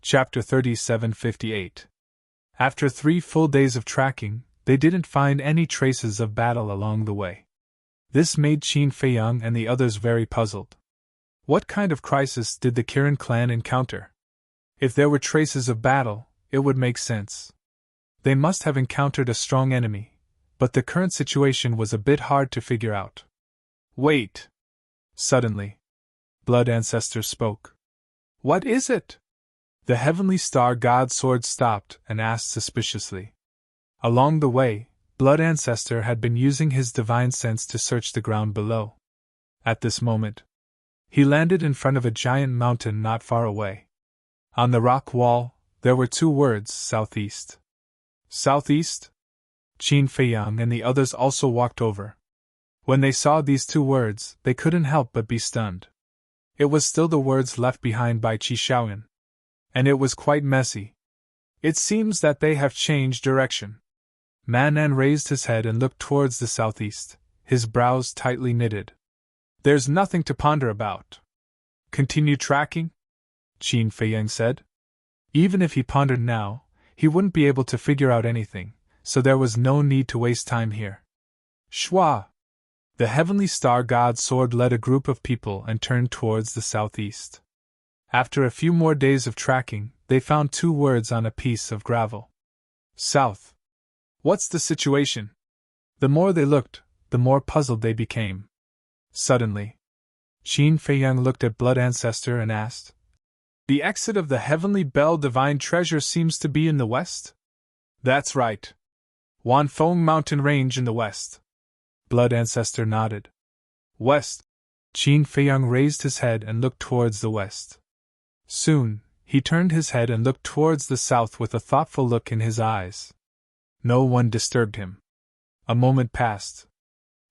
Chapter 3758. After 3 full days of tracking, they didn't find any traces of battle along the way. This made Qin Feiyang and the others very puzzled. What kind of crisis did the Kirin clan encounter? If there were traces of battle, it would make sense. They must have encountered a strong enemy, but the current situation was a bit hard to figure out. Wait! Suddenly, Blood Ancestor spoke. What is it? The Heavenly Star God Sword stopped and asked suspiciously. Along the way, Blood Ancestor had been using his divine sense to search the ground below. At this moment, he landed in front of a giant mountain not far away. On the rock wall, there were 2 words, Southeast. Southeast? Qin Feiyang and the others also walked over. When they saw these 2 words, they couldn't help but be stunned. It was still the words left behind by Qi Shaoyan. And it was quite messy. It seems that they have changed direction. Manan raised his head and looked towards the southeast, his brows tightly knitted. There's nothing to ponder about. Continue tracking? Qin Feiyang said. Even if he pondered now, he wouldn't be able to figure out anything, so there was no need to waste time here. Shua! The Heavenly Star God Sword led a group of people and turned towards the southeast. After a few more days of tracking, they found 2 words on a piece of gravel. South. What's the situation? The more they looked, the more puzzled they became. Suddenly, Qin Feiyang looked at Blood Ancestor and asked, The exit of the Heavenly Bell Divine Treasure seems to be in the west? That's right. Wanfeng Mountain Range in the west. Blood Ancestor nodded. West. Qin Feiyang raised his head and looked towards the west. Soon, he turned his head and looked towards the south with a thoughtful look in his eyes. No one disturbed him. A moment passed.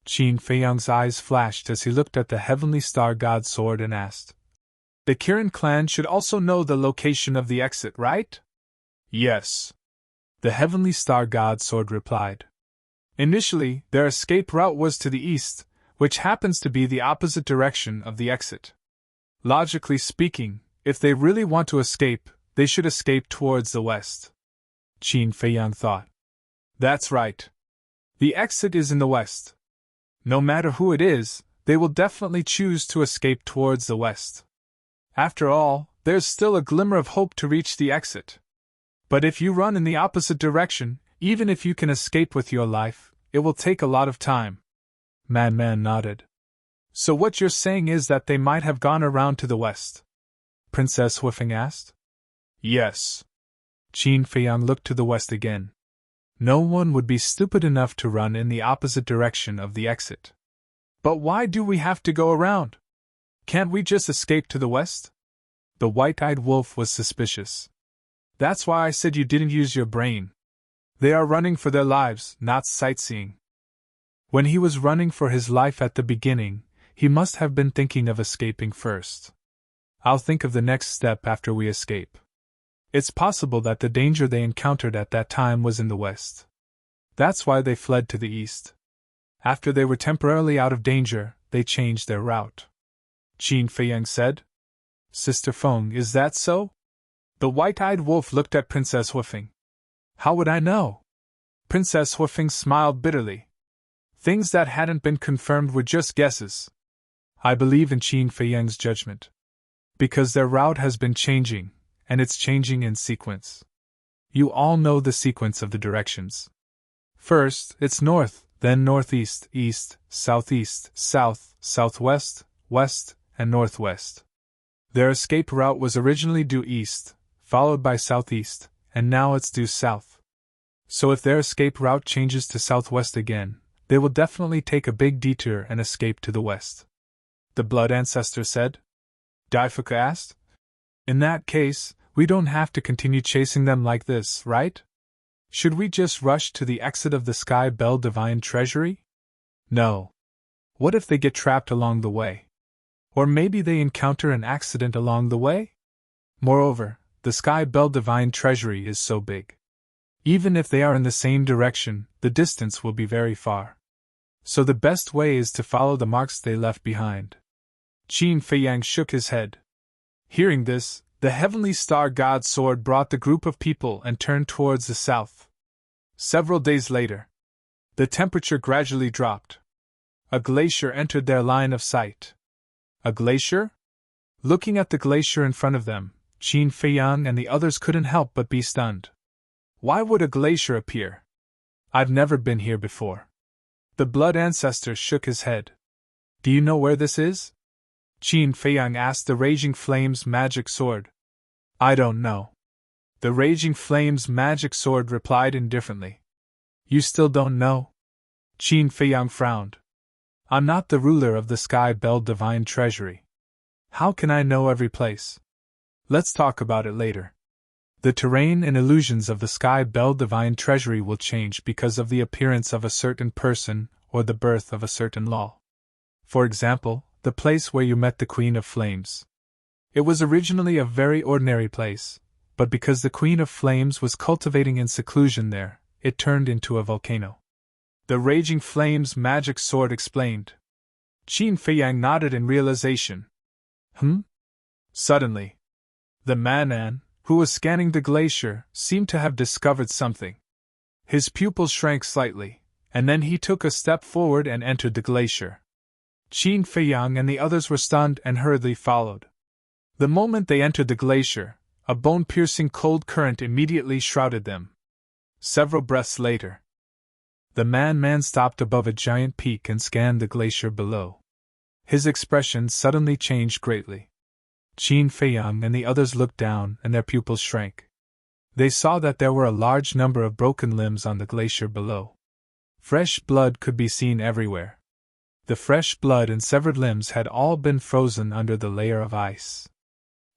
Qin Feiyang's eyes flashed as he looked at the Heavenly Star God Sword and asked, The Kirin clan should also know the location of the exit, right? Yes. The Heavenly Star God Sword replied. Initially, their escape route was to the east, which happens to be the opposite direction of the exit. Logically speaking, if they really want to escape, they should escape towards the west. Qin Feiyang thought. That's right. The exit is in the west. No matter who it is, they will definitely choose to escape towards the west. After all, there's still a glimmer of hope to reach the exit. But if you run in the opposite direction, even if you can escape with your life, it will take a lot of time. Man nodded. So what you're saying is that they might have gone around to the west? Princess Huifeng asked. Yes. Qin Feiyang looked to the west again. No one would be stupid enough to run in the opposite direction of the exit. But why do we have to go around? Can't we just escape to the west? The white-eyed wolf was suspicious. That's why I said you didn't use your brain. They are running for their lives, not sightseeing. When he was running for his life at the beginning, he must have been thinking of escaping first. I'll think of the next step after we escape. It's possible that the danger they encountered at that time was in the west. That's why they fled to the east. After they were temporarily out of danger, they changed their route. Qin Feiyang said. Sister Feng, is that so? The white-eyed wolf looked at Princess Huifeng. How would I know? Princess Huifeng smiled bitterly. Things that hadn't been confirmed were just guesses. I believe in Qin Feiyang's judgment. Because their route has been changing, and it's changing in sequence. You all know the sequence of the directions. First, it's north, then northeast, east, southeast, south, southwest, west, and northwest. Their escape route was originally due east, followed by southeast, and now it's due south. So if their escape route changes to southwest again, they will definitely take a big detour and escape to the west. The Blood Ancestor said. Daifuku asked. In that case, we don't have to continue chasing them like this, right? Should we just rush to the exit of the Sky Bell Divine Treasury? No. What if they get trapped along the way? Or maybe they encounter an accident along the way? Moreover, the Sky Bell Divine Treasury is so big. Even if they are in the same direction, the distance will be very far. So the best way is to follow the marks they left behind. Qin Feiyang shook his head. Hearing this, the heavenly star god's sword brought the group of people and turned towards the south. Several days later, the temperature gradually dropped. A glacier entered their line of sight. A glacier? Looking at the glacier in front of them, Qin Feiyang and the others couldn't help but be stunned. Why would a glacier appear? I've never been here before. The blood ancestor shook his head. Do you know where this is? Qin Feiyang asked the Raging Flame's magic sword. I don't know. The Raging Flame's magic sword replied indifferently. You still don't know? Qin Feiyang frowned. I'm not the ruler of the Sky Bell Divine Treasury. How can I know every place? Let's talk about it later. The terrain and illusions of the Sky Bell Divine Treasury will change because of the appearance of a certain person or the birth of a certain law. For example, the place where you met the Queen of Flames. It was originally a very ordinary place, but because the Queen of Flames was cultivating in seclusion there, it turned into a volcano. The Raging Flame's magic sword explained. Qin Feiyang nodded in realization. Suddenly, the man, who was scanning the glacier, seemed to have discovered something. His pupils shrank slightly, and then he took a step forward and entered the glacier. Qin Feiyang and the others were stunned and hurriedly followed. The moment they entered the glacier, a bone-piercing cold current immediately shrouded them. Several breaths later, the man stopped above a giant peak and scanned the glacier below. His expression suddenly changed greatly. Qin Feiyang and the others looked down and their pupils shrank. They saw that there were a large number of broken limbs on the glacier below. Fresh blood could be seen everywhere. The fresh blood and severed limbs had all been frozen under the layer of ice.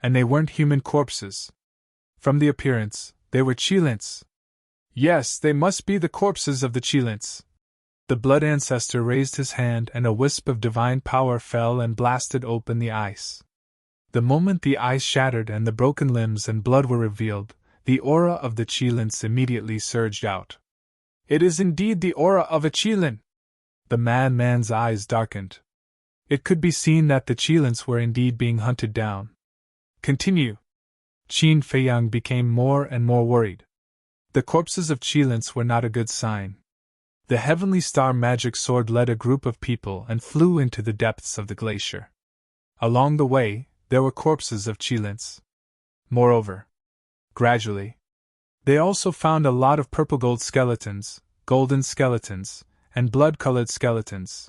And they weren't human corpses. From the appearance, they were Qilins. Yes, they must be the corpses of the Qilins. The blood ancestor raised his hand and a wisp of divine power fell and blasted open the ice. The moment the ice shattered and the broken limbs and blood were revealed, the aura of the Qilins immediately surged out. It is indeed the aura of a Qilin! The man's eyes darkened. It could be seen that the Qilins were indeed being hunted down. Continue. Qin Feiyang became more and more worried. The corpses of Qilins were not a good sign. The Heavenly Star magic sword led a group of people and flew into the depths of the glacier. Along the way, there were corpses of Qilins. Moreover, gradually, they also found a lot of purple-gold skeletons, golden skeletons, and blood-colored skeletons.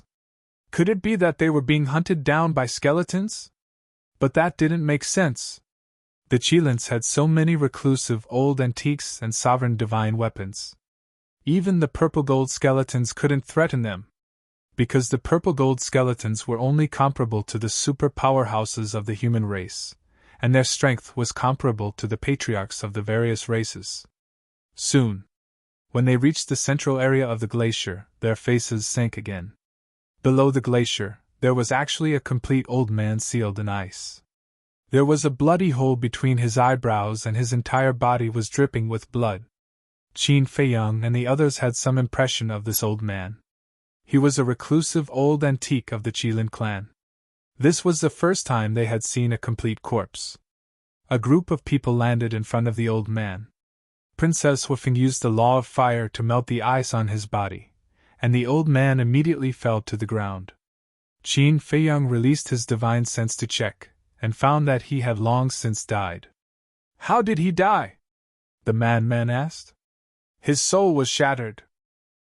Could it be that they were being hunted down by skeletons? But that didn't make sense. The Qilins had so many reclusive old antiques and sovereign divine weapons. Even the purple-gold skeletons couldn't threaten them, because the purple-gold skeletons were only comparable to the super powerhouses of the human race, and their strength was comparable to the patriarchs of the various races. Soon, when they reached the central area of the glacier, their faces sank again. Below the glacier, there was actually a complete old man sealed in ice. There was a bloody hole between his eyebrows and his entire body was dripping with blood. Qin Feiyang and the others had some impression of this old man. He was a reclusive old antique of the Qilin clan. This was the first time they had seen a complete corpse. A group of people landed in front of the old man. Princess Huifeng used the law of fire to melt the ice on his body, and the old man immediately fell to the ground. Qin Feiyang released his divine sense to check, and found that he had long since died. How did he die? The man asked. His soul was shattered.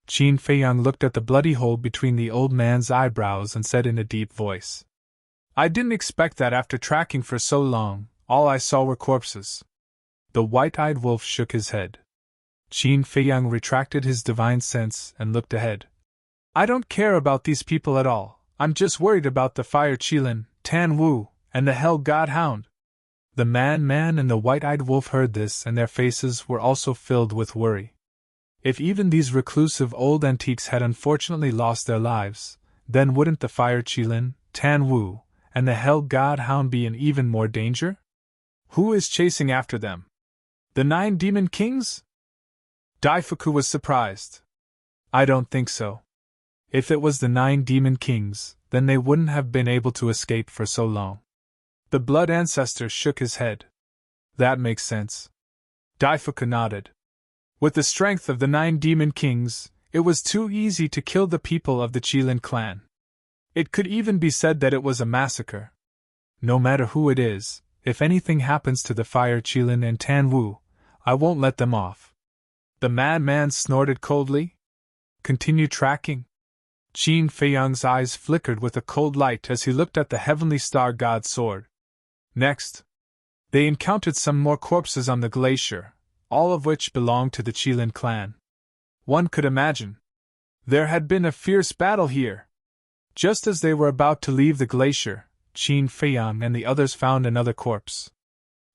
Qin Feiyang looked at the bloody hole between the old man's eyebrows and said in a deep voice, I didn't expect that after tracking for so long, all I saw were corpses. The white-eyed wolf shook his head. Qin Feiyang retracted his divine sense and looked ahead. I don't care about these people at all, I'm just worried about the fire Qilin, Tan Wu, and the Hell God Hound. The man and the white-eyed wolf heard this and their faces were also filled with worry. If even these reclusive old antiques had unfortunately lost their lives, then wouldn't the Fire Qilin, Tan Wu, and the Hell God Hound be in even more danger? Who is chasing after them? The 9 demon kings? Daifuku was surprised. I don't think so. If it was the 9 demon kings, then they wouldn't have been able to escape for so long. The blood ancestor shook his head. That makes sense. Daifuku nodded. With the strength of the 9 demon kings, it was too easy to kill the people of the Qilin clan. It could even be said that it was a massacre. No matter who it is, if anything happens to the Fire Qilin and Tan Wu, I won't let them off. The madman snorted coldly. Continue tracking. Qin Feiyang's eyes flickered with a cold light as he looked at the heavenly star god's sword. Next, they encountered some more corpses on the glacier, all of which belonged to the Qilin clan. One could imagine. There had been a fierce battle here. Just as they were about to leave the glacier, Qin Feiyang and the others found another corpse.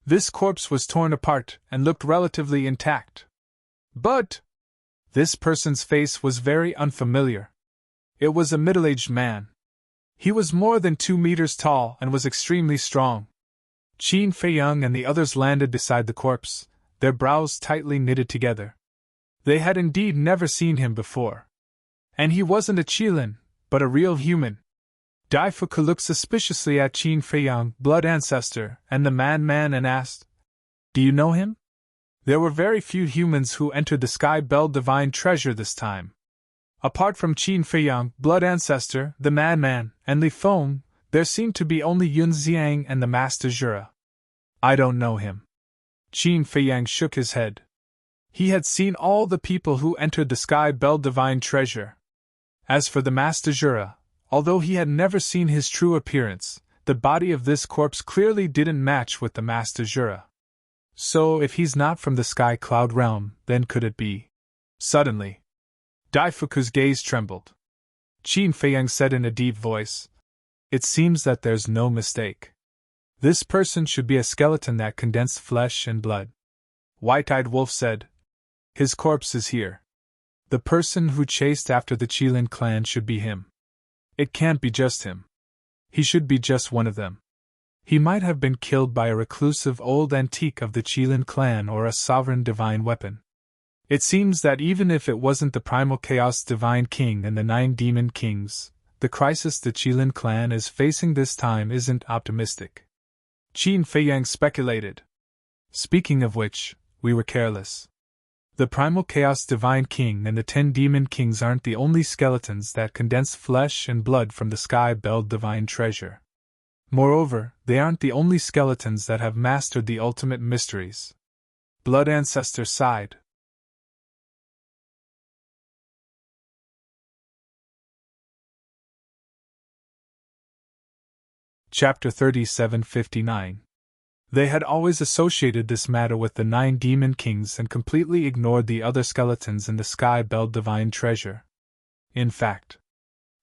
This corpse was torn apart and looked relatively intact. But this person's face was very unfamiliar. It was a middle-aged man. He was more than 2 meters tall and was extremely strong. Qin Feiyang and the others landed beside the corpse, their brows tightly knitted together. They had indeed never seen him before. And he wasn't a Qilin, but a real human. Daifuku looked suspiciously at Qin Feiyang, blood ancestor, and the madman and asked, "Do you know him?" There were very few humans who entered the Sky Bell Divine Treasure this time. Apart from Qin Feiyang, blood ancestor, the madman, and Li Feng, there seemed to be only Yun Xiang and the Master Jura. I don't know him. Qin Feiyang shook his head. He had seen all the people who entered the Sky Bell Divine Treasure. As for the Master Jura, although he had never seen his true appearance, the body of this corpse clearly didn't match with the Master Jura. So if he's not from the Sky Cloud realm, then could it be? Suddenly, Daifuku's gaze trembled. Qin Feiyang said in a deep voice, "It seems that there's no mistake. This person should be a skeleton that condensed flesh and blood." White-Eyed Wolf said, "His corpse is here. The person who chased after the Qilin clan should be him. It can't be just him. He should be just one of them. He might have been killed by a reclusive old antique of the Qilin clan or a sovereign divine weapon. It seems that even if it wasn't the Primal Chaos Divine King and the 9 Demon Kings, the crisis the Qilin clan is facing this time isn't optimistic." Qin Feiyang speculated. "Speaking of which, we were careless. The Primal Chaos Divine King and the 10 Demon Kings aren't the only skeletons that condense flesh and blood from the Sky Bell Divine Treasure. Moreover, they aren't the only skeletons that have mastered the ultimate mysteries." Blood Ancestor sighed. Chapter 3759. They had always associated this matter with the 9 Demon Kings and completely ignored the other skeletons in the Sky Bell Divine Treasure. In fact,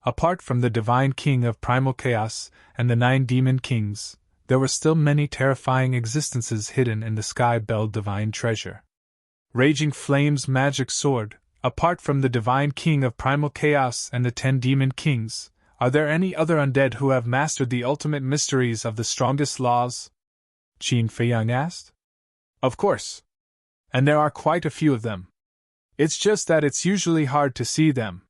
apart from the Divine King of Primal Chaos and the 9 Demon Kings, there were still many terrifying existences hidden in the Sky Bell Divine Treasure. Raging Flame's magic sword, apart from the Divine King of Primal Chaos and the 10 Demon Kings, are there any other undead who have mastered the ultimate mysteries of the strongest laws? Qin Feiyang asked. Of course. And there are quite a few of them. It's just that it's usually hard to see them.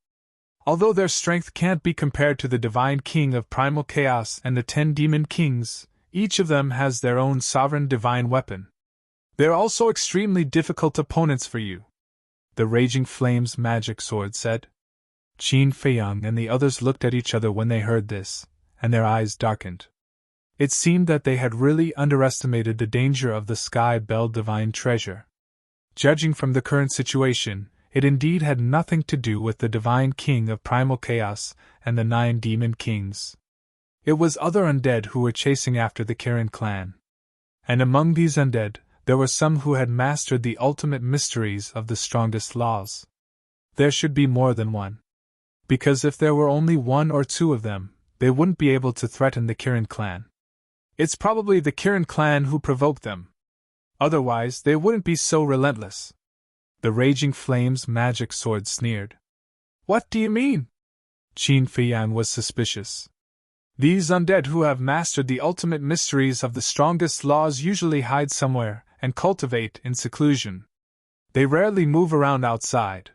Although their strength can't be compared to the Divine King of Primal Chaos and the 10 Demon Kings, each of them has their own sovereign divine weapon. They're also extremely difficult opponents for you, the Raging Flame's magic sword said. Qin Feiyang and the others looked at each other when they heard this, and their eyes darkened. It seemed that they had really underestimated the danger of the Sky Bell Divine Treasure. Judging from the current situation, it indeed had nothing to do with the Divine King of Primal Chaos and the 9 Demon Kings. It was other undead who were chasing after the Kirin clan. And among these undead, there were some who had mastered the ultimate mysteries of the strongest laws. There should be more than one. Because if there were only 1 or 2 of them, they wouldn't be able to threaten the Kirin clan. It's probably the Kirin clan who provoked them. Otherwise, they wouldn't be so relentless. The Raging Flame's magic sword sneered. What do you mean? Qin Fiyan was suspicious. These undead who have mastered the ultimate mysteries of the strongest laws usually hide somewhere and cultivate in seclusion. They rarely move around outside.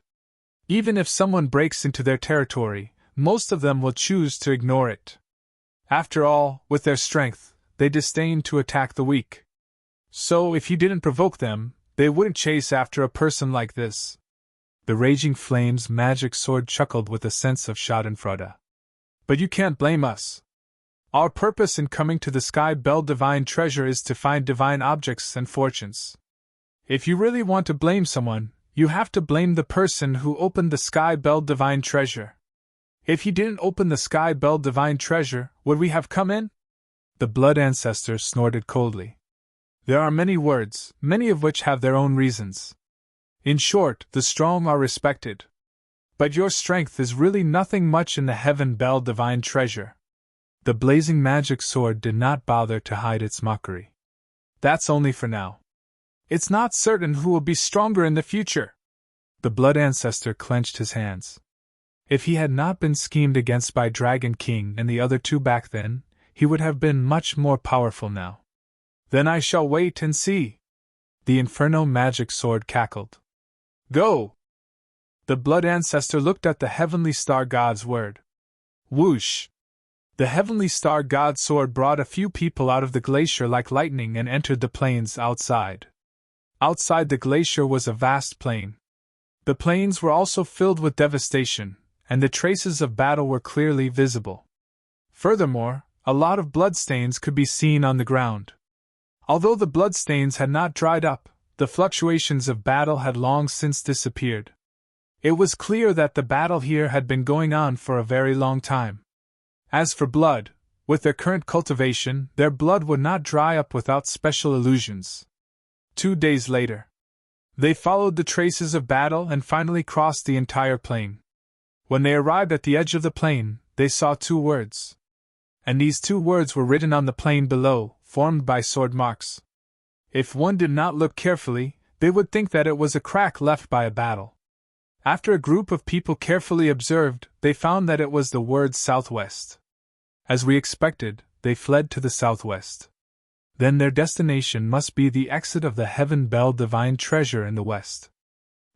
Even if someone breaks into their territory, most of them will choose to ignore it. After all, with their strength, they disdain to attack the weak. So if you didn't provoke them, they wouldn't chase after a person like this. The Raging Flame's magic sword chuckled with a sense of schadenfreude. But you can't blame us. Our purpose in coming to the Sky Bell Divine Treasure is to find divine objects and fortunes. If you really want to blame someone, you have to blame the person who opened the Sky Bell Divine Treasure. If he didn't open the Sky Bell Divine Treasure, would we have come in? The Blood Ancestor snorted coldly. There are many words, many of which have their own reasons. In short, the strong are respected. But your strength is really nothing much in the Heaven Bell Divine Treasure. The blazing magic sword did not bother to hide its mockery. That's only for now. It's not certain who will be stronger in the future. The Blood Ancestor clenched his hands. If he had not been schemed against by Dragon King and the other two back then, he would have been much more powerful now. Then I shall wait and see. The Inferno magic sword cackled. Go! The Blood Ancestor looked at the Heavenly Star God's word. Whoosh! The Heavenly Star God's sword brought a few people out of the glacier like lightning and entered the plains outside. Outside the glacier was a vast plain. The plains were also filled with devastation, and the traces of battle were clearly visible. Furthermore, a lot of bloodstains could be seen on the ground. Although the bloodstains had not dried up, the fluctuations of battle had long since disappeared. It was clear that the battle here had been going on for a very long time. As for blood, with their current cultivation, their blood would not dry up without special illusions. 2 days later, they followed the traces of battle and finally crossed the entire plain. When they arrived at the edge of the plain, they saw 2 words. And these 2 words were written on the plain below, formed by sword marks. If one did not look carefully, they would think that it was a crack left by a battle. After a group of people carefully observed, they found that it was the word southwest. As we expected, they fled to the southwest. Then their destination must be the exit of the Heaven Bell Divine Treasure in the west.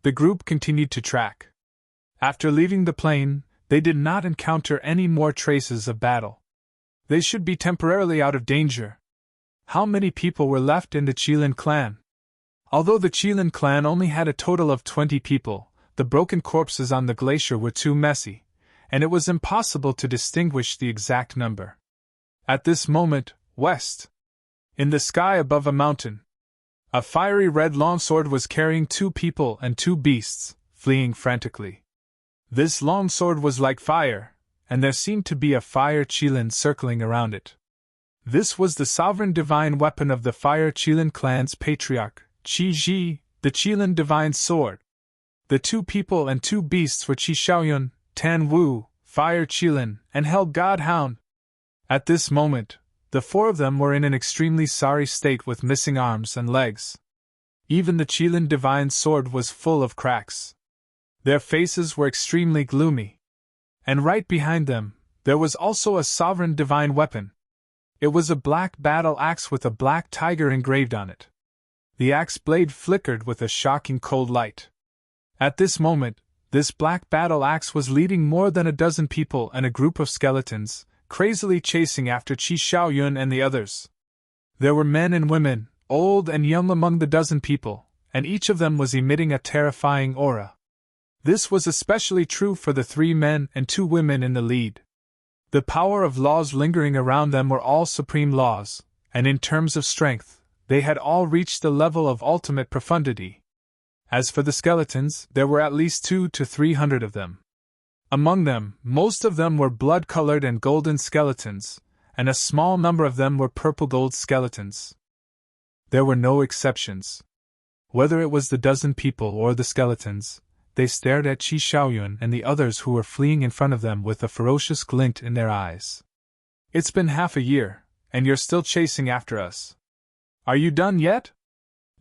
The group continued to track. After leaving the plain, they did not encounter any more traces of battle. They should be temporarily out of danger. How many people were left in the Qilin clan? Although the Qilin clan only had a total of 20 people, the broken corpses on the glacier were too messy, and it was impossible to distinguish the exact number. At this moment, west, in the sky above a mountain, a fiery red longsword was carrying 2 people and 2 beasts, fleeing frantically. This longsword was like fire, and there seemed to be a fire Qilin circling around it. This was the sovereign divine weapon of the Fire Qilin clan's patriarch, Qi Ji, the Qilin divine sword. The 2 people and 2 beasts were Qi Xiaoyun, Tan Wu, Fire Qilin, and Hell God Hound. At this moment, the 4 of them were in an extremely sorry state with missing arms and legs. Even the Qilin divine sword was full of cracks. Their faces were extremely gloomy. And right behind them, there was also a sovereign divine weapon. It was a black battle axe with a black tiger engraved on it. The axe blade flickered with a shocking cold light. At this moment, this black battle axe was leading more than a dozen people and a group of skeletons, crazily chasing after Qi Xiaoyun and the others. There were men and women, old and young among the dozen people, and each of them was emitting a terrifying aura. This was especially true for the 3 men and 2 women in the lead. The power of laws lingering around them were all supreme laws, and in terms of strength, they had all reached the level of ultimate profundity. As for the skeletons, there were at least 200 to 300 of them. Among them, most of them were blood-colored and golden skeletons, and a small number of them were purple-gold skeletons. There were no exceptions. Whether it was the dozen people or the skeletons, they stared at Qi Xiaoyun and the others who were fleeing in front of them with a ferocious glint in their eyes. It's been half a year, and you're still chasing after us. Are you done yet?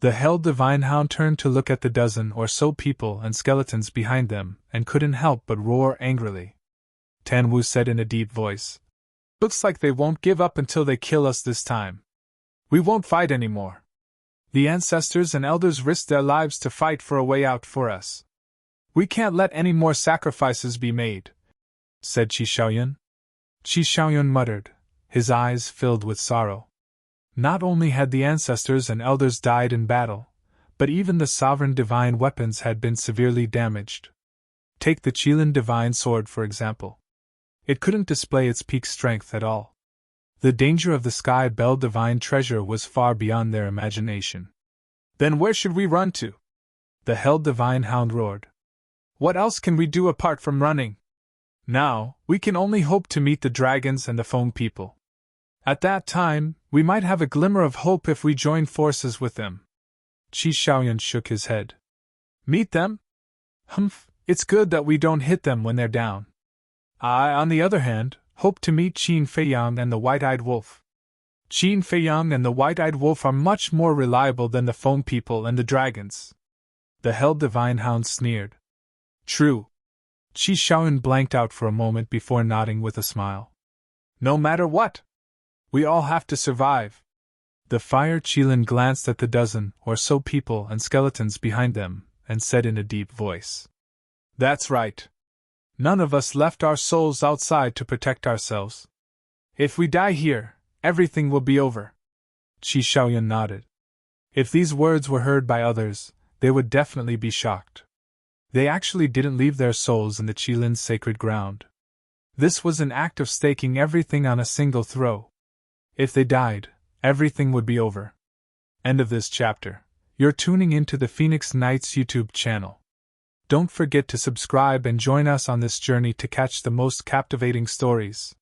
The Hell Divine Hound turned to look at the dozen or so people and skeletons behind them, and couldn't help but roar angrily. Tan Wu said in a deep voice. Looks like they won't give up until they kill us this time. We won't fight anymore. The ancestors and elders risked their lives to fight for a way out for us. We can't let any more sacrifices be made, said Qi Xiaoyun. Qi Xiaoyun muttered, his eyes filled with sorrow. Not only had the ancestors and elders died in battle, but even the sovereign divine weapons had been severely damaged. Take the Qilin divine sword for example. It couldn't display its peak strength at all. The danger of the Sky Bell divine treasure was far beyond their imagination. Then where should we run to? The Hell divine hound roared. What else can we do apart from running? Now, we can only hope to meet the dragons and the Feng people. At that time, we might have a glimmer of hope if we join forces with them. Qi Xiaoyun shook his head. Meet them? Humph, it's good that we don't hit them when they're down. I, on the other hand, hope to meet Qin Feiyang and the White-Eyed Wolf. Qin Feiyang and the White-Eyed Wolf are much more reliable than the Feng people and the dragons. The Hell Divine Hound sneered. True. Qi Xiaoyun blanked out for a moment before nodding with a smile. No matter what, we all have to survive. The Fire Qilin glanced at the dozen or so people and skeletons behind them and said in a deep voice. That's right. None of us left our souls outside to protect ourselves. If we die here, everything will be over. Qi Xiaoyun nodded. If these words were heard by others, they would definitely be shocked. They actually didn't leave their souls in the Qilin's sacred ground. This was an act of staking everything on a single throw. If they died, everything would be over. End of this chapter. You're tuning into the Phoenix Knights YouTube channel. Don't forget to subscribe and join us on this journey to catch the most captivating stories.